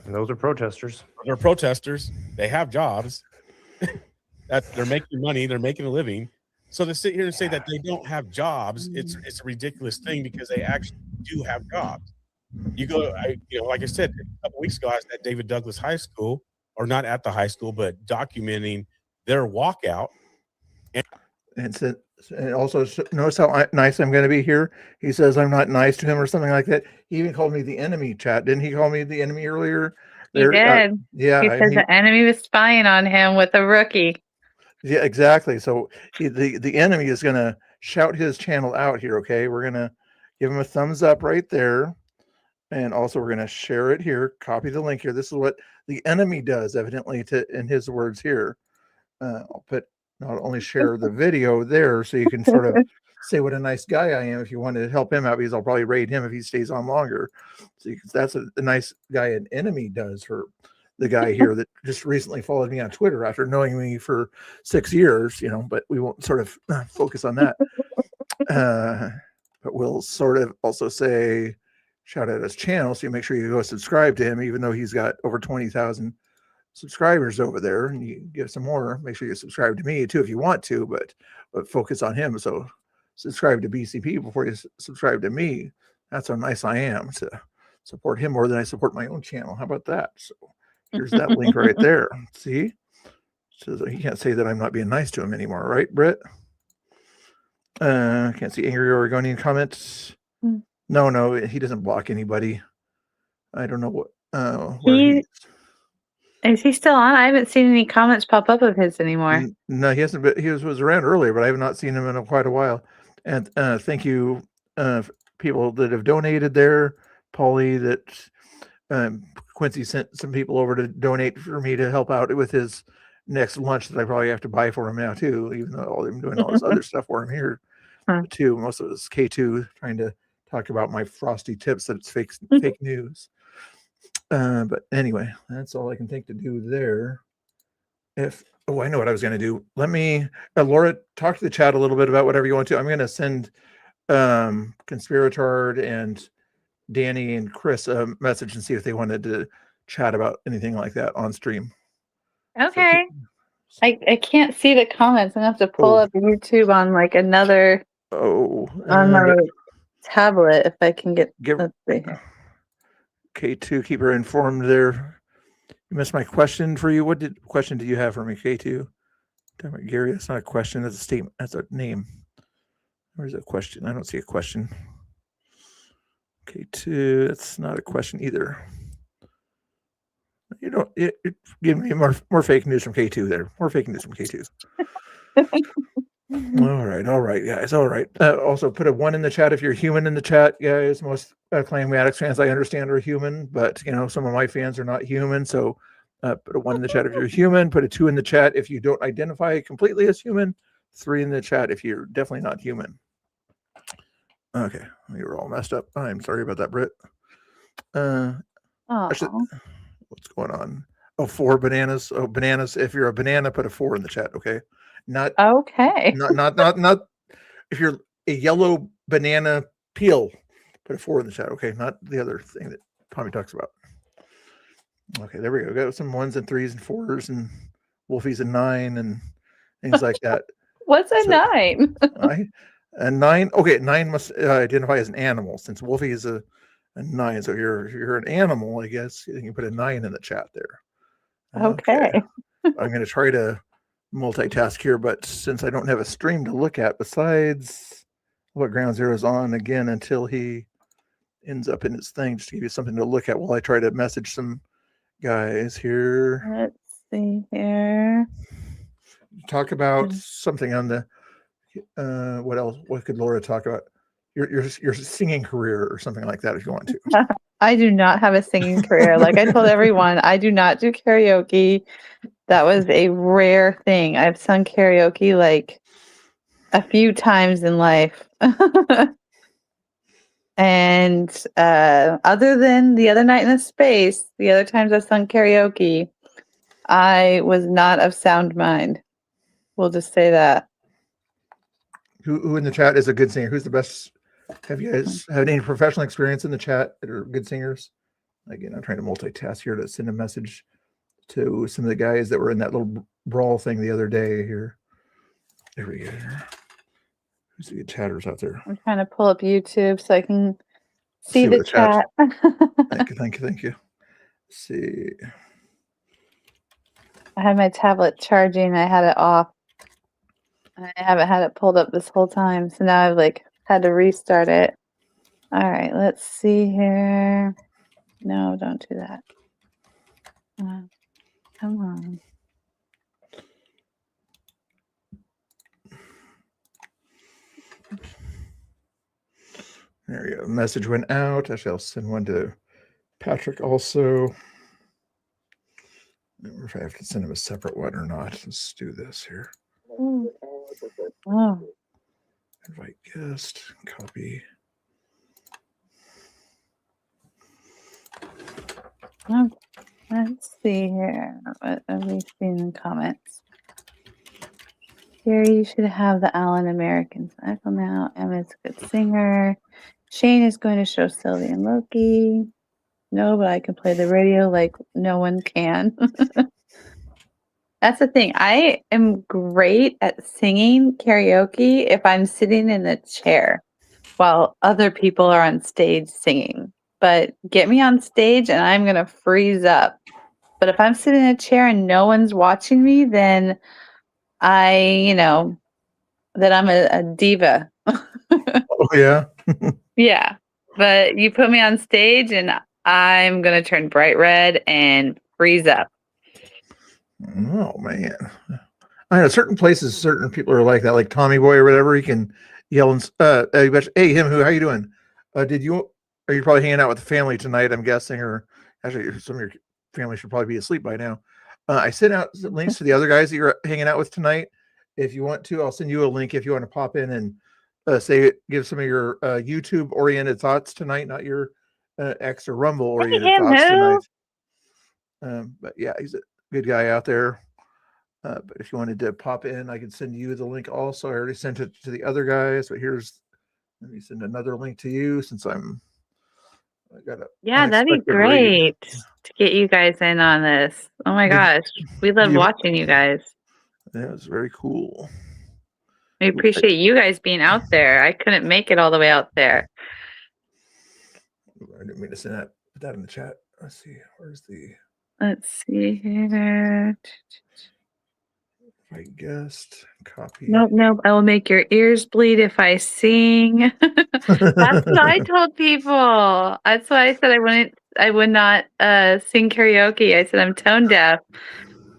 And those are protesters. They're protesters. They have jobs. They're making money. They're making a living. So to sit here and say that they don't have jobs, it's a ridiculous thing because they actually do have jobs. You go, like I said a couple weeks ago, I was at David Douglas High School, or not at the high school, but documenting their walkout. And also notice how nice I'm going to be here. He says I'm not nice to him or something like that. He even called me the enemy, chat. Didn't he call me the enemy earlier? He did. Yeah. He said the enemy was spying on him with a rookie. Yeah, exactly. So the enemy is going to shout his channel out here. Okay, we're going to give him a thumbs up right there. And also we're going to share it here. Copy the link here. This is what the enemy does, evidently, in his words here. I'll put not only share the video there so you can sort of say what a nice guy I am if you want to help him out, because I'll probably raid him if he stays on longer. So that's what the nice guy an enemy does for the guy here that just recently followed me on Twitter after knowing me for 6 years, but we won't sort of focus on that. But we'll sort of also say, shout out his channel. So you make sure you go subscribe to him, even though he's got over 20,000 subscribers over there, and you give some more. Make sure you subscribe to me too if you want to, but focus on him. So subscribe to BCP before you subscribe to me. That's how nice I am to support him more than I support my own channel. How about that? So here's that link right there. See, so he can't say that I'm not being nice to him anymore, right, Britt? Can't see angry Oregonian comments. No, he doesn't block anybody. I don't know what. Is he still on? I haven't seen any comments pop up of his anymore. No, he hasn't. But he was around earlier, but I have not seen him in quite a while. And thank you, people that have donated there. Paulie, that Quincy sent some people over to donate for me to help out with his next lunch that I probably have to buy for him now too. Even though I'm doing all this other stuff for him here too. Most of it's K2 trying to talk about my frosty tips that it's fake news. But anyway, that's all I can think to do there. I know what I was going to do. Let me, Laura, talk to the chat a little bit about whatever you want to. I'm going to send Conspiratard and Danny and Chris a message and see if they wanted to chat about anything like that on stream. Okay. I can't see the comments. I'm going to have to pull up YouTube on like another on my tablet if I can get. Let's see. K2, keep her informed there. You missed my question for you. What question did you have for me, K2? Damn it, Gary, that's not a question. That's a statement. That's a name. Where's a question? I don't see a question. K2, that's not a question either. You know, it give me more fake news from K2 there. More fake news from K2. All right, guys. All right. Also, put a 1 in the chat if you're human in the chat, guys. Most Acclaim Addicts fans I understand are human, but some of my fans are not human. So put a 1 in the chat if you're human. Put a 2 in the chat if you don't identify completely as human. 3 in the chat if you're definitely not human. Okay, you were all messed up. I'm sorry about that, Britt. What's going on? Oh, 4 bananas. Oh, bananas. If you're a banana, put a 4 in the chat. Okay. Not okay. Not if you're a yellow banana peel, put a 4 in the chat. Okay, not the other thing that Tommy talks about. Okay, there we go. Got some 1s and 3s and 4s and Wolfie's a 9 and things like that. What's a 9? A 9. Okay, 9 must identify as an animal since Wolfie is a 9. So if you're an animal, I guess you can put a 9 in the chat there. Okay. I'm going to try to multitask here, but since I don't have a stream to look at besides what Ground Zero is on again until he ends up in his thing, just to give you something to look at while I try to message some guys here. Let's see here. Talk about something on the what else? What could Laura talk about? Your singing career or something like that if you want to. I do not have a singing career. Like I told everyone, I do not do karaoke. That was a rare thing. I've sung karaoke like a few times in life. And other than the other night in the space, the other times I've sung karaoke, I was not of sound mind. We'll just say that. Who in the chat is a good singer? Who's the best? Have you guys had any professional experience in the chat that are good singers? Again, I'm trying to multitask here to send a message to some of the guys that were in that little brawl thing the other day here. There we go. Who's the good chatters out there? I'm trying to pull up YouTube so I can see the chat. Thank you. Let's see. I had my tablet charging. I had it off. I haven't had it pulled up this whole time. So now I've like had to restart it. All right, let's see here. No, don't do that. Come on. There you go. Message went out. Actually, I'll send one to Patrick also. I don't know if I have to send him a separate one or not. Let's do this here. Oh. Invite guest. Copy. Oh, let's see here. What have we seen in the comments? Here, you should have the Allen American cycle now. Emma's a good singer. Shane is going to show Sylvie and Loki. No, but I can play the radio like no one can. That's the thing. I am great at singing karaoke if I'm sitting in the chair while other people are on stage singing. But get me on stage and I'm going to freeze up. But if I'm sitting in a chair and no one's watching me, then then I'm a diva. Oh, yeah. Yeah. But you put me on stage and I'm going to turn bright red and freeze up. Oh, man. I know certain places, certain people are like that, like Tommy Boy or whatever. He can yell and, hey, him, are you doing? Are you probably hanging out with the family tonight, I'm guessing, or actually some of your family should probably be asleep by now. I sent out links to the other guys that you're hanging out with tonight. If you want to, I'll send you a link if you want to pop in and give some of your YouTube oriented thoughts tonight, not your X or Rumble oriented thoughts tonight. But yeah, he's a good guy out there. But if you wanted to pop in, I could send you the link also. I already sent it to the other guys, but let me send another link to you since I got a that'd be great to get you guys in on this. Oh my gosh, we love watching you guys. Yeah, it's very cool. We appreciate you guys being out there. I couldn't make it all the way out there. I didn't mean to send that. Put that in the chat. Let's see. Where's the? Let's see here. I guessed. Copy. Nope. I will make your ears bleed if I sing. That's what I told people. That's why I said I would not sing karaoke. I said I'm tone deaf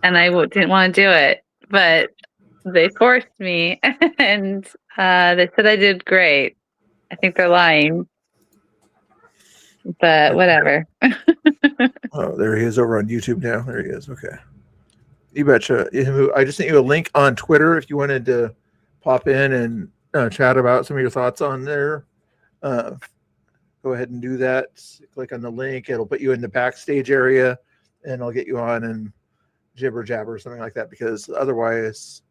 and I didn't want to do it. But they forced me and they said I did great. I think they're lying. But whatever. Oh, there he is over on YouTube now. There he is. Okay. You betcha. I just sent you a link on Twitter if you wanted to pop in and chat about some of your thoughts on there. Go ahead and do that. Click on the link. It'll put you in the backstage area and I'll get you on and jibber jabber or something like that, because otherwise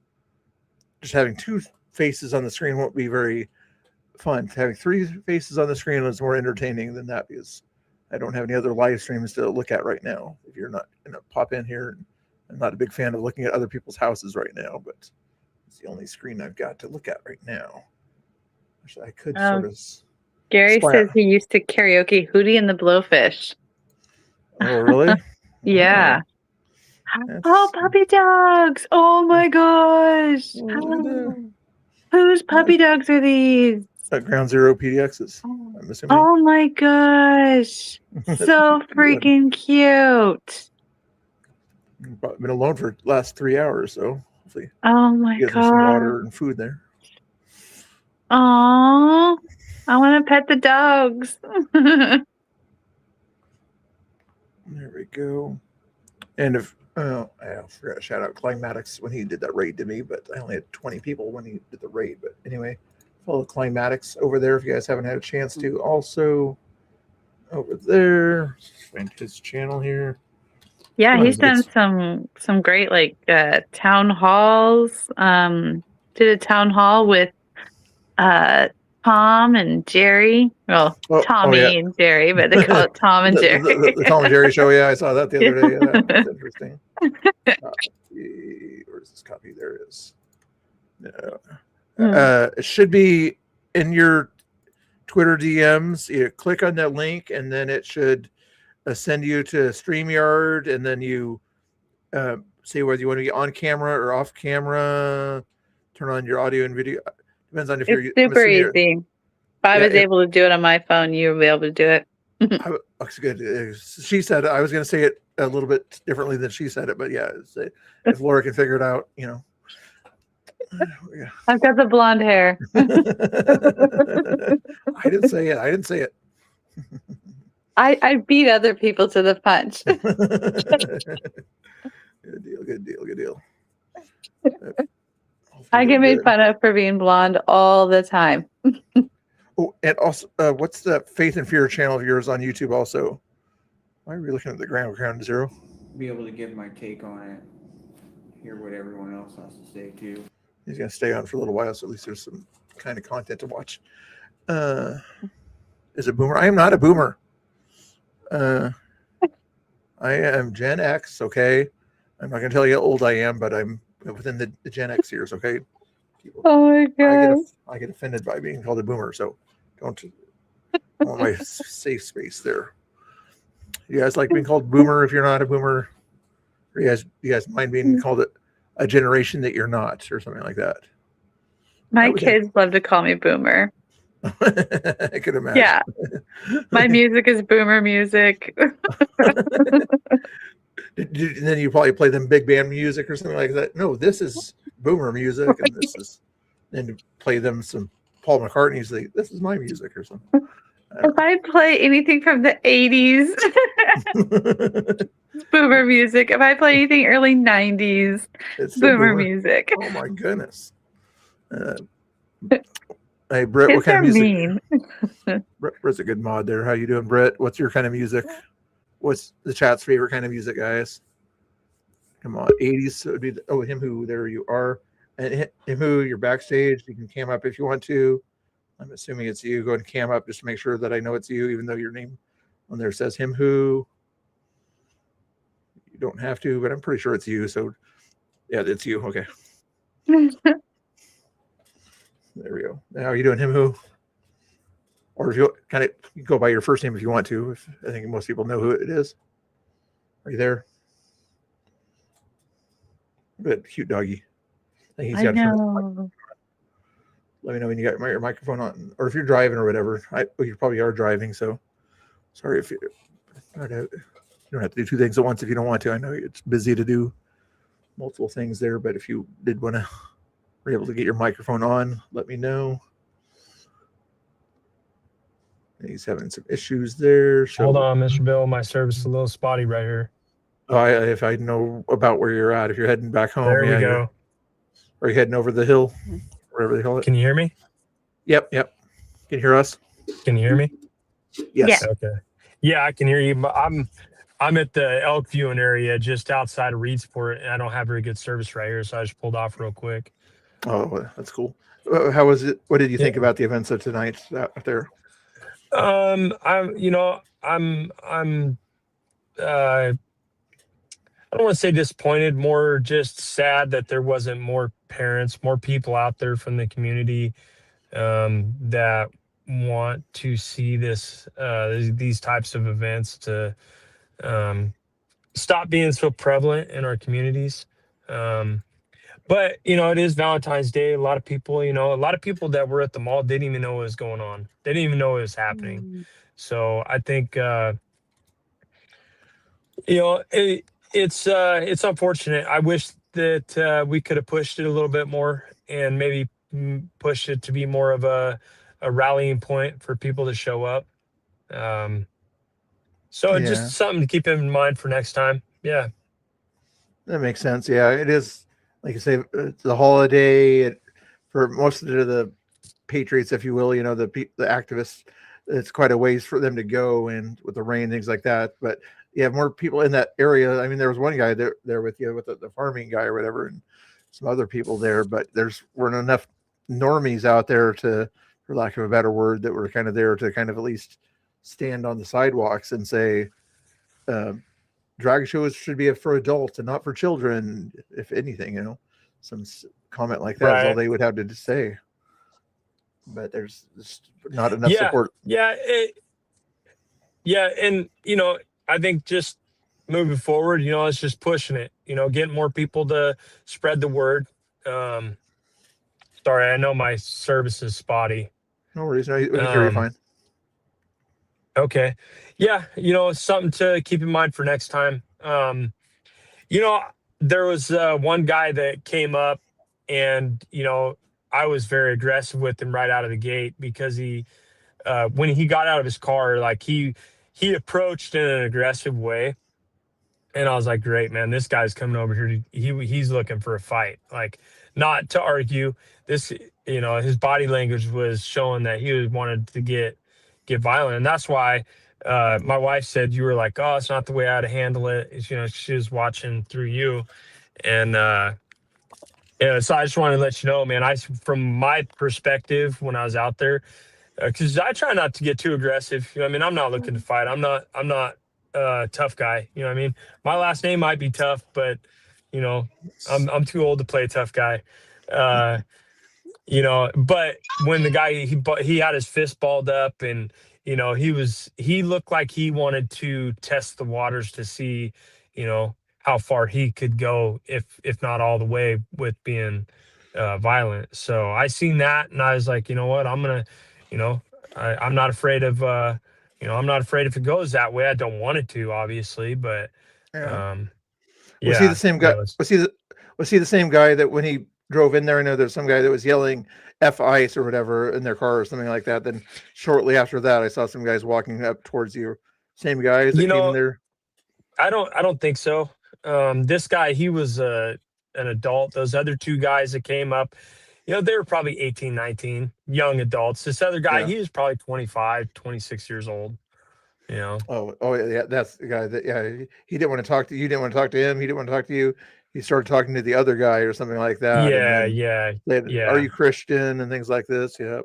just having two faces on the screen won't be very fun. Having three faces on the screen is more entertaining than that, because I don't have any other live streams to look at right now. If you're not going to pop in here, I'm not a big fan of looking at other people's houses right now, but it's the only screen I've got to look at right now. Actually, I could sort of. Gary says he used to karaoke Hootie and the Blowfish. Oh, really? Yeah. Oh, puppy dogs! Oh my gosh! Whose puppy dogs are these? Ground Zero PDXs. I'm assuming. Oh my gosh! So freaking cute! Been alone for the last 3 hours, so hopefully Oh my gives them some god! water and food there. Aww, I want to pet the dogs. There we go. And if I forgot to shout out Climatics when he did that raid to me, but I only had 20 people when he did the raid. But anyway, follow Climatics over there if you guys haven't had a chance to. Also, over there, find his channel here. Yeah, Come on, he's done some great like town halls. Did a town hall with Tom and Jerry. Well, Tommy yeah. and Jerry, but they call it Tom and Jerry. the Tom and Jerry show. Yeah, I saw that the other day. Yeah, that's interesting. Where's this copy? There it is. It should be in your Twitter DMs. You click on that link, and then it should send you to StreamYard, and then you say whether you want to be on camera or off camera. Turn on your audio and video. Depends on if It's you're super easy. If I was able to do it on my phone, you would be able to do it. Looks good. She said it. I was going to say it a little bit differently than she said it, but yeah, if Laura can figure it out, you know. Yeah. I've got the blonde hair. I didn't say it. I didn't say it. I beat other people to the punch. Good deal. I get made fun of for being blonde all the time. Oh, and also, what's the Faith and Fear channel of yours on YouTube also? Why are we looking at the ground zero? Be able to give my take on it, hear what everyone else has to say too. He's going to stay on for a little while, so at least there's some kind of content to watch. Is it boomer? I am not a boomer. I am Gen X, okay? I'm not going to tell you how old I am, but I'm within the Gen X years, okay? Oh my god! I get offended by being called a boomer, so don't want my safe space there. You guys like being called boomer if you're not a boomer? Or you guys mind being called a generation that you're not, or something like that? My kids love to call me boomer. I could imagine. Yeah, my music is boomer music. And then you probably play them big band music or something like that. No, this is boomer music, and this is. And you play them some Paul McCartney's. This is my music or something. If I play anything from the 80s, it's boomer music. If I play anything early 90s, it's boomer music. Oh my goodness. Hey, Britt, what kind of music? Britt's a good mod there. How you doing, Britt? What's your kind of music? What's the chat's favorite kind of music, guys? Come on, 80s. So it would be him who. There you are, and him who. You're backstage. You can cam up if you want to. I'm assuming it's you. Go ahead and cam up just to make sure that I know it's you, even though your name on there says him who. You don't have to, but I'm pretty sure it's you. So, yeah, it's you. Okay. There we go. Now, are you doing him who? Or if you kind of go by your first name if you want to. I think most people know who it is. Are you there? Good, cute doggy. I think he's got let me know when you got your microphone on, or if you're driving or whatever. You probably are driving, so sorry if you don't have to do two things at once if you don't want to. I know it's busy to do multiple things there, but if you did want to, were able to get your microphone on, let me know. He's having some issues there. So. Hold on, Mr. Bill. My service is a little spotty right here. If I know about where you're at, if you're heading back home, there we go. Are you heading over the hill, wherever they call it? Can you hear me? Yep. Can you hear us? Can you hear me? Yes. Yeah. Okay. Yeah, I can hear you. But I'm at the elk viewing area just outside of Reedsport, and I don't have very good service right here, so I just pulled off real quick. Oh, that's cool. How was it? What did you think about the events of tonight out there? I don't want to say disappointed, more just sad that there wasn't more parents, more people out there from the community that want to see this these types of events to stop being so prevalent in our communities. But it is Valentine's Day. A lot of people, that were at the mall didn't even know what was going on. They didn't even know it was happening. So I think it's unfortunate. I wish that we could have pushed it a little bit more and maybe pushed it to be more of a rallying point for people to show up. So Yeah. just something to keep in mind for next time. Yeah. That makes sense. Yeah, it is. Like you say, it's the holiday for most of the patriots, if you will. The activists. It's quite a ways for them to go, and with the rain, things like that. But you have more people in that area. I mean, there was one guy there with you, with the farming guy or whatever, and some other people there. But weren't enough normies out there to, for lack of a better word, that were kind of there to kind of at least stand on the sidewalks and say, drag shows should be for adults and not for children. If anything, some comment like that is all they would have to say. But there's just not enough support. Yeah. And I think just moving forward, it's just pushing it, getting more people to spread the word. Sorry, I know my service is spotty. No worries. We can hear you fine. Okay. Yeah. Something to keep in mind for next time. There was one guy that came up and, I was very aggressive with him right out of the gate because when he got out of his car, like he approached in an aggressive way. And I was like, great, man, this guy's coming over here. He's looking for a fight, like not to argue. His body language was showing that he wanted to get violent. And that's why my wife said, you were like, oh, it's not the way I had to handle it. She was watching through you. And, so I just wanted to let you know, man, from my perspective, when I was out there, because I try not to get too aggressive. I'm not looking to fight. I'm not a tough guy. My last name might be tough, but I'm too old to play a tough guy. But when the guy, he had his fist balled up and, he looked like he wanted to test the waters to see, how far he could go, if not all the way, with being violent. So I seen that and I was like, you know what, I'm going to, I'm not afraid of, I'm not afraid if it goes that way. I don't want it to, obviously, but was he the same guy? Was he the same guy that when he drove in there? I know there's some guy that was yelling F ICE or whatever in their car or something like that. Then shortly after that, I saw some guys walking up towards you. Same guys that came in there? I don't think so. This guy, he was an adult. Those other two guys that came up, they were probably 18, 19, young adults. This other guy, he was probably 25, 26 years old. Oh yeah, that's the guy that he didn't want to talk to you. Didn't want to talk to him. He didn't want to talk to you. He started talking to the other guy or something like that. Yeah. Are you Christian and things like this? Yeah.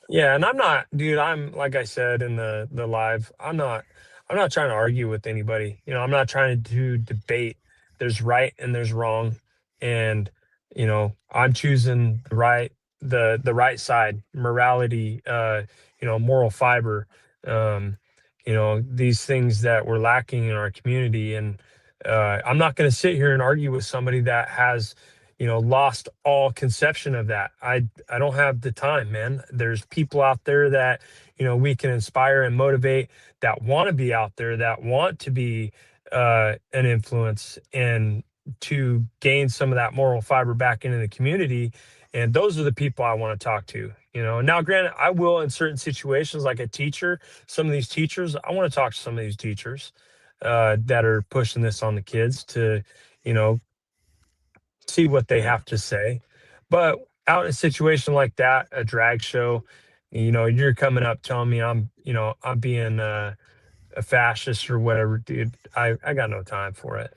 Yeah, and I'm not, dude. I'm, like I said in the live, I'm not trying to argue with anybody. I'm not trying to debate. There's right and there's wrong, and I'm choosing the right side, morality, moral fiber. These things that we're lacking in our community, and I'm not going to sit here and argue with somebody that has lost all conception of that. I don't have the time, man. There's people out there that we can inspire and motivate, that want to be out there, that want to be an influence and to gain some of that moral fiber back into the community. And those are the people I want to talk to. Now, granted, I will in certain situations, like a teacher, some of these teachers, I want to talk to some of these teachers that are pushing this on the kids to, see what they have to say. But out in a situation like that, a drag show, you're coming up telling me I'm being a fascist or whatever, dude. I got no time for it.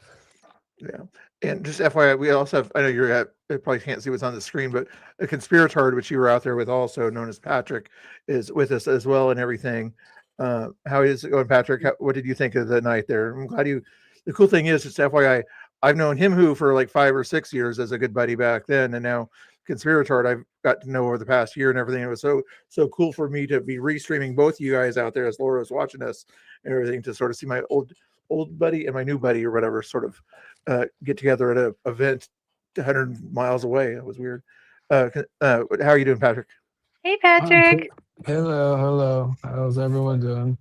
Yeah. And just FYI, we also have, I know you probably can't see what's on the screen, but a conspirator, which you were out there with, also known as Patrick, is with us as well and everything. How is it going, Patrick? What did you think of the night there? I'm glad the cool thing is, just FYI, I've known him for like 5 or 6 years as a good buddy back then. And now conspirator, I've got to know over the past year and everything. It was so cool for me to be restreaming both you guys out there as Laura was watching us and everything, to sort of see my old old buddy and my new buddy or whatever sort of get together at an event 100 miles away. It was weird. How are you doing, Patrick? Hey, Patrick. Hello. How's everyone doing?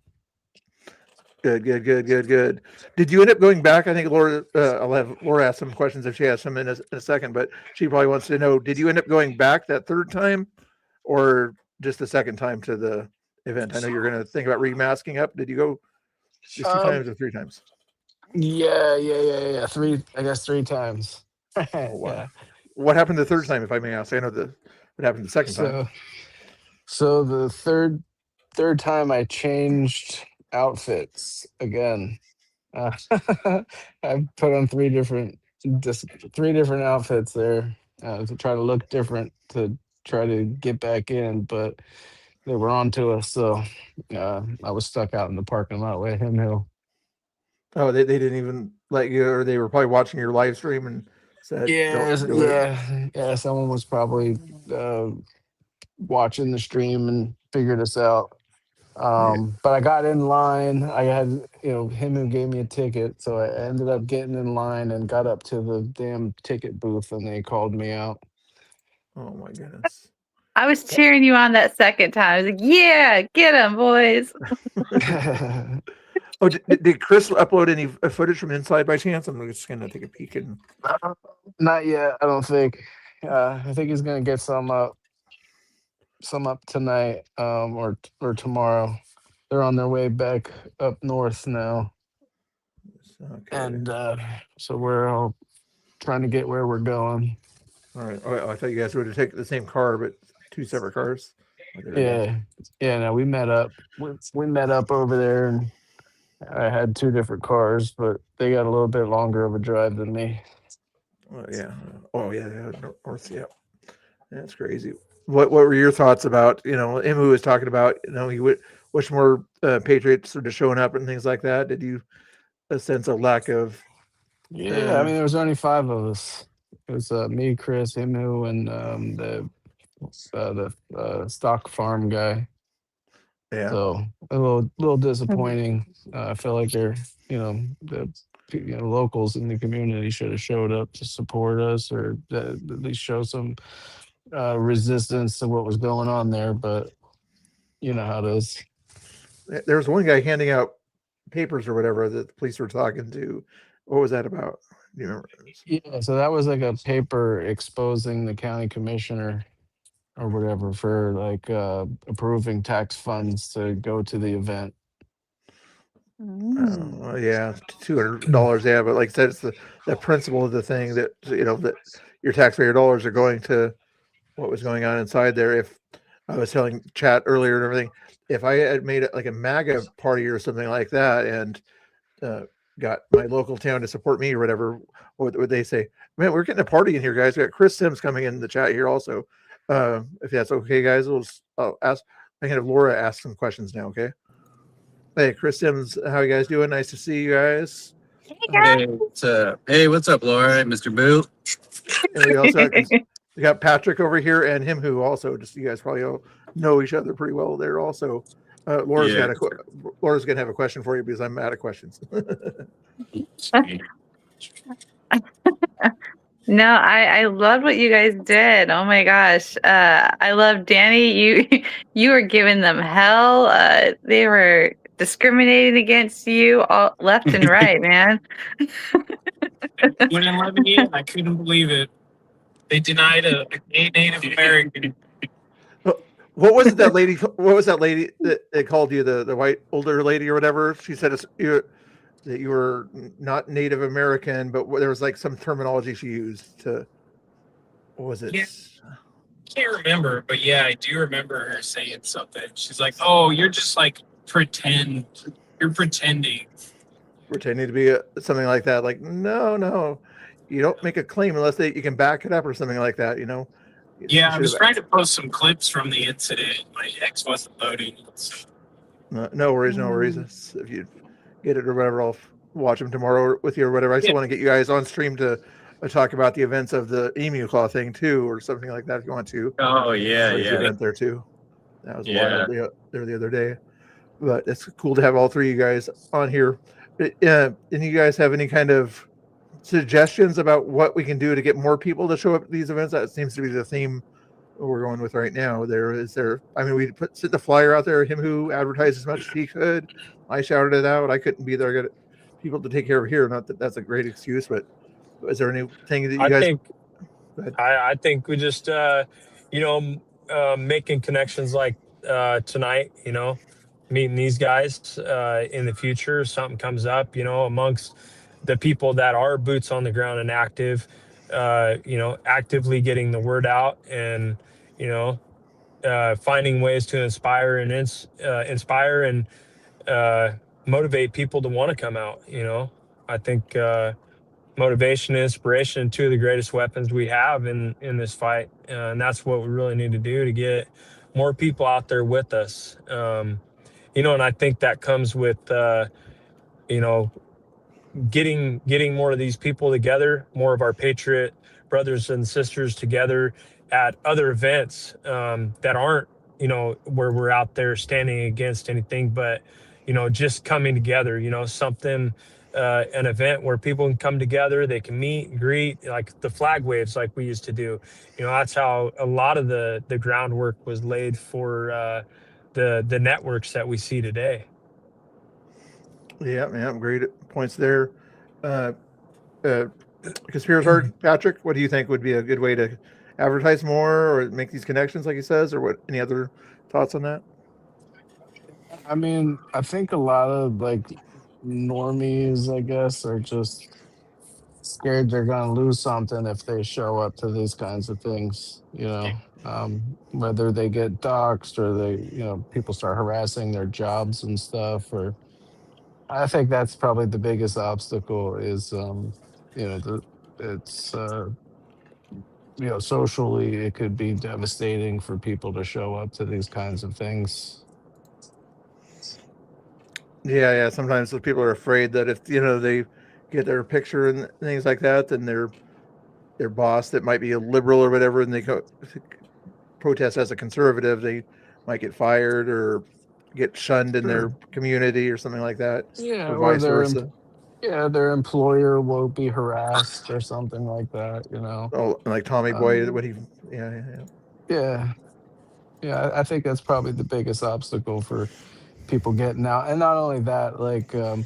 Good. Did you end up going back? I think Laura, I'll have Laura ask some questions if she has some in a second, but she probably wants to know, did you end up going back that third time or just the second time to the event? I know you're going to think about remasking up. Did you go just 2 times or 3 times? Yeah. Three times. Oh, wow. Yeah. What happened the third time, if I may ask? I know what happened the second time. So the third time I changed outfits again. I put on three different outfits there to try to look different to try to get back in, but they were on to us, so I was stuck out in the parking lot with him. Oh, they didn't even let you, or they were probably watching your live stream and said, "Don't do it." Yeah. Someone was probably watching the stream and figured us out. But I got in line. I had, him who gave me a ticket, so I ended up getting in line and got up to the damn ticket booth, and they called me out. Oh my goodness! I was cheering you on that second time. I was like, "Yeah, get them, boys." Oh, did Chris upload any footage from inside by chance? I'm just gonna take a peek and. Not yet. I don't think. I think he's gonna get some up tonight, or tomorrow. They're on their way back up north now, and so we're all trying to get where we're going. All right. Oh, I thought you guys were to take the same car, but 2 separate cars. Yeah. No, we met up. We met up over there, and I had 2 different cars, but they got a little bit longer of a drive than me. Yeah. Oh yeah. North. Yeah. That's crazy. What were your thoughts about, him who was talking about, he would wish more Patriots sort of showing up and things like that? Did you sense a lack of? Yeah, I mean, there was only 5 of us. It was me, Chris, Himu, and the stock farm guy. Yeah. So a little disappointing. I feel like they're, the locals in the community should have showed up to support us, or at least show some resistance to what was going on there. But you know how it is. There was one guy handing out papers or whatever that the police were talking to. What was that about? Do you remember? Yeah, so that was like a paper exposing the county commissioner or whatever for like approving tax funds to go to the event. Yeah, $200. Yeah, but like I said, it's the principle of the thing that that your taxpayer dollars are going to what was going on inside there. If I was telling chat earlier and everything, if I had made it like a MAGA party or something like that, and got my local town to support me or whatever, what would they say? Man, we're getting a party in here, guys. We got Chris Sims coming in the chat here also. If that's okay, guys, I'll ask. I can have Laura ask some questions now. Okay. Hey, Chris Sims, how you guys doing? Nice to see you guys. Hey, what's up, Laura? Mr. Boo. And we got Patrick over here and him who also, just you guys probably all know each other pretty well there also. Laura's Laura's gonna have a question for you because I'm out of questions. No, I love what you guys did. Oh my gosh. I love Danny. You were giving them hell. They were discriminating against you all left and right, man. Wouldn't let me in. I couldn't believe it. They denied a Native American. What was it that lady? What was that lady that they called you? The white older lady or whatever? She said that you were not Native American, but there was like some terminology she used to. What was it? Yeah. Can't remember, but yeah, I do remember her saying something. She's like, "Oh, you're just like pretend. You're pretending to be something like that." Like, no, you don't make a claim unless you can back it up or something like that. Yeah, I was trying to post some clips from the incident. My ex wasn't loading. So. No worries. If you get it or whatever, I'll watch them tomorrow with you or whatever. I still want to get you guys on stream to talk about the events of the emu claw thing too, or something like that if you want to. Oh yeah. Event there too. That was wild there the other day. But it's cool to have all 3 of you guys on here. and you guys have any kind of suggestions about what we can do to get more people to show up at these events? That seems to be the theme we're going with right now. I mean, we sent the flyer out there, him who advertised as much as he could. I shouted it out. I couldn't be there. I got people to take care of here. Not that that's a great excuse, but is there anything that you guys I think we just making connections like tonight, meeting these guys in the future, something comes up, amongst the people that are boots on the ground and active, actively getting the word out, and finding ways to inspire and motivate people to want to come out. I think motivation and inspiration, two of the greatest weapons we have in this fight, and that's what we really need to do to get more people out there with us. And I think that comes with getting more of these people together, more of our patriot brothers and sisters together at other events that aren't where we're out there standing against anything, but just coming together, something an event where people can come together, they can meet, greet, like the flag waves like we used to do. That's how a lot of the groundwork was laid for the networks that we see today. Yeah, great points there. Conspiracy Heart, Patrick, what do you think would be a good way to advertise more or make these connections, like he says, or what? Any other thoughts on that? I mean, I think a lot of like normies, I guess, are just scared they're gonna lose something if they show up to these kinds of things. Whether they get doxxed or people start harassing their jobs and stuff. Or I think that's probably the biggest obstacle is, it's socially it could be devastating for people to show up to these kinds of things. Yeah. Sometimes the people are afraid that if they get their picture and things like that, then their boss that might be a liberal or whatever, and they go protest as a conservative, they might get fired or get shunned in their community or something like that. Yeah, or or vice versa. their employer will be harassed or something like that. Oh, like Tommy Boy, what he? Yeah. I think that's probably the biggest obstacle for people getting out. And not only that, like, I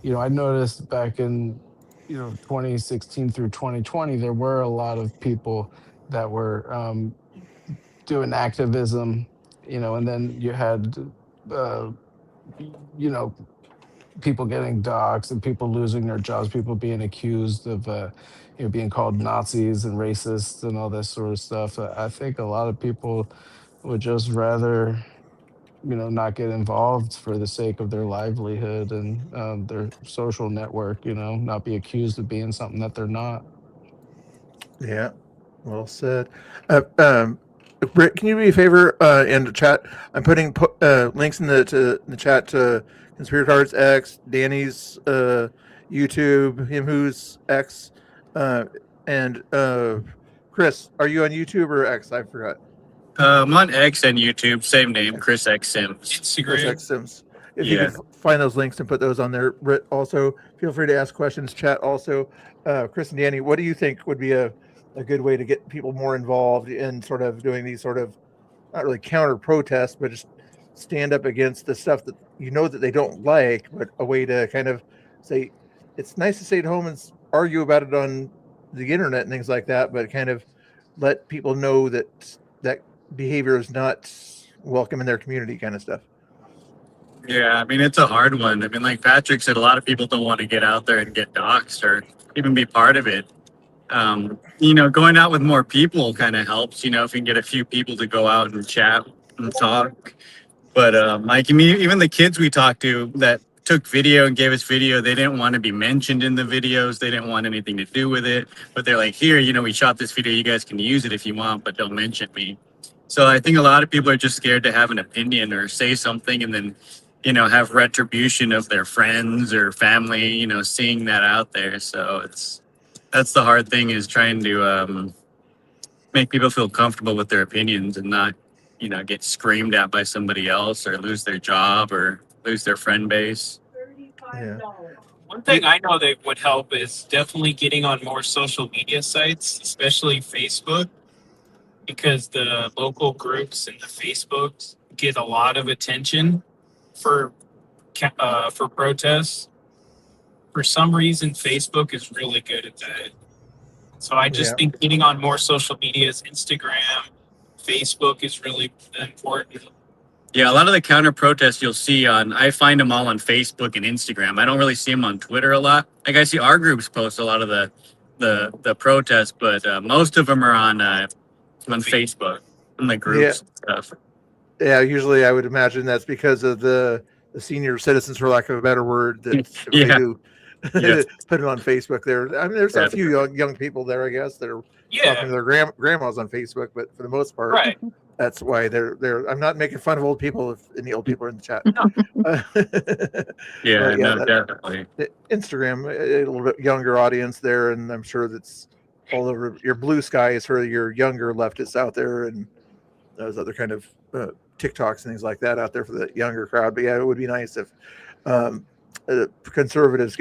noticed back in, 2016 through 2020, there were a lot of people that were doing activism, and then you had, people getting doxxed and people losing their jobs, people being accused of, being called Nazis and racists and all this sort of stuff. I think a lot of people would just rather not get involved for the sake of their livelihood and their social network, not be accused of being something that they're not. Yeah, well said. Britt, can you do me a favor in the chat? I'm putting links in the chat to Conspiracy Hearts X, Danny's YouTube, him who's X, and Chris. Are you on YouTube or X? I forgot. I'm on X and YouTube, same name, Chris X Sims. Chris X Sims. If you can find those links and put those on there, Britt, also feel free to ask questions. Chat also. Chris and Danny, what do you think would be a good way to get people more involved in sort of doing these sort of not really counter protests, but just stand up against the stuff that that they don't like, but a way to kind of say it's nice to stay at home and argue about it on the internet and things like that, but kind of let people know that behavior is not welcome in their community, kind of stuff. Yeah, I mean, it's a hard one. I mean, like Patrick said, a lot of people don't want to get out there and get doxxed or even be part of it. Going out with more people kind of helps, if you can get a few people to go out and chat and talk. But even the kids we talked to that took video and gave us video, they didn't want to be mentioned in the videos. They didn't want anything to do with it. But they're like, here, we shot this video. You guys can use it if you want, but don't mention me. So I think a lot of people are just scared to have an opinion or say something and then, have retribution of their friends or family, seeing that out there. So that's the hard thing, is trying to make people feel comfortable with their opinions and not, get screamed at by somebody else or lose their job or lose their friend base. Yeah. One thing I know that would help is definitely getting on more social media sites, especially Facebook, because the local groups and the Facebooks get a lot of attention for protests. For some reason, Facebook is really good at that. So I just Yeah. think getting on more social medias, Instagram, Facebook is really important. Yeah, a lot of the counter protests you'll see I find them all on Facebook and Instagram. I don't really see them on Twitter a lot. Like I see our groups post a lot of the protests, but most of them are on Facebook and the groups and stuff. Yeah, usually I would imagine that's because of the senior citizens, for lack of a better word, that they do Yes. put it on Facebook there. I mean, there's a few young people there, I guess, that are talking to their grandmas on Facebook, but for the most part, that's why they're. I'm not making fun of old people if any old people are in the chat. Definitely. Instagram, a little bit younger audience there, and I'm sure that's all over. Your blue sky is for your younger leftists out there, and those other kind of TikToks and things like that out there for the younger crowd. But yeah, it would be nice if conservatives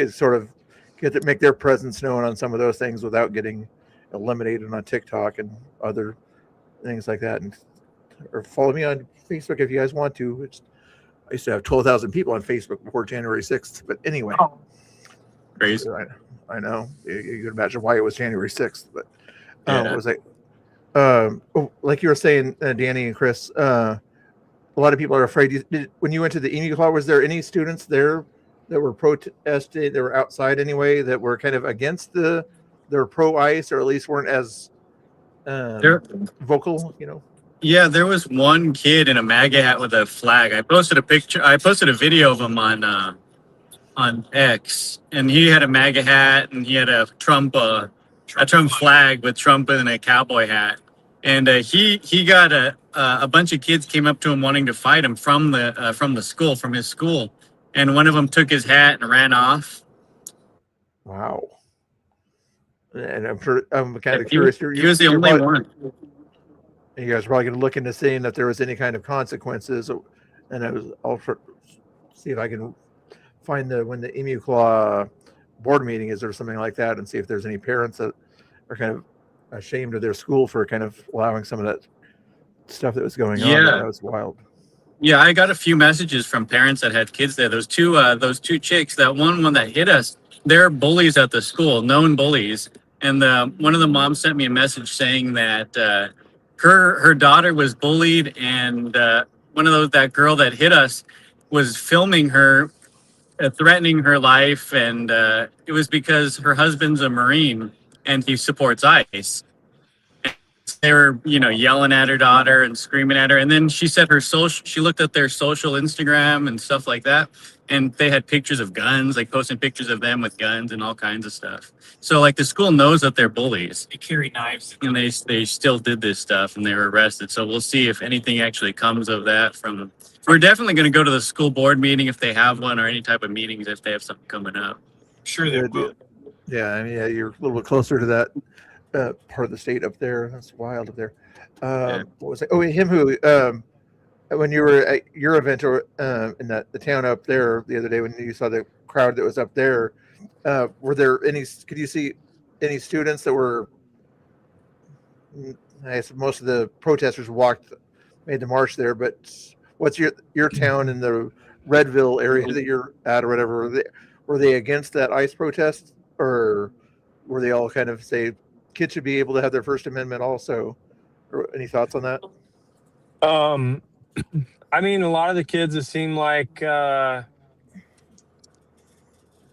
make their presence known on some of those things without getting eliminated on TikTok and other things like that. Or follow me on Facebook if you guys want to. I used to have 12,000 people on Facebook before January 6th. But anyway, crazy. I know. You can imagine why it was January 6th. But what was it? Like you were saying, Danny and Chris, a lot of people are afraid. When you went to the emu claw, was there any students there that were protesting? They were outside anyway, that were kind of against they were pro ICE, or at least weren't as vocal, Yeah, there was one kid in a MAGA hat with a flag. I posted a video of him on X, and he had a MAGA hat and he had a Trump flag with Trump in a cowboy hat. And he got a bunch of kids came up to him wanting to fight him from his school, and one of them took his hat and ran off. Wow. And I'm kind of curious. He was the only one. You guys are probably going to look into seeing if there was any kind of consequences, and I'll see if I can find when the Emu Claw board meeting is or something like that, and see if there's any parents that are kind of ashamed of their school for kind of allowing some of that stuff that was going on. That was wild. Yeah, I got a few messages from parents that had kids there. Those two chicks, that one that hit us, they're bullies at the school, known bullies. And one of the moms sent me a message saying that her daughter was bullied, and that girl that hit us was filming her, threatening her life, and it was because her husband's a Marine and he supports ICE. They were, yelling at her daughter and screaming at her. And then she said she looked at their social Instagram and stuff like that, and they had pictures of guns, like posting pictures of them with guns and all kinds of stuff. So like the school knows that they're bullies. They carry knives. And they still did this stuff, and they were arrested. So we'll see if anything actually comes of that we're definitely going to go to the school board meeting if they have one, or any type of meetings if they have something coming up. Sure they will. Yeah, I mean, you're a little bit closer to that part of the state up there. That's wild up there. What was it? Oh, him who when you were at your event or in the town up there the other day, when you saw the crowd that was up there, were there any? Could you see any students that were? I guess most of the protesters made the march there. But what's your town in the Redville area that you're at, or whatever? Were they against that ICE protest, or were they all kind of say kids should be able to have their First Amendment also? Or any thoughts on that? I mean, a lot of the kids, it seemed like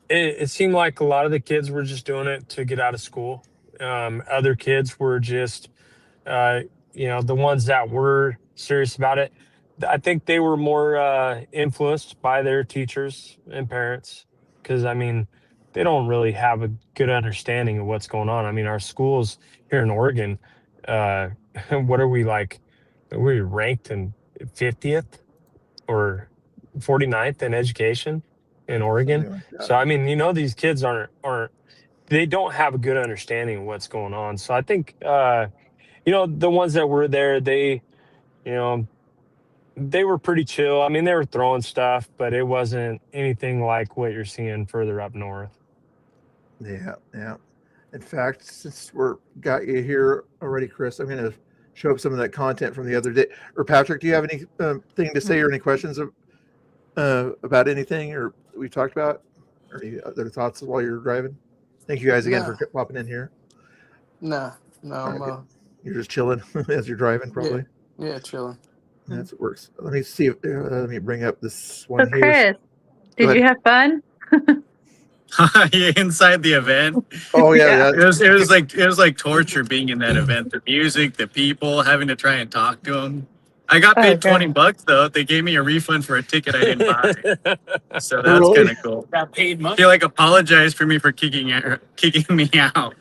it seemed like a lot of the kids were just doing it to get out of school. Other kids were just, the ones that were serious about it. I think they were more influenced by their teachers and parents, because I mean, they don't really have a good understanding of what's going on. I mean, our schools here in Oregon, what are we like? Are we ranked in 50th or 49th in education in Oregon? So I mean, these kids they don't have a good understanding of what's going on. So I think the ones that were there, they They were pretty chill. I mean, they were throwing stuff, but it wasn't anything like what you're seeing further up north. Yeah, yeah. In fact, since we're got you here already, Chris, I'm going to show up some of that content from the other day. Or Patrick, do you have any thing to say or any questions about anything or we talked about, or any other thoughts while you're driving? Thank you guys again Nah, for popping in here. nah, no, All right, I'm good. You're just chilling as you're driving, probably. yeah, chilling. That's what works. Let me see. Let me bring up this So, one here. Chris, Go did you ahead. have fun? Inside the event. Oh yeah, Yeah. It was like torture being in that event. The music, the people, having to try and talk to them. I got Oh, paid God. $20 though. They gave me a refund for a ticket I didn't buy, so that's Really? kind of cool. Got paid money. They like apologized for me for kicking me out.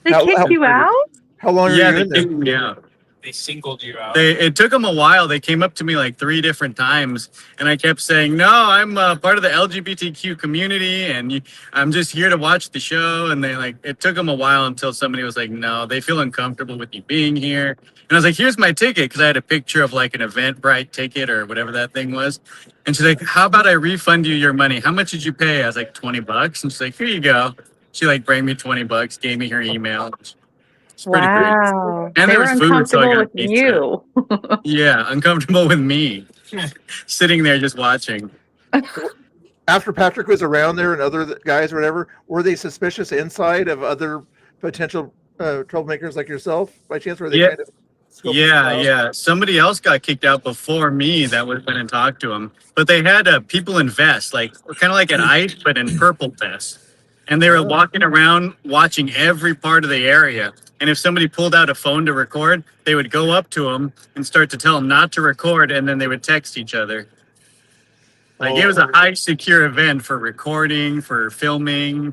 They kicked you out? How long Yeah, are you they in there? kicked me out. They singled you out. It took them a while. They came up to me like 3 different times, and I kept saying, "No, I'm part of the LGBTQ community, and I'm just here to watch the show." And it took them a while until somebody was like, "No, they feel uncomfortable with you being here." And I was like, "Here's my ticket," because I had a picture of like an Eventbrite ticket or whatever that thing was. And she's like, "How about I refund you your money? How much did you pay?" I was like, $20. And she's like, "Here you go." She like bring me $20, gave me her email. It's pretty great. Wow. And They there were was food, so I uncomfortable got with pizza. you. Yeah, uncomfortable with me. Sitting there just watching. After Patrick was around there and other guys or whatever, were they suspicious inside of other potential troublemakers like yourself by chance? Were they Yeah. kind of scoping Yeah, people out? yeah. Somebody else got kicked out before me that went and talked to him. But they had people in vests, like kind of like an ICE, but in purple vests. And they were walking around watching every part of the area. And if somebody pulled out a phone to record, they would go up to them and start to tell them not to record, and then they would text each other. Like it was a high secure event for recording, for filming,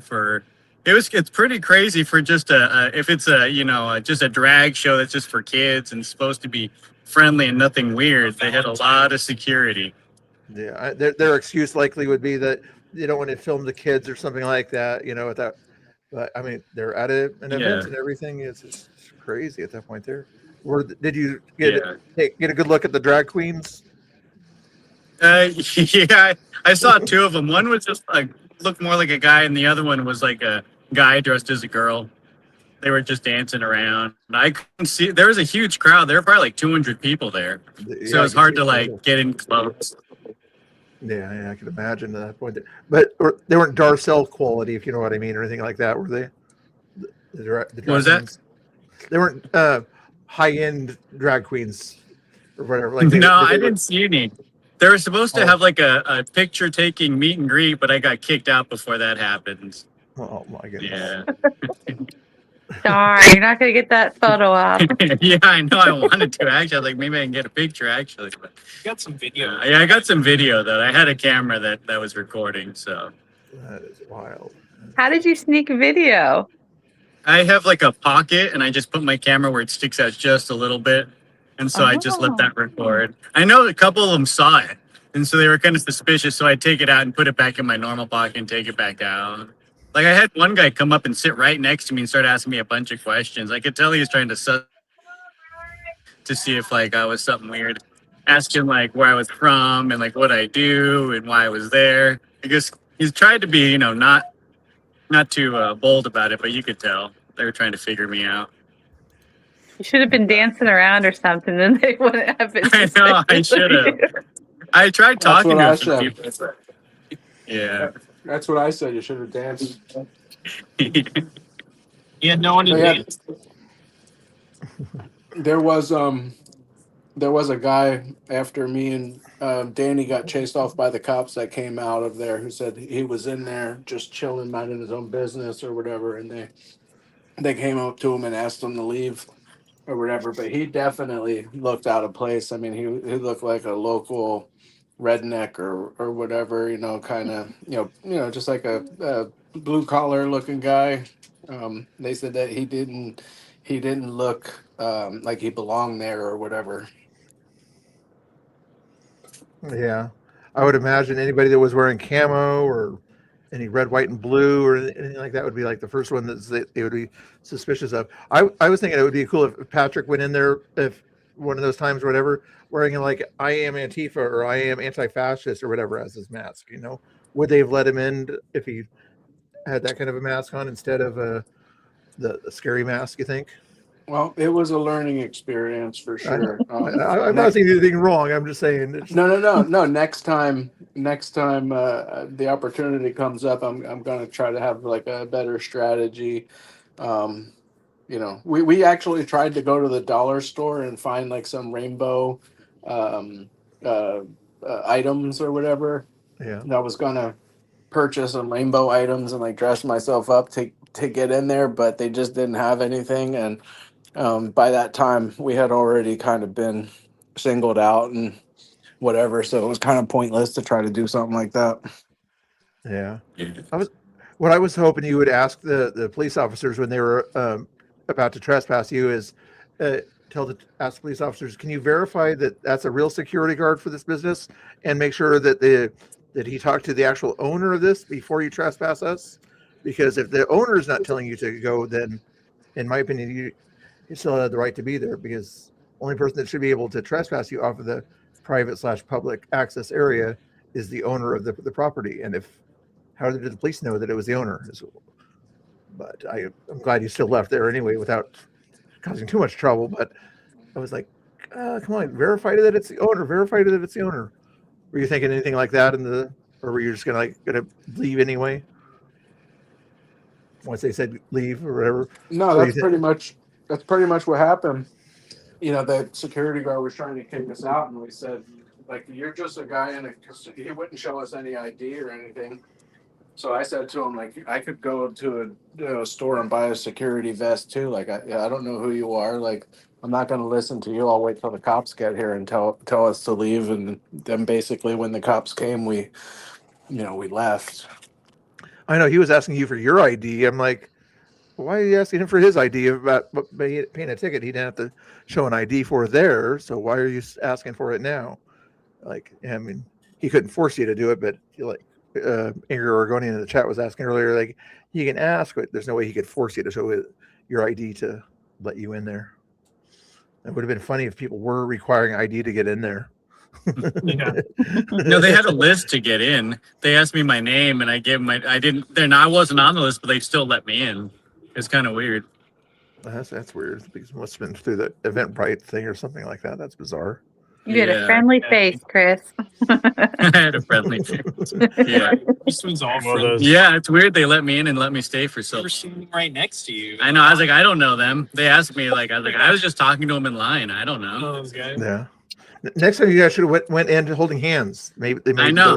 it's pretty crazy for just if it's just a drag show that's just for kids and supposed to be friendly and nothing weird. They had a lot of security. Yeah, their excuse likely would be that they don't want to film the kids or something like that, with that. But I mean, they're at an event Yeah. and everything. It's crazy at that point there. Did you get Yeah. get a good look at the drag queens? Yeah, I saw 2 of them. One was just looked more like a guy, and the other one was like a guy dressed as a girl. They were just dancing around. I couldn't see. There was a huge crowd. There were probably like 200 people there, so it was hard to like get in close. Yeah, I can imagine at that point. But they weren't Darcel quality, if you know what I mean, or anything like that, were they? The drag What was that? queens? They weren't high-end drag queens or whatever. No, I didn't see any. They were supposed to have like a picture-taking meet and greet, but I got kicked out before that happened. Oh my goodness. Yeah. Darn, you're not going to get that photo up. Yeah, I know. I wanted to actually. I was like, maybe I can get a picture actually. But You got some video. yeah, I got some video though. I had a camera that was recording. So That is wild. How did you sneak video? I have like a pocket, and I just put my camera where it sticks out just a little bit, and so I just let that record. I know a couple of them saw it, and so they were kind of suspicious. So I take it out and put it back in my normal pocket and take it back out. Like I had one guy come up and sit right next to me and start asking me a bunch of questions. I could tell he was trying to see if like I was something weird. Ask him like where I was from and like what I do and why I was there. Because he's tried to be, not too bold about it, but you could tell they were trying to figure me out. You should have been dancing around or something, then they wouldn't have been. I know, I should have. I tried talking to some people. Yeah. That's what I said. You should have danced. You had no one to dance. There was a guy after me and Danny got chased off by the cops that came out of there who said he was in there just chilling, minding his own business or whatever, and they came up to him and asked him to leave or whatever. But he definitely looked out of place. I mean, he looked like a local redneck or whatever, kind of just like a blue collar looking guy. They said that he didn't look like he belonged there or whatever. Yeah, I would imagine anybody that was wearing camo or any red, white, and blue or anything like that would be like the first one that they would be suspicious of. I was thinking it would be cool if Patrick went in there, if one of those times or whatever, wearing like I am Antifa or I am anti-fascist or whatever as his mask, would they have let him in if he had that kind of a mask on instead of the scary mask, you think? Well, it was a learning experience for sure. I'm not saying anything wrong. I'm just saying. No. Next time the opportunity comes up, I'm gonna try to have like a better strategy. We actually tried to go to the dollar store and find like some rainbow items or whatever. Yeah. And I was gonna purchase some rainbow items and like dress myself up to get in there, but they just didn't have anything. And by that time, we had already kind of been singled out and whatever, so it was kind of pointless to try to do something like that. Yeah. What I was hoping you would ask the police officers when they were about to trespass you is ask police officers, can you verify that that's a real security guard for this business and make sure that that he talked to the actual owner of this before you trespass us? Because if the owner is not telling you to go, then in my opinion, you still have the right to be there, because the only person that should be able to trespass you off of the private/public access area is the owner of the property. And how did the police know that it was the owner? But I'm glad you still left there anyway without causing too much trouble. But I was like, come on, verify that it's the owner. Verify that it's the owner. Were you thinking anything like that or were you just gonna leave anyway once they said leave or whatever? No, that's pretty much what happened. The security guard was trying to kick us out, and we said, like, you're just a guy he wouldn't show us any ID or anything. So I said to him, like, I could go to a store and buy a security vest too. Like, I don't know who you are. Like, I'm not going to listen to you. I'll wait till the cops get here and tell us to leave. And then basically when the cops came, we left. I know he was asking you for your ID. I'm like, why are you asking him for his ID about paying a ticket? He didn't have to show an ID for there. So why are you asking for it now? Like, I mean, he couldn't force you to do it, but Ingrid Oregonian in the chat was asking earlier, like, you can ask, but there's no way he could force you to show your ID to let you in there. It would have been funny if people were requiring ID to get in there. Yeah. No, they had a list to get in. They asked me my name, and I gave them I wasn't on the list, but they still let me in. It's kind of weird. That's weird. Because it must have been through the Eventbrite thing or something like that. That's bizarre. You had a friendly face, Chris. I had a friendly face. Yeah. This one's all friendly. Yeah, it's weird they let me in and let me stay for so long. We're sitting right next to you. I know. I was like, I don't know them. They asked me, I was just talking to them in line. I don't know. Those guys. Yeah. Next time you guys should have went in holding hands. Maybe they I know.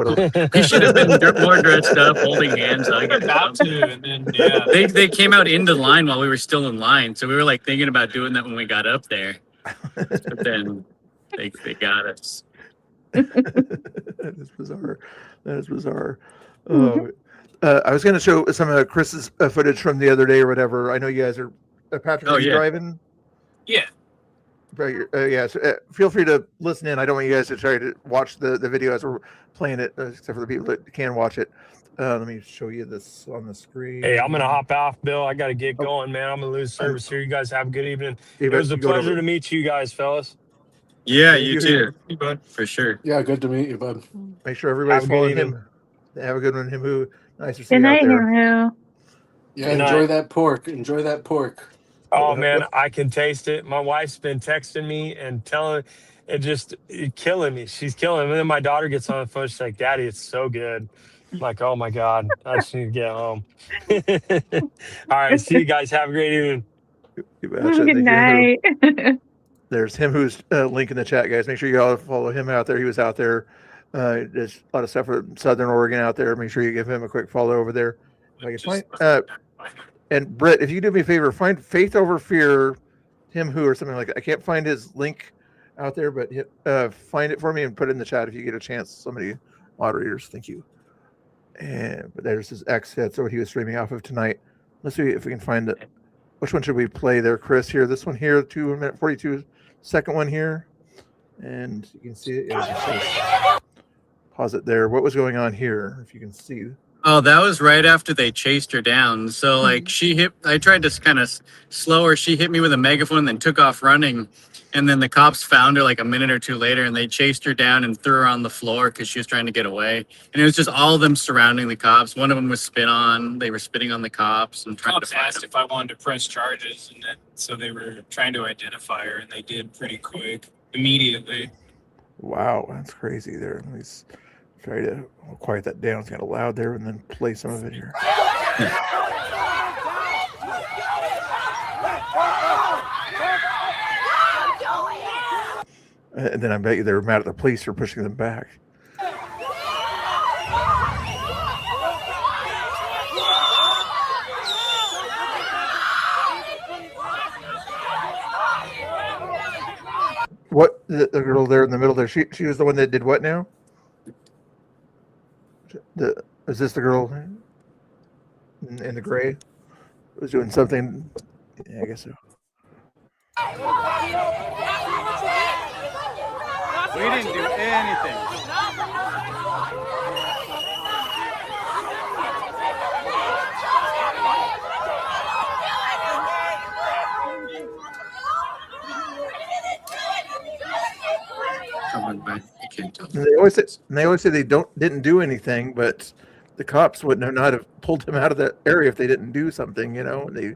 We should have been more dressed up, holding hands. About to, and then yeah. They came out into the line while we were still in line, so we were like thinking about doing that when we got up there, but then they got us. That is bizarre. That is bizarre. I was going to show some of Chris's footage from the other day or whatever. I know you guys are Patrick. Are you driving? Yeah. Yeah, so, feel free to listen in. I don't want you guys to try to watch the video as we're playing it, except for the people that can watch it. Let me show you this on the screen. Hey, I'm gonna hop off, Bill. I gotta get going, man. I'm gonna lose service here. You guys have a good evening. It was a pleasure to meet you guys, fellas. Yeah, you too, bud. For sure. Yeah, good to meet you, bud. Make sure everybody's following him. Have a good one, Himhu. Nice to see Good you night, out there. Himhu. Yeah, enjoy that pork. Enjoy that pork. Oh man, I can taste it. My wife's been texting me and telling it killing me. She's killing me. And then my daughter gets on the phone. She's like, "Daddy, it's so good." I'm like, oh my God, I just need to get home. All right, see you guys. Have a great evening. Good night. There's Himhu's link in the chat, guys. Make sure you all follow him out there. He was out there. There's a lot of stuff from Southern Oregon out there. Make sure you give him a quick follow over there. If I can find, and Britt, if you do me a favor, find Faith Over Fear, Himhu or something like that. I can't find his link out there, but find it for me and put it in the chat if you get a chance. Somebody, moderators, thank you. But there's his X. That's what he was streaming off of tonight. Let's see if we can find it. Which one should we play there, Chris? Here, this one here, 2 minute 42 second one here, and you can see it. Yeah, pause it there. What was going on here? If you can see. Oh, that was right after they chased her down. So like I tried to kind of slow her. She hit me with a megaphone and then took off running. And then the cops found her like a minute or two later, and they chased her down and threw her on the floor because she was trying to get away. And it was just all of them surrounding the cops. One of them was spit on. They were spitting on the cops and trying Cops to find asked them. if I wanted to press charges, and so they were trying to identify her, and they did pretty quick, immediately. Wow, that's crazy there. Let's try to quiet that down. It's kind of loud there, and then play some of it here. And then I bet you they were mad at the police for pushing them back. What the girl there in the middle there? She was the one that did what now? Is this the girl in the gray? Was doing something? Yeah, I guess so. We didn't do anything. And they always say they didn't do anything, but the cops wouldn't have pulled them out of that area if they didn't do something, you know. And they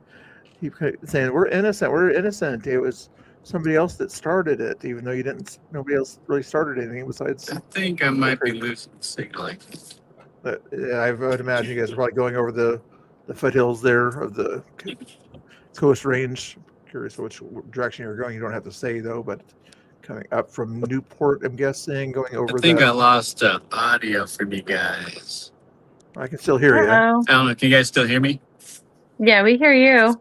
keep saying we're innocent. It was somebody else that started it, even though nobody else really started anything besides. I think I might be losing signal. But yeah, I would imagine you guys are probably going over the foothills there of the Coast Range. Curious which direction you're going. You don't have to say though, but coming up from Newport, I'm guessing, going over. I think I lost audio from you guys. I can still hear you. I don't know. Can you guys still hear me? Yeah, we hear you.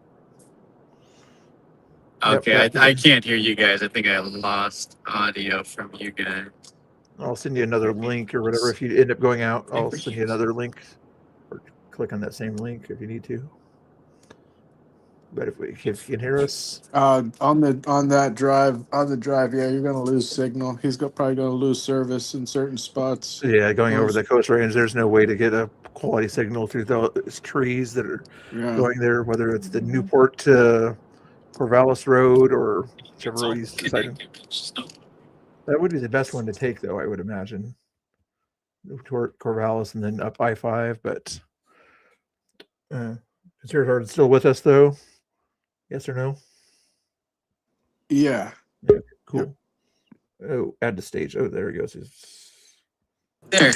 Okay, Yep. I can't hear you guys. I think I lost audio from you guys. I'll send you another link or whatever. If you end up going out, I'll send you another link, or click on that same link if you need to. But if you can hear us, on that drive, yeah, you're gonna lose signal. He's probably gonna lose service in certain spots. yeah, going over the Coast Range, there's no way to get a quality signal through those trees that are going there, whether it's the Newport to Corvallis Road or whichever road he's deciding. That would be the best one to take, though, I would imagine. Newport, Corvallis, and then up I-5. But is Gerhard still with us, though? Yes or no? Yeah. Yeah, cool. Oh, add to stage. Oh, there he goes. There.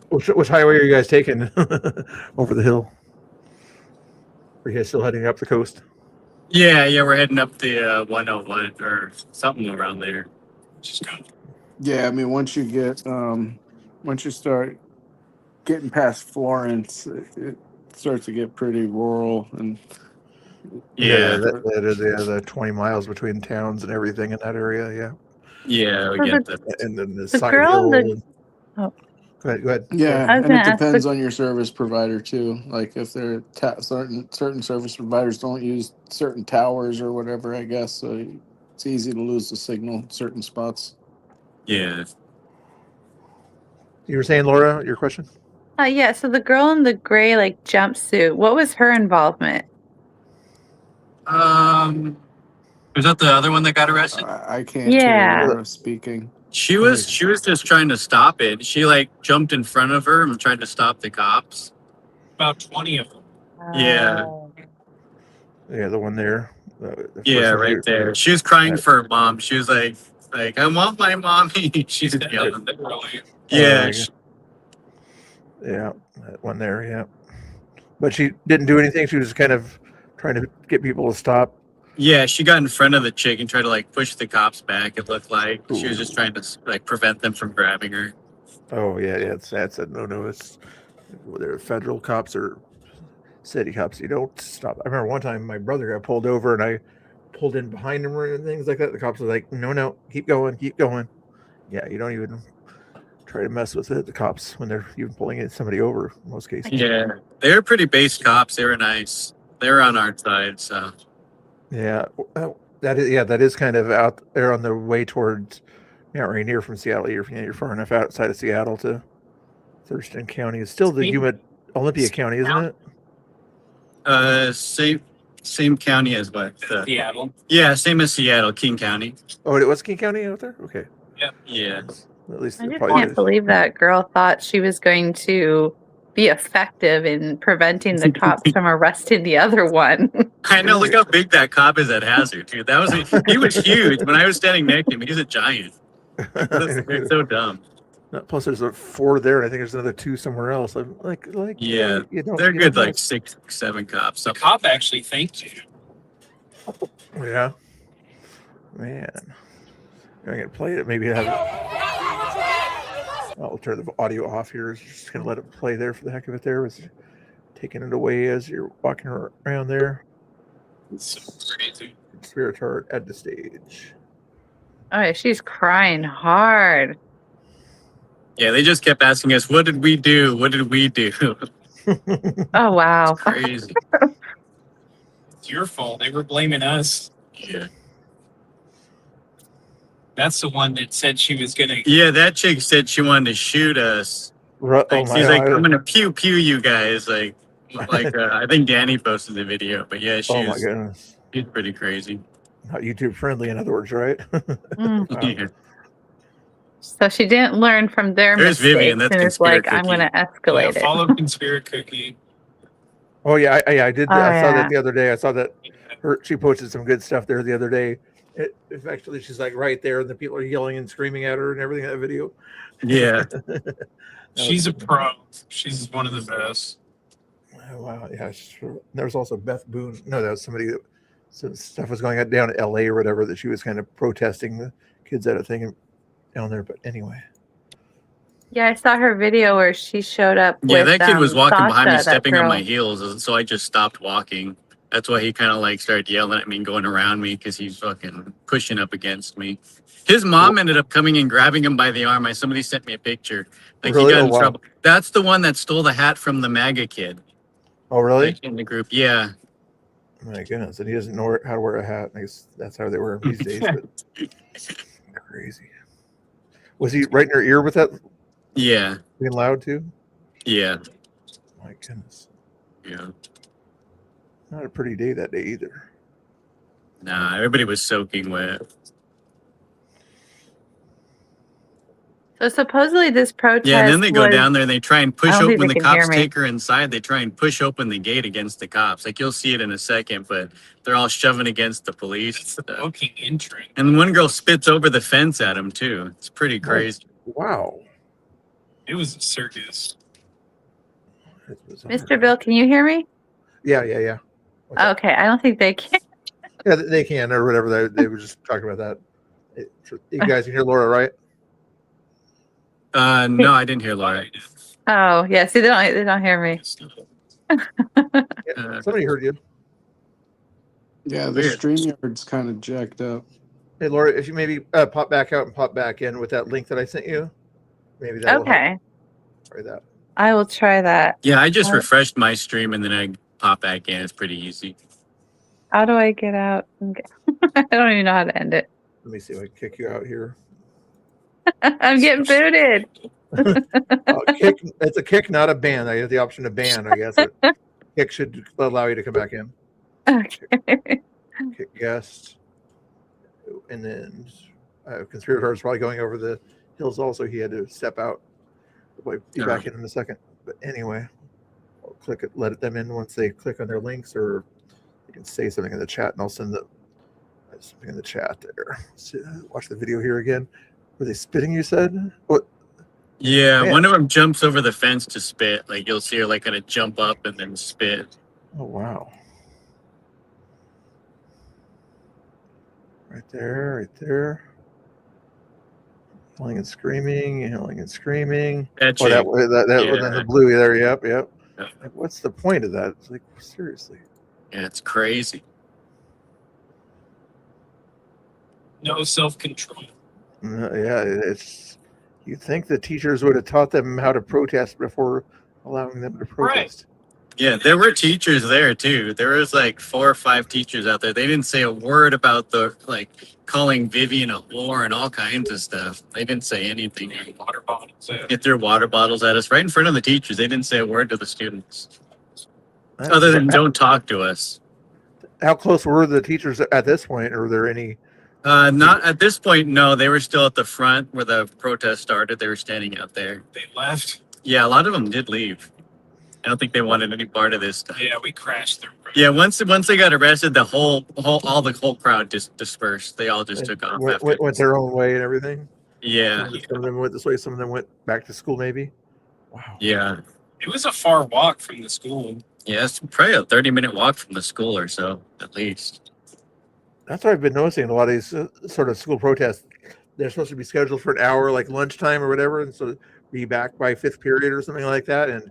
Which highway are you guys taking over the hill? Are you guys still heading up the coast? Yeah, we're heading up the 101 or something around there. Just go. Yeah, I mean, once you start getting past Florence, it starts to get pretty rural and. Yeah, that is the 20 miles between towns and everything in that area. Yeah. Yeah, we get that. And then the The side girl hill. that- Oh. Go ahead. Yeah, I was and gonna it ask depends the- on your service provider too. Like if they're certain service providers don't use certain towers or whatever, I guess. So it's easy to lose the signal in certain spots. Yeah. You were saying, Laura, your question? Yeah, so the girl in the gray like jumpsuit, what was her involvement? Was that the other one that got arrested? I can't Yeah. hear Laura speaking. She was just trying to stop it. She like jumped in front of her and tried to stop the cops. About 20 of them. Yeah. Yeah, the one there. The Yeah, first one right there. She was crying for her mom. She was like I want my mommy. She's yelling. Yeah. Yeah, that one there. Yeah, but she didn't do anything. She was kind of trying to get people to stop. Yeah, she got in front of the chick and tried to like push the cops back. It looked like she was just trying to like prevent them from grabbing her. Oh yeah, that's a no. It's whether federal cops or city cops, you don't stop. I remember one time my brother got pulled over and I pulled in behind him and things like that. The cops were like, no, keep going. Yeah, you don't even try to mess with the cops when they're even pulling somebody over in most cases. Yeah, they were pretty based cops. They were nice. They were on our side, so. Yeah, that is kind of out there on the way towards Mount Rainier from Seattle. You're far enough outside of Seattle to Thurston County. It's still the humid Olympia County, isn't it? St. Same county as what? Seattle. Yeah, same as Seattle, King County. Oh, it was King County out there. Okay. Yep. Yeah. At least I it just probably can't is. believe that girl thought she was going to be effective in preventing the cops from arresting the other one. I know. Look how big that cop is at Hazard, dude. He was huge when I was standing next to him. He's a giant. It's so dumb. Plus, there's a 4 there, and I think there's another 2 somewhere else. I'm like, Yeah, you don't. they're you good, don't like 6, 7 cops. The cop actually thanked you. know. Yeah. Man, I'm gonna play it. Maybe have. I'll turn the audio off here. Just gonna let it play there for the heck of it. There was taking it away as you're walking around there. It's so crazy. Spirit heart at the stage. Oh, yeah, she's crying hard. Yeah, they just kept asking us, "What did we do? What did we do?" Oh, wow. It's crazy. It's your fault. They were blaming us. Yeah. That's the one that said she was gonna. Yeah, that chick said she wanted to shoot us. Like, she's like, "I'm gonna pew pew you guys." Like I think Danny posted the video, but yeah, Oh my goodness. she's pretty crazy. Not YouTube friendly, in other words, right? Mm. Wow. Yeah. So she didn't learn from their There's mistakes Vivian, that's and is like, Conspirator I'm going to escalate it. Follow Conspirator Cookie. Oh yeah, I did. Oh, I saw yeah. that the other day. I saw that she posted some good stuff there the other day. If actually she's like right there, and the people are yelling and screaming at her and everything in that video. Yeah. She's a pro. She's one of the best. Oh, wow. Yeah. There was also Beth Boone. No, that was somebody that some stuff was going on down in LA or whatever that she was kind of protesting the kids at a thing down there. But anyway. Yeah, I saw her video where she showed up Yeah, with, that kid was walking Sasha, behind me, that stepping on girl. my heels, so I just stopped walking. That's why he kind of like started yelling at me and going around me because he's fucking pushing up against me. His mom ended up coming and grabbing him by the arm. Somebody sent me a picture. Like Really? he got Oh, in wow. trouble. That's the one that stole the hat from the MAGA kid. Oh, really? Like, in the group, yeah. My goodness. And he doesn't know how to wear a hat. I guess that's how they wear them these days. But crazy. Was he right in her ear with that? Yeah. Being loud too? Yeah. My goodness. Yeah. Not a pretty day that day either. Nah, everybody was soaking wet. So supposedly this protest Yeah, and then they go was- down there and they try and push I don't think open they the can hear cops me. take her inside. They try and push open the gate against the cops. Like you'll see it in a second, but they're all shoving against the police. It's the booking entrance. And one girl spits over the fence at him too. It's pretty crazy. Wow. It was a circus. Mr. Bill, can you hear me? Yeah. Okay, I don't think they can. Yeah, they can or whatever. They were just talking about that. You guys can hear Laura, right? No, I didn't hear Laura. Oh, yeah. See, they don't hear me. Somebody heard you. Yeah, the Weird. StreamYard's kind of jacked up. Hey, Laura, if you maybe pop back out and pop back in with that link that I sent you, maybe that'll help. Okay. Try that. I will try that. Yeah, I just Uh, refreshed my stream and then I pop back in. It's pretty easy. How do I get out? I don't even know how to end it. Let me see if I can kick you out here. I'm getting booted. Kick, it's a kick, not a ban. I have the option to ban, I guess. But kick should allow you to come back in. Okay. Kick guest. And then Conspirator is probably going over the hills also. He had to step out. We'll be back in a second. But anyway, I'll click it, let them in once they click on their links, or you can say something in the chat and I'll send something in the chat there. So, watch the video here again. Were they spitting, you said? What? Yeah, Man. one of them jumps over the fence to spit. Like you'll see her like kind of jump up and then spit. Oh, wow. Right there, right there. Yelling and screaming, yelling and screaming. That Oh, that chick. was in Yeah. the blue there. Yep. Yeah. Like, what's the point of that? It's like, seriously. Yeah, it's crazy. No self-control. Yeah, it's. You'd think the teachers would have taught them how to protest before allowing them to protest. Yeah, there were teachers there too. There was like 4 or 5 teachers out there. They didn't say a word about the like calling Vivian a whore and all kinds of stuff. They didn't say anything. Water bottles. They threw water bottles at us right in front of the teachers. They didn't say a word to the students. Other than don't talk to us. how close were the teachers at this point? Or were there any? Not at this point. No, they were still at the front where the protest started. They were standing out there. They left. Yeah, a lot of them did leave. I don't think they wanted any part of this stuff. Yeah, we crashed through. Yeah, once they got arrested, the whole crowd just dispersed. They all just took off after. Went their own way and everything. Yeah. Some of them went this way. Some of them went back to school. Maybe. Yeah. It was a far walk from the school. Yeah, it's probably a 30-minute walk from the school or so, at least. That's what I've been noticing. A lot of these sort of school protests, they're supposed to be scheduled for an hour, like lunchtime or whatever, and so be back by fifth period or something like that. And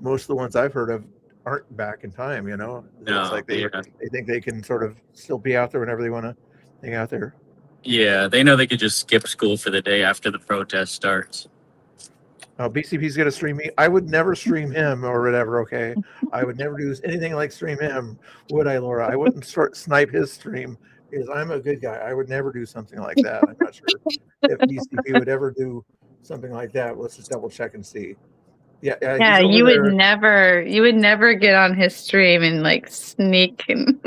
most of the ones I've heard of aren't back in time. You know, No, it's like they think they can sort of still be out there whenever they want to hang out there. Yeah, they know they could just skip school for the day after the protest starts. BCP's going to stream me. I would never stream him or whatever. Okay, I would never do anything like stream him. Would I, Laura? I wouldn't snipe his stream because I'm a good guy. I would never do something like that. I'm not sure if BCP would ever do something like that. Let's just double check and see. Yeah, you would never get on his stream and like sneak and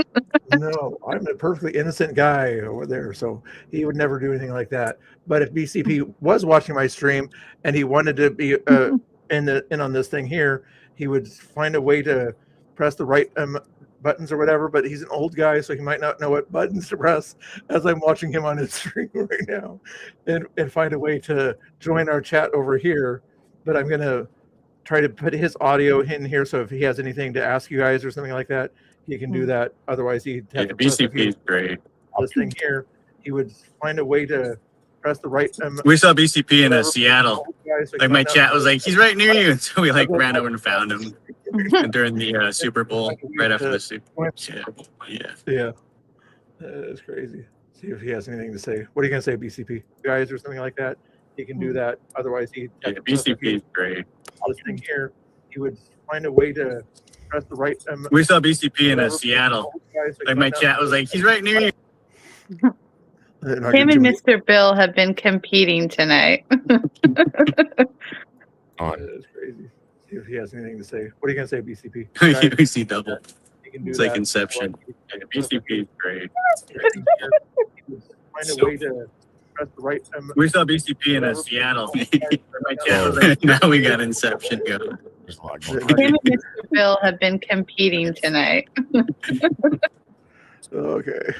No, I'm a perfectly innocent guy over there, so he would never do anything like that. But if BCP was watching my stream and he wanted to be in on this thing here, he would find a way to press the right buttons or whatever. But he's an old guy, so he might not know what buttons to press as I'm watching him on his stream right now, and find a way to join our chat over here. But I'm gonna try to put his audio in here, so if he has anything to ask you guys or something like that, he can do that. Otherwise, he'd have to BCP is great. This thing here, he would find a way to press the right. We saw BCP in Seattle. Like my chat was like, "He's right near you," and so we like ran over and found him during the Super Bowl, right after the Super Bowl. Yeah, that's crazy. See if he has anything to say. What are you gonna say, BCP guys, or something like that? He can do that. Otherwise, he'd have to BCP is great. This thing here, he would find a way to press the right. We saw BCP in Seattle. Like my chat was like, "He's right near you." him and Mr. Bill have been competing tonight. That's crazy. See if he has anything to say. What are you gonna say, BCP? We see double. He can do It's that. like Inception. Yeah, BCP is great. Find a way to press the right. We saw BCP in Seattle. My chat was like, "Now we got Inception going." Him and Mr. Bill have been competing tonight. Okay,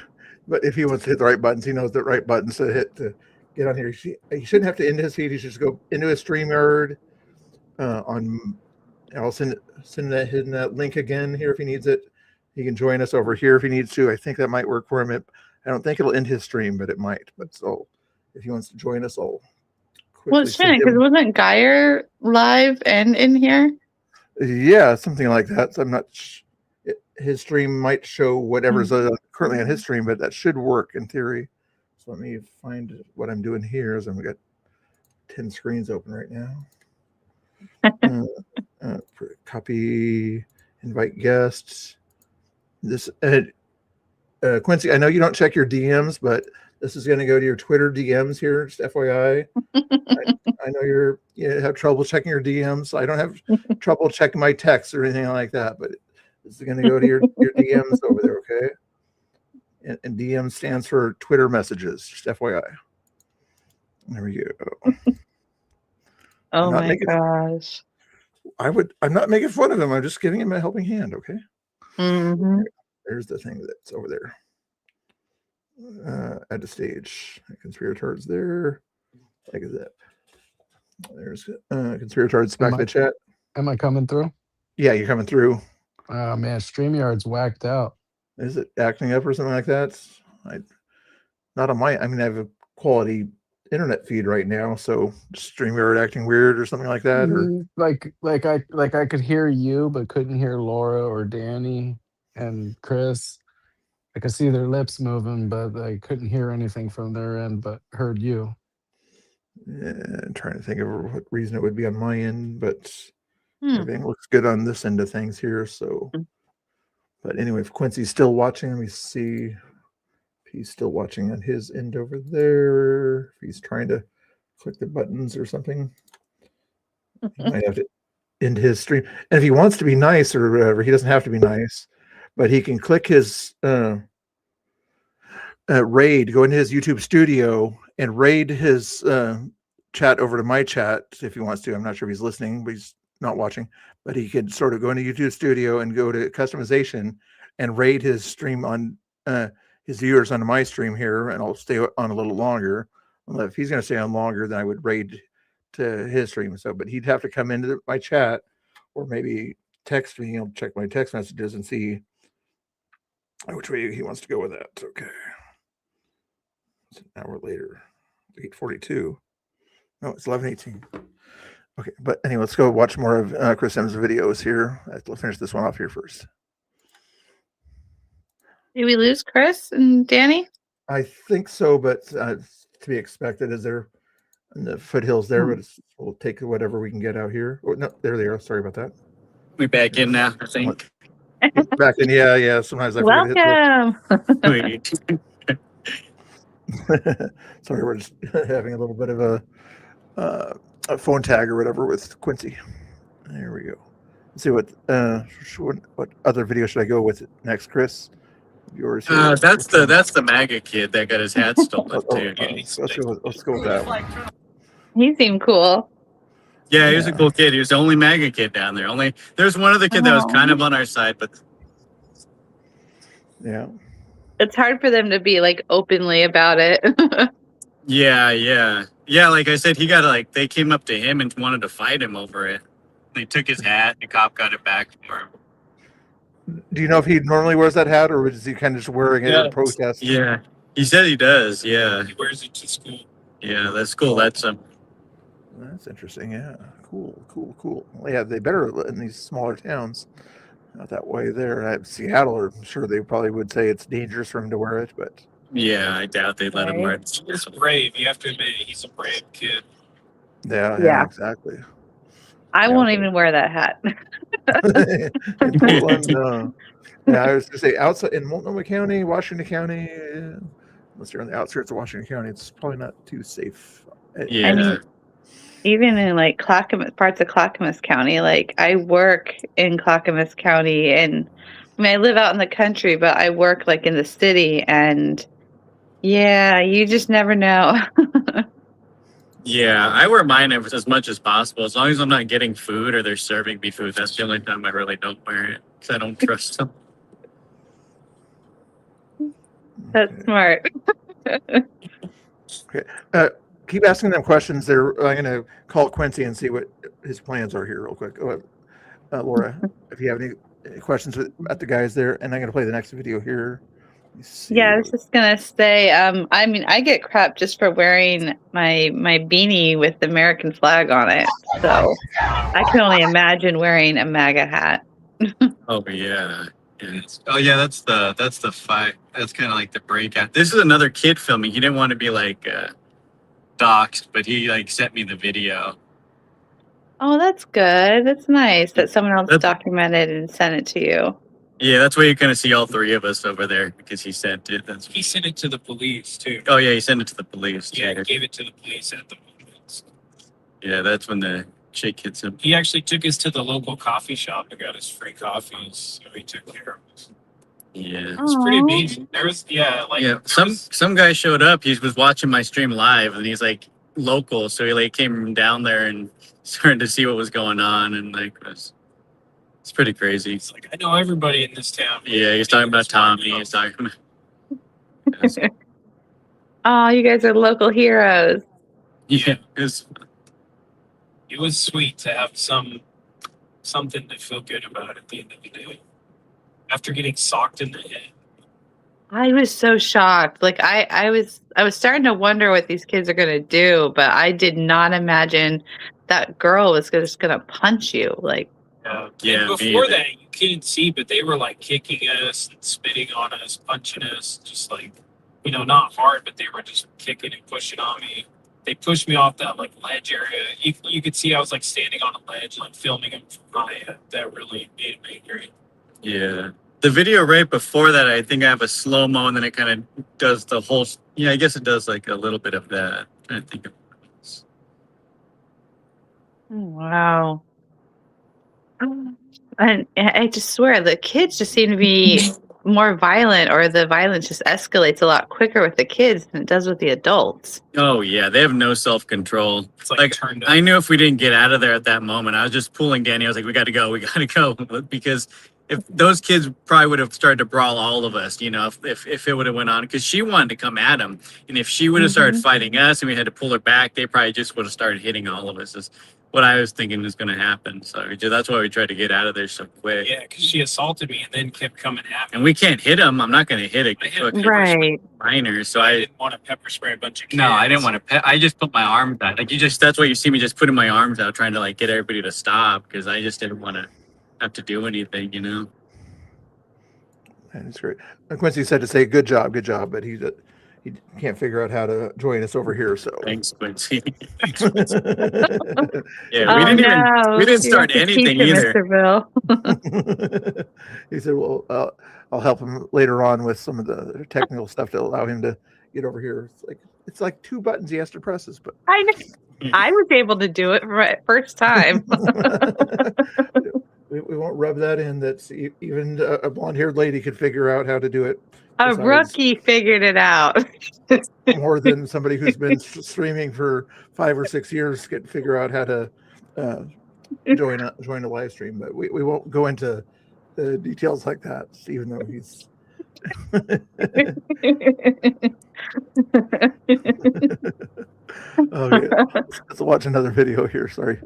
but if he wants to hit the right buttons, he knows the right buttons to hit to get on here. He shouldn't have to end his feed. He should just go into his StreamYard. I'll send that link again here if he needs it. He can join us over here if he needs to. I think that might work for him. I don't think it'll end his stream, but it might. But so if he wants to join us, I'll Well, it's funny because wasn't Geyer live and in here? Yeah, something like that. So I'm not. His stream might show whatever's currently on his stream, but that should work in theory. So let me find what I'm doing here. Is I've got 10 screens open right now. Copy, invite guests. This Quincy, I know you don't check your DMs, but this is going to go to your Twitter DMs here. Just FYI. I know you have trouble checking your DMs. I don't have trouble checking my texts or anything like that, but this is going to go to your DMs over there, okay? And DM stands for Twitter messages. Just FYI. There we go. Oh my gosh. I'm not making fun of him. I'm just giving him a helping hand, okay? Mm-hmm. There's the thing that's over there. At the stage. Conspirators there. Like that. There's conspirators back in the chat. Am I coming through? Yeah, you're coming through. Oh man, StreamYard's whacked out. Is it acting up or something like that? Not on my. I mean, I have a quality internet feed right now, so StreamYard acting weird or something like that. Or Like I could hear you, but couldn't hear Laura or Danny and Chris. I could see their lips moving, but I couldn't hear anything from their end, but heard you. Yeah, I'm trying to think of what reason it would be on my end, but everything looks good on this end of things here. So, but anyway, if Quincy's still watching, let me see if he's still watching on his end over there. If he's trying to click the buttons or something, he might have to end his stream. And if he wants to be nice or whatever, he doesn't have to be nice. but he can click his raid, go into his YouTube studio and raid his chat over to my chat if he wants to. I'm not sure if he's listening, but he's not watching. But he could sort of go into YouTube studio and go to customization and raid his stream on his viewers on my stream here, and I'll stay on a little longer. If he's going to stay on longer, then I would raid to his stream. So, but he'd have to come into my chat or maybe text me. I'll check my text messages and see which way he wants to go with that. Okay. It's an hour later, 8:42. No, it's 11:18. Okay, but anyway, let's go watch more of Chris M's videos here. I'll finish this one off here first. Did we lose Chris and Danny? I think so, but to be expected as they're in the foothills there, but we'll take whatever we can get out here. Oh, no, there they are. Sorry about that. We back in now, I think. Back in, yeah. Sometimes I forget to hit Welcome. Sorry, we're just having a little bit of a phone tag or whatever with Quincy. There we go. Let's see what other video should I go with next, Chris? Yours. That's the MAGA kid that got his hat stolen too. Let's go with that one. He seemed cool. Yeah, he was a cool kid. He was the only MAGA kid down there. There's one other kid that was kind of on our side, but yeah. It's hard for them to be like openly about it. Yeah. Like I said, they came up to him and wanted to fight him over it. They took his hat. The cop got it back for him. Do you know if he normally wears that hat, or is he kind of just wearing it in protest? Yeah, he said he does. Yeah, He wears it to school. yeah, that's cool. That's That's interesting. Yeah, cool. Well, yeah, they better in these smaller towns. Not that way there. At Seattle, I'm sure they probably would say it's dangerous for him to wear it, but yeah, I doubt they'd let him wear it. He's brave. You have to admit, he's a brave kid. yeah, exactly. I won't even wear that hat. In Portland, yeah, I was going to say outside in Multnomah County, Washington County, unless you're on the outskirts of Washington County, it's probably not too safe. I mean, even in like parts of Clackamas County, like I work in Clackamas County, and I mean I live out in the country, but I work like in the city, and yeah, you just never know. Yeah, I wear mine as much as possible. As long as I'm not getting food or they're serving me food, that's the only time I really don't wear it because I don't trust them. That's smart. Okay. Keep asking them questions. I'm going to call Quincy and see what his plans are here real quick. Laura, if you have any questions at the guys there, and I'm going to play the next video here. Yeah, I was just gonna say, I mean, I get crap just for wearing my beanie with the American flag on it. So I can only imagine wearing a MAGA hat. Oh yeah. Oh yeah, that's the fight. That's kind of like the breakout. This is another kid filming. He didn't want to be like doxxed, but he like sent me the video. Oh, that's good. That's nice that someone else documented and sent it to you. Yeah, that's where you kind of see all three of us over there because he sent it. He sent it to the police too. Oh yeah, he sent it to the police. Yeah, he gave it to the police at the moment. Yeah, that's when the chick hits him. He actually took us to the local coffee shop and got us free coffees. So he took care of us. Yeah, It's pretty amazing. There was some guy showed up. He was watching my stream live, and he's like local, so he like came down there and started to see what was going on, and like it's pretty crazy. It's like I know everybody in this town. Yeah, he's talking about Tommy. He's talking about. Oh, you guys are local heroes. Yeah, it was sweet to have something to feel good about at the end of the day. After getting socked in the head. I was so shocked. Like I was starting to wonder what these kids are gonna do, but I did not imagine that girl was just gonna punch you. Like And before that, you couldn't see, but they were like kicking us and spitting on us, punching us, just like, not hard, but they were just kicking and pushing on me. They pushed me off that like ledge area. You could see I was like standing on a ledge, like filming them from my head. That really made me angry. Yeah. The video right before that, I think I have a slow-mo, and then it kind of does the whole. Yeah, I guess it does like a little bit of that. I think. wow. And I just swear the kids just seem to be more violent, or the violence just escalates a lot quicker with the kids than it does with the adults. Oh yeah, they have no self-control. Like I knew if we didn't get out of there at that moment, I was just pulling Danny. I was like, we got to go, because if those kids probably would have started to brawl all of us, you know, if it would have went on, because she wanted to come at him, and if she would have started fighting us and we had to pull her back, they probably just would have started hitting all of us. Is what I was thinking was going to happen. So that's why we tried to get out of there so quick. Yeah, because she assaulted me and then kept coming at me. And we can't hit him. I'm not going to hit a Right. minor. So I didn't want to pepper spray a bunch of kids. No, I didn't want to. I just put my arms out. Like that's why you see me just putting my arms out, trying to like get everybody to stop, because I just didn't want to have to do anything, you know. That's great. Quincy said to say good job, but he can't figure out how to join us over here. So thanks, Quincy. Yeah, we didn't start anything either. Mr. Bill. He said, "Well, I'll help him later on with some of the technical stuff to allow him to get over here." It's like 2 buttons he has to press. But I was able to do it first time. we won't rub that in. That's even a blonde-haired lady could figure out how to do it. A rookie figured it out. More than somebody who's been streaming for 5 or 6 years can figure out how to join a live stream. But we won't go into details like that, even though he's. Okay, let's watch another video here. Sorry.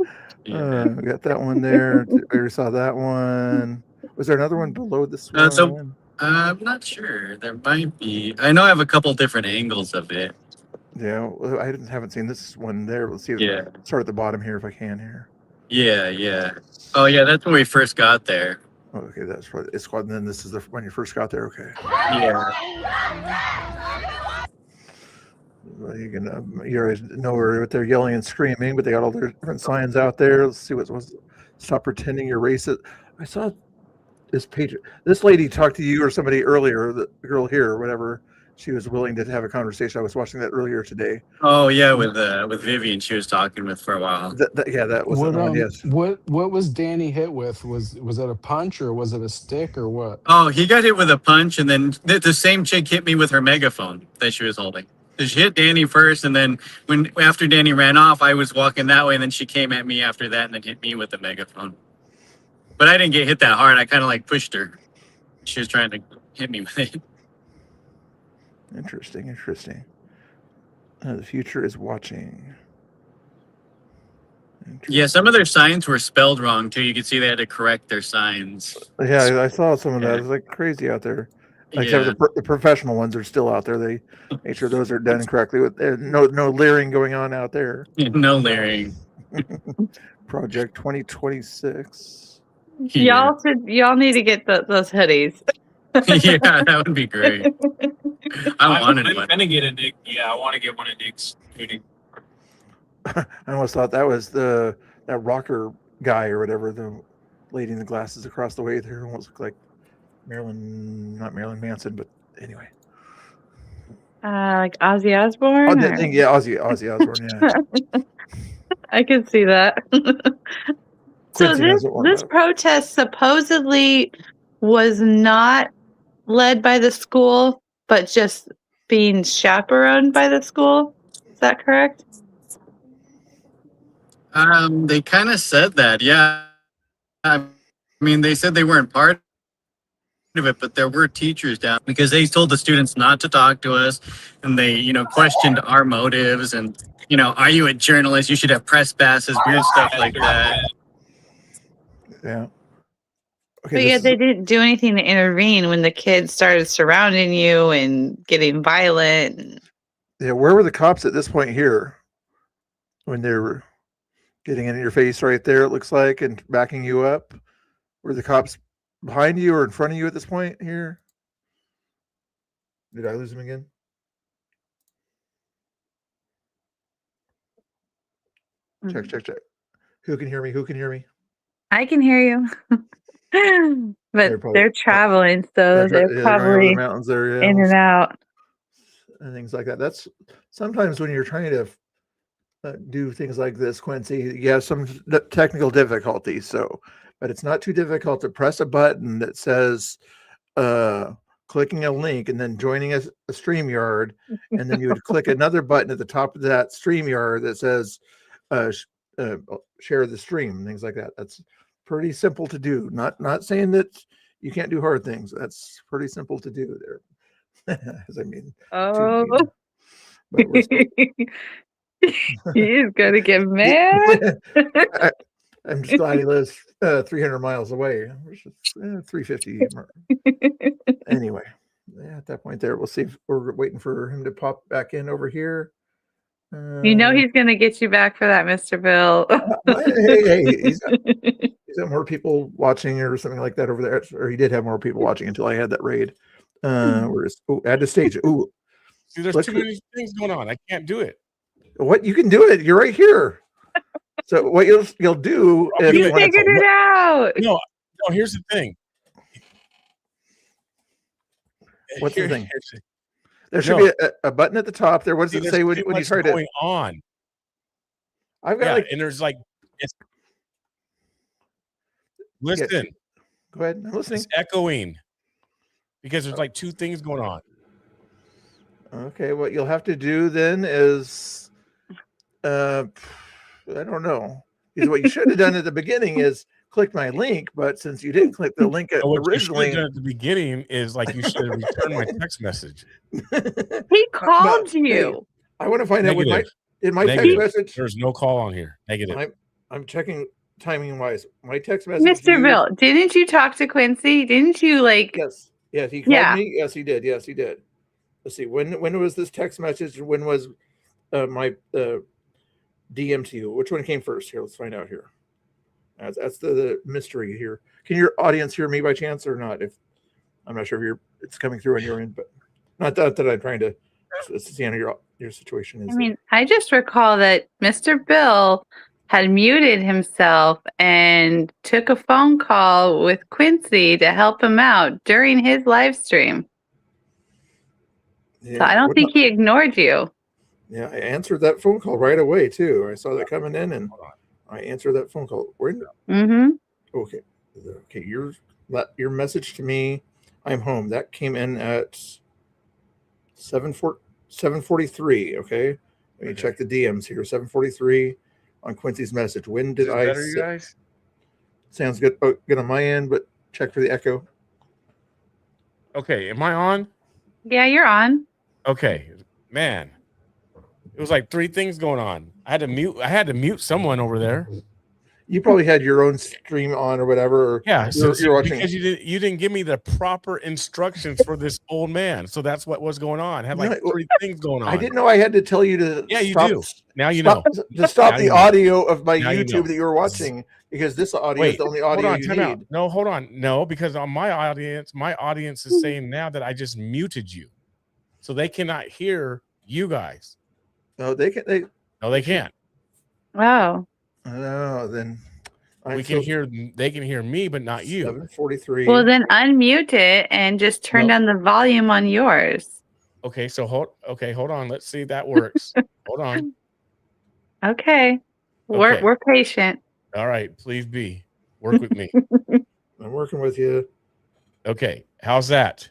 We got that one there. We already saw that one. Was there another one below this one? I'm not sure. There might be. I know I have a couple different angles of it. Yeah, well, I haven't seen this one there. Let's see. Start at the bottom here if I can here. Yeah. Oh yeah, that's when we first got there. Okay, that's what it's called. And then this is when you first got there. Okay. Yeah. Well, you always know what they're yelling and screaming, but they got all their different signs out there. Let's see what was. Stop pretending you're racist. I saw this page. This lady talked to you or somebody earlier. The girl here or whatever. She was willing to have a conversation. I was watching that earlier today. Oh yeah, with Vivian, she was talking with for a while. That was what, one. Yes. What was Danny hit with? Was it a punch or was it a stick or what? Oh, he got hit with a punch, and then the same chick hit me with her megaphone that she was holding. So she hit Danny first, and then after Danny ran off, I was walking that way, and then she came at me after that, and then hit me with the megaphone. But I didn't get hit that hard. I kind of like pushed her. She was trying to hit me with it. Interesting. The future is watching. Yeah, some of their signs were spelled wrong too. You could see they had to correct their signs. Yeah, I saw some of that. It's like crazy out there. Except the professional ones are still out there. They make sure those are done correctly. With no leering going on out there. No leering. Project 2026. Y'all need to get those hoodies. Yeah, that would be great. I wanted one. I'm gonna get a Nick. Yeah, I want to get one of Nick's hoodie. I almost thought that was that rocker guy or whatever, the lady in the glasses across the way there almost looked like not Marilyn Manson, but anyway. Like Ozzy Osbourne? Yeah, Ozzy Osbourne, yeah. I can see that. So this protest supposedly was not led by the school, but just being chaperoned by the school. Is that correct? They kind of said that, yeah. I mean, they said they weren't part of it, but there were teachers down because they told the students not to talk to us, and they, questioned our motives, and are you a journalist? You should have press passes, weird stuff like that. Yeah. Okay, but yet they didn't do anything to intervene when the kids started surrounding you and getting violent. Yeah, where were the cops at this point here? When they were getting in your face right there, it looks like, and backing you up? Were the cops behind you or in front of you at this point here? Did I lose him again? Check. Who can hear me? I can hear you. But they're traveling, so they're probably the mountains there, in and out. And things like that. That's sometimes when you're trying to do things like this, Quincy, you have some technical difficulties. So but it's not too difficult to press a button that says clicking a link and then joining a StreamYard, and then you would click another button at the top of that StreamYard that says share the stream, things like that. That's pretty simple to do. Not saying that you can't do hard things. That's pretty simple to do there. As I mean, Oh, but we're still... he's gonna get mad. I'm just glad he lives 300 miles away, which is 350. Anyway, yeah, at that point there, we'll see if we're waiting for him to pop back in over here. You know he's gonna get you back for that, Mr. Bill. hey, he's got more people watching or something like that over there. Or he did have more people watching until I had that raid. Add to stage. Ooh, see, there's too many things going on. I can't do it. What? You can do it. You're right here. So what you'll do? You figured it out. No, here's the thing. What's the thing? There should be a button at the top there. What does it say when you try to going on? I've got and there's like listen. Go ahead. I'm listening. It's echoing because there's like two things going on. Okay, what you'll have to do then is I don't know. Because what you should have done at the beginning is click my link, but since you didn't click the link originally, at the beginning is like you should have returned my text message. He called you. I want to find out in my text message. There's no call on here. Negative. I'm checking timing wise. My text message. Mr. Bill, didn't you talk to Quincy? Didn't you like? Yes. He called me. Yes, he did. Let's see. When was this text message? When was my DM to you? Which one came first? Here, let's find out here. That's the mystery here. Can your audience hear me by chance or not? If I'm not sure if it's coming through on your end, but not that I'm trying to see how your situation is. I mean, I just recall that Mr. Bill had muted himself and took a phone call with Quincy to help him out during his live stream. Yeah, so I don't think he ignored you. Yeah, I answered that phone call right away too. I saw that coming in, and I answered that phone call. Okay. Your message to me, I'm home. That came in at 7:43. Okay. Let me check the DMs here. 7:43 on Quincy's message. When did I? Better, you guys? Sounds good. Good on my end, but check for the echo. Okay, am I on? Yeah, you're on. Okay, man. It was like three things going on. I had to mute someone over there. You probably had your own stream on or whatever. Or yeah, you're watching because you didn't give me the proper instructions for this old man. So that's what was going on. I had like three things going on. I didn't know I had to tell you to. Yeah, you stop, do. Now you know. To stop the audio of my now YouTube that you were watching, because this audio is the only audio you need. No, hold on. No, because on my audience is saying now that I just muted you, so they cannot hear you guys. No, they can. No, they can't. Wow. Oh, then they can hear me, but not you. 7:43. Well, then unmute it and just turn down the volume on yours. Okay, so hold on. Let's see if that works. Hold on. Okay. We're patient. All right, please be. Work with me. I'm working with you. Okay, how's that?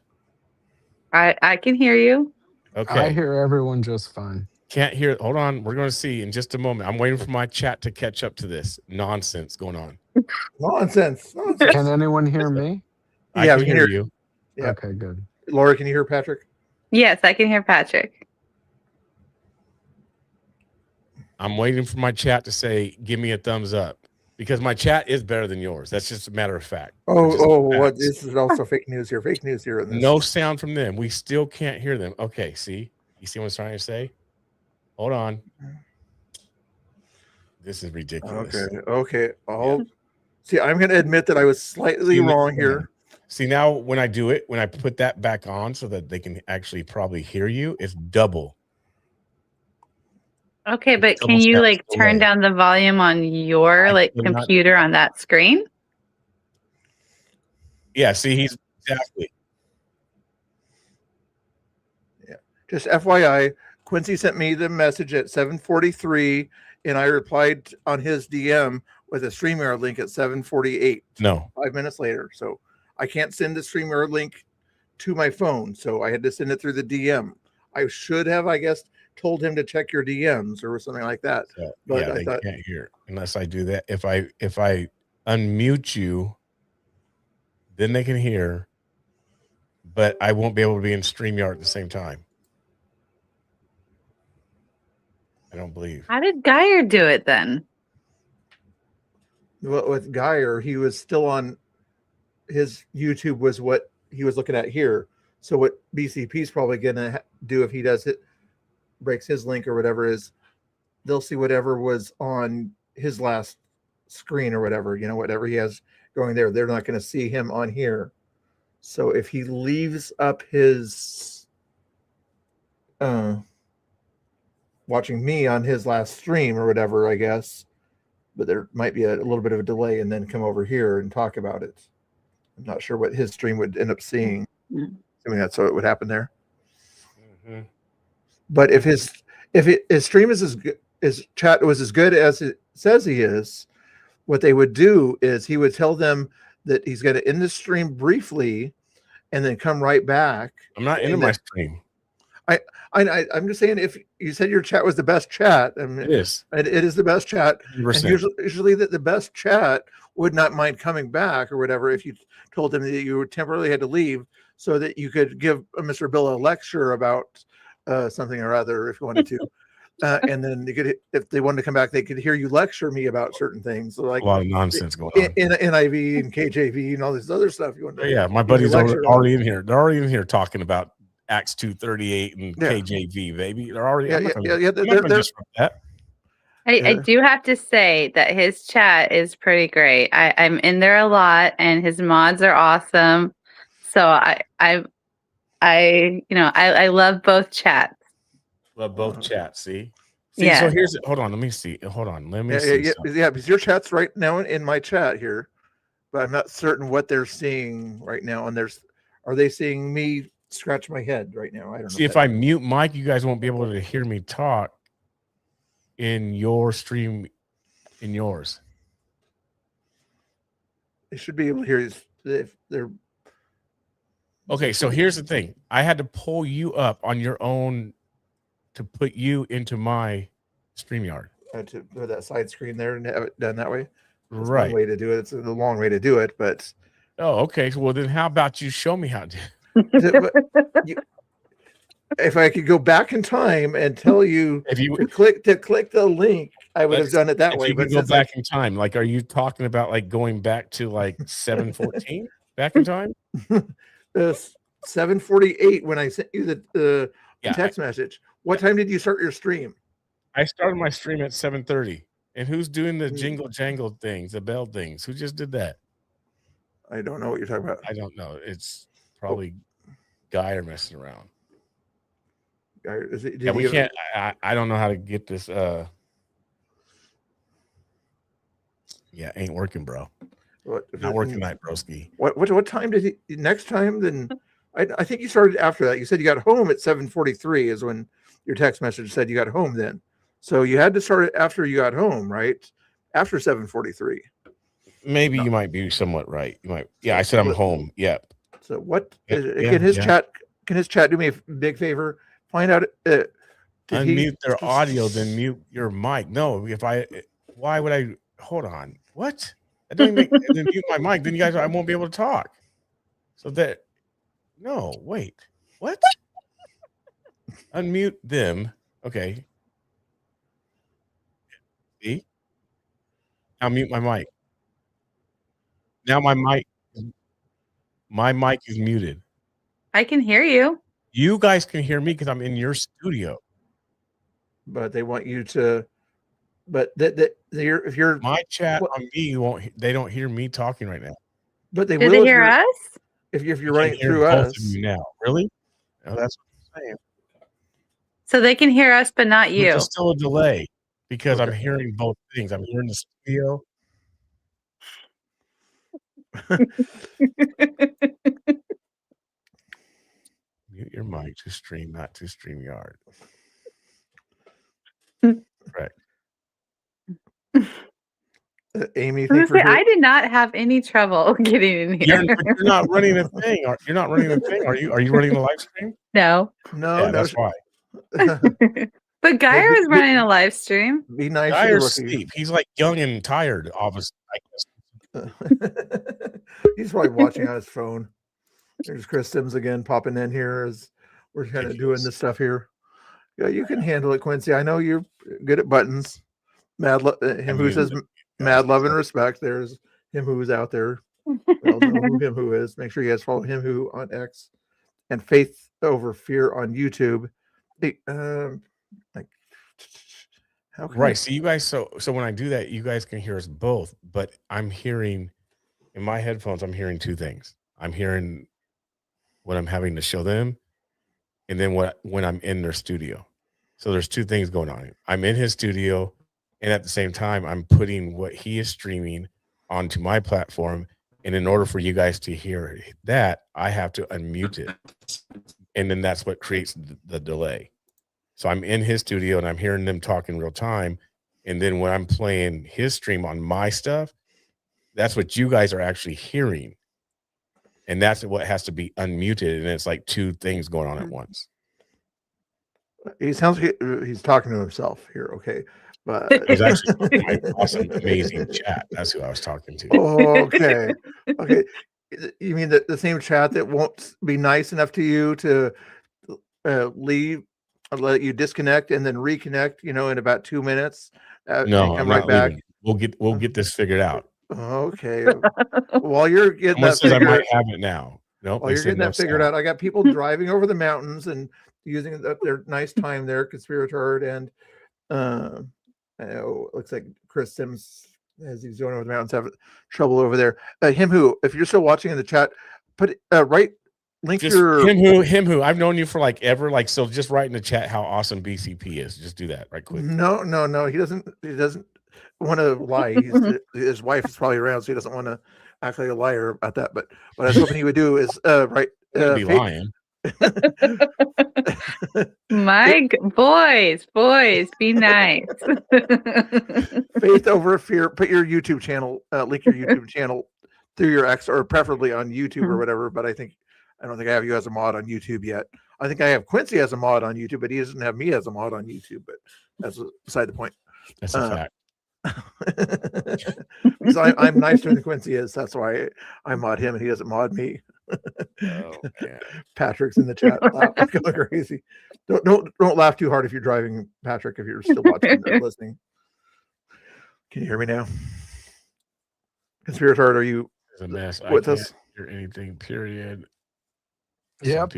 I can hear you. Okay. I hear everyone just fine. Can't hear. Hold on. We're going to see in just a moment. I'm waiting for my chat to catch up to this nonsense going on. Nonsense. Can anyone hear me? I can hear you. Yeah. Okay, good. Laura, can you hear Patrick? Yes, I can hear Patrick. I'm waiting for my chat to say, give me a thumbs up, because my chat is better than yours. That's just a matter of fact. What? This is also fake news here. Fake news here. No sound from them. We still can't hear them. Okay, see? You see what I'm trying to say? Hold on. This is ridiculous. Okay. See, I'm going to admit that I was slightly wrong here. See, now when I do it, when I put that back on so that they can actually probably hear you, it's double. Okay, but can you like turn down the volume on your computer on that screen? Yeah, see, he's exactly. Yeah. Just FYI, Quincy sent me the message at 7:43, and I replied on his DM with a StreamYard link at 7:48. No. 5 minutes later. So I can't send the StreamYard link to my phone. So I had to send it through the DM. I should have, I guess, told him to check your DMs or something like that. So, But yeah, I they thought can't hear unless I do that. If I unmute you, then they can hear, but I won't be able to be in StreamYard at the same time. I don't believe. How did Geyer do it then? with Geyer, he was still on his YouTube was what he was looking at here. So what BCP is probably going to do if he does it, breaks his link or whatever, is they'll see whatever was on his last screen or whatever, whatever he has going there. They're not going to see him on here. So if he leaves up his watching me on his last stream or whatever, I guess, but there might be a little bit of a delay and then come over here and talk about it. I'm not sure what his stream would end up seeing. I mean, that's how it would happen there. Mm-hmm. But if his stream is as good, his chat was as good as it says he is, what they would do is he would tell them that he's going to end the stream briefly and then come right back. I'm not into my stream. I'm just saying, if you said your chat was the best chat, I mean, it is. It is the best chat. 100%. And usually the best chat would not mind coming back or whatever if you told them that you temporarily had to leave so that you could give Mr. Bill a lecture about something or other if you wanted to. And then they could, if they wanted to come back, they could hear you lecture me about certain things. So like a lot of nonsense going on. In NIV and KJV and all this other stuff. You want to Yeah, my buddies are already in here. They're already in here talking about Acts 2:38 and KJV, baby. They're already. I do have to say that his chat is pretty great. I'm in there a lot, and his mods are awesome. So I love both chats. Love both chats. See, Yeah. So here's it. Hold on. Let me see. Hold on. Let me see. Yeah, because your chat's right now in my chat here, but I'm not certain what they're seeing right now. And are they seeing me scratch my head right now? I don't know. See, if I mute Mike, you guys won't be able to hear me talk in your stream, in yours. They should be able to hear you if they're. Okay, so here's the thing. I had to pull you up on your own to put you into my StreamYard. To put that side screen there and have it done that way. That's Right. one way to do it. It's the long way to do it, but. Oh, okay. So, well, then how about you show me how to? If I could go back in time and tell you if you to click the link, I would have done it that way. You But can go back in time. Like, are you talking about like going back to like 7:14 back in time? 7:48 when I sent you the text message. What time did you start your stream? I started my stream at 7:30. And who's doing the jingle jangle things, the bell things? Who just did that? I don't know what you're talking about. I don't know. It's probably Guy or messing around. We can't. I don't know how to get this. Ain't working, bro. Not working tonight, broski. What time did he? Next time, then I think you started after that. You said you got home at 7:43 is when your text message said you got home then. So you had to start it after you got home, right? After 7:43. Maybe you might be somewhat right. You might. Yeah, I said I'm home. Yep. So what can his chat? Can his chat do me a big favor? Find out. Unmute their audio, then mute your mic. No, why would I? Hold on. What? I don't even then mute my mic. Then you guys, I won't be able to talk. So that. No, wait. What? Unmute them. Okay. See? Now mute my mic. Now my mic is muted. I can hear you. You guys can hear me because I'm in your studio. But they want you to. But if you're my chat on me, they don't hear me talking right now. But they Do will. they hear us? If you're running through us now, really? No, that's what I'm saying. So they can hear us, but not you. There's still a delay because I'm hearing both things. I'm hearing the studio. Mute your mic to stream, not to StreamYard. Correct. Amy, I thanks was gonna for say, I did not have any trouble getting in here. You're not running a thing. You're not running a thing. Are you? Are you running a live stream? No. No, Yeah, no. that's why. But Geyer was running a live stream. Be nice to the Geyer's rookie. asleep. He's like young and tired, obviously. I guess. He's probably watching on his phone. There's Chris Sims again popping in here as we're kind of doing this stuff here. Yeah, you can handle it, Quincy. I know you're good at buttons. Him who says mad love and respect. There's him who's out there. We all know who him who is. Make sure you guys follow him who on X and Faith Over Fear on YouTube. Hey, like, how can Right. So you guys, so when I do that, you guys can hear us both. But I'm hearing in my headphones, I'm hearing two things. I'm hearing what I'm having to show them, and then when I'm in their studio. So there's two things going on. I'm in his studio, and at the same time, I'm putting what he is streaming onto my platform. And in order for you guys to hear that, I have to unmute it. And then that's what creates the delay. So I'm in his studio and I'm hearing them talk in real time. And then when I'm playing his stream on my stuff, that's what you guys are actually hearing. And that's what has to be unmuted. And it's like two things going on at once. He sounds like he's talking to himself here. Okay. But he's actually my awesome, amazing chat. That's who I was talking to. Okay. Okay. You mean the same chat that won't be nice enough to you to leave, let you disconnect and then reconnect, in about 2 minutes? No, come right back. Leaving. We'll get this figured out. Okay. While you're getting Someone that says I figured, might have it now. No, while you're getting that figured out, I got people driving over the mountains and using their nice time there, Conspiratard, and it looks like Chris Sims, as he's going over the mountains, have trouble over there. Him who, if you're still watching in the chat, put link just your him who. I've known you for like ever. Like, so just write in the chat how awesome BCP is. Just do that right quick. No. He doesn't want to lie. His wife is probably around, so he doesn't want to act like a liar about that. But what I was hoping he would do is be lying. Boys, be nice. Faith Over Fear. Put your YouTube channel, link your YouTube channel through your X, or preferably on YouTube or whatever. But I don't think I have you as a mod on YouTube yet. I think I have Quincy as a mod on YouTube, but he doesn't have me as a mod on YouTube. But that's beside the point. That's a fact. Because I'm nicer than Quincy is. That's why I mod him and he doesn't mod me. Oh, man. Patrick's in the chat going crazy. Don't laugh too hard if you're driving, Patrick, if you're still watching or listening. Can you hear me now? Conspiratard, are you a mess. with I us? can't hear anything, period. Yep.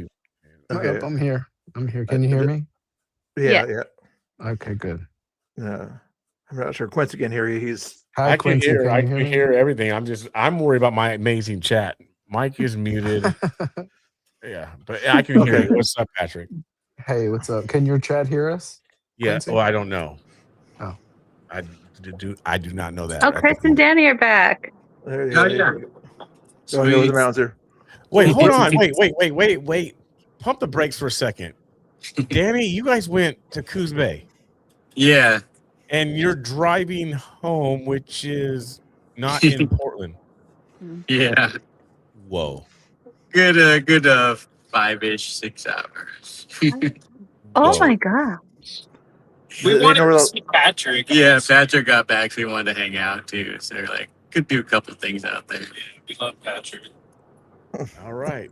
Okay. Yep, I'm here. Can you hear me? Yeah. Okay, good. I'm not sure Quincy can hear you. I can hear. I you hear can me? hear everything. I'm worried about my amazing chat. Mike is muted. Yeah, but I can hear you. What's up, Patrick? Hey, what's up? Can your chat hear us? Yeah. Quincy? Well, I don't know. Oh, I do not know that. Oh, Chris and Danny are back. There you Oh, go. yeah. Going over the mountains here. Wait, hold on. Wait. Pump the brakes for a second. Danny, you guys went to Coos Bay. Yeah. And you're driving home, which is not in Portland. Yeah. Whoa. Good 5-ish, 6 hours. Oh my god. We wanted to see Patrick. Yeah, Patrick got back, so he wanted to hang out too. So they're like, could do a couple of things out there. We love Patrick. All right,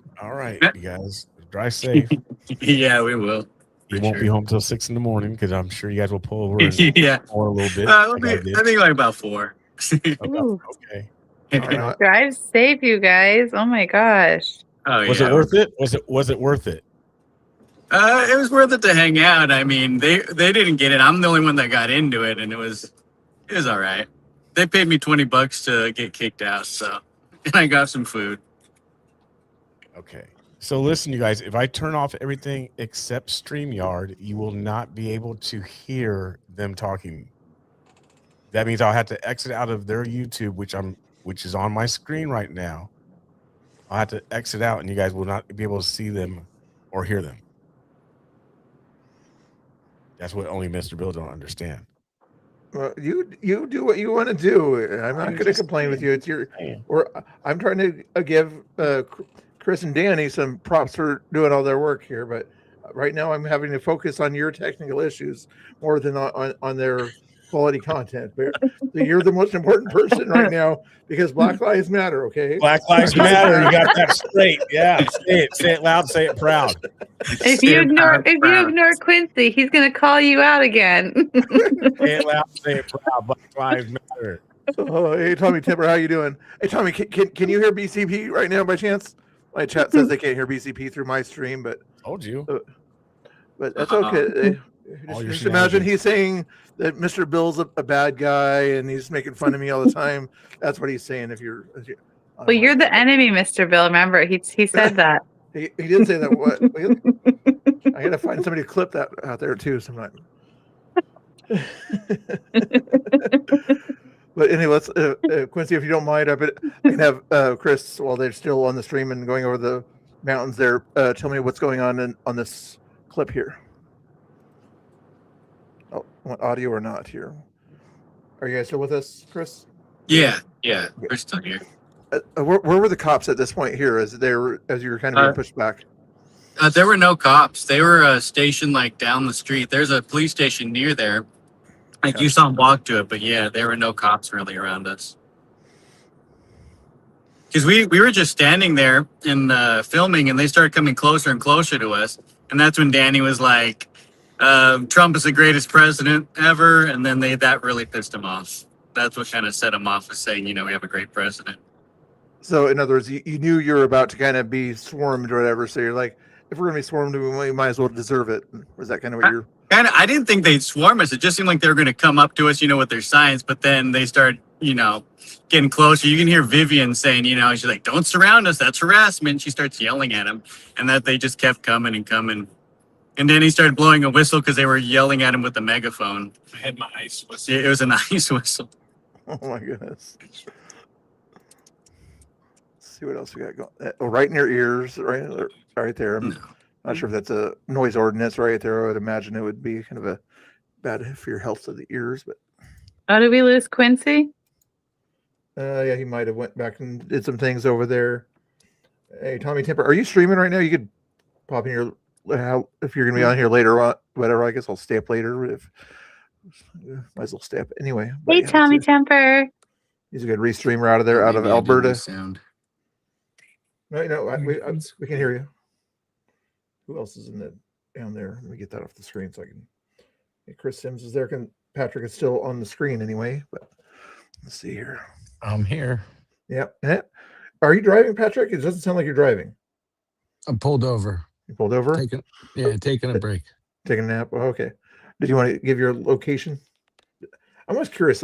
you guys. Drive safe. Yeah, we will. You won't be home till 6 a.m. because I'm sure you guys will pull over and Yeah. or a little bit. I think like about 4. Okay. Drive safe, you guys. Oh my gosh. Oh, Was yeah. it worth it? Was it worth it? It was worth it to hang out. I mean, they didn't get it. I'm the only one that got into it, and it was all right. They paid me $20 to get kicked out, so and I got some food. Okay. So listen, you guys, if I turn off everything except StreamYard, you will not be able to hear them talking. That means I'll have to exit out of their YouTube, which is on my screen right now. I'll have to exit out and you guys will not be able to see them or hear them. That's what only Mr. Bill don't understand. Well, you do what you want to do. I'm not going to complain with you. It's your. Or I'm trying to give Chris and Danny some props for doing all their work here, but right now I'm having to focus on your technical issues more than on their quality content. But you're the most important person right now because Black Lives Matter. Okay. Black Lives Matter. You got that straight. Yeah. Say it loud. Say it proud. If you ignore Quincy, he's gonna call you out again. Say it loud. Say it proud. Black Lives Matter. Oh, hey, Tommy Timber, how you doing? Hey, Tommy, can you hear BCP right now by chance? My chat says they can't hear BCP through my stream, but told you. But that's okay. Just imagine he's saying that Mr. Bill's a bad guy and he's making fun of me all the time. That's what he's saying. If you're Well, you're the enemy, Mr. Bill. Remember, he said that. he did say that. What? I gotta find somebody to clip that out there too sometime. But anyway, let's Quincy, if you don't mind, I can have Chris while they're still on the stream and going over the mountains there. Tell me what's going on this clip here. Oh, want audio or not here? Are you guys still with us, Chris? Yeah, we're still here. Where were the cops at this point here as you were kind of being pushed back? There were no cops. They were stationed like down the street. There's a police station near there. Like you saw them walk to it, but yeah, there were no cops really around us. Because we were just standing there and filming, and they started coming closer and closer to us. And that's when Danny was like, Trump is the greatest president ever. And then that really pissed him off. That's what kind of set him off, was saying, we have a great president. So in other words, you knew you were about to kind of be swarmed or whatever. So you're like, if we're going to be swarmed, we might as well deserve it. Was that kind of what you're... I didn't think they'd swarm us. It just seemed like they were going to come up to us, with their signs. But then they start, getting closer. You can hear Vivian saying, she's like, don't surround us. That's harassment. She starts yelling at him. And that they just kept coming and coming. And then he started blowing a whistle because they were yelling at him with a megaphone. I had my ice whistle. Yeah, it was an ice whistle. Oh, my goodness. Let's see what else we got going. Oh, right in your ears, right there. I'm not sure if that's a noise ordinance right there. I would imagine it would be kind of a bad for your health of the ears. But oh, did we lose Quincy? Yeah, he might have went back and did some things over there. Hey, Tommy Temper, are you streaming right now? You could pop in your if you're gonna be on here later, whatever. I guess I'll stay up later. If might as well stay up anyway. Hey, yeah, Tommy Temper. He's a good restreamer out of Alberta. Sound. No, we can hear you. Who else is down there? Let me get that off the screen so I can. Hey, Chris Sims is there. Patrick is still on the screen anyway. But let's see here. I'm here. Yep. Are you driving, Patrick? It doesn't sound like you're driving. I pulled over. You pulled over? Taking a break. Taking a nap. Oh, okay. Did you want to give your location? I'm just curious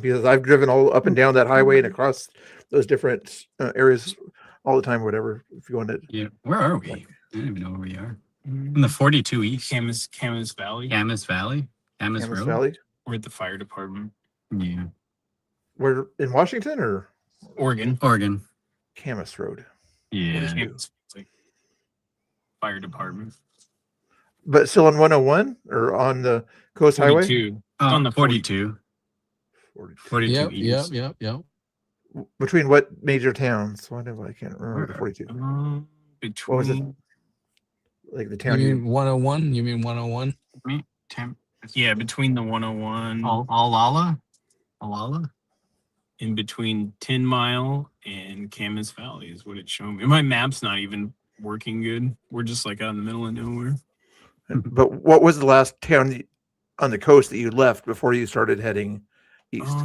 because I've driven all up and down that highway and across those different areas all the time. Whatever. If you want to. Yeah. Where are we? I don't even know where we are. In the 42 East. Camas Valley. Camas Valley. Camas Road. Valley. We're at the fire department. Yeah. We're in Washington or Oregon. Camas Road. Yeah. It's like fire department. But still on 101 or on the Coast 42. Highway? On the 42. 42 Yep, East. yep. Between what major towns? I can't remember the 42. What was it? Like the town. You mean 101? You mean 101? Yeah, between the 101. Alala? In between 10 Mile and Camas Valley is what it's showing me. My map's not even working good. We're just like out in the middle of nowhere. But what was the last town on the coast that you left before you started heading east?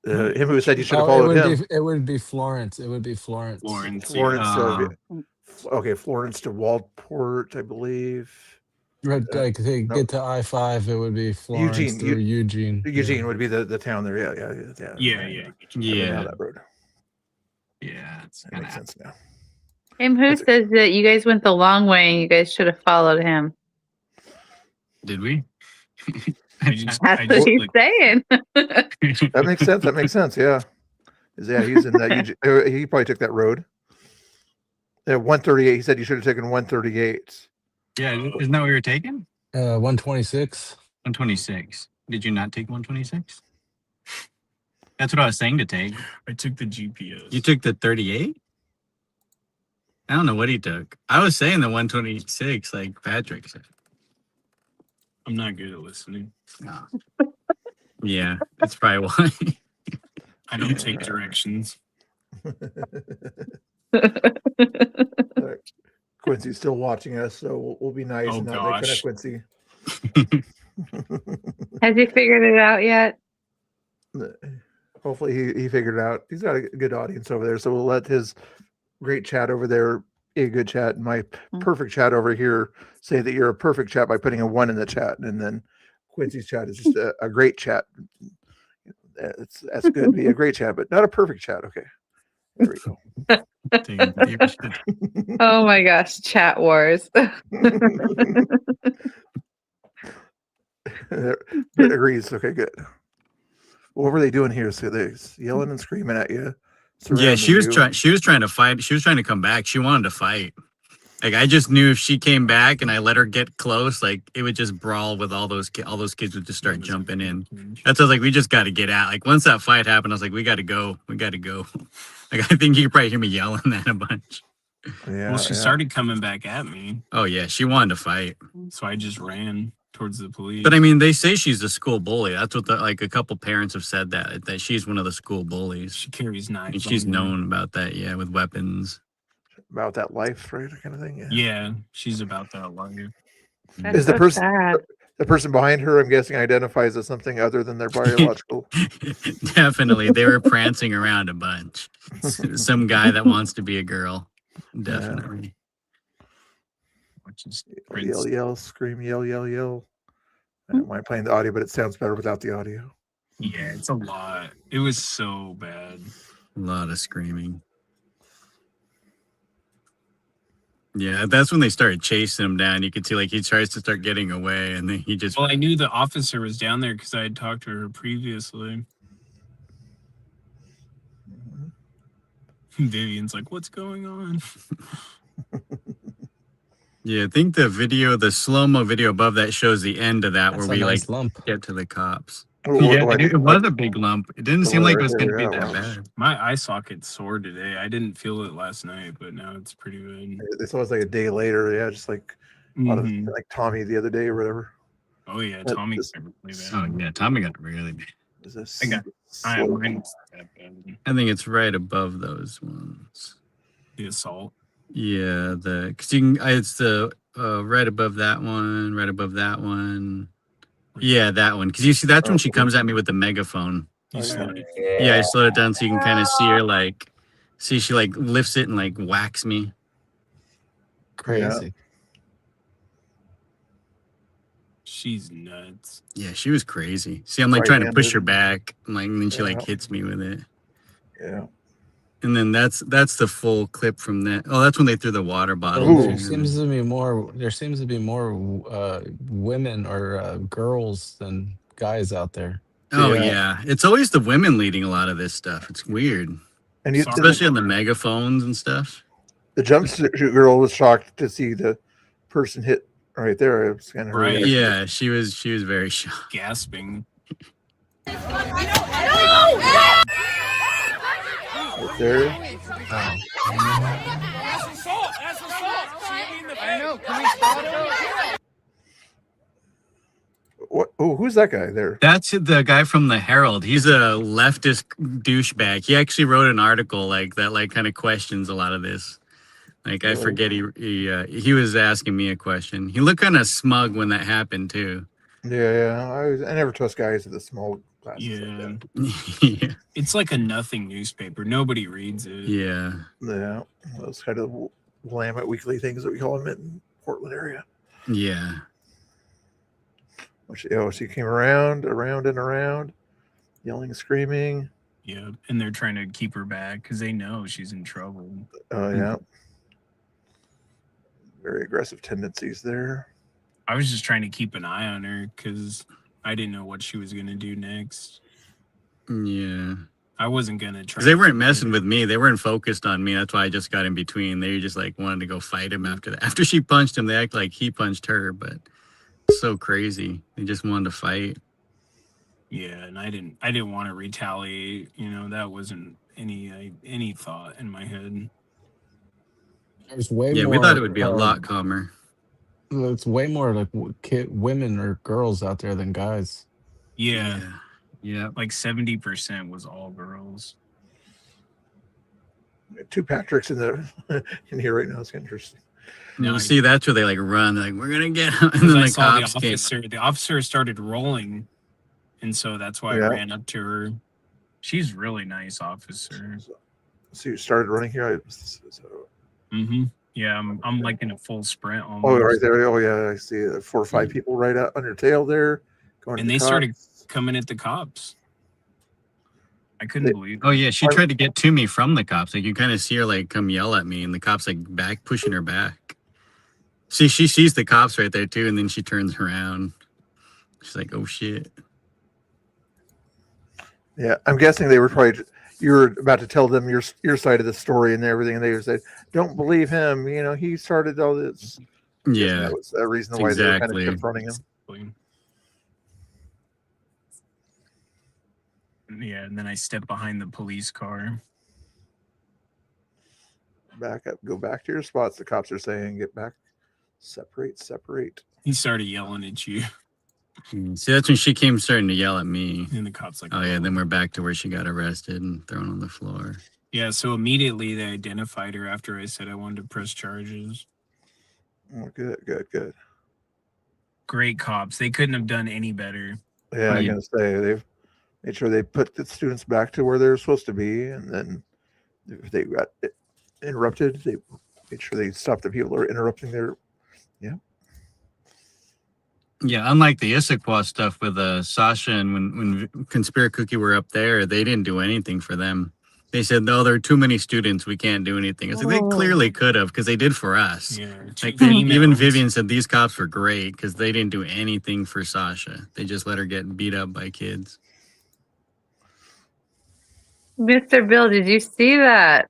Him who said you should have followed him. It would be Florence. It would be Florence. Florence. Okay, Florence to Waldport, I believe. Right, like they get to I-5, it would be Florence through Eugene. Eugene would be the town there. Yeah. That road. Yeah, that makes sense now. Him who says that you guys went the long way and you guys should have followed him. Did we? That's what he's saying. That makes sense. Yeah. He's in that. He probably took that road. 138. He said you should have taken 138. Yeah, isn't that what you were taking? 126. 126. Did you not take 126? That's what I was saying to take. I took the GPS. You took the 38? I don't know what he took. I was saying the 126, like Patrick said. I'm not good at listening. No. Yeah, that's probably why. I don't take directions. Quincy's still watching us, so we'll be nice and not make fun of Quincy. Has he figured it out yet? Hopefully he figured it out. He's got a good audience over there, so we'll let his great chat over there be a good chat, and my perfect chat over here say that you're a perfect chat by putting a 1 in the chat, and then Quincy's chat is just a great chat. That's good. Be a great chat, but not a perfect chat. Okay, there we go. Oh my gosh, chat wars. Agrees. Okay, good. What were they doing here? So they yelling and screaming at you. Yeah, she was trying to fight. She was trying to come back. She wanted to fight. Like, I just knew if she came back and I let her get close, like, it would just brawl with all those kids would just start jumping in. That's why I was like, we just got to get out. Like, once that fight happened, I was like, we got to go. We got to go. Like, I think you could probably hear me yelling that a bunch. Yeah. Well, she started coming back at me. Oh, yeah. She wanted to fight. So I just ran towards the police. But I mean, they say she's a school bully. That's what like a couple parents have said that she's one of the school bullies. She carries knives. And she's known about that, yeah, with weapons. About that life, right? Kind of thing. Yeah, she's about that life. Is the person behind her, I'm guessing, identifies as something other than their biological? Definitely. They were prancing around a bunch. Some guy that wants to be a girl. Definitely. Yell, yell, scream, yell, yell, yell. I don't mind playing the audio, but it sounds better without the audio. Yeah, it's a lot. It was so bad. A lot of screaming. Yeah, that's when they started chasing him down. You could see, like, he tries to start getting away, and then he just... Well, I knew the officer was down there because I had talked to her previously. Vivian's like, what's going on? Yeah, I think the slow-mo video above that shows the end of that. That's where a we nice lump. get to the cops. Yeah, it was a big lump. It didn't seem like it was going to be that bad. My eye socket's sore today. I didn't feel it last night, but now it's pretty bad. It's always like a day later. Yeah, just like a lot of, like Tommy the other day or whatever. Oh yeah, Tommy got really bad. Oh yeah, Tommy got really bad. Is this? I think it's right above those ones. The assault. Yeah, because you can. It's the right above that one, right above that one. Yeah, that one. Because you see, that's when she comes at me with the megaphone. You slowed it. Yeah, I slowed it down so you can kind of see her, like, see she like lifts it and like whacks me. Crazy. She's nuts. Yeah, she was crazy. See, I'm like trying to push her back, and then she like hits me with it. Yeah. And then that's the full clip from that. Oh, that's when they threw the water bottle. There seems to be more. There seems to be more women or girls than guys out there. Oh yeah, it's always the women leading a lot of this stuff. It's weird, and especially on the megaphones and stuff. The jumpsuit girl was shocked to see the person hit right there. It was kind of right. Yeah, she was very shocked, gasping. Right there. That's assault. That's assault. She hit me in the face. I know. Can we stop? What? Oh, who's that guy there? That's the guy from the Herald. He's a leftist douchebag. He actually wrote an article like that, like kind of questions a lot of this. Like I forget he was asking me a question. He looked kind of smug when that happened too. Yeah. I never trust guys with the small glasses. Yeah. Like Yeah. It's like a nothing newspaper. Nobody reads it. Yeah. Yeah. Those kind of Willamette Weekly things that we call them in Portland area. Yeah. She came around, yelling, screaming. Yeah, and they're trying to keep her back because they know she's in trouble. Oh, yeah. Very aggressive tendencies there. I was just trying to keep an eye on her because I didn't know what she was going to do next. Yeah. I wasn't going to try. They weren't messing with me. They weren't focused on me. That's why I just got in between. They just like wanted to go fight him after that. After she punched him, they act like he punched her, but so crazy. They just wanted to fight. Yeah, and I didn't want to retaliate. You know, that wasn't any thought in my head. There's way Yeah, more. we thought it would be a lot calmer. It's way more like women or girls out there than guys. Yeah. Yeah. Like 70% was all girls. Two Patricks in here right now. It's interesting. You see, that's where they like run. They're like, we're gonna get him. And then I the saw cops came. the officer started rolling, and so that's why Yeah. I ran up to her. She's really nice officer. So you started running here. Yeah, I'm like in a full sprint almost. Oh, right there. Oh, yeah. I see 4 or 5 people right out on your tail there. Going And they started coming at the cops. I couldn't believe it. Oh yeah, she tried to get to me from the cops. Like you kind of see her like come yell at me, and the cops like back pushing her back. See, she sees the cops right there too, and then she turns around. She's like, "Oh shit." Yeah, I'm guessing they were probably. You were about to tell them your side of the story and everything, and they said, "Don't believe him. You know, he started all this." Yeah, that was a reason why they were kind of confronting him. Yeah, and then I stepped behind the police car. Back up, go back to your spots. The cops are saying, "Get back, separate." He started yelling at you. See, that's when she came starting to yell at me. And the cops like, "Oh yeah," then we're back to where she got arrested and thrown on the floor. Yeah, so immediately they identified her after I said I wanted to press charges. Oh, good. Great cops. They couldn't have done any better. Yeah, I'm gonna say they've made sure they put the students back to where they're supposed to be, and then if they got interrupted, they made sure they stopped the people that are interrupting their. Yeah. Yeah, unlike the Issaquah stuff with Sasha and when Conspiracy Cookie were up there, they didn't do anything for them. They said, "No, there are too many students. We can't do anything." It's like they clearly could have, because they did for us. Yeah, like even Vivian said these cops were great because they didn't do anything for Sasha. They just let her get beat up by kids. Mr. Bill, did you see that?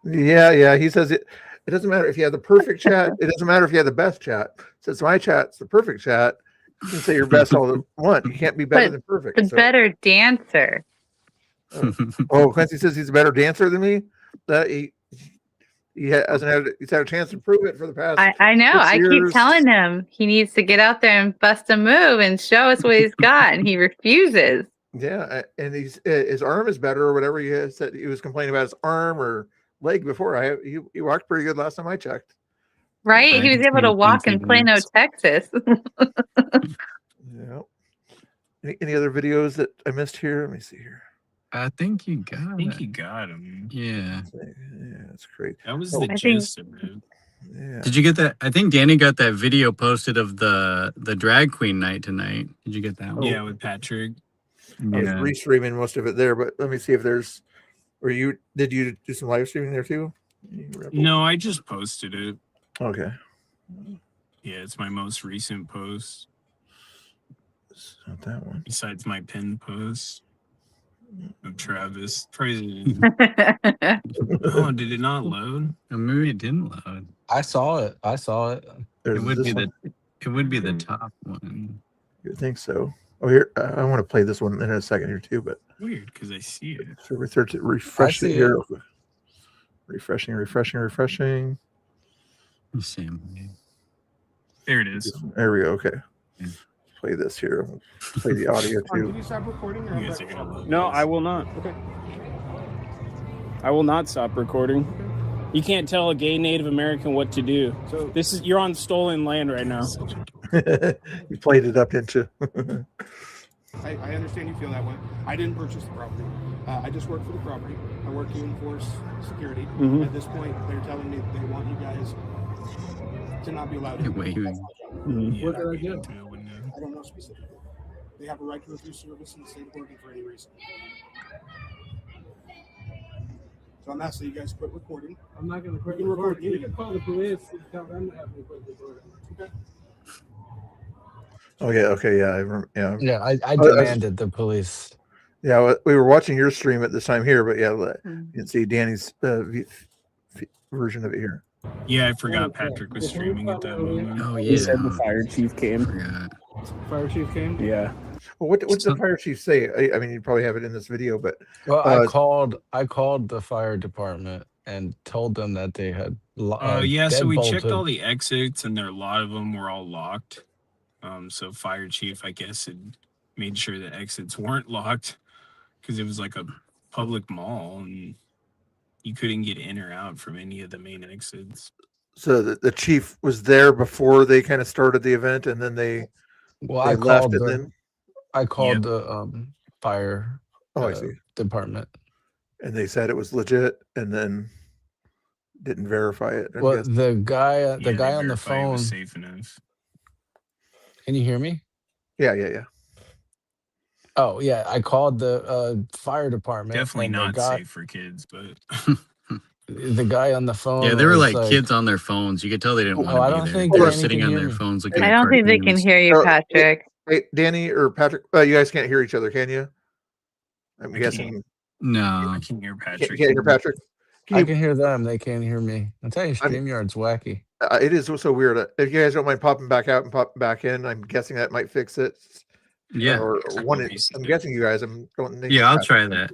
Yeah. He says it doesn't matter if you have the perfect chat. It doesn't matter if you have the best chat. Since my chat's the perfect chat, you can say your best all you want. You can't be better than perfect. The better dancer. Oh, Quincy says he's a better dancer than me. That he hasn't had. He's had a chance to prove it for the past. I know. 6 I years. keep telling him he needs to get out there and bust a move and show us what he's got, and he refuses. Yeah, and his arm is better or whatever. He said he was complaining about his arm or leg before. He walked pretty good last time I checked. Right? He was able to walk in Plano, Texas. Yeah. Any other videos that I missed here? Let me see here. I think you got him. Yeah. Yeah, that's great. That was the gist of it. Yeah. Did you get that? I think Danny got that video posted of the drag queen night tonight. Did you get that one? Yeah, with Patrick. I was restreaming most of it there, but let me see if there's. Did you do some live streaming there too? No, I just posted it. Okay. Yeah, it's my most recent post. It's not that one. Besides my pinned post of Travis. Crazy. Oh, did it not load? Maybe it didn't load. I saw it. It would be the top one. You think so? Oh, here I want to play this one in a second here too, but weird because I see it. So refresh it here. Refreshing. There it is. There we go. Okay. Play this here. Play the audio Can too. you stop recording? No, I will not. Okay. I will not stop recording. You can't tell a gay Native American what to do. So you're on stolen land right now. You played it up into. I understand you feel that way. I didn't purchase the property. I just work for the property. I work to enforce security. Mhm. At this point, they're telling me they want you guys to not be allowed to. Waving. What did I do? I don't know specifically. They have a right to refuse service in the state of Oregon for any reason. So I'm asking you guys quit recording. I'm not going to quit recording. You can call the police and tell them to have me quit recording. Okay. Okay, yeah, Yeah, I demanded the police. Yeah, we were watching your stream at this time here, but yeah, you can see Danny's version of it here. Yeah, I forgot Patrick was streaming at that moment. Oh yeah. He said the fire chief came. Fire chief came. Yeah. Well, what did the fire chief say? I mean, you probably have it in this video, but Well, I called the fire department and told them that they had Yeah, so we checked deadbolted. all the exits, and a lot of them were all locked. So fire chief, I guess, had made sure the exits weren't locked because it was like a public mall, and you couldn't get in or out from any of the main exits. So the chief was there before they kind of started the event, and then they Well, left, and then I called the fire I see. department. And they said it was legit, and then didn't verify it. I Well, guess. the guy on the verified it phone. was safe enough. Can you hear me? Yeah. Oh yeah, I called the fire department. Definitely and not safe for kids, but the guy on the phone. Yeah, they were was like kids on their phones. You could tell they didn't want to I be don't there. think They were Danny sitting can on hear their me. phones looking I at don't think they can cartoons. hear you, Patrick. Hey, Danny or Patrick, you guys can't hear each other, can you? I'm guessing. No. I can hear Patrick. Can't hear Patrick. I can hear them. They can't hear me. I'm telling you, StreamYard's wacky. It is so weird. If you guys don't mind popping back out and popping back in, I'm guessing that might fix it. Yeah. Or one. I'm guessing you guys. I'm going. Yeah, I'll try that.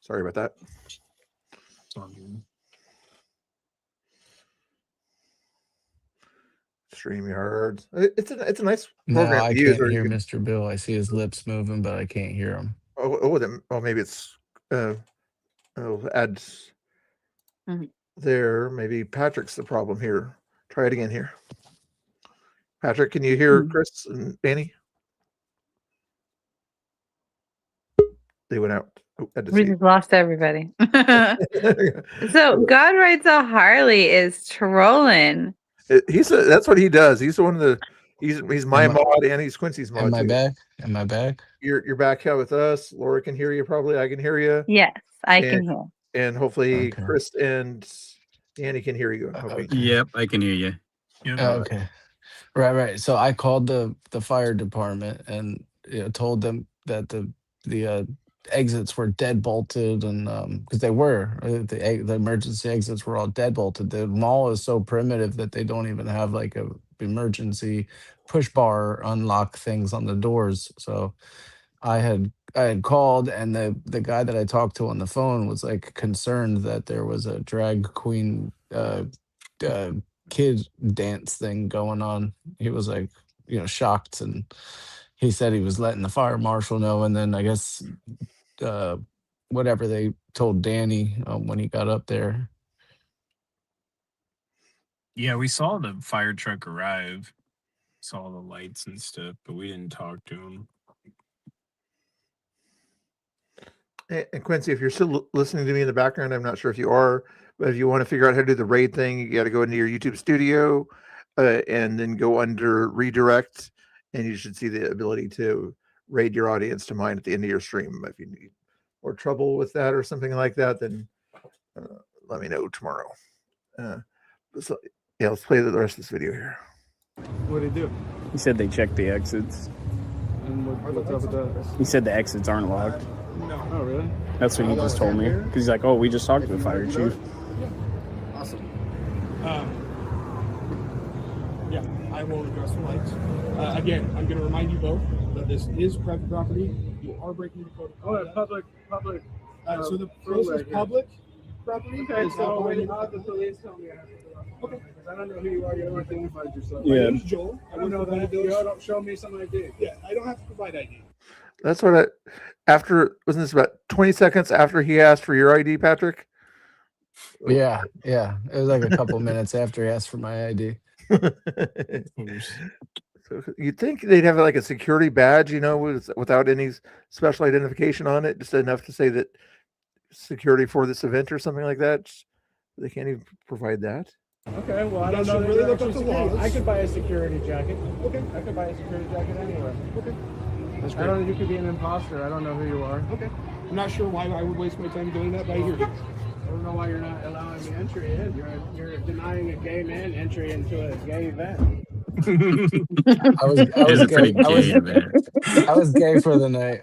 Sorry about that. StreamYard. It's a nice No, program I to use. can't Or you hear can, Mr. Bill. I see his lips moving, but I can't hear him. maybe it's ads there. Maybe Patrick's the problem here. Try it again here. Patrick, can you hear Chris and Danny? They went out. We just lost everybody. So God Rides a Harley is trolling. That's what he does. He's one of the he's my mod and he's Quincy's mod. Am I too. back? Am I back? You're back here with us. Laura can hear you probably. I can hear you. Yes, I can hear. And hopefully Chris and Danny can hear you. Yep, I can hear you. Okay. Right. So I called the fire department and told them that the exits were dead bolted, and because they were the emergency exits were all dead bolted. The mall is so primitive that they don't even have like a emergency push bar unlock things on the doors. So I had called, and the guy that I talked to on the phone was like concerned that there was a drag queen kid dance thing going on. He was like, shocked, and he said he was letting the fire marshal know, and then I guess whatever they told Danny when he got up there. Yeah, we saw the fire truck arrive, saw the lights and stuff, but we didn't talk to him. And Quincy, if you're still listening to me in the background, I'm not sure if you are, but if you want to figure out how to do the raid thing, you got to go into your YouTube studio and then go under redirect, and you should see the ability to raid your audience to mine at the end of your stream. If you need more trouble with that or something like that, then let me know tomorrow. So yeah, let's play the rest of this video here. What did he do? He said they checked the exits. And what's up with that? He said the exits aren't locked. Oh, really? That's what he just told me. Because he's like, oh, we just talked to the fire chief. Awesome. Yeah, I will address the lights. Again, I'm going to remind you both that this is private property. You are breaking the code. Oh, yeah, public. So the closest public property Okay, is so not I'll have the police tell me I have to go up. Okay. Because I don't know who you are. You don't identify yourself. My name's Joel. I don't know that. You don't show me some ID. Yeah, I don't have to provide ID. That's what wasn't this about 20 seconds after he asked for your ID, Patrick? Yeah. It was like a couple minutes after he asked for my ID. So you'd think they'd have like a security badge, without any special identification on it, just enough to say that security for this event or something like that. They can't even provide that. Okay, well, I don't know. Really look up the laws. I could buy a security jacket. Okay. I could buy a security jacket anywhere. Okay. That's I great. don't know. You could be an imposter. I don't know who you are. Okay. I'm not sure why I would waste my time doing that, but I hear you. I don't know why you're not allowing me entry in. You're denying a gay man entry into a gay event. I was gay for the night.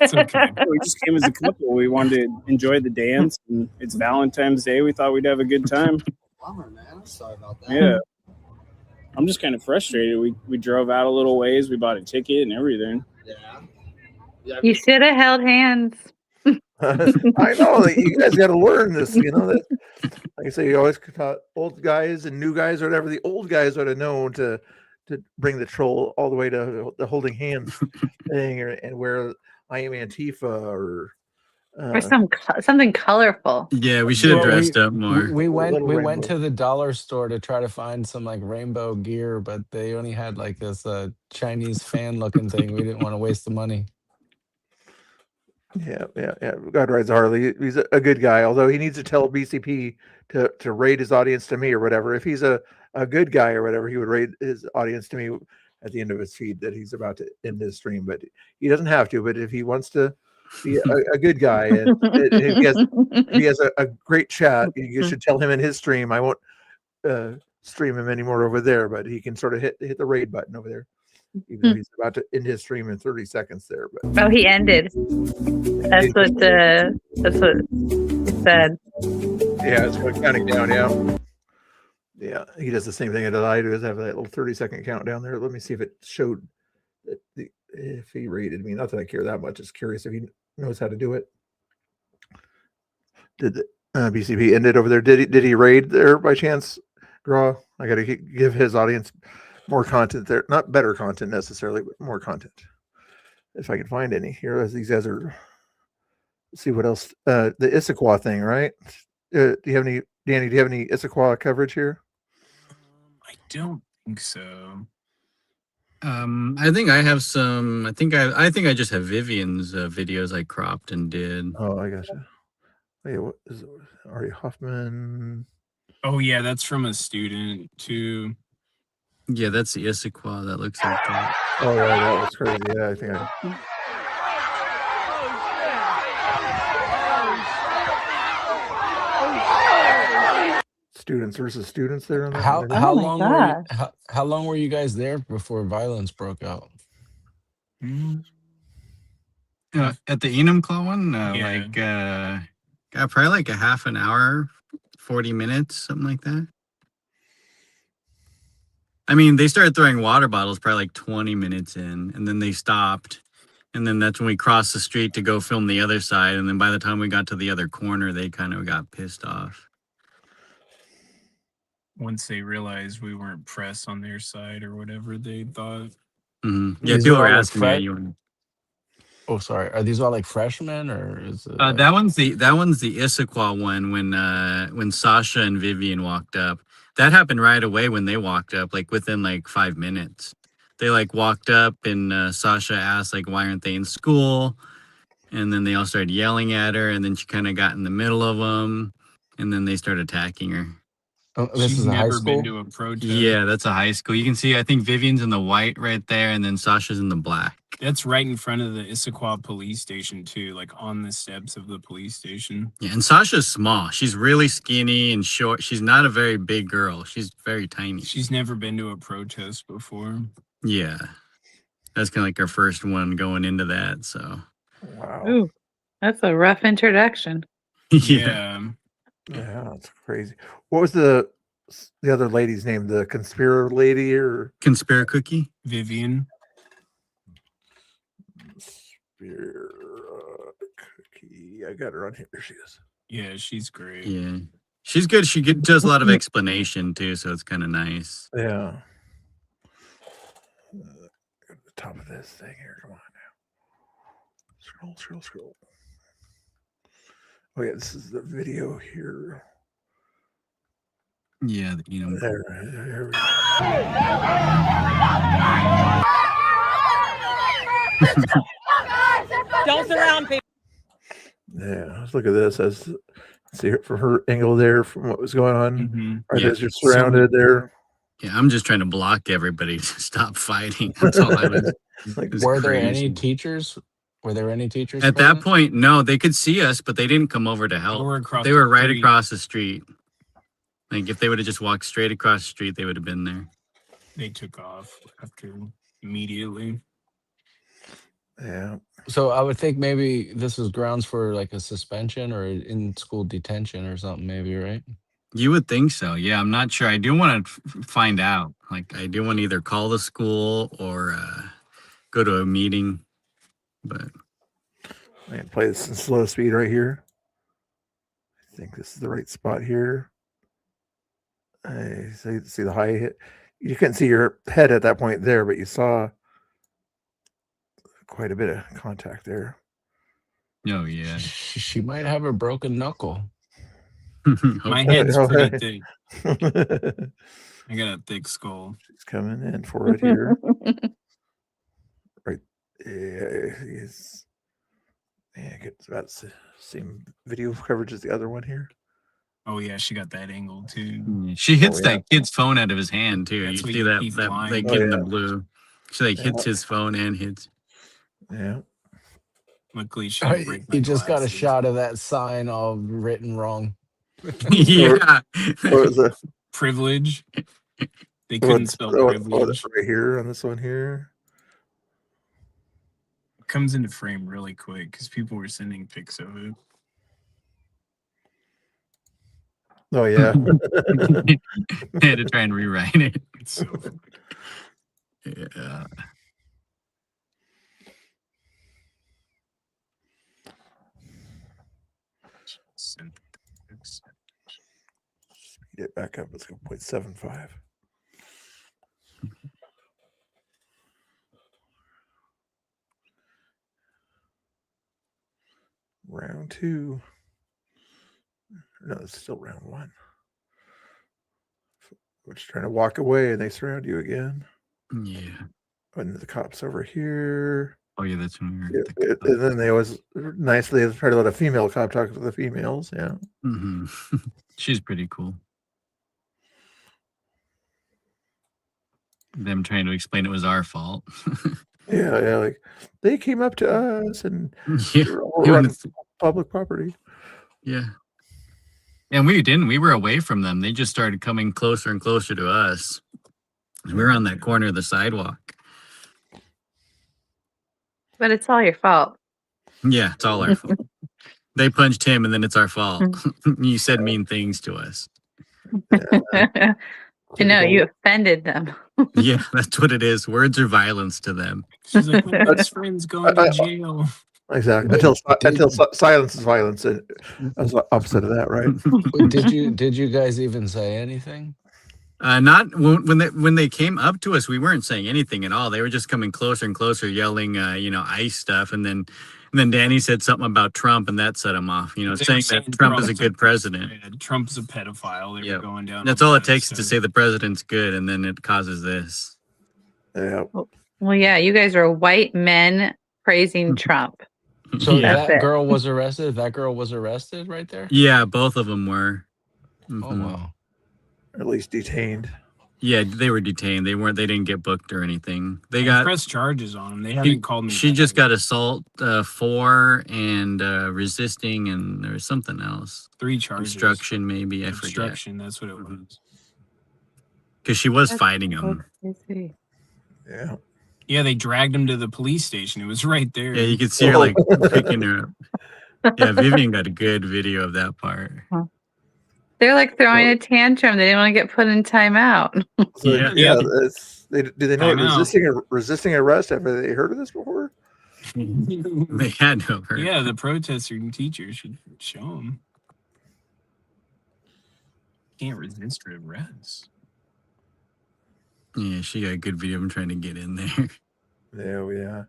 It's okay. We just came as a couple. We wanted to enjoy the dance, and it's Valentine's Day. We thought we'd have a good time. Bummer, man. I'm sorry about that. Yeah. I'm just kind of frustrated. We drove out a little ways. We bought a ticket and everything. Yeah. You should have held hands. I know you guys got to learn this. You know that, like I say, you always taught old guys and new guys or whatever. The old guys would have known to bring the troll all the way to the holding hands thing, and where I am Antifa or something colorful. Yeah, we should have dressed up more. We went Little rainbow. to the dollar store to try to find some like rainbow gear, but they only had like this Chinese fan looking thing. We didn't want to waste the money. Yeah. God rides Harley. He's a good guy, although he needs to tell BCP to rate his audience to me or whatever. If he's a good guy or whatever, he would rate his audience to me at the end of his feed that he's about to end his stream. But he doesn't have to. But if he wants to be a good guy and if he has a great chat, you should tell him in his stream. I won't stream him anymore over there, but he can sort of hit the raid button over there. Even though he's about to end his stream in 30 seconds there. But Oh, he ended. That's what it said. yeah, it's counting down. Yeah, he does the same thing that I do. Is have that little 30-second countdown there. Let me see if it showed if he rated me. Not that I care that much. Just curious if he knows how to do it. Did the BCP end it over there? Did he raid there by chance? Draw. I got to give his audience more content there. Not better content necessarily, but more content. If I can find any here, as these guys are. Let's see what else. The Issaquah thing, right? Do you have any, Danny? Do you have any Issaquah coverage here? I don't think so. I think I have some. I think I just have Vivian's videos I cropped and did. Oh, I gotcha. Hey, what is it? Ari Hoffman? Oh yeah, that's from a student too. Yeah, that's the Issaquah. That looks like that. Oh yeah, that was crazy. Yeah, I think students versus students there on that. How long were how long were you guys there before violence broke out? At the Enum Claw one, probably like a half an hour, 40 minutes, something like that. I mean, they started throwing water bottles probably like 20 minutes in, and then they stopped. And then that's when we crossed the street to go film the other side. And then by the time we got to the other corner, they kind of got pissed off. Once they realized we weren't press on their side or whatever they thought. Mm-hmm. Yeah, people were asking me. Oh, sorry. Are these all like freshmen or is it? That one's the Issaquah one when Sasha and Vivian walked up. That happened right away when they walked up, like within like 5 minutes. They like walked up and Sasha asked like, why aren't they in school? And then they all started yelling at her, and then she kind of got in the middle of them, and then they started attacking her. Oh, this is a high school? Been to a protest. Yeah, that's a high school. You can see, I think Vivian's in the white right there, and then Sasha's in the black. That's right in front of the Issaquah police station too, like on the steps of the police station. Yeah, and Sasha's small. She's really skinny and short. She's not a very big girl. She's very tiny. She's never been to a protest before. Yeah. That's kind of like our first one going into that, so. Wow. Ooh, that's a rough introduction. Yeah. Yeah, that's crazy. What was the other lady's name? The conspirator lady or Conspirator Cookie? Vivian. Cookie. I got her on here. There she is. Yeah, she's great. Yeah. She's good. She does a lot of explanation too, so it's kind of nice. Yeah. At the top of this thing here. Come on now. Scroll. Oh yeah, this is the video here. Yeah, there we go. Don't surround people. Yeah, let's look at this. As see it from her angle there, from what was going on. Right Yeah. as you're surrounded there. Yeah, I'm just trying to block everybody to stop fighting. That's all I was. Like, it was were there crazy. any teachers? Were there any teachers? At that present? point, no, they could see us, but they didn't come over to help. They were right across the street. Like if they would have just walked straight across the street, they would have been there. They took off after immediately. Yeah. So I would think maybe this is grounds for like a suspension or in school detention or something, maybe, right? You would think so. Yeah, I'm not sure. I do want to find out. Like, I do want to either call the school or go to a meeting. But I can play this in slow speed right here. I think this is the right spot here. I see the high hit. You couldn't see your head at that point there, but you saw quite a bit of contact there. Oh yeah, She might have a broken knuckle. My head's pretty thick. I got a thick skull. She's coming in for it here. Right. Yeah, it's about the same video coverage as the other one here. Oh yeah, she got that angle too. she hits that kid's phone out of his hand too. That's You what see you that keep that flying. kid in the blue. She like hits his phone and hits. Yeah. Luckily, she Oh, didn't break my you just got a glasses. shot of that sign all written wrong. Yeah. What was the Privilege. They couldn't spell privilege. That's right here on this one here. It comes into frame really quick because people were sending pics of it. Oh yeah. I had to try and rewrite it. It's so funny. Yeah. Speed it back up. Let's go 0.75. Round 2. No, it's still round 1. We're just trying to walk away and they surround you again. Yeah. And the cops over here. Oh yeah, that's when we were. And then they always nicely try to let a female cop talk to the females. Yeah. Mm-hmm. She's pretty cool. Them trying to explain it was our fault. Yeah, like they came up to us and Yeah. we're on public property. Yeah. And we didn't. We were away from them. They just started coming closer and closer to us. We were on that corner of the sidewalk. But it's all your fault. Yeah, it's all our fault. They punched him and then it's our fault. You said mean things to us. No, you offended them. Yeah, that's what it is. Words are violence to them. She's like, my best friend's going to jail. Exactly. Until silence is violence. And that's the opposite of that, right? Did you guys even say anything? Not when they came up to us, we weren't saying anything at all. They were just coming closer and closer, yelling, ICE stuff, and then Danny said something about Trump, and that set him off. Saying that Trump is a good president. Yeah, Trump's a pedophile. They were going down. That's all it takes to say the president's good, and then it causes this. Yeah. Well, yeah, you guys are white men praising Trump. So That's that it. girl was arrested. That girl was arrested right there. Yeah, both of them were. Oh wow. At least detained. Yeah, they were detained. They didn't get booked or anything. They They got pressed charges on them. They haven't called me. She just got assault 4 and resisting, and there was something else. 3 charges. Obstruction, maybe. I forget. Obstruction. That's what it was. Because she was fighting him. Yeah. Yeah, they dragged him to the police station. It was right there. Yeah, you could see her like picking her up. Yeah, Vivian got a good video of that part. They're like throwing a tantrum. They didn't want to get put in timeout. So, do they know I know. what resisting arrest? Have they heard of this before? They had to. Yeah, the protester and teachers should show them. Can't resist arrest. Yeah, she got a good video of him trying to get in there. Yeah.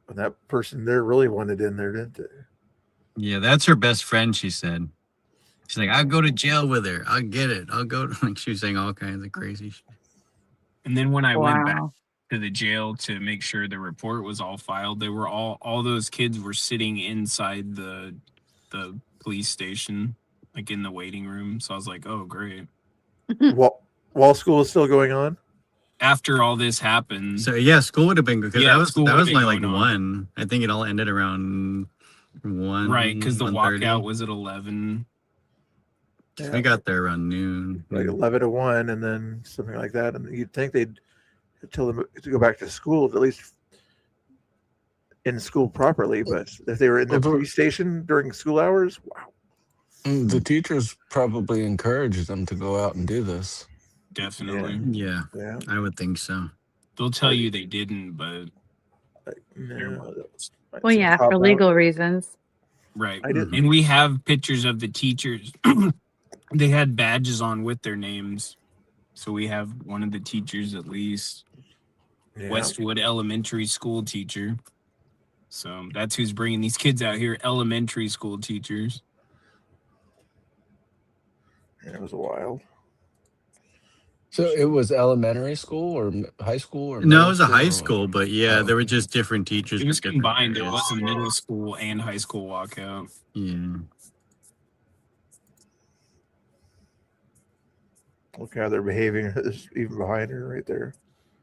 And that person there really wanted in there, didn't they? Yeah, that's her best friend, she said. She's like, I'll go to jail with her. I'll get it. I'll go. Like, she was saying all kinds of crazy shit. And then when I went back to the jail to make sure the report was all filed, they were all those kids were sitting inside the police station, like in the waiting room. So I was like, oh, great. While school is still going on? After all this happened. So yeah, school would have been good because that was school would have only been like going on. 1. I think it all ended around 1. Right, because the 1:30. walkout was at 11. Yeah. We got there around noon. Like 11 to 1 and then something like that. And you'd think they'd tell them to go back to school, at least in school properly. But if they were in the police station during school hours, wow. The teachers probably encourage them to go out and do this. Definitely. Yeah, Yeah. I would think so. They'll tell you they didn't, but No, Well, yeah, for legal reasons. right. I didn't. And we have pictures of the teachers. They had badges on with their names. So we have one of the teachers at least. Yeah. Westwood Elementary School teacher. So that's who's bringing these kids out here, elementary school teachers. Yeah, it was wild. So it was elementary school or high school or No, it was a middle high or- school, but yeah, there were just different teachers. It was with different combined. It areas. was a middle school and high school walkout. Yeah. Look how they're behaving even behind her right there.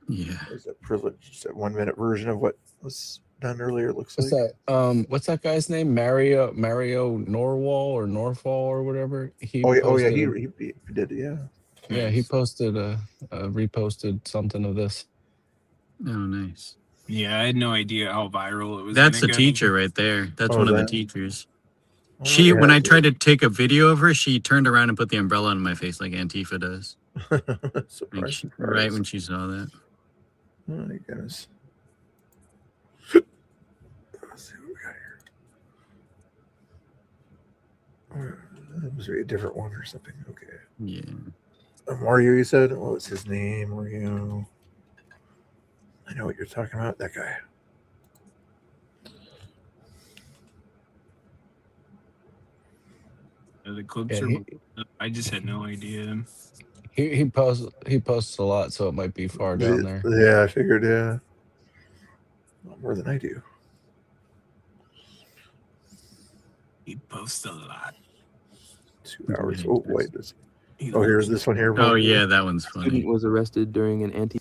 Yeah. There's that privilege, just that 1 minute version of what was done earlier, it looks What's like. that? What's that guy's name? Mario Norwall or Norfall or whatever. He Oh yeah, posted, he did, yeah. yeah, he posted reposted something of this. Oh, nice. Yeah, I had no idea how viral it was. That's the gonna go. teacher right there. That's Oh, one of the that? teachers. Oh, She, yeah, when I that's tried to take a video of her, she turned around and put the umbrella on my face like Antifa does. Surprise, Right when she saw that. Oh my goodness. Let's see what we got here. That must be a different one or something. Okay. Yeah. Mario, you said? What was his name? Mario. I know what you're talking about. That guy. The clips Yeah, are. I just had no idea. He posts a lot, so it might be far down there. Yeah, I figured, yeah. A lot more than I do. He posts a lot. 2 hours. Oh, wait. Oh, here's this one here. Oh, yeah, that one's Student funny. was arrested during an anti-ICE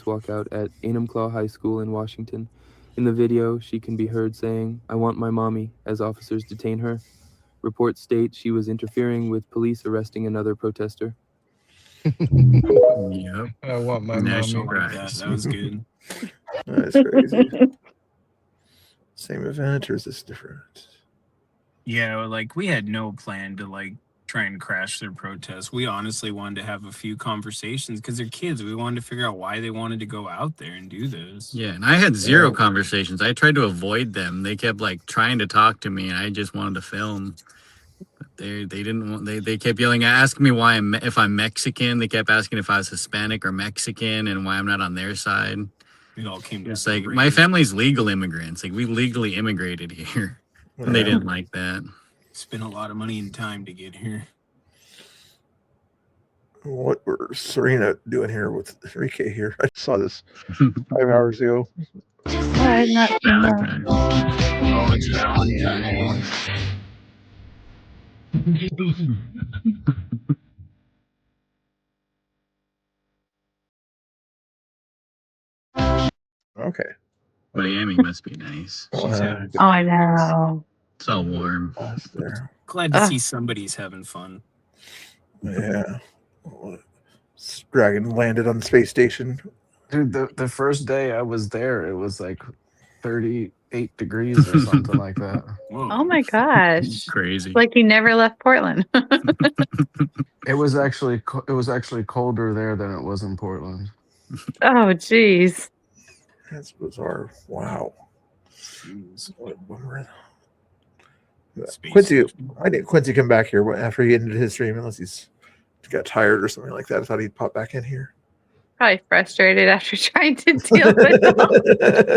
walkout at Enumclaw High School in Washington. In the video, she can be heard saying, "I want my mommy," as officers detain her. Reports state she was interfering with police arresting another protester. Yep. I want my National mommy. prize. That was good. That's crazy. Same event, or is this different? Yeah, like we had no plan to like try and crash their protests. We honestly wanted to have a few conversations because they're kids. We wanted to figure out why they wanted to go out there and do this. Yeah, and I had zero conversations. I tried to avoid them. They kept like trying to talk to me, and I just wanted to film. But they didn't want. They kept yelling, asking me why if I'm Mexican. They kept asking if I was Hispanic or Mexican, and why I'm not on their side. It all came down. It's like my family's legal immigrants. Like we legally immigrated here, and they didn't like that. Spent a lot of money and time to get here. What were Serena doing here with Enrique here? I saw this 5 hours ago. I'm not seen that. Okay. Miami must be nice. Oh, I know. It's all warm. There. Glad to see somebody's having fun. Yeah. Dragon landed on the space station. Dude, the first day I was there, it was like 38 degrees or something like that. Oh my gosh. Crazy. Like you never left Portland. It was actually colder there than it was in Portland. Oh, geez. That's bizarre. Wow. What a bummer. Quincy, I didn't Quincy come back here after he ended his stream, unless he's got tired or something like that. I thought he'd pop back in here. Probably frustrated after trying to deal with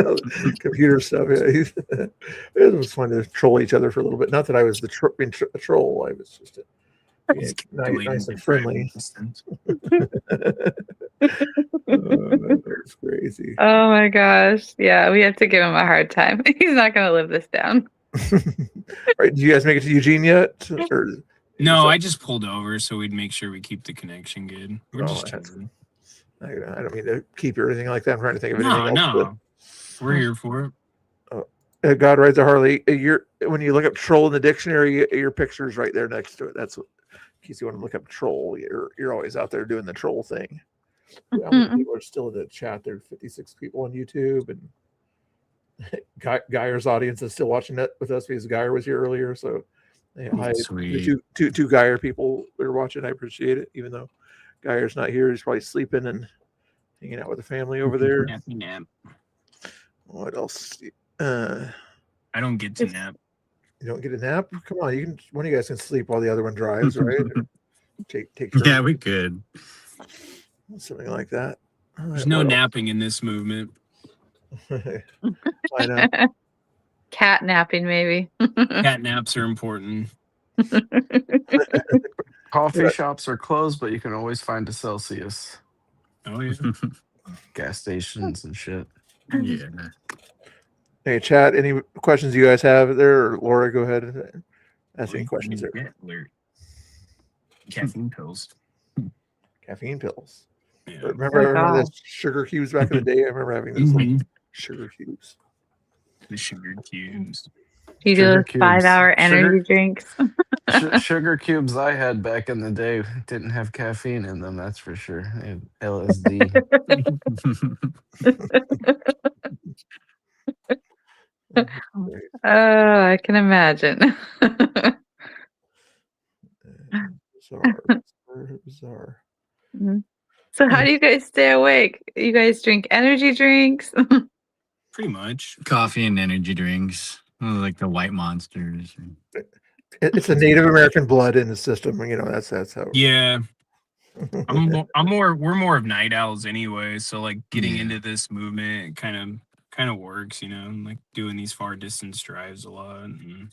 all. Computer stuff. Yeah, it was fun to troll each other for a little bit. Not that I was the troll. I was just nice and friendly. That's crazy. Oh my gosh. Yeah, we have to give him a hard time. He's not going to live this down. Right, did you guys make it to Eugene yet? Or No, I just pulled over so we'd make sure we keep the connection good. We're just chilling. I don't mean to keep you or anything like that. I'm trying to think of anything else. No, we're here for it. God rides a Harley. When you look up troll in the dictionary, your picture's right there next to it. That's what, in case you want to look up troll. You're always out there doing the troll thing. How many people are still in the chat? There are 56 people on YouTube, and Geyer's audience is still watching it with us because Geyer was here earlier. So, yeah, hi, the Sweet. two Geyer people that are watching. I appreciate it, even though Geyer's not here. He's probably sleeping and hanging out with the family over there. Nap. What else? I don't get to nap. You don't get a nap? Come on, you can. One of you guys can sleep while the other one drives, right? Or take turns. Yeah, we could. Something like that. There's no napping in this movement. I know. Cat napping, maybe. Cat naps are important. Coffee shops are closed, but you can always find a Celsius. Oh yeah. Gas stations and shit. Yeah. Hey, chat. Any questions you guys have there? Or Laura, go ahead and ask any questions there. Caffeine pills. Caffeine pills. Yeah. Remember the sugar cubes back in the day? I remember having those little sugar cubes. The sugar cubes. You do those 5-hour energy drinks. Sugar cubes I had back in the day didn't have caffeine in them, that's for sure. They had LSD. Oh, I can imagine. Bizarre. So how do you guys stay awake? You guys drink energy drinks? Pretty much. Coffee and energy drinks. Like the white monsters. It's a Native American blood in the system. You know, that's how. Yeah. We're more of night owls anyway. So like getting into this movement kind of works, you know, like doing these far distance drives a lot. And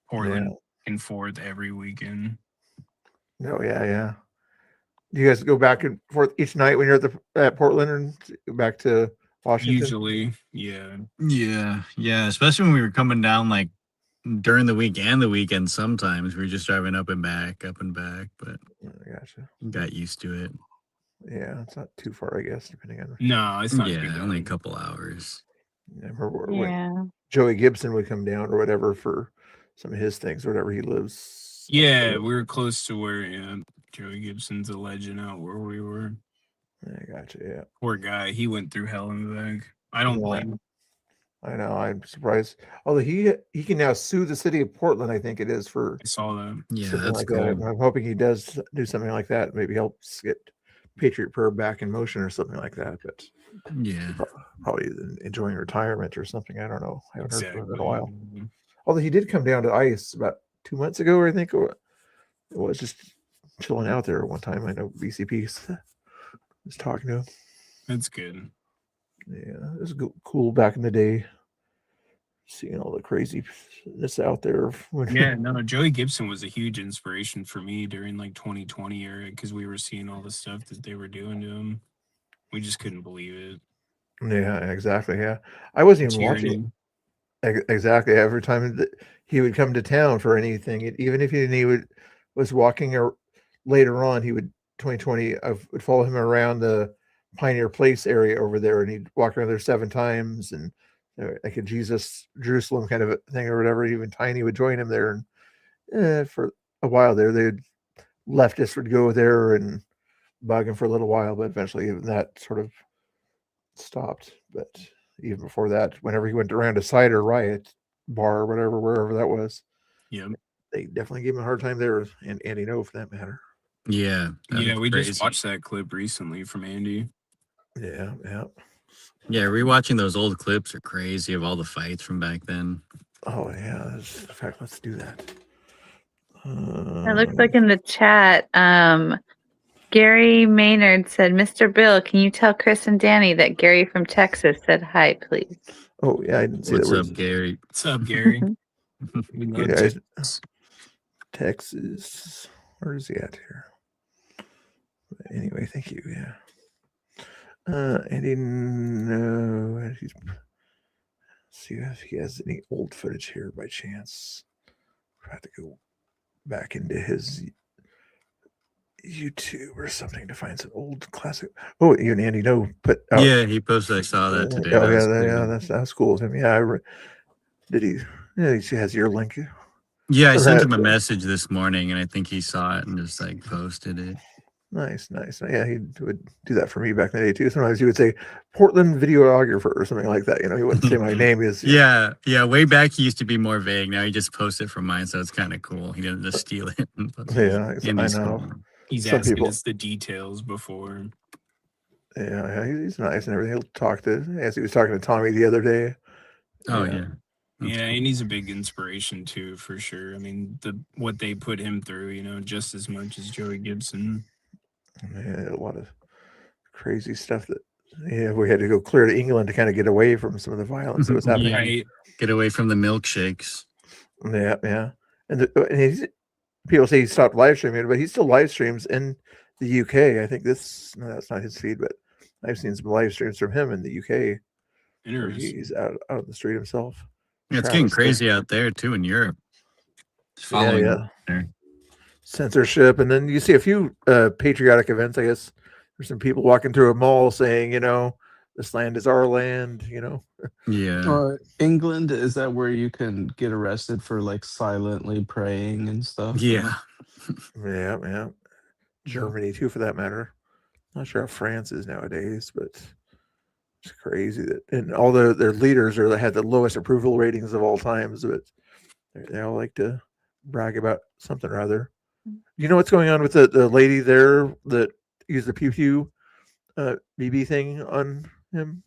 Portland and forth every weekend. Oh yeah. Do you guys go back and forth each night when you're at Portland and back to Washington? Usually, yeah. Yeah. Especially when we were coming down like during the week and the weekend. Sometimes we were just driving up and back. But gotcha. Got used to it. Yeah, it's not too far, I guess, depending on. No, it's not. Yeah, only a couple hours. I remember when Joey Gibson would come down or whatever for some of his things, or whatever he lives. Yeah, we were close to where Joey Gibson's a legend out where we were. I gotcha. Yeah. Poor guy. He went through hell and back. I don't blame him. I know. I'm surprised. Although he can now sue the city of Portland, I think it is, for I saw that. Yeah, something that's like cool. that. I'm hoping he does do something like that. Maybe helps get Patriot Prayer back in motion or something like that. But yeah, probably enjoying retirement or something. I don't know. I haven't heard from him in a while. Although he did come down to ice about 2 months ago, I think. It was just chilling out there one time. I know BCP was talking to him. That's good. Yeah, it was cool back in the day, seeing all the craziness out there. Yeah, no, Joey Gibson was a huge inspiration for me during like 2020 era because we were seeing all the stuff that they were doing to him. We just couldn't believe it. Yeah, exactly. Yeah, I wasn't even watching. Exactly. Every time that he would come to town for anything, even if he was walking or later on, he would 2020. I would follow him around the Pioneer Place area over there, and he'd walk around there 7 times, and like a Jerusalem kind of a thing or whatever. Even Tiny would join him there, and for a while there, leftists would go there and bug him for a little while, but eventually even that sort of stopped. But even before that, whenever he went around a cider riot bar or whatever, wherever that was, they definitely gave him a hard time there, and Andy No for that matter. Yeah. We just watched that clip recently from Andy. Yeah. Yeah, rewatching those old clips are crazy of all the fights from back then. Oh yeah, in fact, let's do that. It looks like in the chat, Gary Maynard said, "Mr. Bill, can you tell Chris and Danny that Gary from Texas said hi, please?" Oh yeah, I didn't see What's that. up, Gary? What's up, Gary? We love Texas. Where is he at here? Anyway, thank you. Yeah. Andy, no. See if he has any old footage here by chance. I have to go back into his YouTube or something to find some old classic. Oh, you and Andy know, but yeah, he posted. I saw that today. Oh yeah, that's cool of him. Yeah, did he? Yeah, he has your link. Yeah, I sent him a message this morning, and I think he saw it and just like posted it. Nice. Yeah, he would do that for me back in the day too. Sometimes he would say Portland videographer or something like that. He wouldn't say my name. Is Yeah. Way back he used to be more vague. Now he just posts it from mine, so it's kind of cool. He doesn't just steal it. Yeah, And I he's know. cool. He's Some asking people. us the details before. Yeah, he's nice and everything. He'll talk to. As he was talking to Tommy the other day. Oh yeah. Yeah, and he's a big inspiration too, for sure. I mean, what they put him through, just as much as Joey Gibson. Yeah, a lot of crazy stuff that we had to go clear to England to kind of get away from some of the violence that was happening. Yeah, get away from the milkshakes. Yeah. And people say he stopped live streaming, but he still live streams in the UK. I think that's not his feed, but I've seen some live streams from him in the UK. Interesting. He's out on the street himself. Yeah, it's getting crazy out there too in Europe. Yeah. Censorship, and then you see a few patriotic events. I guess there's some people walking through a mall saying, this land is our land. Yeah. England, is that where you can get arrested for like silently praying and stuff? Yeah. Yeah. Germany too, for that matter. Not sure how France is nowadays, but it's crazy that, and all their leaders had the lowest approval ratings of all times, but they all like to brag about something or other. You know what's going on with the lady there that used the pew pew BB thing on him?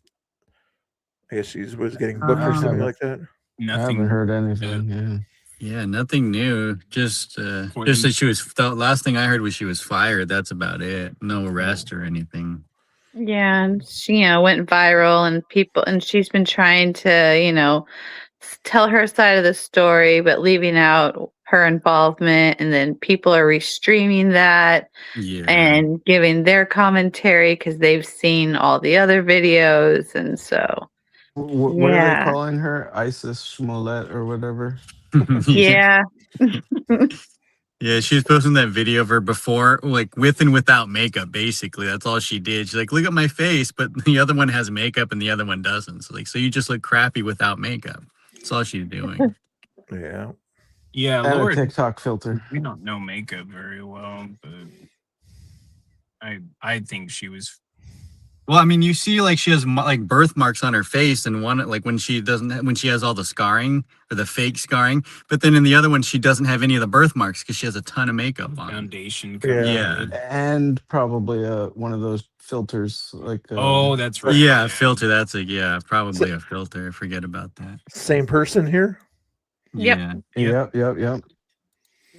I guess she was getting booked or something like that. I haven't heard anything. Yeah, nothing new. Just that she was. The last thing I heard was she was fired. That's about it. No arrest or anything. Yeah, and she, went viral, and she's been trying to, tell her side of the story, but leaving out her involvement, and then people are restreaming that and giving their commentary because they've seen all the other videos, and so What are they calling her? Isis Smollett or whatever? Yeah. Yeah, she was posting that video of her before, like with and without makeup, basically. That's all she did. She's like, look at my face, but the other one has makeup and the other one doesn't. So you just look crappy without makeup. That's all she's doing. Yeah. Yeah, And Laura, a TikTok filter. we don't know makeup very well, but I think she was. Well, I mean, you see, like she has like birthmarks on her face, and one like when she has all the scarring or the fake scarring, but then in the other one she doesn't have any of the birthmarks because she has a ton of makeup on. Foundation. Yeah. And probably one of those filters like. Oh, that's right. Yeah, filter. That's probably a filter. Forget about that. Same person here. Yep. Yep.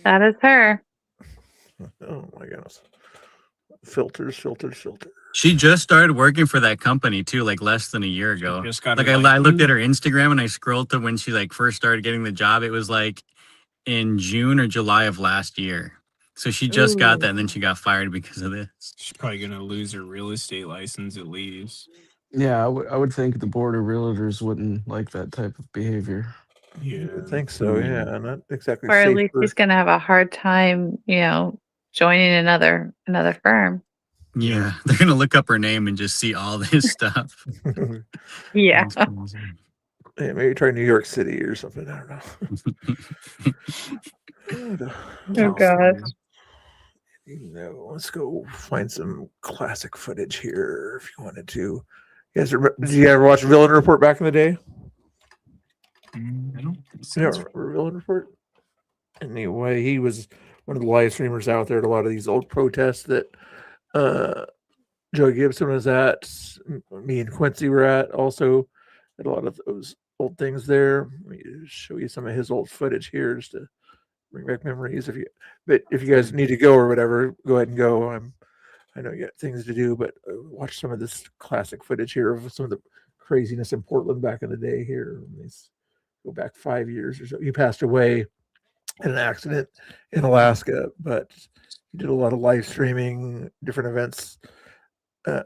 That is her. Oh my goodness. Filters. She just started working for that company too, like less than a year ago. Just got Like her I looked license. at her Instagram and I scrolled to when she like first started getting the job. It was like in June or July of last year. So she just got that, and then she got fired because of this. She's probably gonna lose her real estate license at least. Yeah, I would think the board of realtors wouldn't like that type of behavior. Yeah, I think so. Yeah, not exactly. Or at safe least for- she's gonna have a hard time, joining another firm. Yeah, they're gonna look up her name and just see all this stuff. Yeah. Yeah, maybe try New York City or something. I don't know. Oh God. Let's go find some classic footage here if you wanted to. You guys, did you ever watch Villain Report back in the day? I don't think so. You don't remember Villain Report? Anyway, he was one of the live streamers out there at a lot of these old protests that Joe Gibson was at. Me and Quincy were at also at a lot of those old things there. Let me show you some of his old footage here just to bring back memories. If you guys need to go or whatever, go ahead and go. I know you got things to do, but watch some of this classic footage here of some of the craziness in Portland back in the day here. Let's go back 5 years or so. He passed away in an accident in Alaska, but he did a lot of live streaming, different events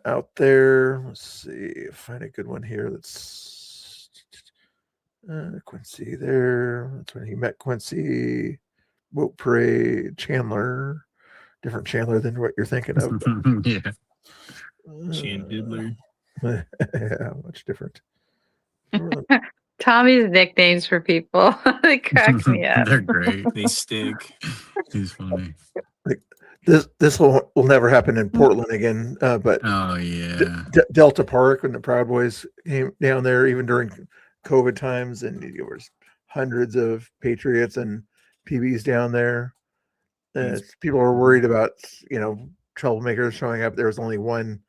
out there. Let's see, find a good one here. That's Quincy there. That's when he met Quincy. Boat Parade, Chandler, different Chandler than what you're thinking of. Yeah. Chan Diddler. Yeah, much different. Tommy's nicknames for people. They crack me up. They're great. They stick. He's funny. This will never happen in Portland again. But oh yeah, Delta Park when the Proud Boys came down there, even during COVID times, and there was hundreds of Patriots and PBs down there. People were worried about troublemakers showing up. There was only one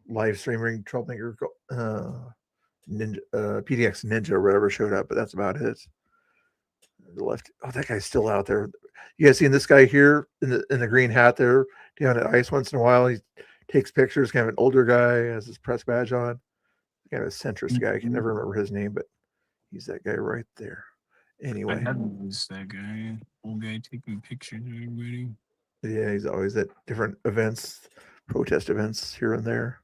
live streaming troublemaker, Ninja, PDX Ninja or whatever showed up, but that's about it. The left. Oh, that guy's still out there. You guys seen this guy here in the green hat there down at ice once in a while? He takes pictures. Kind of an older guy, has his press badge on. Kind of a centrist guy. I can never remember his name, but he's that guy right there. Anyway, I was that guy, old guy taking pictures of everybody. Yeah, he's always at different events, protest events here and there.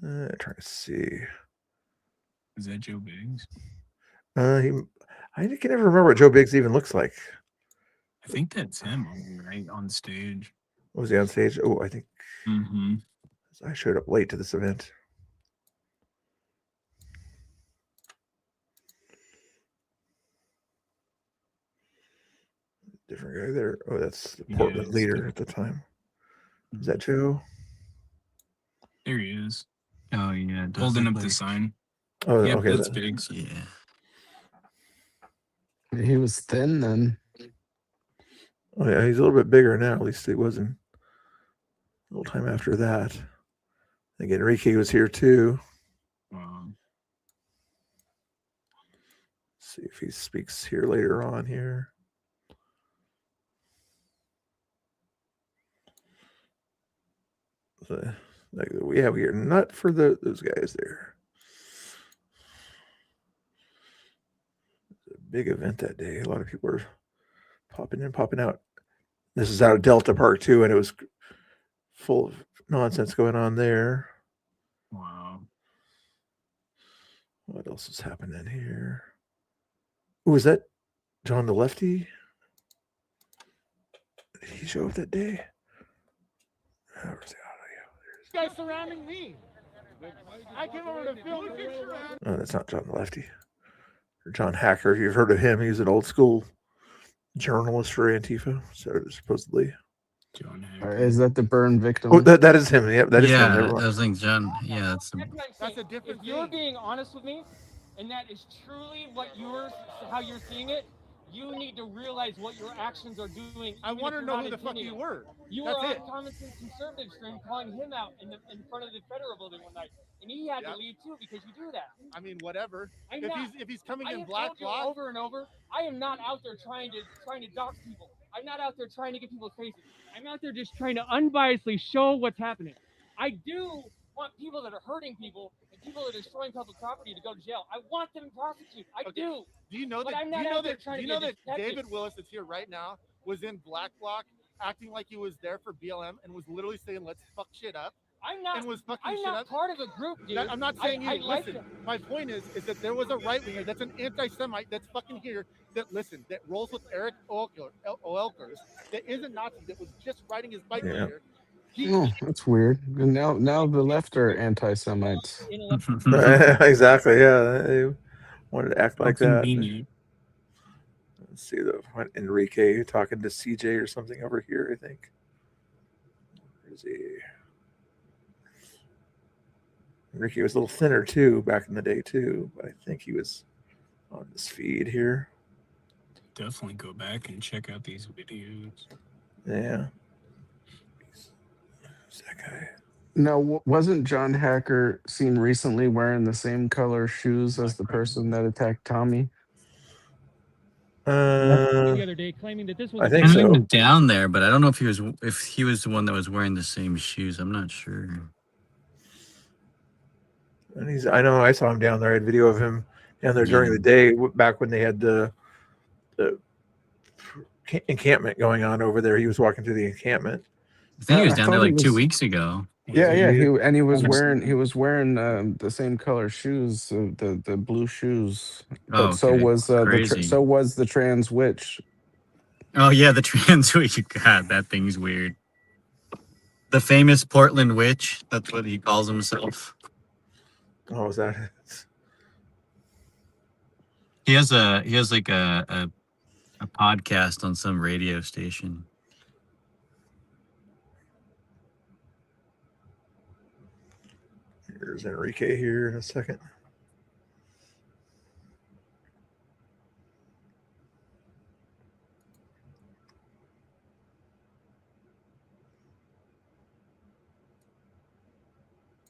Trying to see. Is that Joe Biggs? I can never remember what Joe Biggs even looks like. I think that's him, right on stage. Was he on stage? Oh, I think Mm-hmm. I showed up late to this event. Different guy there. Oh, that's the Portland leader at the time. Is that Joe? There he is. Oh yeah, holding up the sign. Oh, yep, okay. That's Biggs. Yeah. He was thin then. Oh yeah, he's a little bit bigger now. At least he wasn't a little time after that. I think Enrique was here too. Wow. See if he speaks here later on here. So, like we have here, not for those guys there. A big event that day. A lot of people were popping in, popping out. This is out of Delta Park too, and it was full of nonsense going on there. Wow. What else is happening here? Oh, was that John the Lefty? Did he show up that day? Guys surrounding me. I came over to film. Oh, that's not John the Lefty. Or John Hacker. You've heard of him. He's an old school journalist for Antifa, so supposedly. John Or is that the burn victim? Oh, that is him. Yep, that is him. Yeah, Never I mind. was thinking John. Yeah, That's a different. If you're being honest with me, and that is truly how you're seeing it, you need to realize what your actions are doing. I want to know who the fuck you were. You That's were on it. Common Sense Conservative stream calling him out in front of the federal building one night, and he had to leave too because you do that. I mean, whatever. I'm If not. he's coming I in have black told you bloc, over and over. I am not out there trying to dox people. I'm not out there trying to get people's faces. I'm out there just trying to unbiasedly show what's happening. I do want people that are hurting people and people that are destroying public property to go to jail. I want them prosecuted. I do. Do you know But that? I'm Do not you know out there that? trying Do to you know get that detectives. David Willis that's here right now was in black bloc, acting like he was there for BLM and was literally saying, "Let's fuck shit up." I'm not. And was fucking I'm shit not up. part of a group, dude. I'm not saying you. I like Listen, them. my point is that there was a right winger that's an anti-Semite that's fucking here that rolls with Eric Oelkers that isn't Nazi, that was just riding his bike here. Oh, that's weird. And now the left are anti-Semites. Exactly. Yeah, they wanted to act like that. Convenient. Let's see Enrique talking to CJ or something over here. I think. Where is he? Enrique was a little thinner too back in the day too, but I think he was on this feed here. Definitely go back and check out these videos. Yeah. Who's that guy? Now, wasn't John Hacker seen recently wearing the same color shoes as the person that attacked Tommy? The other day, claiming that this was. I think so. down there, but I don't know if he was the one that was wearing the same shoes. I'm not sure. And I know I saw him down there. I had video of him down there during the day back when they had the encampment going on over there. He was walking through the encampment. I think he was down there like 2 weeks ago. Yeah. He was wearing the same color shoes, the blue shoes. But so was the trans witch. Oh yeah, the trans witch. God, that thing's weird. The famous Portland witch. That's what he calls himself. Oh, is that? He has like a podcast on some radio station. There's Enrique here in a second.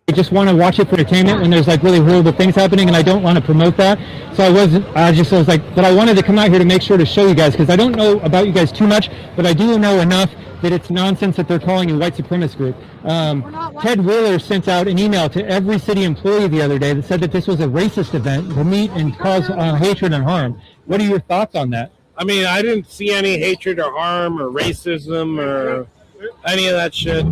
I just want to watch it for entertainment when there's like really horrible things happening, and I don't want to promote that. So I was like, but I wanted to come out here to make sure to show you guys, because I don't know about you guys too much, but I do know enough that it's nonsense that they're calling a white supremacist group. Ted Wheeler sent out an email to every city employee the other day that said that this was a racist event to meet and cause hatred and harm. What are your thoughts on that? I mean, I didn't see any hatred or harm or racism or any of that shit.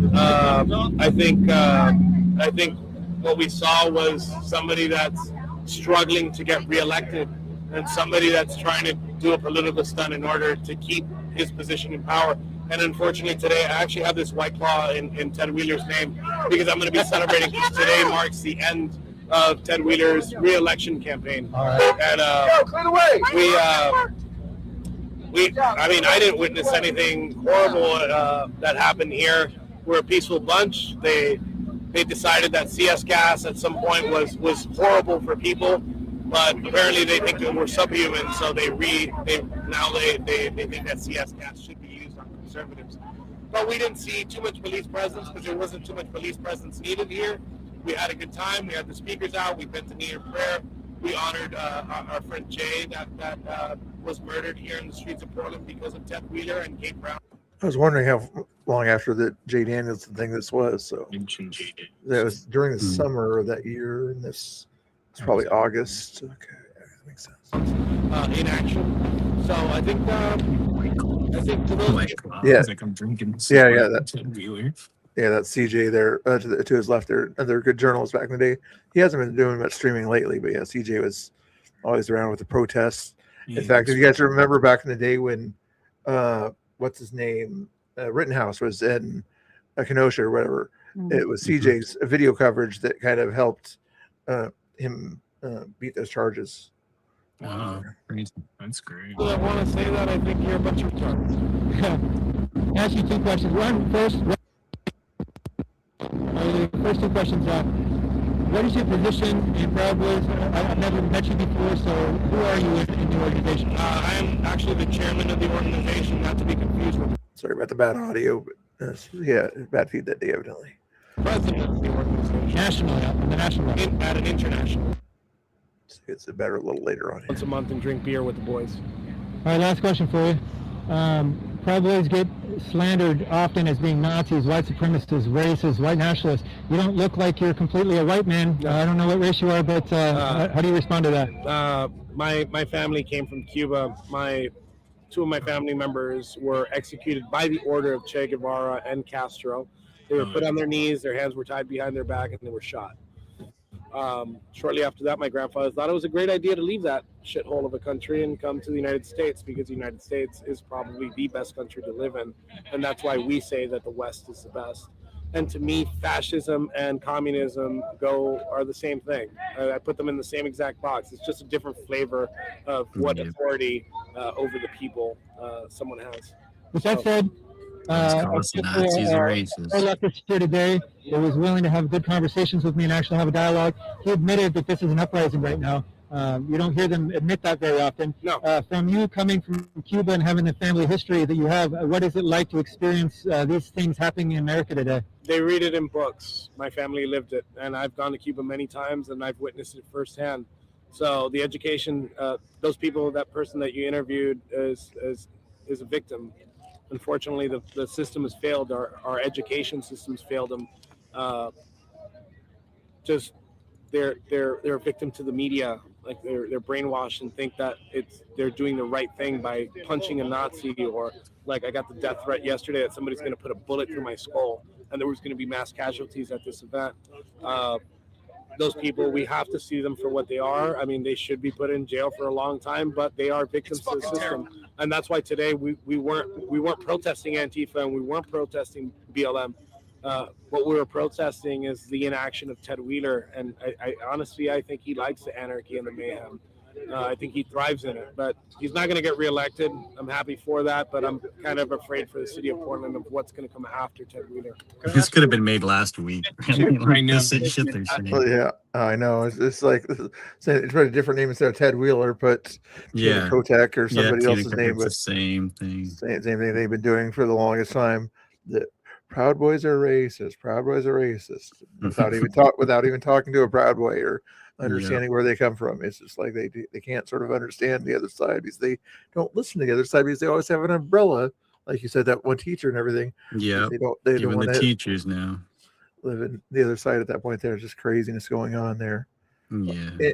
I think what we saw was somebody that's struggling to get reelected and somebody that's trying to do a political stunt in order to keep his position in power. And unfortunately today, I actually have this white claw in Ted Wheeler's name because I'm going to be celebrating, because today marks the end of Ted Wheeler's re-election campaign. All right. And I mean, I didn't witness anything horrible that happened here. We're a peaceful bunch. They decided that CS gas at some point was horrible for people, but apparently they think that we're subhuman, so they think that CS gas should be used on conservatives. But we didn't see too much police presence because there wasn't too much police presence needed here. We had a good time. We had the speakers out. We bent the knee in prayer. We honored our friend Jay that was murdered here in the streets of Portland because of Ted Wheeler and Kate Brown. I was wondering how long after the Jay Daniels thing this was. So that was during the summer of that year, and this it's probably August. Okay, that makes sense. In action. So I think to those Yeah. Like I'm drinking. Yeah, that Ted Wheeler. Yeah, that's CJ there to his left. They're good journalists back in the day. He hasn't been doing much streaming lately, but yeah, CJ was always around with the protests. In fact, if you guys remember back in the day when what's his name, Rittenhouse was in Kenosha or whatever, it was CJ's video coverage that kind of helped him beat those charges. Wow, that's great. Well, I want to say that I think you're a bunch of retards. I'll ask you two questions. One first. The first two questions are, what is your position in Proud Boys? I've never met you before, so who are you in the organization? I'm actually the chairman of the organization, not to be confused with Sorry about the bad audio, but yeah, bad feed that day evidently. president of the organization. Nationally, on the national level. At an international. It's better a little later on. Once a month and drink beer with the boys. All right, last question for you. Proud Boys get slandered often as being Nazis, white supremacists, racists, white nationalists. You don't look like you're completely a white man. I don't know what race you are, but how do you respond to that? My family came from Cuba. Two of my family members were executed by the order of Che Guevara and Castro. They were put on their knees, their hands were tied behind their back, and they were shot. Shortly after that, my grandfather thought it was a great idea to leave that shithole of a country and come to the United States, because the United States is probably the best country to live in. And that's why we say that the West is the best. And to me, fascism and communism are the same thing. I put them in the same exact box. It's just a different flavor of what authority over the people someone has. With that said, Nazis are racist. I left this here today. He was willing to have good conversations with me and actually have a dialogue. He admitted that this is an uprising right now. You don't hear them admit that very often. No. From you coming from Cuba and having the family history that you have, what is it like to experience these things happening in America today? They read it in books. My family lived it, and I've gone to Cuba many times, and I've witnessed it firsthand. So the education, those people, that person that you interviewed is a victim. Unfortunately, the system has failed. Our education system's failed them. They're a victim to the media. Like they're brainwashed and think that they're doing the right thing by punching a Nazi, or like I got the death threat yesterday that somebody's going to put a bullet through my skull, and there was going to be mass casualties at this event. Those people, we have to see them for what they are. I mean, they should be put in jail for a long time, but they are victims to the system. Terrible. And that's why today we weren't protesting Antifa and we weren't protesting BLM. What we were protesting is the inaction of Ted Wheeler, and I honestly think he likes the anarchy and the mayhem. I think he thrives in it, but he's not going to get reelected. I'm happy for that, but I'm kind of afraid for the city of Portland of what's going to come after Ted Wheeler. This could have been made last week. Right now, shit they're Well, saying. yeah, I know. It's like it's a different name instead of Ted Wheeler, but Yeah. Tina Kotek or Yeah, somebody Tina else's name. Kotek's the But same thing. same thing they've been doing for the longest time. The Proud Boys are racist. Proud Boys are racist without even talking to a Proud Boy or understanding where they come from. It's just like they can't sort of understand the other side because they don't listen to the other side because they always have an umbrella, like you said, that one teacher and everything. Yeah. They don't Even want the to teachers now. live in the other side at that point. There's just craziness going on there. Yeah.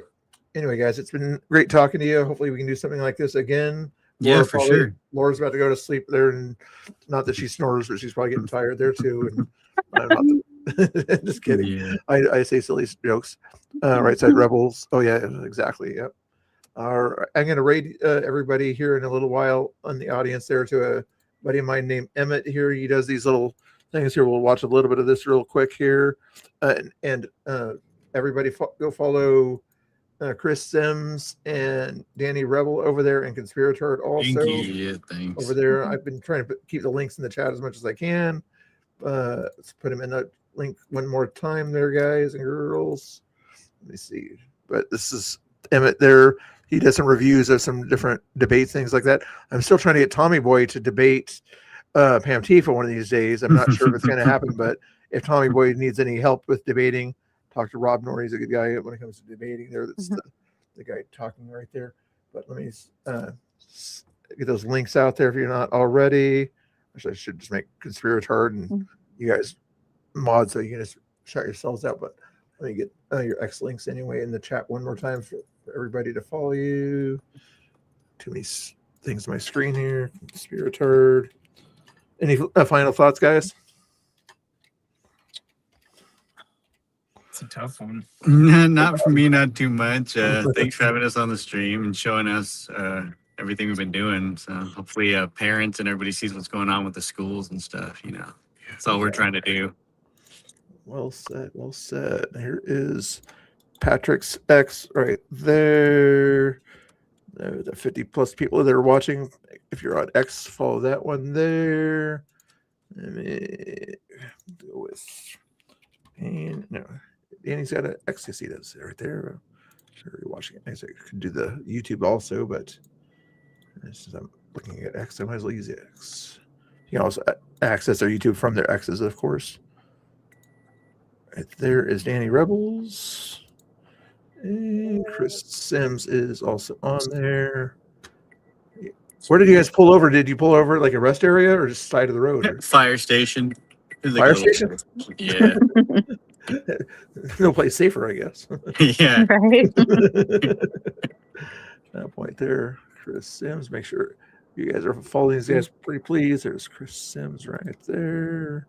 Anyway, guys, it's been great talking to you. Hopefully we can do something like this again. Yeah, for sure. Laura's about to go to sleep there, and not that she snores, but she's probably getting tired there too. And just kidding. Yeah. I say silly jokes. Right side rebels. Oh yeah, exactly. Yep. I'm going to raid everybody here in a little while on the audience there to a buddy of mine named Emmett here. He does these little things here. We'll watch a little bit of this real quick here, and everybody go follow Chris Sims and Danny Rebel over there and Conspiratard also. Thank you. Yeah, thanks. Over there. I've been trying to keep the links in the chat as much as I can. Let's put them in the link one more time there, guys and girls. Let me see. But this is Emmett there. He does some reviews of some different debates, things like that. I'm still trying to get Tommy Boy to debate Pam Tifa one of these days. I'm not sure if it's going to happen, but if Tommy Boy needs any help with debating, talk to Rob Norrie. He's a good guy when it comes to debating there. That's the guy talking right there. But let me get those links out there if you're not already. Actually, I should just make Conspiratard and you guys mod so you can just shout yourselves out. But let me get your X links anyway in the chat one more time for everybody to follow you. Too many things on my screen here. Conspiratard. Any final thoughts, guys? It's a tough one. Not for me, not too much. Thanks for having us on the stream and showing us everything we've been doing. So hopefully parents and everybody sees what's going on with the schools and stuff, That's all we're trying to do. Well said. Well said. Here is Patrick's X right there. The 50 plus people that are watching. If you're on X, follow that one there. Let me go with no. Danny's got an X. Yes, he does right there. Sure, you're watching it. I could do the YouTube also, but since I'm looking at X, I might as well use the X. You can also access their YouTube from their X's, of course. Right there is Danny Rebels. And Chris Sims is also on there. Where did you guys pull over? Did you pull over like a rest area or just side of the road? Fire station. Fire station? Yeah. No place safer, I guess. Yeah. Right. That point there, Chris Sims. Make sure you guys are following these guys pretty please. There's Chris Sims right there.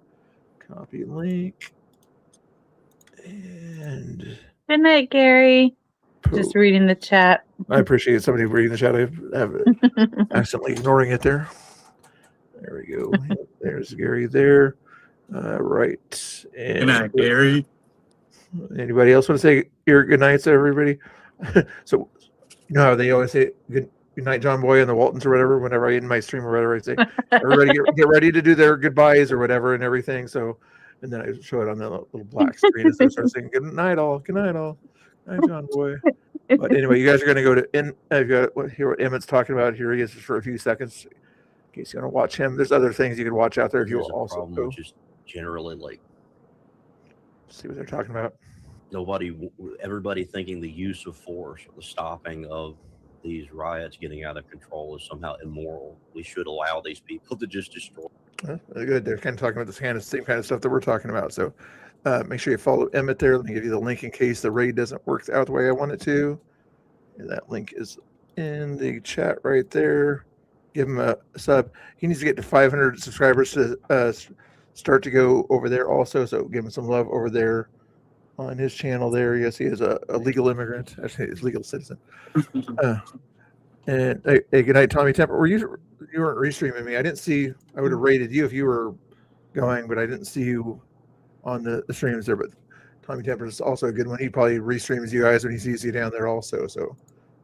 Copy link. And Good night, Gary. Just reading the chat. I appreciate somebody reading the chat. I have accidentally ignoring it there. There we go. There's Gary there. Right. And Good night, Gary. Anybody else want to say your good nights to everybody? So, you know how they always say good night, John Boy and the Waltons or whatever, whenever I end my stream or whatever, I say, everybody get ready to do their goodbyes or whatever and everything. So, and then I show it on the little black screen and start saying, good night, all. Good night, all. Good night, John Boy. But anyway, you guys are going to go to hear what Emmett's talking about. Here he is just for a few seconds in case you want to watch him. There's other things you can watch out there if you Here's a also problem, go. which is generally like See what they're talking about. everybody thinking the use of force or the stopping of these riots getting out of control is somehow immoral. We should allow these people to just destroy. Good. They're kind of talking about the same kind of stuff that we're talking about. So make sure you follow Emmett there. Let me give you the link in case the raid doesn't work out the way I want it to. And that link is in the chat right there. Give him a sub. He needs to get to 500 subscribers to start to go over there also. So give him some love over there on his channel there. Yes, he is a legal immigrant. Actually, he's a legal citizen. And hey, good night, Tommy Temper. You weren't restreaming me. I didn't see. I would have rated you if you were going, but I didn't see you on the streams there. But Tommy Temper is also a good one. He probably restreams you guys when he sees you down there also. So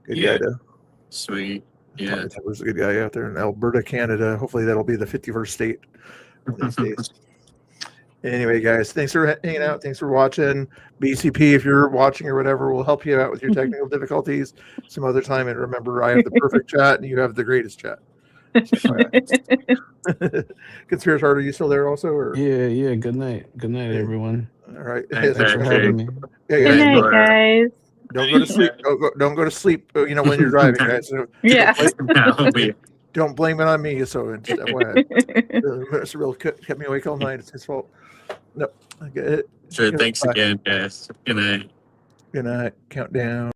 Good guy to. Sweet. Yeah. Tommy Tupper's a good guy out there in Alberta, Canada. Hopefully that'll be the 51st state these days. Anyway, guys, thanks for hanging out. Thanks for watching. BCP, if you're watching or whatever, we'll help you out with your technical difficulties some other time. And remember, I have the perfect chat and you have the greatest chat. Conspirator, are you still there also? Or? Yeah. Good night, everyone. All right. Thanks for having me. Good night, guys. Don't go to sleep. Don't go to sleep. You know, when you're driving, guys. So Yeah. don't blame it on me. So Mr. Bill kept me awake all night. It's his fault. No, I get it. Sure. Thanks again, guys. Good night. Good night. Countdown.